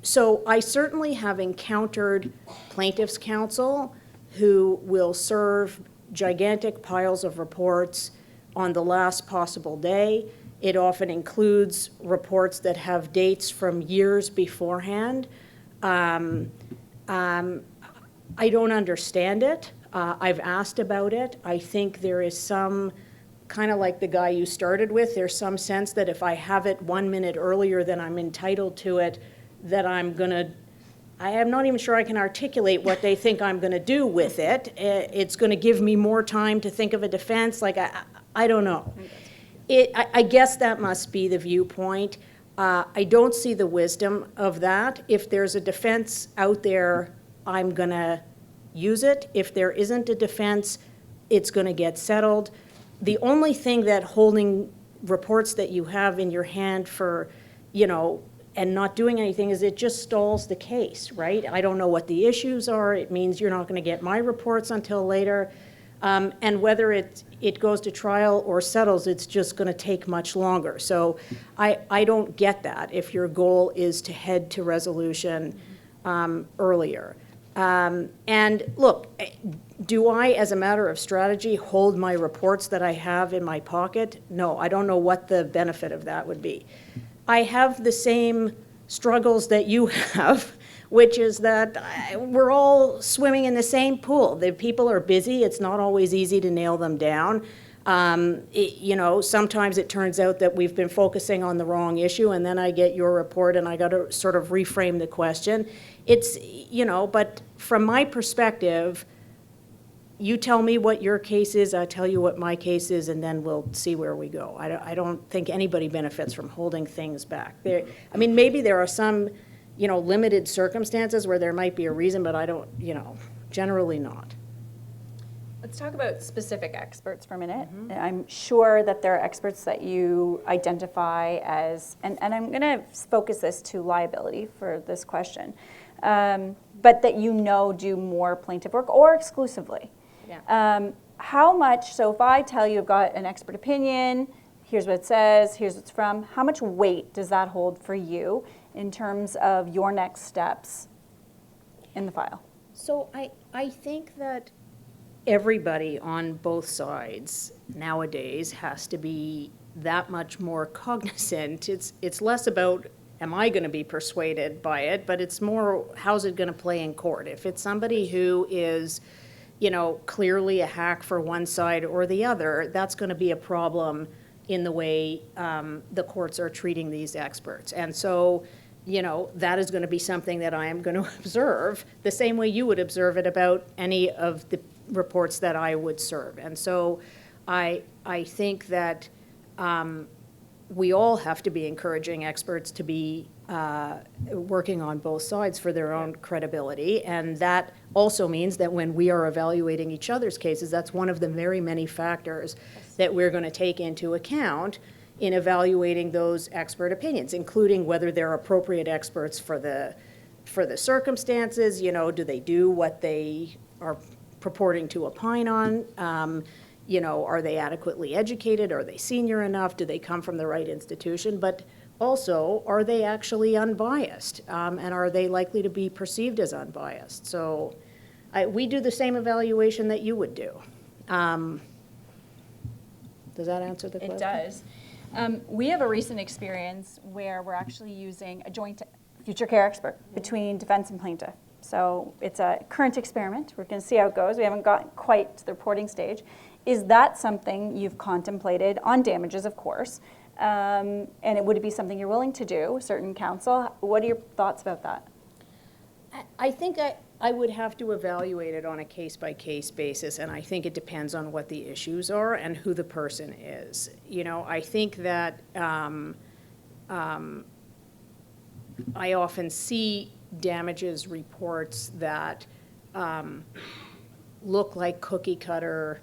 So I certainly have encountered plaintiffs' counsel who will serve gigantic piles of reports on the last possible day. It often includes reports that have dates from years beforehand. I don't understand it. I've asked about it. I think there is some, kind of like the guy you started with, there's some sense that if I have it 1 minute earlier than I'm entitled to it, that I am not even sure I can articulate what they think I'm going to do with it. It's going to give me more time to think of a defense. Like, I don't know. I guess that must be the viewpoint. I don't see the wisdom of that. If there's a defense out there, I'm going to use it. If there isn't a defense, it's going to get settled. The only thing that holding reports that you have in your hand for, and not doing anything is it just stalls the case, right? I don't know what the issues are. It means you're not going to get my reports until later. And whether it goes to trial or settles, it's just going to take much longer. So I don't get that if your goal is to head to resolution earlier. And look, do I, as a matter of strategy, hold my reports that I have in my pocket? No, I don't know what the benefit of that would be. I have the same struggles that you have, which is that we're all swimming in the same pool. The people are busy. It's not always easy to nail them down. Sometimes it turns out that we've been focusing on the wrong issue, and then I get your report and I got to sort of reframe the question. But from my perspective, you tell me what your case is, I tell you what my case is, and then we'll see where we go. I don't think anybody benefits from holding things back. Maybe there are some, limited circumstances where there might be a reason, but I don't, generally not. Let's talk about specific experts for a minute. I'm sure that there are experts that you identify as, and I'm going to focus this to liability for this question, but that do more plaintiff work or exclusively. Yeah. How much, so if I tell you I've got an expert opinion, here's what it says, here's what it's from, how much weight does that hold for you in terms of your next steps in the file? So I think that everybody on both sides nowadays has to be that much more cognizant. It's less about, am I going to be persuaded by it, but it's more, how's it going to play in court? If it's somebody who is, clearly a hack for one side or the other, that's going to be a problem in the way the courts are treating these experts. And so, that is going to be something that I am going to observe the same way you would observe it about any of the reports that I would serve. And so I think that we all have to be encouraging experts to be working on both sides for their own credibility. And that also means that when we are evaluating each other's cases, that's one of the very many factors that we're going to take into account in evaluating those expert opinions, including whether they're appropriate experts for the circumstances. You know, do they do what they are purporting to opine on? You know, are they adequately educated? Are they senior enough? Do they come from the right institution? But also, are they actually unbiased? And are they likely to be perceived as unbiased? So we do the same evaluation that you would do. Does that answer the question? It does. We have a recent experience where we're actually using a joint future care expert between defense and plaintiff. So it's a current experiment. We're going to see how it goes. We haven't got quite to the reporting stage. Is that something you've contemplated on damages, of course? And would it be something you're willing to do, certain counsel? What are your thoughts about that? I think I would have to evaluate it on a case-by-case basis, and I think it depends on what the issues are and who the person is. You know, I think that I often see damages reports that look like cookie cutter.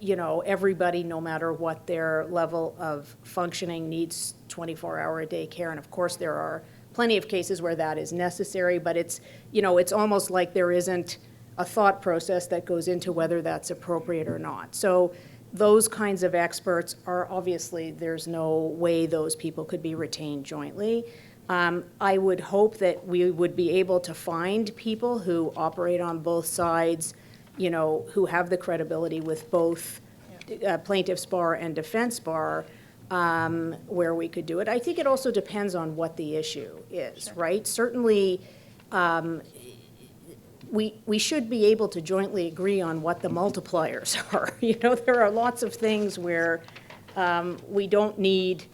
You know, everybody, no matter what their level of functioning, needs 24-hour-a-day care. And of course, there are plenty of cases where that is necessary, but it's, you know, it's almost like there isn't a thought process that goes into whether that's appropriate or not. So those kinds of experts are obviously, there's no way those people could be retained jointly. I would hope that we would be able to find people who operate on both sides, you know, who have the credibility with both plaintiff's bar and defense bar, where we could do it. I think it also depends on what the issue is, right? Certainly, we should be able to jointly agree on what the multipliers are. You know, there are lots of things where we don't need,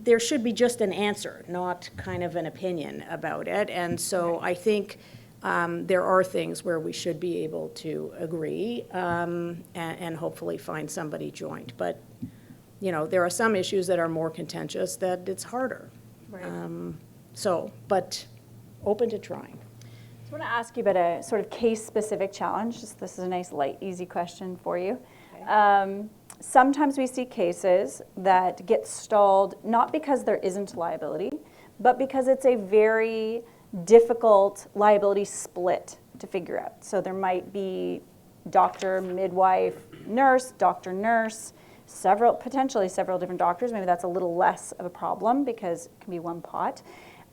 there should be just an answer, not kind of an opinion about it. And so I think there are things where we should be able to agree and hopefully find somebody joint. But, you know, there are some issues that are more contentious that it's harder. Right. But open to trying. So I want to ask you about a sort of case-specific challenge. This is a nice, light, easy question for you. Okay. Sometimes we see cases that get stalled, not because there isn't liability, but because it's a very difficult liability split to figure out. So there might be doctor, midwife, nurse, doctor, nurse, potentially several different doctors. Maybe that's a little less of a problem because it can be one pot.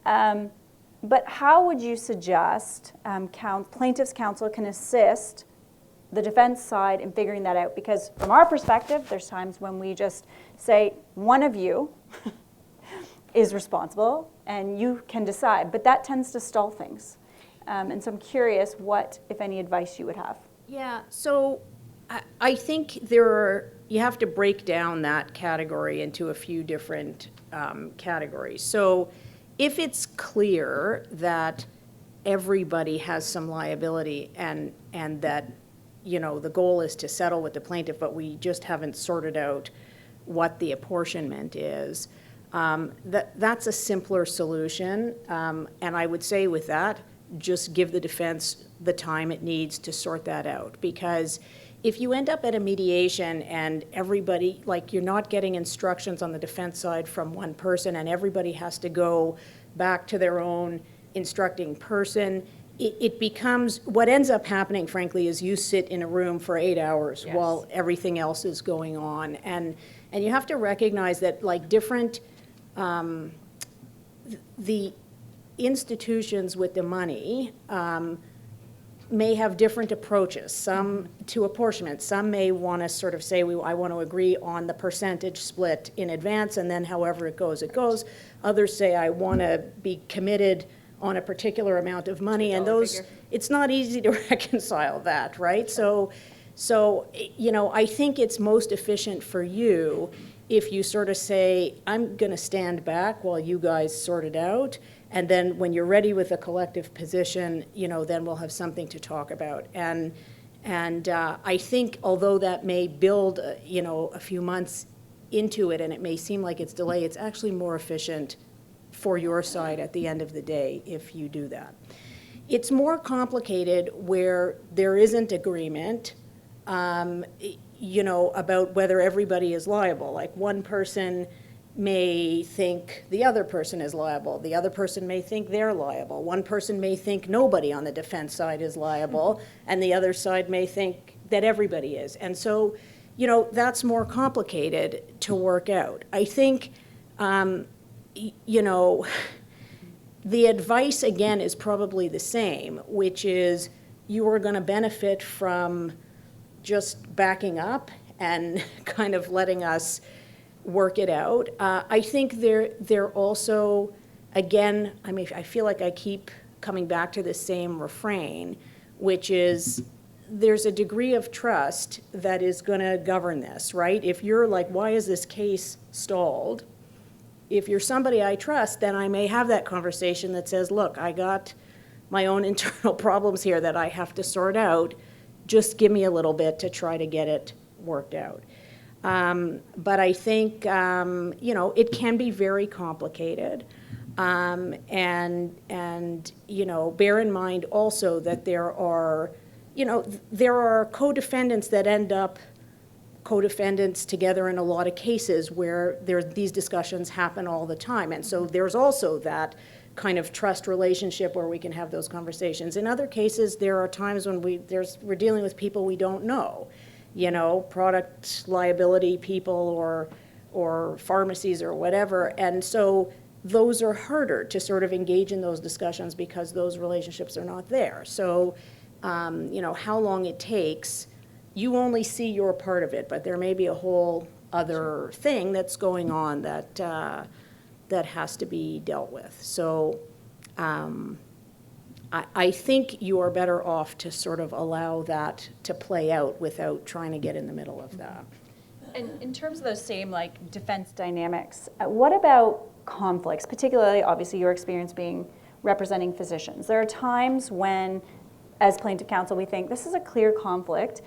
But how would you suggest plaintiff's counsel can assist the defense side in figuring that out? Because from our perspective, there's times when we just say, one of you is responsible and you can decide, but that tends to stall things. And so I'm curious what, if any, advice you would have. Yeah, so I think you have to break down that category into a few different categories. So if it's clear that everybody has some liability and that, you know, the goal is to settle with the plaintiff, but we just haven't sorted out what the apportionment is, that's a simpler solution. And I would say with that, just give the defense the time it needs to sort that out. Because if you end up at a mediation and everybody, like you're not getting instructions on the defense side from one person and everybody has to go back to their own instructing person, it becomes, what ends up happening, frankly, is you sit in a room for 8 hours while everything else is going on. And you have to recognize that, like, different, the institutions with the money may have different approaches, some to apportionment. Some may want to sort of say, I want to agree on the percentage split in advance, and then however it goes, it goes. Others say, I want to be committed on a particular amount of money, and those, it's not easy to reconcile that, right? So, you know, I think it's most efficient for you if you sort of say, I'm going to stand back while you guys sort it out, and then when you're ready with a collective position, you know, then we'll have something to talk about. And And I think although that may build, a few months into it and it may seem like it's delay, it's actually more efficient for your side at the end of the day if you do that. It's more complicated where there isn't agreement, about whether everybody is liable. Like one person may think the other person is liable. The other person may think they're liable. One person may think nobody on the defense side is liable, and the other side may think that everybody is. And so, that's more complicated to work out. I think, the advice, again, is probably the same, which is you are going to benefit from just backing up and kind of letting us work it out. I think they're also, again, I feel like I keep coming back to the same refrain, which is there's a degree of trust that is going to govern this, right? If you're like, why is this case stalled? If you're somebody I trust, then I may have that conversation that says, look, I got my own internal problems here that I have to sort out. Just give me a little bit to try to get it worked out. But I think, it can be very complicated. And bear in mind also that there are co-defendants that end up co-defendants together in a lot of cases where these discussions happen all the time. And so there's also that kind of trust relationship where we can have those conversations. In other cases, there are times when we're dealing with people we don't know, product liability people or pharmacies or whatever. And so those are harder to sort of engage in those discussions because those relationships are not there. So, how long it takes, you only see your part of it, but there may be a whole other thing that's going on that has to be dealt with. So I think you are better off to sort of allow that to play out without trying to get in the middle of that. And in terms of those same defense dynamics, what about conflicts, particularly obviously your experience representing physicians? There are times when, as plaintiff counsel, we think this is a clear conflict.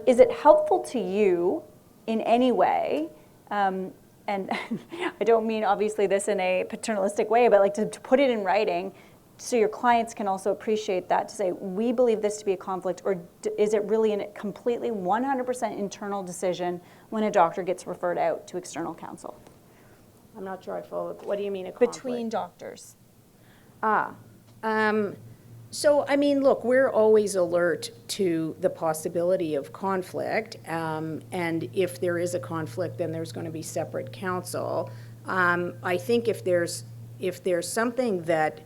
Is it helpful to you in any way? And I don't mean obviously this in a paternalistic way, but to put it in writing so your clients can also appreciate that, to say, we believe this to be a conflict, or is it really a completely 100% internal decision when a doctor gets referred out to external counsel? I'm not sure I followed. What do you mean a conflict? Between doctors. So, look, we're always alert to the possibility of conflict, and if there is a conflict, then there's going to be separate counsel. I think if there's something that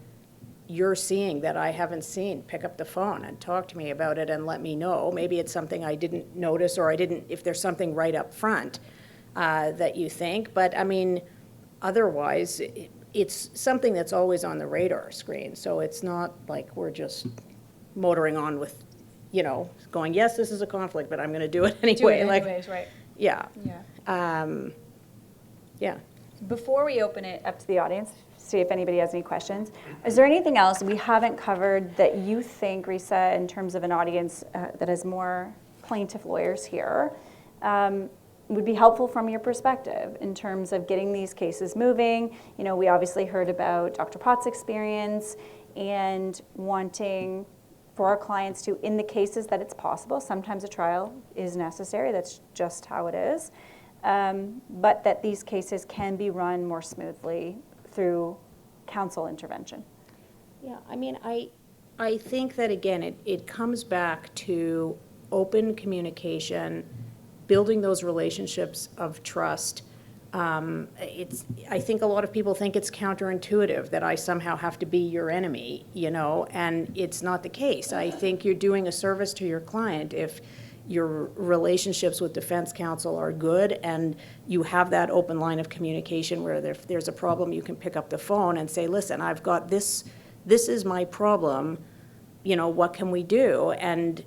you're seeing that I haven't seen, pick up the phone and talk to me about it and let me know. Maybe it's something I didn't notice, or if there's something right up front that you think. But, otherwise, it's something that's always on the radar screen. So it's not like we're just motoring on with, going, yes, this is a conflict, but I'm going to do it anyway. Anyways, right. Yeah. Yeah. Before we open it up to the audience, see if anybody has any questions, is there anything else we haven't covered that you think, Risa, in terms of an audience that has more plaintiff lawyers here, would be helpful from your perspective in terms of getting these cases moving? We obviously heard about Dr. Pott's experience and wanting for our clients to, in the cases that it's possible, sometimes a trial is necessary, that's just how it is, but that these cases can be run more smoothly through counsel intervention. Yeah, I think that, again, it comes back to open communication, building those relationships of trust. I think a lot of people think it's counterintuitive that I somehow have to be your enemy, and it's not the case. I think you're doing a service to your client if your relationships with defense counsel are good and you have that open line of communication where if there's a problem, you can pick up the phone and say, listen, I've got this is my problem, what can we do? And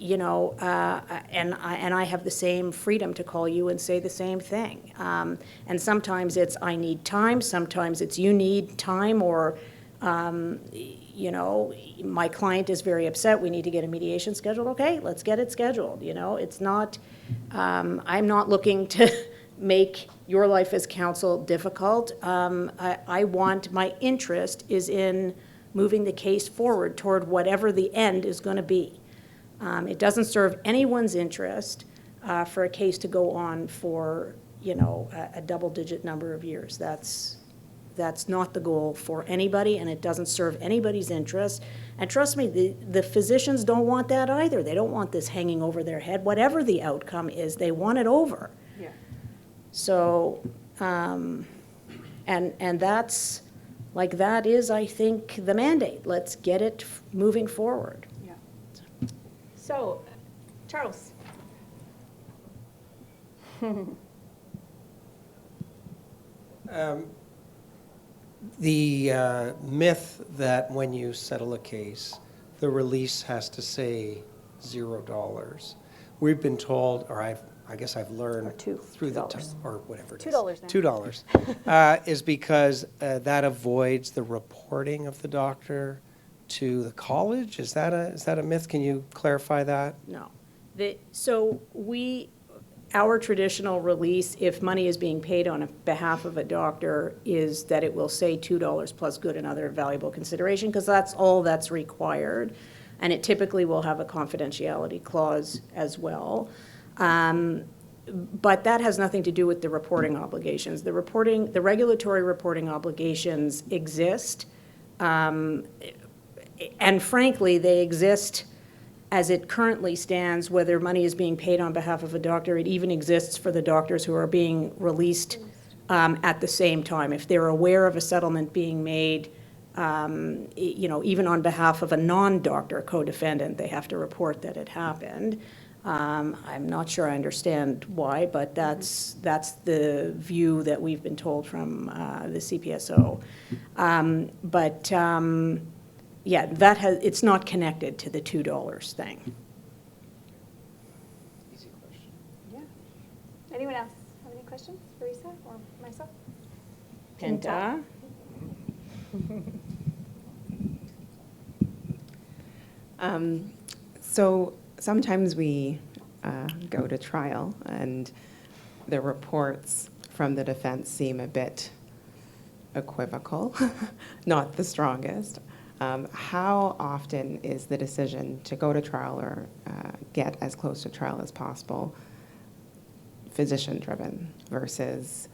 and I have the same freedom to call you and say the same thing. And sometimes it's I need time, sometimes it's you need time, or You know, my client is very upset, we need to get a mediation scheduled, okay, let's get it scheduled, you know? It's not, I'm not looking to make your life as counsel difficult. I want, my interest is in moving the case forward toward whatever the end is going to be. It doesn't serve anyone's interest for a case to go on for, you know, a double-digit number of years. That's not the goal for anybody, and it doesn't serve anybody's interest. And trust me, the physicians don't want that either. They don't want this hanging over their head. Whatever the outcome is, they want it over. Yeah. So, and that's, like, that is, I think, the mandate. Let's get it moving forward. Yeah. So, Charles. The myth that when you settle a case, the release has to say $0. We've been told, or I guess I've learned through the time, or whatever it is. $2 now. $2 is because that avoids the reporting of the doctor to the college. Is that a myth? Can you clarify that? No. So our traditional release, if money is being paid on behalf of a doctor, is that it will say $2 plus good and other valuable consideration, because that's all that's required. And it typically will have a confidentiality clause as well. But that has nothing to do with the reporting obligations. The regulatory reporting obligations exist. And frankly, they exist as it currently stands, whether money is being paid on behalf of a doctor. It even exists for the doctors who are being released at the same time. If they're aware of a settlement being made, you know, even on behalf of a non-doctor co-defendant, they have to report that it happened. I'm not sure I understand why, but that's the view that we've been told from the CPSO. Yeah, it's not connected to the $2 thing. Easy question. Yeah. Anyone else have any questions for Lisa or myself? Pinta? So sometimes we go to trial and the reports from the defense seem a bit equivocal, not the strongest. How often is the decision to go to trial or get as close to trial as possible physician-driven versus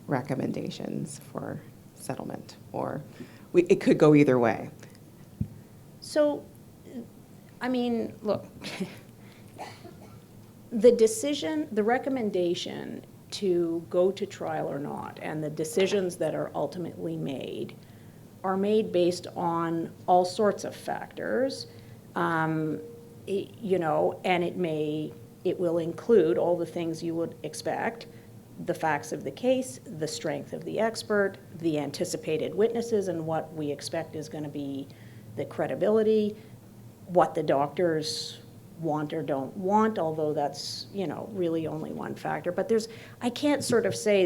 recommendations for settlement? Or it could go either way. So, I mean, look, the recommendation to go to trial or not, and the decisions that are ultimately made are made based on all sorts of factors, you know, and it will include all the things you would expect: the facts of the case, the strength of the expert, the anticipated witnesses, and what we expect is going to be the credibility, what the doctors want or don't want, although that's, you know, really only one factor. But I can't sort of say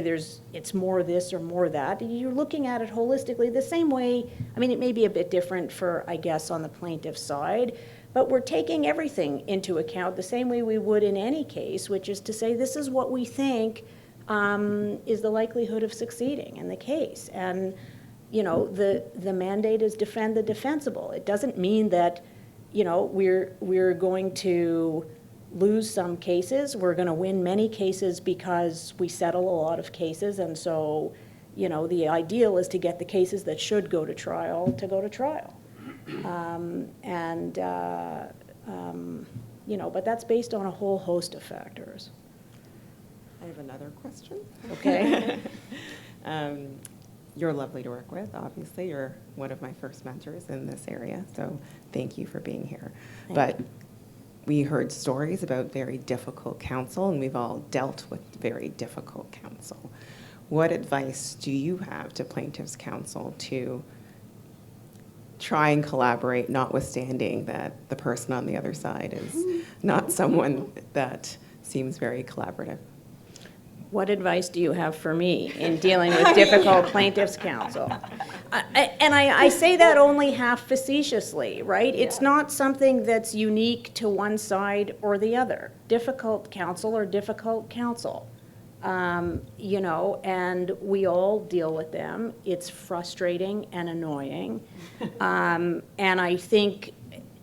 it's more this or more that. You're looking at it holistically the same way. I mean, it may be a bit different for, I guess, on the plaintiff side, but we're taking everything into account the same way we would in any case, which is to say this is what we think is the likelihood of succeeding in the case. And, you know, the mandate is defend the defensible. It doesn't mean that, you know, we're going to lose some cases. We're going to win many cases because we settle a lot of cases. And so, you know, the ideal is to get the cases that should go to trial to go to trial. You know, but that's based on a whole host of factors. I have another question. Okay. You're lovely to work with, obviously. You're one of my first mentors in this area, so thank you for being here. But we heard stories about very difficult counsel, and we've all dealt with very difficult counsel. What advice do you have to plaintiffs' counsel to try and collaborate, notwithstanding that the person on the other side is not someone that seems very collaborative? What advice do you have for me in dealing with difficult plaintiffs' counsel? I say that only half facetiously, right? It's not something that's unique to one side or the other. Difficult counsel or difficult counsel, you know, and we all deal with them. It's frustrating and annoying. And I think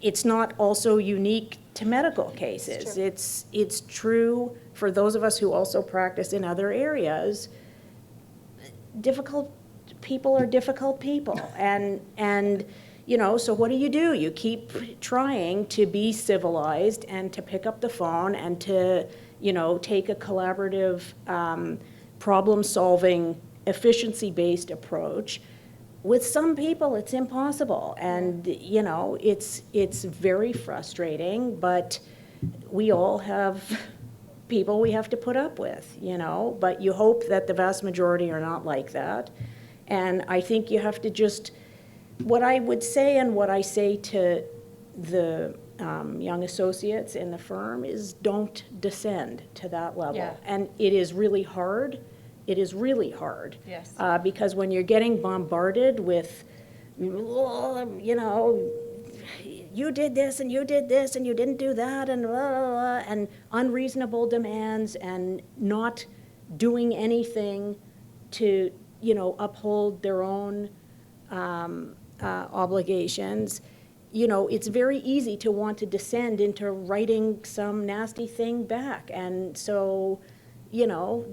it's not also unique to medical cases. It's true for those of us who also practice in other areas. Difficult people are difficult people, and you know, so what do? You keep trying to be civilized and to pick up the phone and to, you know, take a collaborative, problem-solving, efficiency-based approach. With some people, it's impossible, and you know, it's very frustrating. But we all have people we have to put up with, you know. But you hope that the vast majority are not like that. And I think you have to just, what I would say and what I say to the young associates in the firm is don't descend to that level. Yeah. And it is really hard. It is really hard. Yes. Because when you're getting bombarded with, you know, you did this and you did this and you didn't do that and blah, blah, blah, and unreasonable demands and not doing anything to, you know, uphold their own obligations, you know, it's very easy to want to descend into writing some nasty thing back. And so, you know,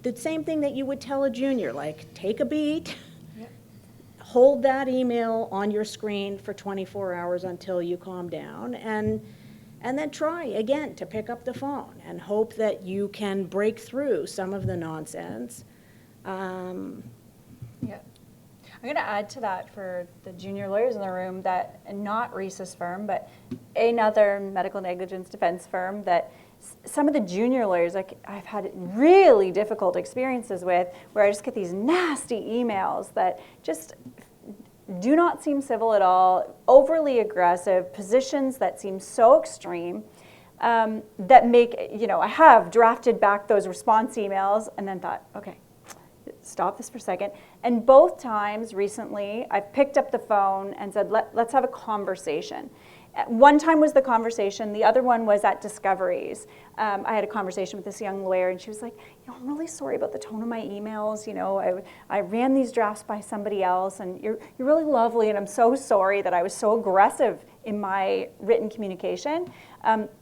the same thing that you would tell a junior, like, take a beat, hold that email on your screen for 24 hours until you calm down, and then try again to pick up the phone and hope that you can break through some of the nonsense. Yeah. I'm going to add to that for the junior lawyers in the room that, not Reese's firm, but another medical negligence defense firm, that some of the junior lawyers, like, I've had really difficult experiences with, where I just get these nasty emails that just do not seem civil at all, overly aggressive, positions that seem so extreme, that make, you know, I have drafted back those response emails and then thought, okay, stop this for a second. And both times recently, I've picked up the phone and said, let's have a conversation. One time was the conversation. The other one was at Discoveries. I had a conversation with this young lawyer, and she was like, you know, I'm really sorry about the tone of my emails. You know, I ran these drafts by somebody else, and you're really lovely, and I'm so sorry that I was so aggressive in my written communication.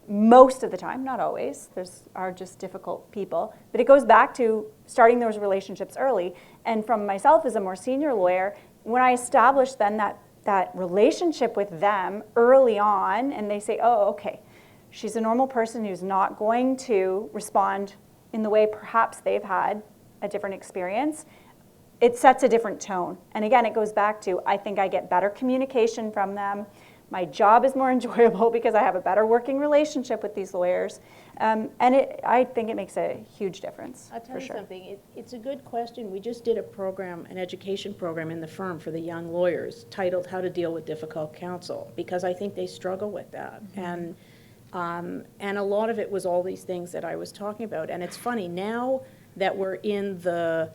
Most of the time, not always. Are just difficult people. But it goes back to starting those relationships early. And from myself as a more senior lawyer, when I established then that relationship with them early on, and they say, oh, okay, she's a normal person who's not going to respond in the way perhaps they've had a different experience, it sets a different tone. And again, it goes back to, I think I get better communication from them. My job is more enjoyable because I have a better working relationship with these lawyers. And I think it makes a huge difference. I'll tell for you sure. something. It's a good question. We just did a program, an education program in the firm for the young lawyers titled How to Deal with Difficult Counsel, because I think they struggle with that. And a lot of it was all these things that I was talking about. And it's funny, now that we're in the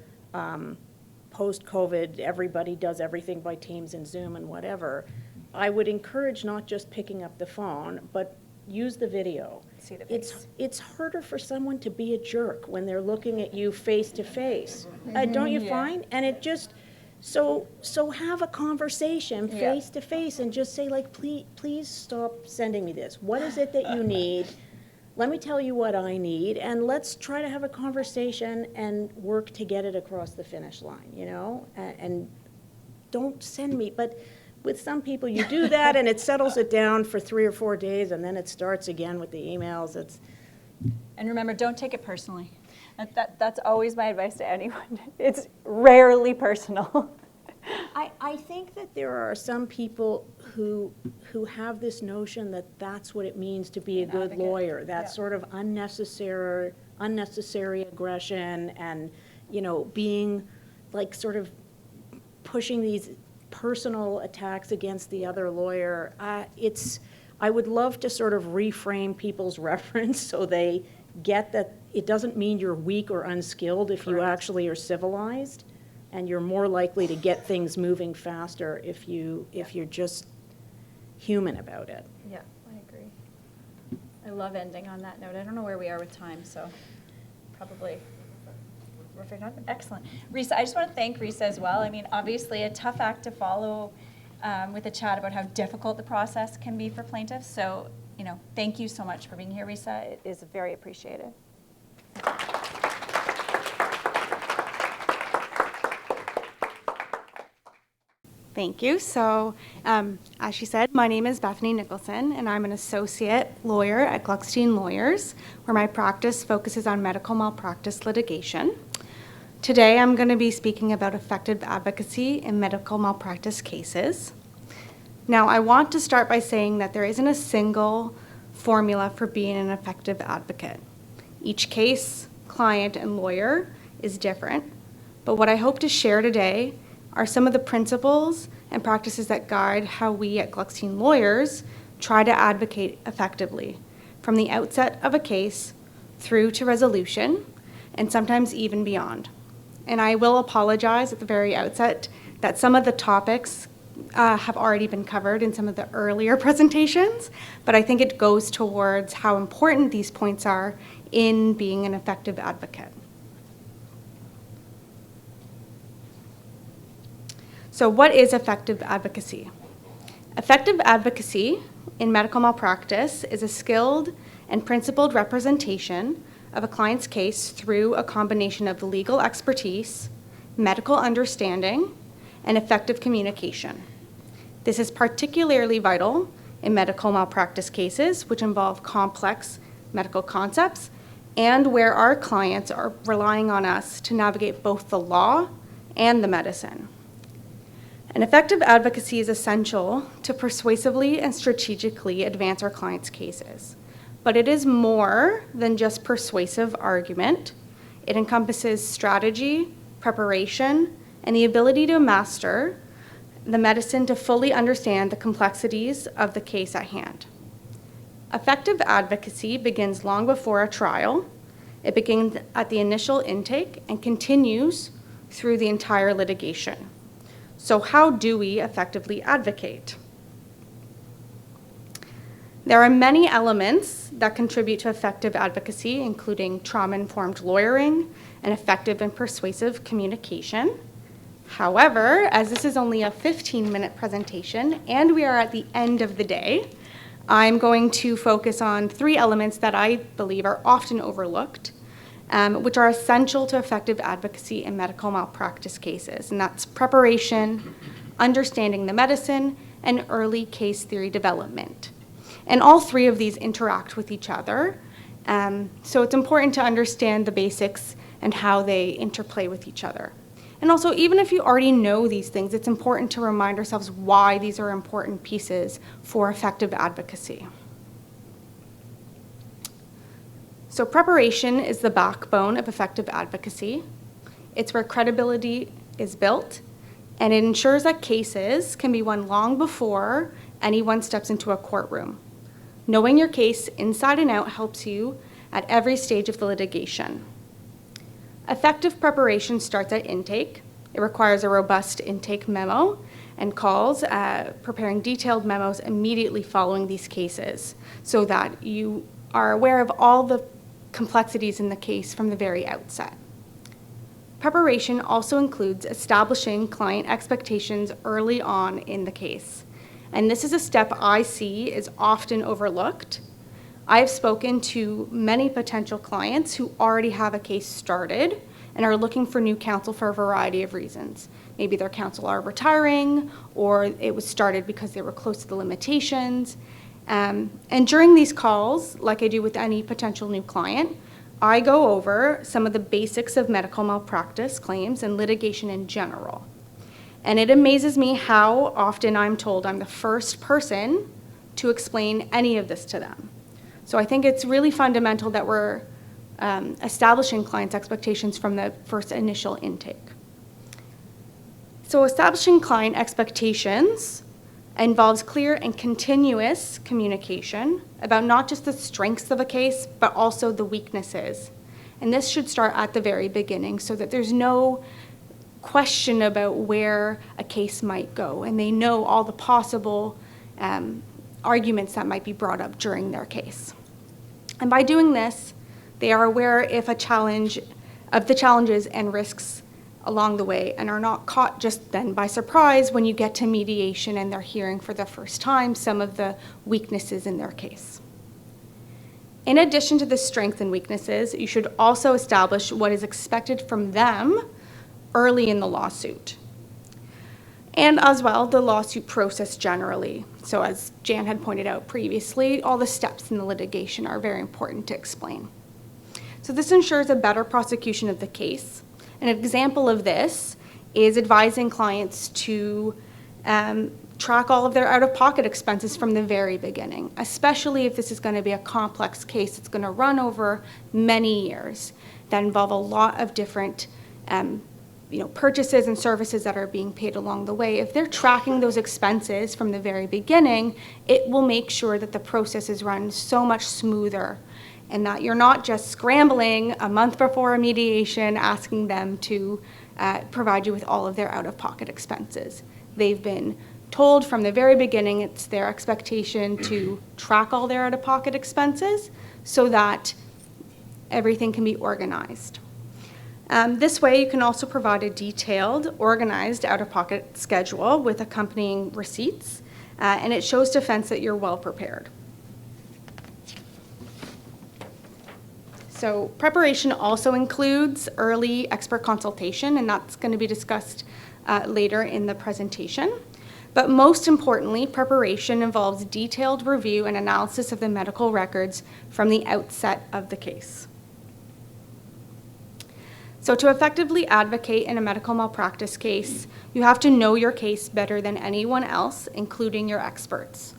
post-COVID, everybody does everything by Teams and Zoom and whatever, I would encourage not just picking up the phone, but use the video. See the face. It's harder for someone to be a jerk when they're looking at you face to face. Don't you find? And it just, so have a conversation face to face and just say, like, please stop sending me this. What is it that you need? Let me tell you what I need, and let's try to have a conversation and work to get it across the finish line, you know? And don't send me, but with some people, you do that, and it settles it down for 3 or 4 days, and then it starts again with the emails. And remember, don't take it personally. That's always my advice to anyone. It's rarely personal. I think that there are some people who have this notion that that's what it means to be a good lawyer. That sort of unnecessary aggression, and, you know, being like sort of pushing these personal attacks against the other lawyer. I would love to sort of reframe people's reference so they get that it doesn't mean you're weak or unskilled if you actually are civilized. and you're more likely to get things moving faster if you're just human about it. Yeah, I agree. I love ending on that note. I don't know where we are with time, so probably we're figuring out. Excellent. Risa, I just want to thank Risa as well. I mean, obviously a tough act to follow with a chat about how difficult the process can be for plaintiffs. So, you know, thank you so much for being here, Risa. It is very appreciated. Thank you. So, as she said, my name is Bethany Nicholson, and I'm an associate lawyer at Gluckstein Lawyers, where my practice focuses on medical malpractice litigation. Today, I'm going to be speaking about effective advocacy in medical malpractice cases. Now, I want to start by saying that there isn't a single formula for being an effective advocate. Each case, client, and lawyer is different, but what I hope to share today are some of the principles and practices that guide how we at Gluckstein Lawyers try to advocate effectively, from the outset of a case through to resolution, and sometimes even beyond. And I will apologize at the very outset that some of the topics have already been covered in some of the earlier presentations, but I think it goes towards how important these points are in being an effective advocate. So what is effective advocacy? Effective advocacy in medical malpractice is a skilled and principled representation of a client's case through a combination of legal expertise, medical understanding, and effective communication. This is particularly vital in medical malpractice cases, which involve complex medical concepts and where our clients are relying on us to navigate both the law and the medicine. And effective advocacy is essential to persuasively and strategically advance our clients' cases. But it is more than just persuasive argument. It encompasses strategy, preparation, and the ability to master the medicine to fully understand the complexities of the case at hand. Effective advocacy begins long before a trial. It begins at the initial intake and continues through the entire litigation. So how do we effectively advocate? There are many elements that contribute to effective advocacy, including trauma-informed lawyering and effective and persuasive communication. However, as this is only a 15-minute presentation and we are at the end of the day, I'm going to focus on 3 elements that I believe are often overlooked, which are essential to effective advocacy in medical malpractice cases, and that's preparation, understanding the medicine, and early case theory development. And all 3 of these interact with each other, so it's important to understand the basics and how they interplay with each other. And also, even if you already know these things, it's important to remind ourselves why these are important pieces for effective advocacy. So preparation is the backbone of effective advocacy. It's where credibility is built, and it ensures that cases can be won long before anyone steps into a courtroom. Knowing your case inside and out helps you at every stage of the litigation. Effective preparation starts at intake. It requires a robust intake memo and calls, preparing detailed memos immediately following these cases so that you are aware of all the complexities in the case from the very outset. Preparation also includes establishing client expectations early on in the case. And this is a step I see is often overlooked. I have spoken to many potential clients who already have a case started and are looking for new counsel for a variety of reasons. Maybe their counsel are retiring, or it was started because they were close to the limitations. And during these calls, like I do with any potential new client, I go over some of the basics of medical malpractice claims and litigation in general. And it amazes me how often I'm told I'm the first person to explain any of this to them. So I think it's really fundamental that we're establishing clients' expectations from the first initial intake. So establishing client expectations involves clear and continuous communication about not just the strengths of a case, but also the weaknesses. And this should start at the very beginning so that there's no question about where a case might go, and they know all the possible arguments that might be brought up during their case. And by doing this, they are aware of the challenges and risks along the way, and are not caught just then by surprise when you get to mediation and they're hearing for the first time some of the weaknesses in their case. In addition to the strengths and weaknesses, you should also establish what is expected from them early in the lawsuit. And as well, the lawsuit process generally. So as Jan had pointed out previously, all the steps in the litigation are very important to explain. So this ensures a better prosecution of the case. An example of this is advising clients to track all of their out-of-pocket expenses from the very beginning, especially if this is going to be a complex case that's going to run over many years that involve a lot of different purchases and services that are being paid along the way. If they're tracking those expenses from the very beginning, it will make sure that the process is run so much smoother, and that you're not just scrambling a month before a mediation asking them to provide you with all of their out-of-pocket expenses. They've been told from the very beginning it's their expectation to track all their out-of-pocket expenses so that everything can be organized. This way, you can also provide a detailed, organized out-of-pocket schedule with accompanying receipts, and it shows defense that you're well prepared. So preparation also includes early expert consultation, and that's going to be discussed later in the presentation. But most importantly, preparation involves detailed review and analysis of the medical records from the outset of the case. So to effectively advocate in a medical malpractice case, you have to know your case better than anyone else, including your experts.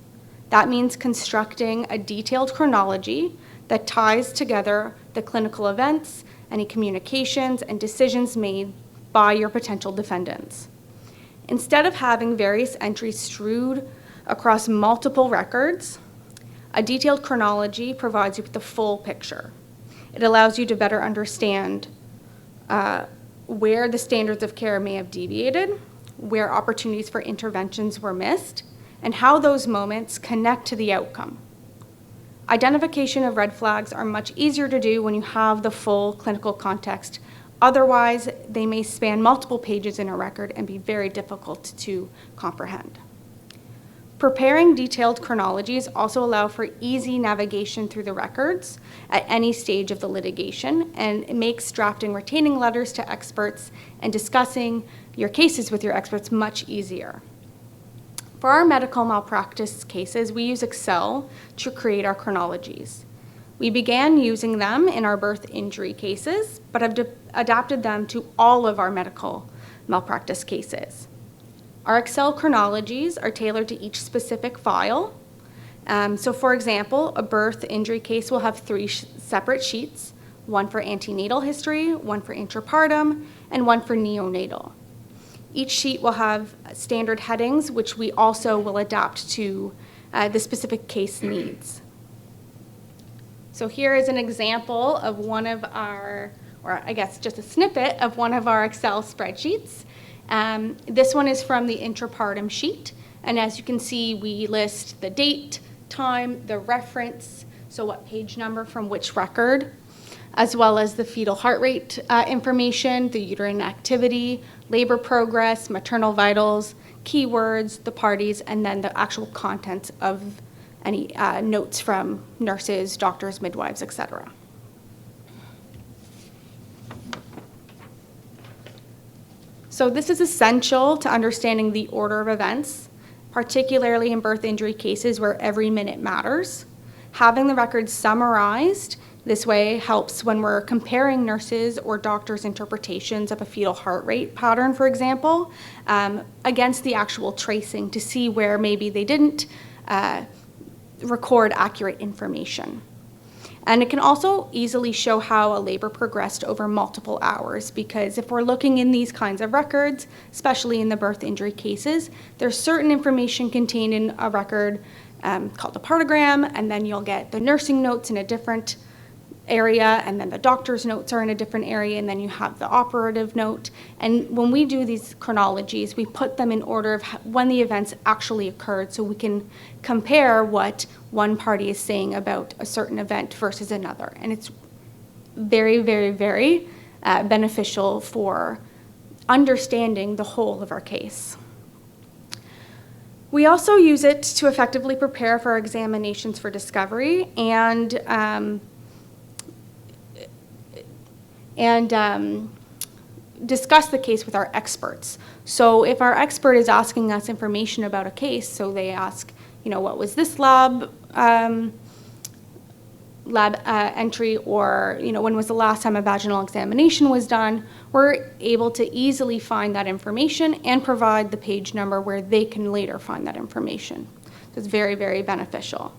That means constructing a detailed chronology that ties together the clinical events, any communications, and decisions made by your potential defendants. Instead of having various entries strewed across multiple records, a detailed chronology provides you with the full picture. It allows you to better understand where the standards of care may have deviated, where opportunities for interventions were missed, and how those moments connect to the outcome. Identification of red flags are much easier to do when you have the full clinical context. Otherwise, they may span multiple pages in a record and be very difficult to comprehend. Preparing detailed chronologies also allow for easy navigation through the records at any stage of the litigation, and it makes drafting retaining letters to experts and discussing your cases with your experts much easier. For our medical malpractice cases, we use Excel to create our chronologies. We began using them in our birth injury cases, but have adapted them to all of our medical malpractice cases. Our Excel chronologies are tailored to each specific file. So for example, a birth injury case will have 3 separate sheets, one for antenatal history, one for intrapartum, and one for neonatal. Each sheet will have standard headings, which we also will adapt to the specific case needs. So here is an example of one of our, or I guess just a snippet of one of our Excel spreadsheets. This one is from the intrapartum sheet, and as you can see, we list the date, time, the reference, so what page number from which record, as well as the fetal heart rate information, the uterine activity, labor progress, maternal vitals, keywords, the parties, and then the actual contents of any notes from nurses, doctors, midwives, etc. So this is essential to understanding the order of events, particularly in birth injury cases where every minute matters. Having the records summarized this way helps when we're comparing nurses or doctors' interpretations of a fetal heart rate pattern, for example, against the actual tracing to see where maybe they didn't record accurate information. And it can also easily show how a labor progressed over multiple hours, because if we're looking in these kinds of records, especially in the birth injury cases, there's certain information contained in a record called a partogram, and then you'll get the nursing notes in a different area, and then the doctor's notes are in a different area, and then you have the operative note. And when we do these chronologies, we put them in order of when the events actually occurred, so we can compare what one party is saying about a certain event versus another. And it's very, very, very beneficial for understanding the whole of our case. We also use it to effectively prepare for our examinations for discovery and discuss the case with our experts. So if our expert is asking us information about a case, so they ask, what was this lab entry, or when was the last time a vaginal examination was done, we're able to easily find that information and provide the page number where they can later find that information. So it's very, very beneficial.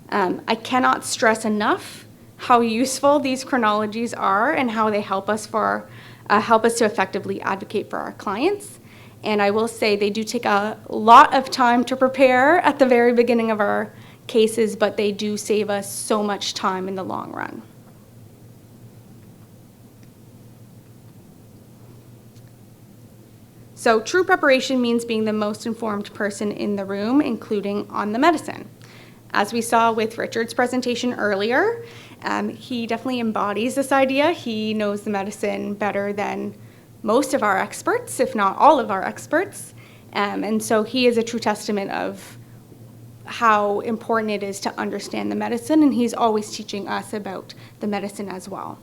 I cannot stress enough how useful these chronologies are and how they help us to effectively advocate for our clients. And I will say they do take a lot of time to prepare at the very beginning of our cases, but they do save us so much time in the long run. So true preparation means being the most informed person in the room, including on the medicine. As we saw with Richard's presentation earlier, he definitely embodies this idea. He knows the medicine better than most of our experts, if not all of our experts. And so he is a true testament of how important it is to understand the medicine, and he's always teaching us about the medicine as well.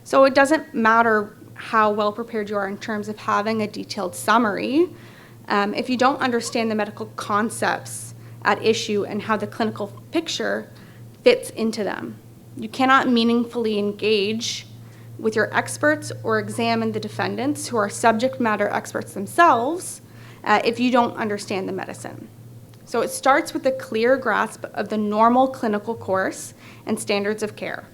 So it doesn't matter how well prepared you are in terms of having a detailed summary. If you don't understand the medical concepts at issue and how the clinical picture fits into them, you cannot meaningfully engage with your experts or examine the defendants, who are subject matter experts themselves, if you don't understand the medicine. So it starts with a clear grasp of the normal clinical course and standards of care.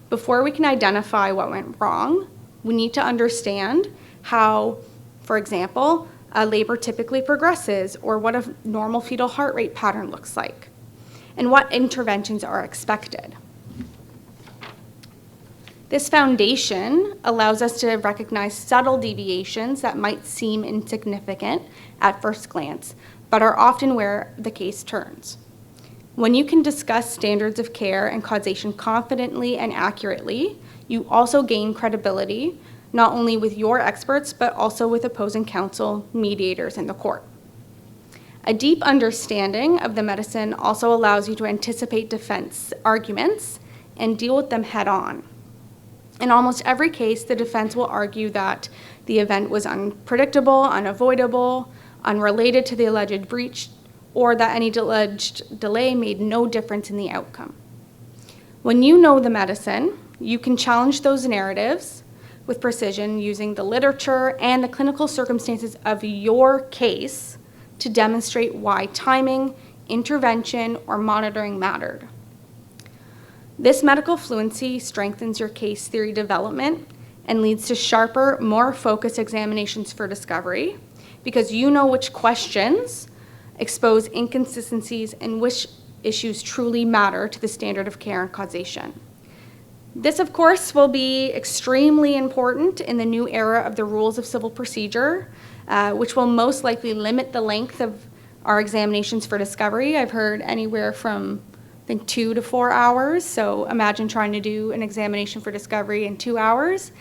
Before we can identify what went wrong, we need to understand how, for example, a labor typically progresses, or what a normal fetal heart rate pattern looks like, and what interventions are expected. This foundation allows us to recognize subtle deviations that might seem insignificant at first glance, but are often where the case turns. When you can discuss standards of care and causation confidently and accurately, you also gain credibility, not only with your experts, but also with opposing counsel, mediators, and the court. A deep understanding of the medicine also allows you to anticipate defense arguments and deal with them head on. In almost every case, the defense will argue that the event was unpredictable, unavoidable, unrelated to the alleged breach, or that any alleged delay made no difference in the outcome. When you know the medicine, you can challenge those narratives with precision using the literature and the clinical circumstances of your case to demonstrate why timing, intervention, or monitoring mattered. This medical fluency strengthens your case theory development and leads to sharper, more focused examinations for discovery, because you know which questions expose inconsistencies and which issues truly matter to the standard of care and causation. This, of course, will be extremely important in the new era of the rules of civil procedure, which will most likely limit the length of our examinations for discovery. I've heard anywhere from, I think, 2 to 4 hours. So imagine trying to do an examination for discovery in 2 hours.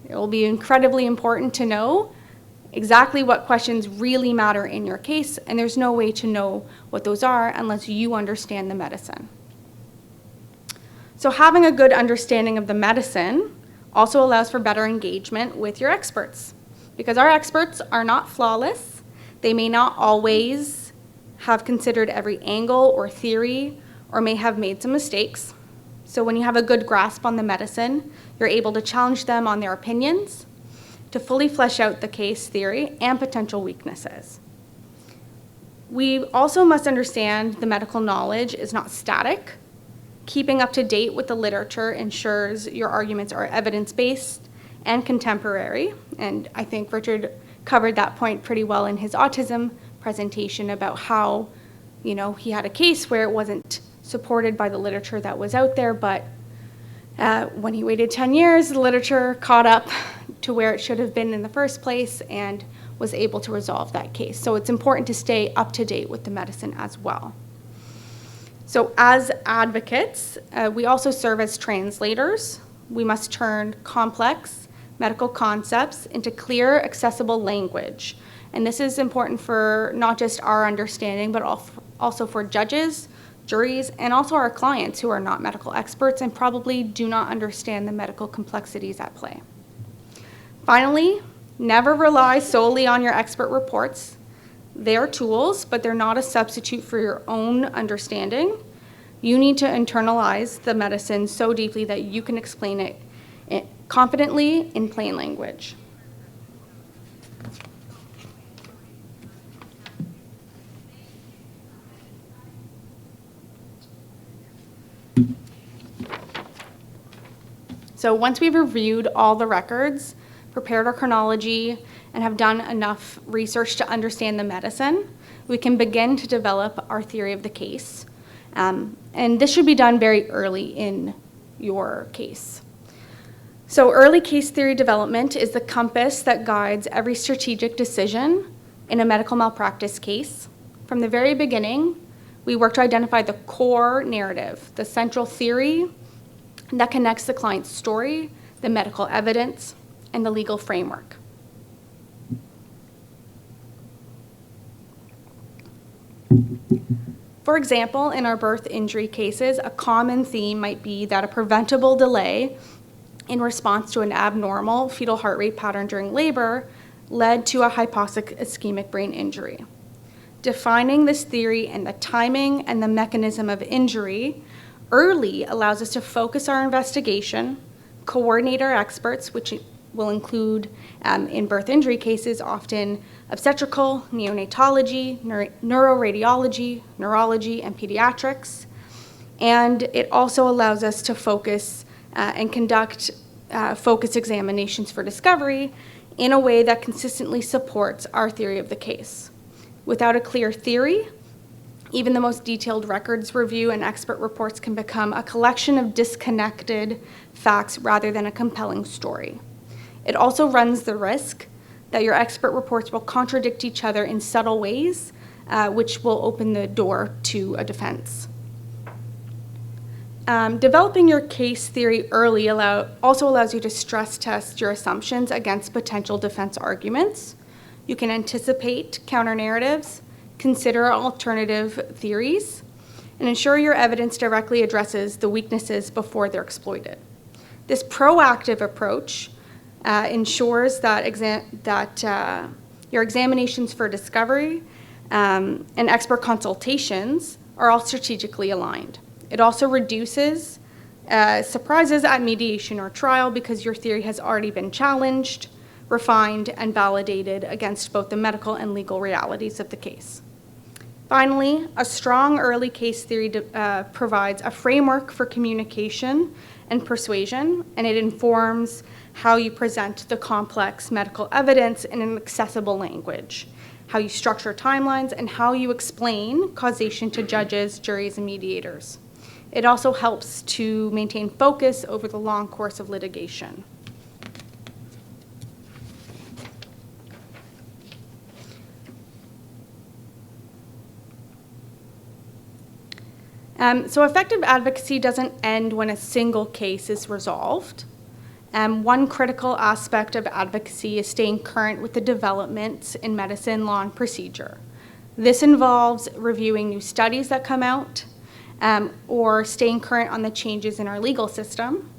It will be incredibly important to know exactly what questions really matter in your case, and there's no way to know what those are unless you understand the medicine. So having a good understanding of the medicine also allows for better engagement with your experts, because our experts are not flawless. They may not always have considered every angle or theory, or may have made some mistakes. So when you have a good grasp on the medicine, you're able to challenge them on their opinions, to fully flesh out the case theory and potential weaknesses. We also must understand the medical knowledge is not static. Keeping up to date with the literature ensures your arguments are evidence-based and contemporary. And I think Richard covered that point pretty well in his autism presentation about how, he had a case where it wasn't supported by the literature that was out there, but When he waited 10 years, the literature caught up to where it should have been in the first place and was able to resolve that case. So it's important to stay up to date with the medicine as well. So as advocates, we also serve as translators. We must turn complex medical concepts into clear, accessible language. And this is important for not just our understanding, but also for judges, juries, and also our clients who are not medical experts and probably do not understand the medical complexities at play. Finally, never rely solely on your expert reports. They are tools, but they're not a substitute for your own understanding. You need to internalize the medicine so deeply that you can explain it confidently in plain language. So once we've reviewed all the records, prepared our chronology, and have done enough research to understand the medicine, we can begin to develop our theory of the case. And this should be done very early in your case. So early case theory development is the compass that guides every strategic decision in a medical malpractice case. From the very beginning, we work to identify the core narrative, the central theory that connects the client's story, the medical evidence, and the legal framework. For example, in our birth injury cases, a common theme might be that a preventable delay in response to an abnormal fetal heart rate pattern during labor led to a hypoxic ischemic brain injury. Defining this theory and the timing and the mechanism of injury early allows us to focus our investigation, coordinate our experts, which will include, in birth injury cases, often obstetrical, neonatology, neuroradiology, neurology, and pediatrics. And it also allows us to focus and conduct focused examinations for discovery in a way that consistently supports our theory of the case. Without a clear theory, even the most detailed records review and expert reports can become a collection of disconnected facts rather than a compelling story. It also runs the risk that your expert reports will contradict each other in subtle ways, which will open the door to a defense. Developing your case theory early also allows you to stress test your assumptions against potential defense arguments. You can anticipate counter-narratives, consider alternative theories, and ensure your evidence directly addresses the weaknesses before they're exploited. This proactive approach ensures that your examinations for discovery and expert consultations are all strategically aligned. It also reduces surprises at mediation or trial because your theory has already been challenged, refined, and validated against both the medical and legal realities of the case. Finally, a strong early case theory provides a framework for communication and persuasion, and it informs how you present the complex medical evidence in an accessible language, how you structure timelines, and how you explain causation to judges, juries, and mediators. It also helps to maintain focus over the long course of litigation. So effective advocacy doesn't end when a single case is resolved. One critical aspect of advocacy is staying current with the developments in medicine, law, and procedure. This involves reviewing new studies that come out, or staying current on the changes in our legal system.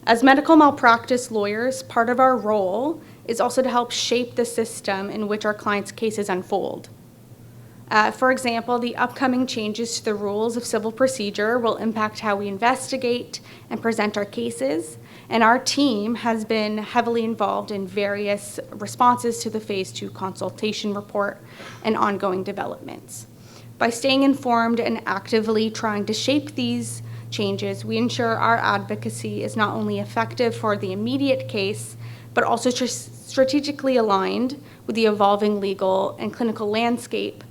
As medical malpractice lawyers, part of our role is also to help shape the system in which our clients' cases unfold. For example, the upcoming changes to the rules of civil procedure will impact how we investigate and present our cases, and our team has been heavily involved in various responses to the Phase 2 consultation report and ongoing developments. By staying informed and actively trying to shape these changes, we ensure our advocacy is not only effective for the immediate case, but also strategically aligned with the evolving legal and clinical landscape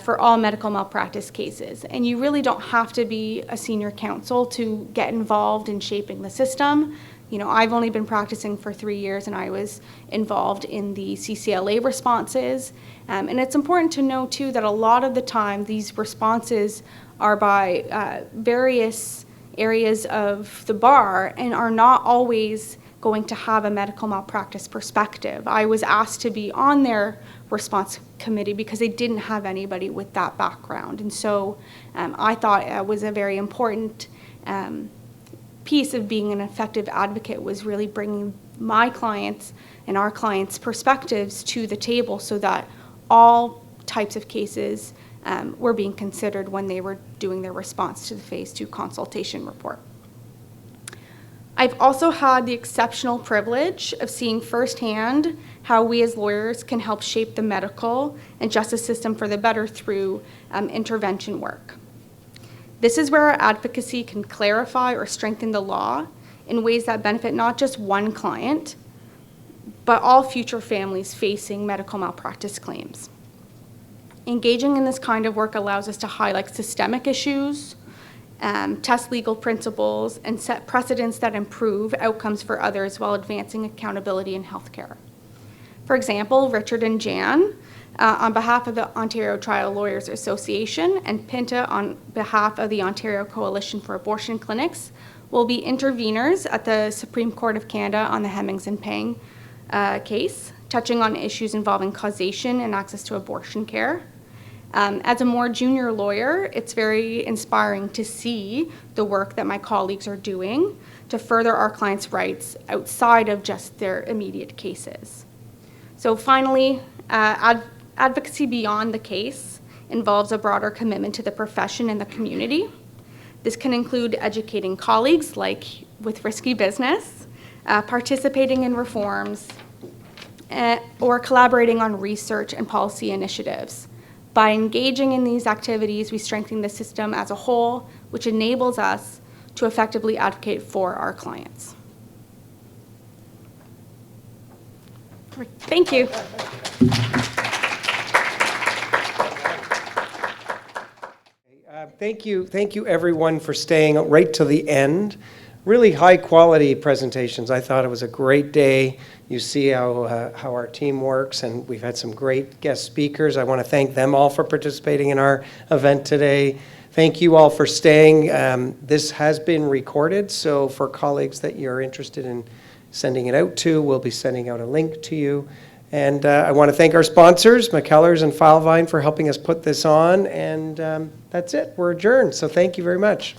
for all medical malpractice cases. And you really don't have to be a senior counsel to get involved in shaping the system. You know, I've only been practicing for 3 years, and I was involved in the CCLA responses. And it's important to know, too, that a lot of the time these responses are by various areas of the bar and are not always going to have a medical malpractice perspective. I was asked to be on their response committee because they didn't have anybody with that background. And so I thought it was a very important piece of being an effective advocate, was really bringing my clients and our clients' perspectives to the table so that all types of cases were being considered when they were doing their response to the Phase 2 consultation report. I've also had the exceptional privilege of seeing firsthand how we as lawyers can help shape the medical and justice system for the better through intervention work. This is where our advocacy can clarify or strengthen the law in ways that benefit not just one client, but all future families facing medical malpractice claims. Engaging in this kind of work allows us to highlight systemic issues, test legal principles, and set precedents that improve outcomes for others while advancing accountability in healthcare. For example, Richard and Jan, on behalf of the Ontario Trial Lawyers Association, and Pinta on behalf of the Ontario Coalition for Abortion Clinics, will be interveners at the Supreme Court of Canada on the Hemmings and Pang case, touching on issues involving causation and access to abortion care. As a more junior lawyer, it's very inspiring to see the work that my colleagues are doing to further our clients' rights outside of just their immediate cases. So finally, advocacy beyond the case involves a broader commitment to the profession and the community. This can include educating colleagues, like with Risky Business, participating in reforms, or collaborating on research and policy initiatives. By engaging in these activities, we strengthen the system as a whole, which enables us to effectively advocate for our clients. Thank you. Thank you everyone for staying right to the end. Really high quality presentations. I thought it was a great day. You see how our team works, and we've had some great guest speakers. I want to thank them all for participating in our event today. Thank you all for staying. This has been recorded, so for colleagues that you're interested in sending it out to, we'll be sending out a link to you. And I want to thank our sponsors, McKellar's and Filevine, for helping us put this on. And that's it. We're adjourned. So thank you very much.